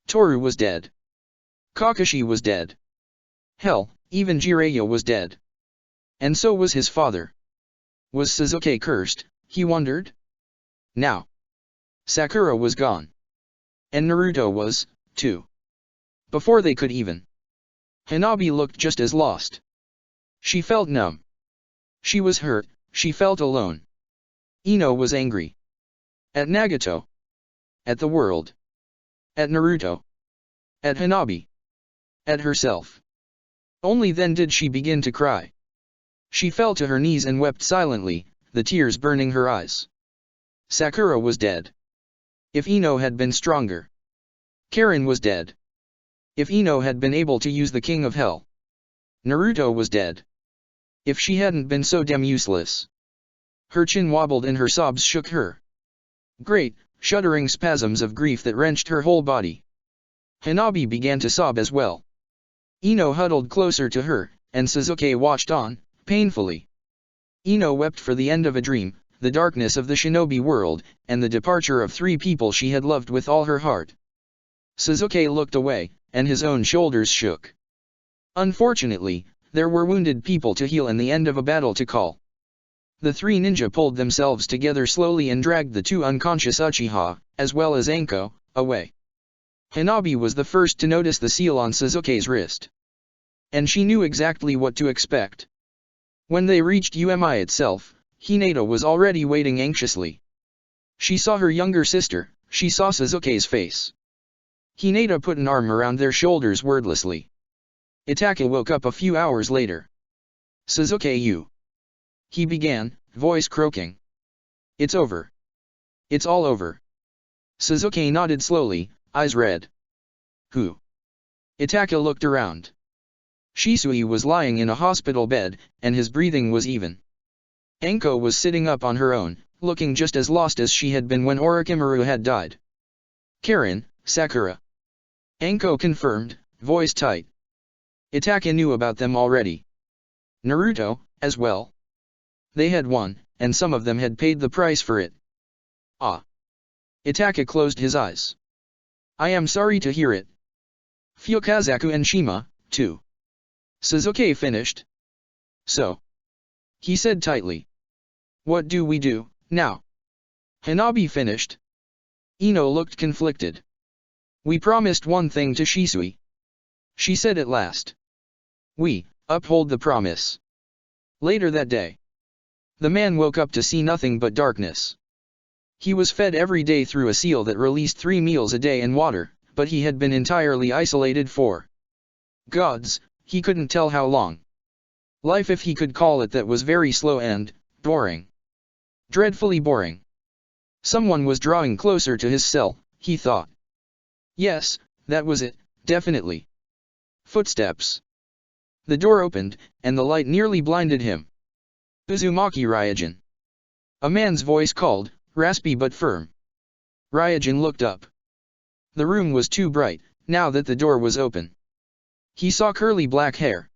Toru was dead. Kakashi was dead. Hell, even Jiraiya was dead. And so was his father. Was Sasuke cursed, he wondered? Now. Sakura was gone. And Naruto was, too. Before they could even. Hanabi looked just as lost. She felt numb. She was hurt, she felt alone. Ino was angry. At Nagato. At the world. At Naruto. At Hanabi. At herself. Only then did she begin to cry. She fell to her knees and wept silently, the tears burning her eyes. Sakura was dead. If Ino had been stronger. Karen was dead. If Ino had been able to use the King of Hell. Naruto was dead. If she hadn't been so damn useless. Her chin wobbled and her sobs shook her. Great, shuddering spasms of grief that wrenched her whole body. Hanabi began to sob as well. Ino huddled closer to her, and Sasuke watched on, painfully. Ino wept for the end of a dream, the darkness of the shinobi world, and the departure of 3 people she had loved with all her heart. Sasuke looked away, and his own shoulders shook. Unfortunately, there were wounded people to heal and the end of a battle to call. The three ninja pulled themselves together slowly and dragged the two unconscious Uchiha, as well as Anko, away. Hanabi was the first to notice the seal on Sasuke's wrist. And she knew exactly what to expect. When they reached UMI itself, Hinata was already waiting anxiously. She saw her younger sister, she saw Sasuke's face. Hinata put an arm around their shoulders wordlessly. Itaka woke up a few hours later. "Sasuke, you," he began, voice croaking. "It's over. It's all over." Sasuke nodded slowly, eyes red. "Who?" Itaka looked around. Shisui was lying in a hospital bed, and his breathing was even. Anko was sitting up on her own, looking just as lost as she had been when Orochimaru had died. "Karin, Sakura." Anko confirmed, voice tight. Itaka knew about them already. Naruto, as well. They had won, and some of them had paid the price for it. Ah. Itaka closed his eyes. "I am sorry to hear it. Fukazaku and Shima, too." Sasuke finished. "So," he said tightly. "What do we do, now?" Hanabi finished. Ino looked conflicted. "We promised one thing to Shisui," she said at last. "We uphold the promise." Later that day, the man woke up to see nothing but darkness. He was fed every day through a seal that released 3 meals a day and water, but he had been entirely isolated for gods, he couldn't tell how long. Life, if he could call it that, was very slow and boring. Dreadfully boring. Someone was drawing closer to his cell, he thought. Yes, that was it, definitely. Footsteps. The door opened, and the light nearly blinded him. "Uzumaki Ryujin." A man's voice called, raspy but firm. Ryujin looked up. The room was too bright, now that the door was open. He saw curly black hair.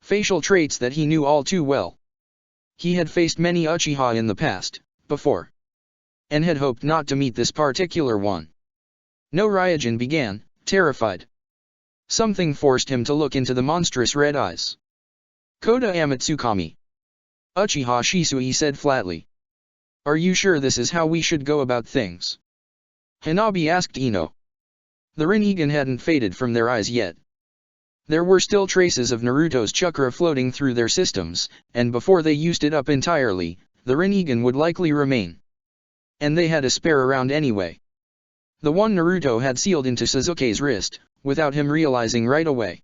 Facial traits that he knew all too well. He had faced many Uchiha in the past, before. And had hoped not to meet this particular one. "No," Ryujin began, terrified. Something forced him to look into the monstrous red eyes. "Kota Amatsukami." Uchiha Shisui said flatly. "Are you sure this is how we should go about things?" Hanabi asked Ino. The Rinnegan hadn't faded from their eyes yet. There were still traces of Naruto's chakra floating through their systems, and before they used it up entirely, the Rinnegan would likely remain. And they had a spare around anyway. The one Naruto had sealed into Sasuke's wrist, without him realizing right away.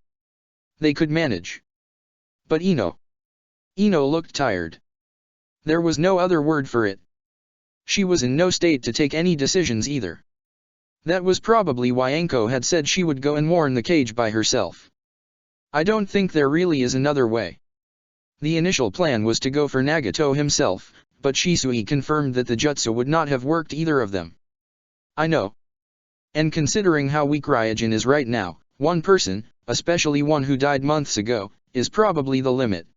They could manage. But Ino looked tired. There was no other word for it. She was in no state to take any decisions either. That was probably why Anko had said she would go and warn the cage by herself. "I don't think there really is another way." The initial plan was to go for Nagato himself, but Shisui confirmed that the jutsu would not have worked either of them. "I know. And considering how weak Ryujin is right now, one person, especially one who died months ago, is probably the limit.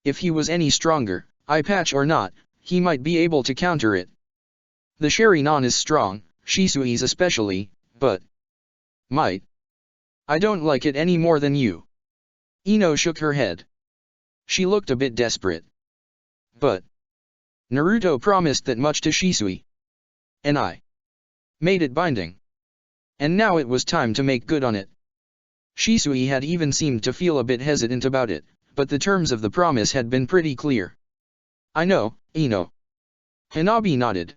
If he was any stronger, eye patch or not, he might be able to counter it. The Sharingan is strong, Shisui's especially, but might. I don't like it any more than you." Ino shook her head. She looked a bit desperate. "But Naruto promised that much to Shisui. And I made it binding. And now it was time to make good on it." Shisui had even seemed to feel a bit hesitant about it, but the terms of the promise had been pretty clear. "I know, Ino." Hanabi nodded.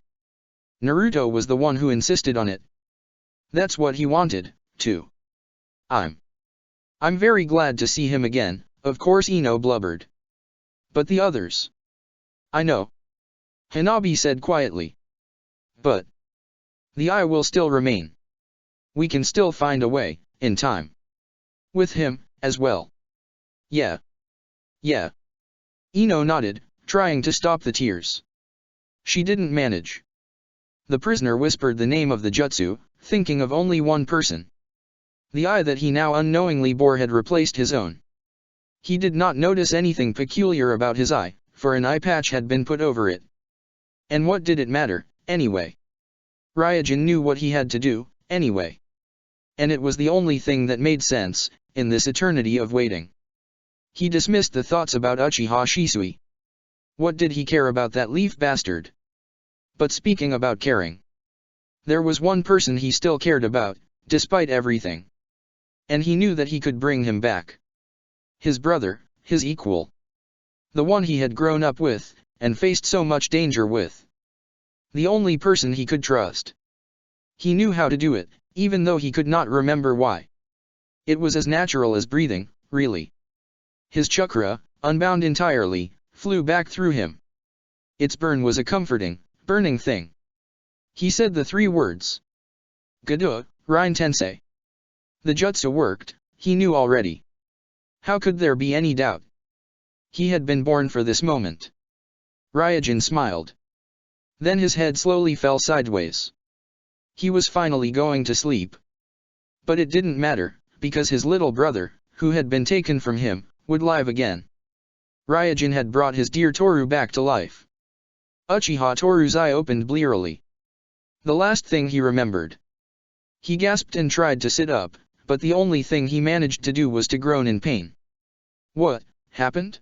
Naruto was the one who insisted on it. That's what he wanted, too. I'm very glad to see him again," of course Ino blubbered. "But the others?" "I know." Hanabi said quietly. "But the eye will still remain. We can still find a way, in time. With him, as well." Yeah. Ino nodded, trying to stop the tears. She didn't manage. The prisoner whispered the name of the jutsu, thinking of only one person. The eye that he now unknowingly bore had replaced his own. He did not notice anything peculiar about his eye, for an eye patch had been put over it. And what did it matter, anyway? Ryujin knew what he had to do, anyway. And it was the only thing that made sense, in this eternity of waiting. He dismissed the thoughts about Uchiha Shisui. What did he care about that leaf bastard? But speaking about caring, there was one person he still cared about, despite everything. And he knew that he could bring him back. His brother, his equal. The one he had grown up with, and faced so much danger with. The only person he could trust. He knew how to do it, even though he could not remember why. It was as natural as breathing, really. His chakra, unbound entirely, flew back through him. Its burn was a comforting, burning thing. He said the 3 words. Gado, Rein Tensei. The jutsu worked, he knew already. How could there be any doubt? He had been born for this moment. Ryujin smiled. Then his head slowly fell sideways. He was finally going to sleep. But it didn't matter, because his little brother, who had been taken from him, would live again. Ryujin had brought his dear Toru back to life. Uchiha Toru's eye opened blearily. The last thing he remembered. He gasped and tried to sit up, but the only thing he managed to do was to groan in pain. What happened?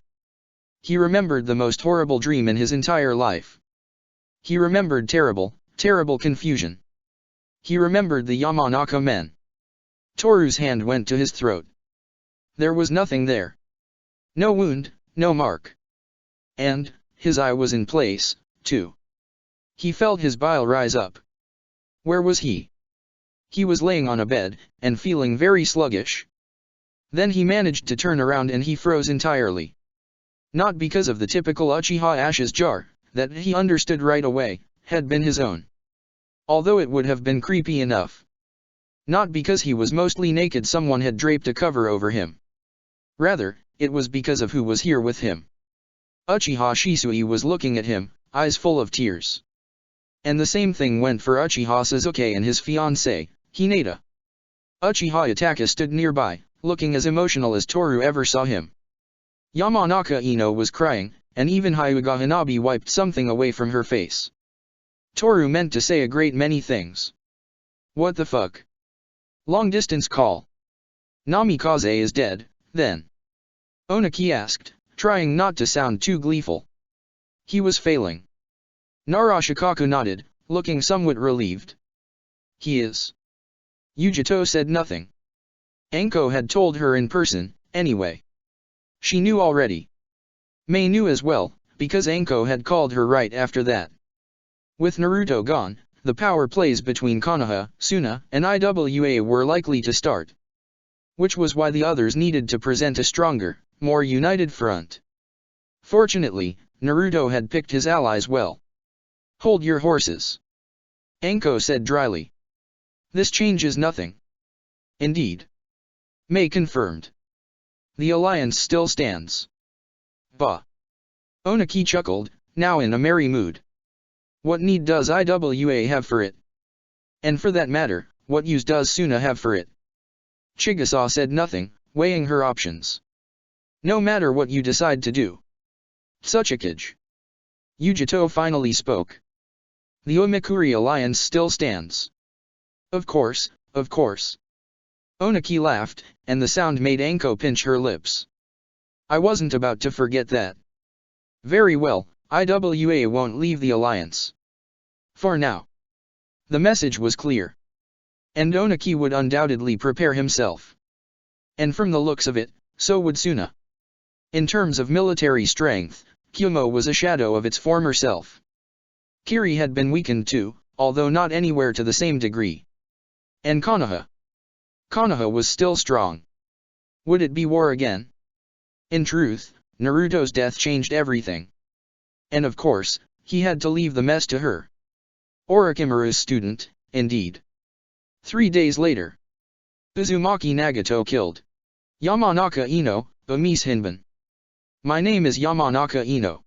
He remembered the most horrible dream in his entire life. He remembered terrible, terrible confusion. He remembered the Yamanaka men. Toru's hand went to his throat. There was nothing there. No wound, no mark. And his eye was in place, too. He felt his bile rise up. Where was he? He was laying on a bed, and feeling very sluggish. Then he managed to turn around and he froze entirely. Not because of the typical Uchiha ashes jar, that he understood right away, had been his own. Although it would have been creepy enough. Not because he was mostly naked, someone had draped a cover over him. Rather, it was because of who was here with him. Uchiha Shisui was looking at him, eyes full of tears. And the same thing went for Uchiha Sasuke and his fiancée, Hinata. Uchiha Itachi stood nearby, looking as emotional as Toru ever saw him. Yamanaka Ino was crying, and even Hyuga Hanabi wiped something away from her face. Toru meant to say a great many things. What the fuck? Long distance call. Namikaze is dead, then. Onaki asked, trying not to sound too gleeful. He was failing. Narashikaku nodded, looking somewhat relieved. He is. Yujito said nothing. Anko had told her in person, anyway. She knew already. Mei knew as well, because Anko had called her right after that. With Naruto gone, the power plays between Konoha, Suna, and IWA were likely to start. Which was why the others needed to present a stronger, more united front. Fortunately, Naruto had picked his allies well. Hold your horses. Anko said dryly. This changes nothing. Indeed. Mei confirmed. The alliance still stands. Bah. Onaki chuckled, now in a merry mood. What need does IWA have for it? And for that matter, what use does Suna have for it? Chigusa said nothing, weighing her options. No matter what you decide to do. Tsuchikage. Yujito finally spoke. The Omikuri alliance still stands. Of course, of course. Onaki laughed, and the sound made Anko pinch her lips. I wasn't about to forget that. Very well, IWA won't leave the alliance. For now. The message was clear. And Onaki would undoubtedly prepare himself. And from the looks of it, so would Suna. In terms of military strength, Kyumo was a shadow of its former self. Kiri had been weakened too, although not anywhere to the same degree. And Konoha. Konoha was still strong. Would it be war again? In truth, Naruto's death changed everything. And of course, he had to leave the mess to her. Orochimaru's student, indeed. 3 days later. Uzumaki Nagato killed. Yamanaka Ino, Mise Hinban. My name is Yamanaka Ino.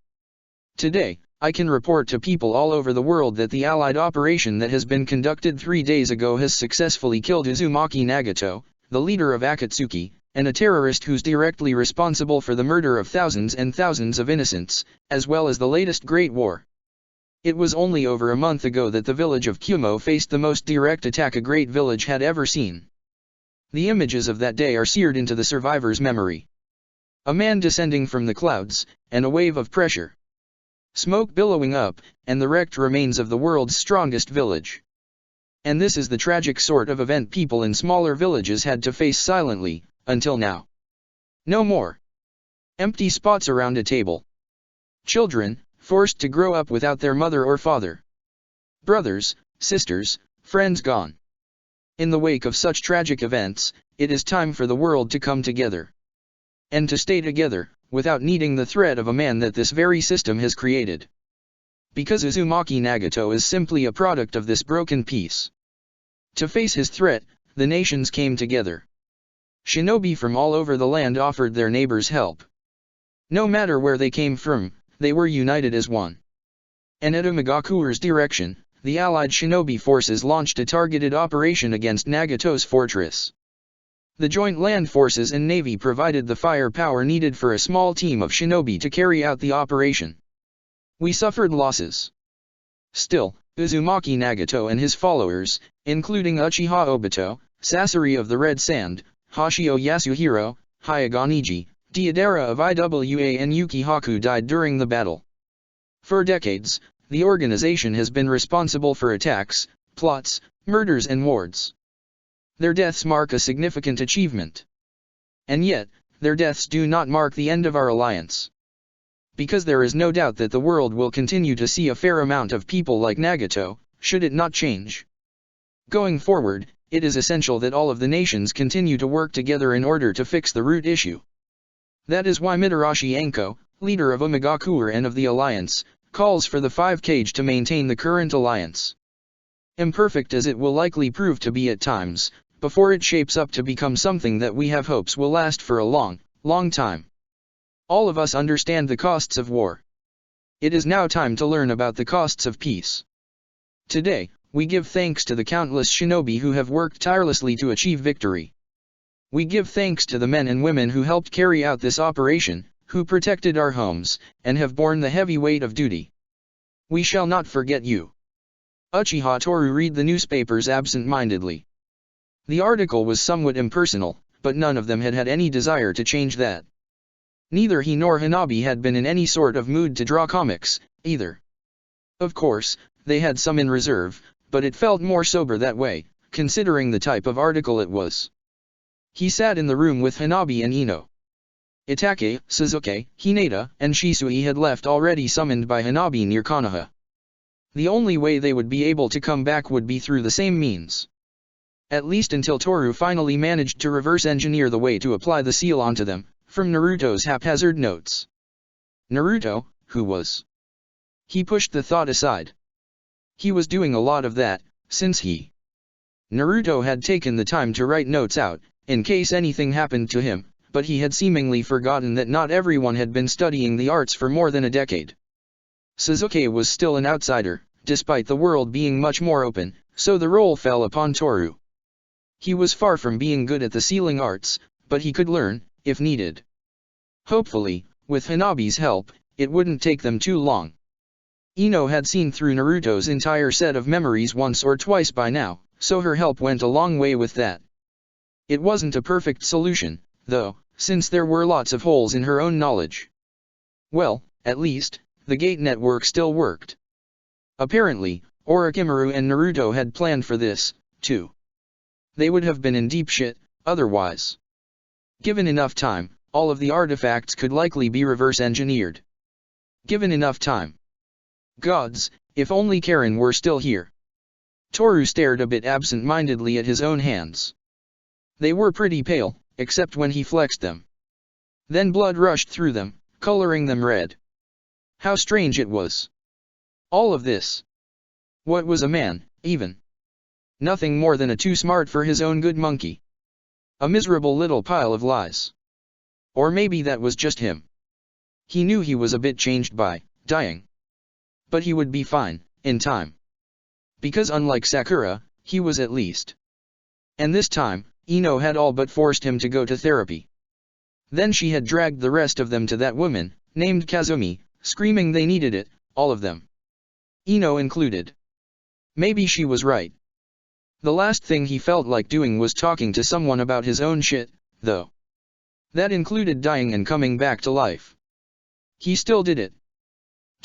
Today, I can report to people all over the world that the Allied operation that has been conducted 3 days ago has successfully killed Uzumaki Nagato, the leader of Akatsuki, and a terrorist who's directly responsible for the murder of thousands and thousands of innocents, as well as the latest Great War. It was only over a month ago that the village of Kyumo faced the most direct attack a great village had ever seen. The images of that day are seared into the survivor's memory. A man descending from the clouds, and a wave of pressure. Smoke billowing up, and the wrecked remains of the world's strongest village. And this is the tragic sort of event people in smaller villages had to face silently, until now. No more empty spots around a table. Children, forced to grow up without their mother or father. Brothers, sisters, friends gone. In the wake of such tragic events, it is time for the world to come together. And to stay together, without needing the threat of a man that this very system has created. Because Uzumaki Nagato is simply a product of this broken peace. To face his threat, the nations came together. Shinobi from all over the land offered their neighbors help. No matter where they came from, they were united as one. And at Umegakure's direction, the allied shinobi forces launched a targeted operation against Nagato's fortress. The joint land forces and navy provided the firepower needed for a small team of shinobi to carry out the operation. We suffered losses. Still, Uzumaki Nagato and his followers, including Uchiha Obito, Sasori of the Red Sand, Hashio Yasuhiro, Hyaganiji, Deidara of Iwa and Yuki Haku died during the battle. For decades, the organization has been responsible for attacks, plots, murders and wars. Their deaths mark a significant achievement. And yet, their deaths do not mark the end of our alliance. Because there is no doubt that the world will continue to see a fair amount of people like Nagato, should it not change. Going forward, it is essential that all of the nations continue to work together in order to fix the root issue. That is why Mitarashi Anko, leader of Umegakure and of the alliance, calls for the 5 Kage to maintain the current alliance. Imperfect as it will likely prove to be at times, before it shapes up to become something that we have hopes will last for a long, long time. All of us understand the costs of war. It is now time to learn about the costs of peace. Today, we give thanks to the countless shinobi who have worked tirelessly to achieve victory. We give thanks to the men and women who helped carry out this operation, who protected our homes, and have borne the heavy weight of duty. We shall not forget you. Uchiha Toru read the newspapers absent-mindedly. The article was somewhat impersonal, but none of them had had any desire to change that. Neither he nor Hanabi had been in any sort of mood to draw comics, either. Of course, they had some in reserve, but it felt more sober that way, considering the type of article it was. He sat in the room with Hanabi and Ino. Itake, Suzuki, Hinata, and Shisui had left already summoned by Hanabi near Konoha. The only way they would be able to come back would be through the same means. At least until Toru finally managed to reverse engineer the way to apply the seal onto them, from Naruto's haphazard notes. Naruto, who was? He pushed the thought aside. He was doing a lot of that, since Naruto had taken the time to write notes out, in case anything happened to him, but he had seemingly forgotten that not everyone had been studying the arts for more than a decade. Suzuki was still an outsider, despite the world being much more open, so the role fell upon Toru. He was far from being good at the sealing arts, but he could learn, if needed. Hopefully, with Hanabi's help, it wouldn't take them too long. Ino had seen through Naruto's entire set of memories once or twice by now, so her help went a long way with that. It wasn't a perfect solution, though, since there were lots of holes in her own knowledge. Well, at least, the gate network still worked. Apparently, Orochimaru and Naruto had planned for this, too. They would have been in deep shit, otherwise. Given enough time, all of the artifacts could likely be reverse engineered. Given enough time. Gods, if only Karen were still here. Toru stared a bit absent-mindedly at his own hands. They were pretty pale, except when he flexed them. Then blood rushed through them, coloring them red. How strange it was. All of this. What was a man, even? Nothing more than a too smart for his own good monkey. A miserable little pile of lies. Or maybe that was just him. He knew he was a bit changed by dying. But he would be fine, in time. Because unlike Sakura, he was at least. And this time, Ino had all but forced him to go to therapy. Then she had dragged the rest of them to that woman, named Kazumi, screaming they needed it, all of them. Ino included. Maybe she was right. The last thing he felt like doing was talking to someone about his own shit, though. That included dying and coming back to life. He still did it.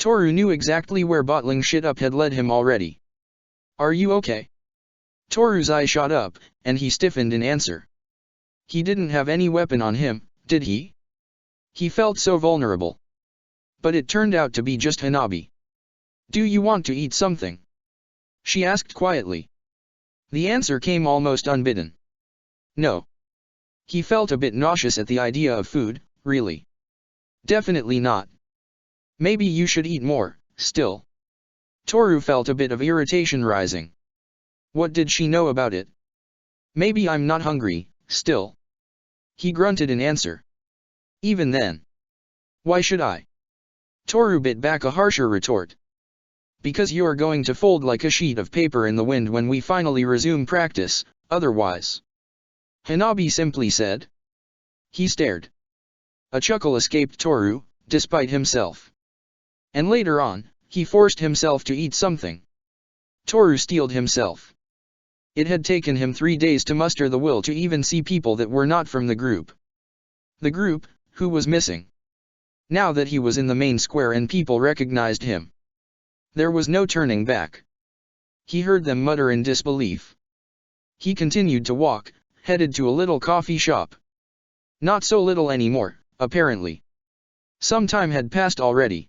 Toru knew exactly where bottling shit up had led him already. Are you okay? Toru's eye shot up, and he stiffened in answer. He didn't have any weapon on him, did he? He felt so vulnerable. But it turned out to be just Hanabi. Do you want to eat something? She asked quietly. The answer came almost unbidden. No. He felt a bit nauseous at the idea of food, really. Definitely not. Maybe you should eat more, still. Toru felt a bit of irritation rising. What did she know about it? Maybe I'm not hungry, still. He grunted in answer. Even then. Why should I? Toru bit back a harsher retort. Because you're going to fold like a sheet of paper in the wind when we finally resume practice, otherwise. Hanabi simply said. He stared. A chuckle escaped Toru, despite himself. And later on, he forced himself to eat something. Toru steeled himself. It had taken him 3 days to muster the will to even see people that were not from the group. The group, who was missing. Now that he was in the main square and people recognized him. There was no turning back. He heard them mutter in disbelief. He continued to walk, headed to a little coffee shop. Not so little anymore, apparently. Some time had passed already.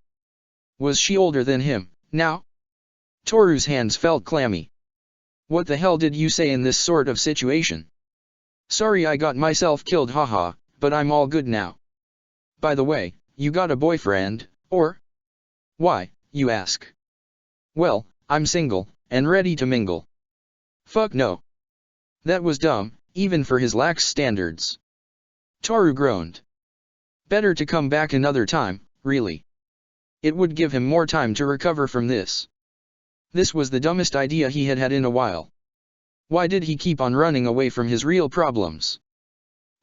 Was she older than him, now? Toru's hands felt clammy. What the hell did you say in this sort of situation? Sorry I got myself killed, haha, but I'm all good now. By the way, you got a boyfriend, or? Why, you ask? Well, I'm single, and ready to mingle. Fuck no. That was dumb, even for his lax standards. Toru groaned. Better to come back another time, really. It would give him more time to recover from this. This was the dumbest idea he had had in a while. Why did he keep on running away from his real problems?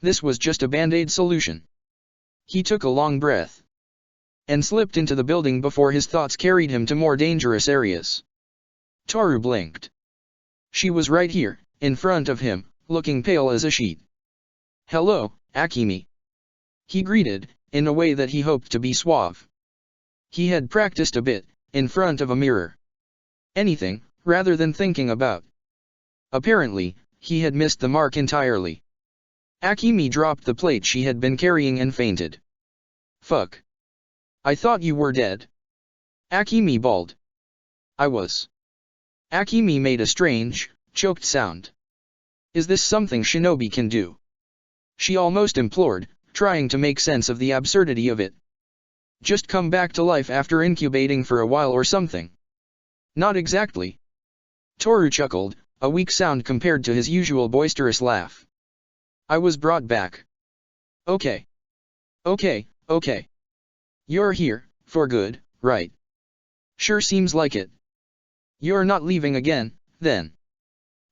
This was just a band-aid solution. He took a long breath. And slipped into the building before his thoughts carried him to more dangerous areas. Toru blinked. She was right here, in front of him, looking pale as a sheet. Hello, Akemi. He greeted, in a way that he hoped to be suave. He had practiced a bit, in front of a mirror. Anything, rather than thinking about. Apparently, he had missed the mark entirely. Akemi dropped the plate she had been carrying and fainted. Fuck. I thought you were dead. Akemi bawled. I was. Akemi made a strange, choked sound. Is this something shinobi can do? She almost implored, trying to make sense of the absurdity of it. Just come back to life after incubating for a while or something. Not exactly. Toru chuckled, a weak sound compared to his usual boisterous laugh. I was brought back. Okay. Okay. You're here, for good, right? Sure seems like it. You're not leaving again, then?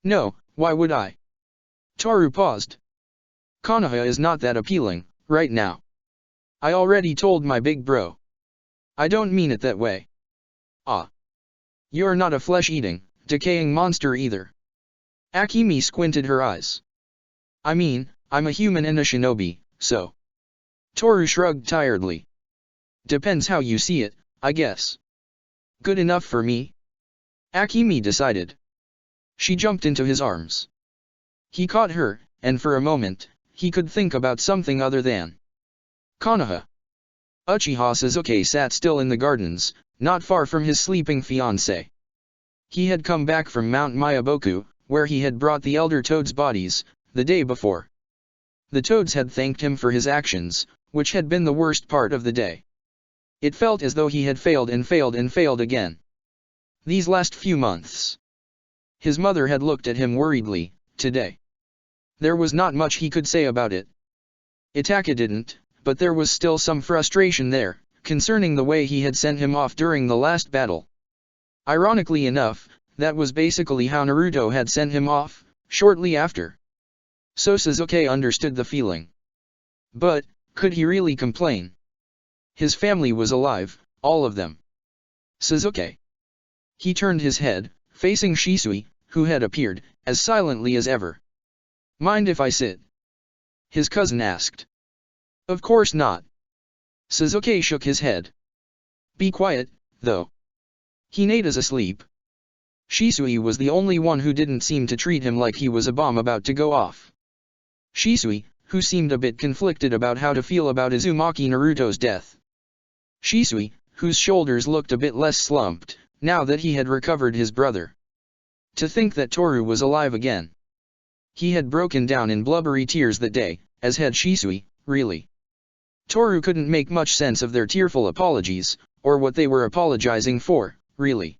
No, why would I? Toru paused. Konoha is not that appealing, right now. I already told my big bro. I don't mean it that way. Ah. You're not a flesh-eating, decaying monster either. Akemi squinted her eyes. I mean, I'm a human and a shinobi, so. Toru shrugged tiredly. Depends how you see it, I guess. Good enough for me? Akemi decided. She jumped into his arms. He caught her, and for a moment, he could think about something other than Konoha. Uchiha Sasuke sat still in the gardens, not far from his sleeping fiancé. He had come back from Mount Miyaboku, where he had brought the elder toads' bodies, the day before. The toads had thanked him for his actions, which had been the worst part of the day. It felt as though he had failed and failed and failed again. These last few months. His mother had looked at him worriedly, today. There was not much he could say about it. Itaka didn't, but there was still some frustration there, concerning the way he had sent him off during the last battle. Ironically enough, that was basically how Naruto had sent him off, shortly after. So Sasuke understood the feeling. But, could he really complain? His family was alive, all of them. Sasuke. He turned his head, facing Shisui, who had appeared, as silently as ever. Mind if I sit? His cousin asked. Of course not. Sasuke shook his head. Be quiet, though. Hineda's asleep. Shisui was the only one who didn't seem to treat him like he was a bomb about to go off. Shisui, who seemed a bit conflicted about how to feel about Uzumaki Naruto's death. Shisui, whose shoulders looked a bit less slumped, now that he had recovered his brother. To think that Toru was alive again. He had broken down in blubbery tears that day, as had Shisui, really. Toru couldn't make much sense of their tearful apologies, or what they were apologizing for, really.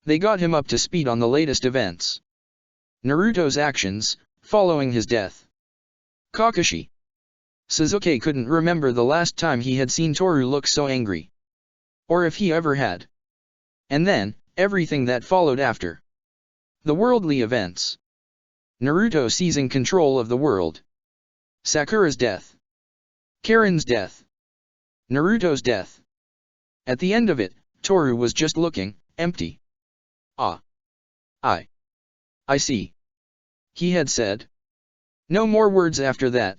They got him up to speed on the latest events. Naruto's actions, following his death. Kakashi. Sasuke couldn't remember the last time he had seen Toru look so angry. Or if he ever had. And then, everything that followed after. The worldly events. Naruto seizing control of the world. Sakura's death. Karen's death. Naruto's death. At the end of it, Toru was just looking, empty. Ah. I see. He had said. No more words after that.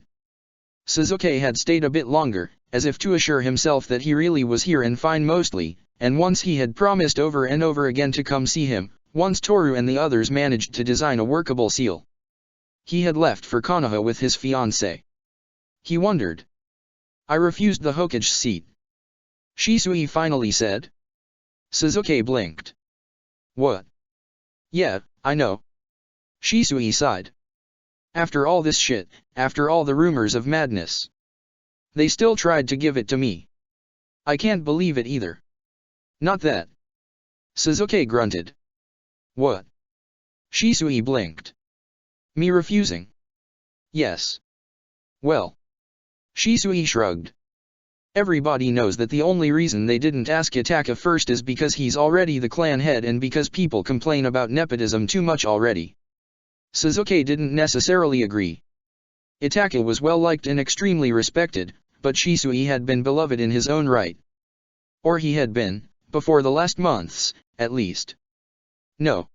Sasuke had stayed a bit longer, as if to assure himself that he really was here and fine mostly, and once he had promised over and over again to come see him, once Toru and the others managed to design a workable seal. He had left for Konoha with his fiancée. He wondered. I refused the Hokage seat. Shisui finally said. Sasuke blinked. What? Yeah, I know. Shisui sighed. After all this shit, after all the rumors of madness. They still tried to give it to me. I can't believe it either. Not that. Sasuke grunted. What? Shisui blinked. Me refusing? Yes. Well. Shisui shrugged. Everybody knows that the only reason they didn't ask Itaka first is because he's already the clan head and because people complain about nepotism too much already. Sasuke didn't necessarily agree. Itaka was well liked and extremely respected, but Shisui had been beloved in his own right. Or he had been, before the last months, at least. No.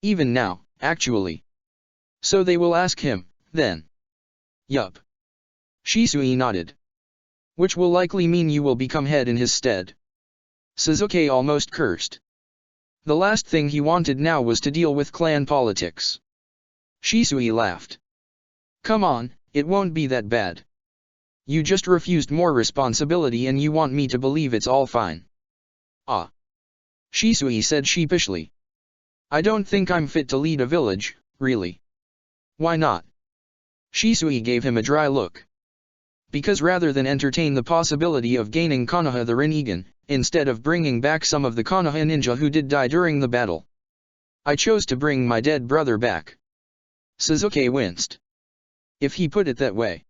Even now, actually. So they will ask him, then. Yup. Shisui nodded. Which will likely mean you will become head in his stead. Sasuke almost cursed. The last thing he wanted now was to deal with clan politics. Shisui laughed. Come on, it won't be that bad. You just refused more responsibility and you want me to believe it's all fine. Ah. Shisui said sheepishly. I don't think I'm fit to lead a village, really. Why not? Shisui gave him a dry look. Because rather than entertain the possibility of gaining Konoha the Rinnegan, instead of bringing back some of the Konoha ninja who did die during the battle, I chose to bring my dead brother back. Sasuke winced. If he put it that way.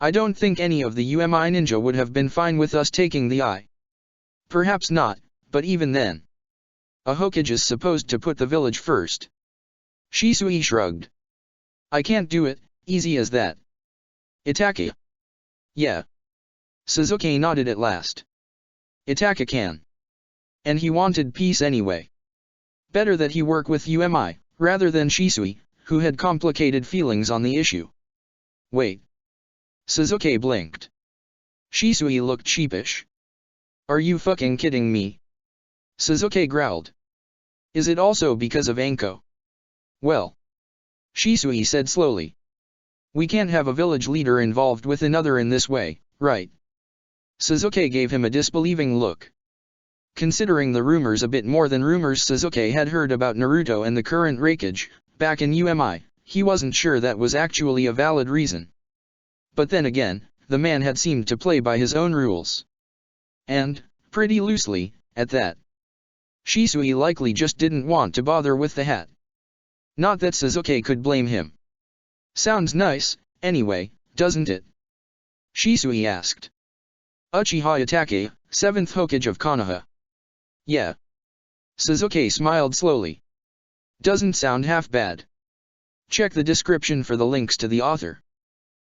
I don't think any of the UMI ninja would have been fine with us taking the eye. Perhaps not, but even then. A Hokage is supposed to put the village first. Shisui shrugged. I can't do it, easy as that. Itaka. Yeah. Sasuke nodded at last. Itaka can. And he wanted peace anyway. Better that he work with UMI, rather than Shisui, who had complicated feelings on the issue. Wait. Sasuke blinked. Shisui looked sheepish. Are you fucking kidding me? Sasuke growled. Is it also because of Anko? Well. Shisui said slowly. We can't have a village leader involved with another in this way, right? Sasuke gave him a disbelieving look. Considering the rumors a bit more than rumors Sasuke had heard about Naruto and the current Raikage, back in UMI, he wasn't sure that was actually a valid reason. But then again, the man had seemed to play by his own rules. And, pretty loosely, at that. Shisui likely just didn't want to bother with the hat. Not that Sasuke could blame him. Sounds nice, anyway, doesn't it? Shisui asked. Uchiha Itake, 7th Hokage of Konoha. Yeah. Sasuke smiled slowly. Doesn't sound half bad. Check the description for the links to the author.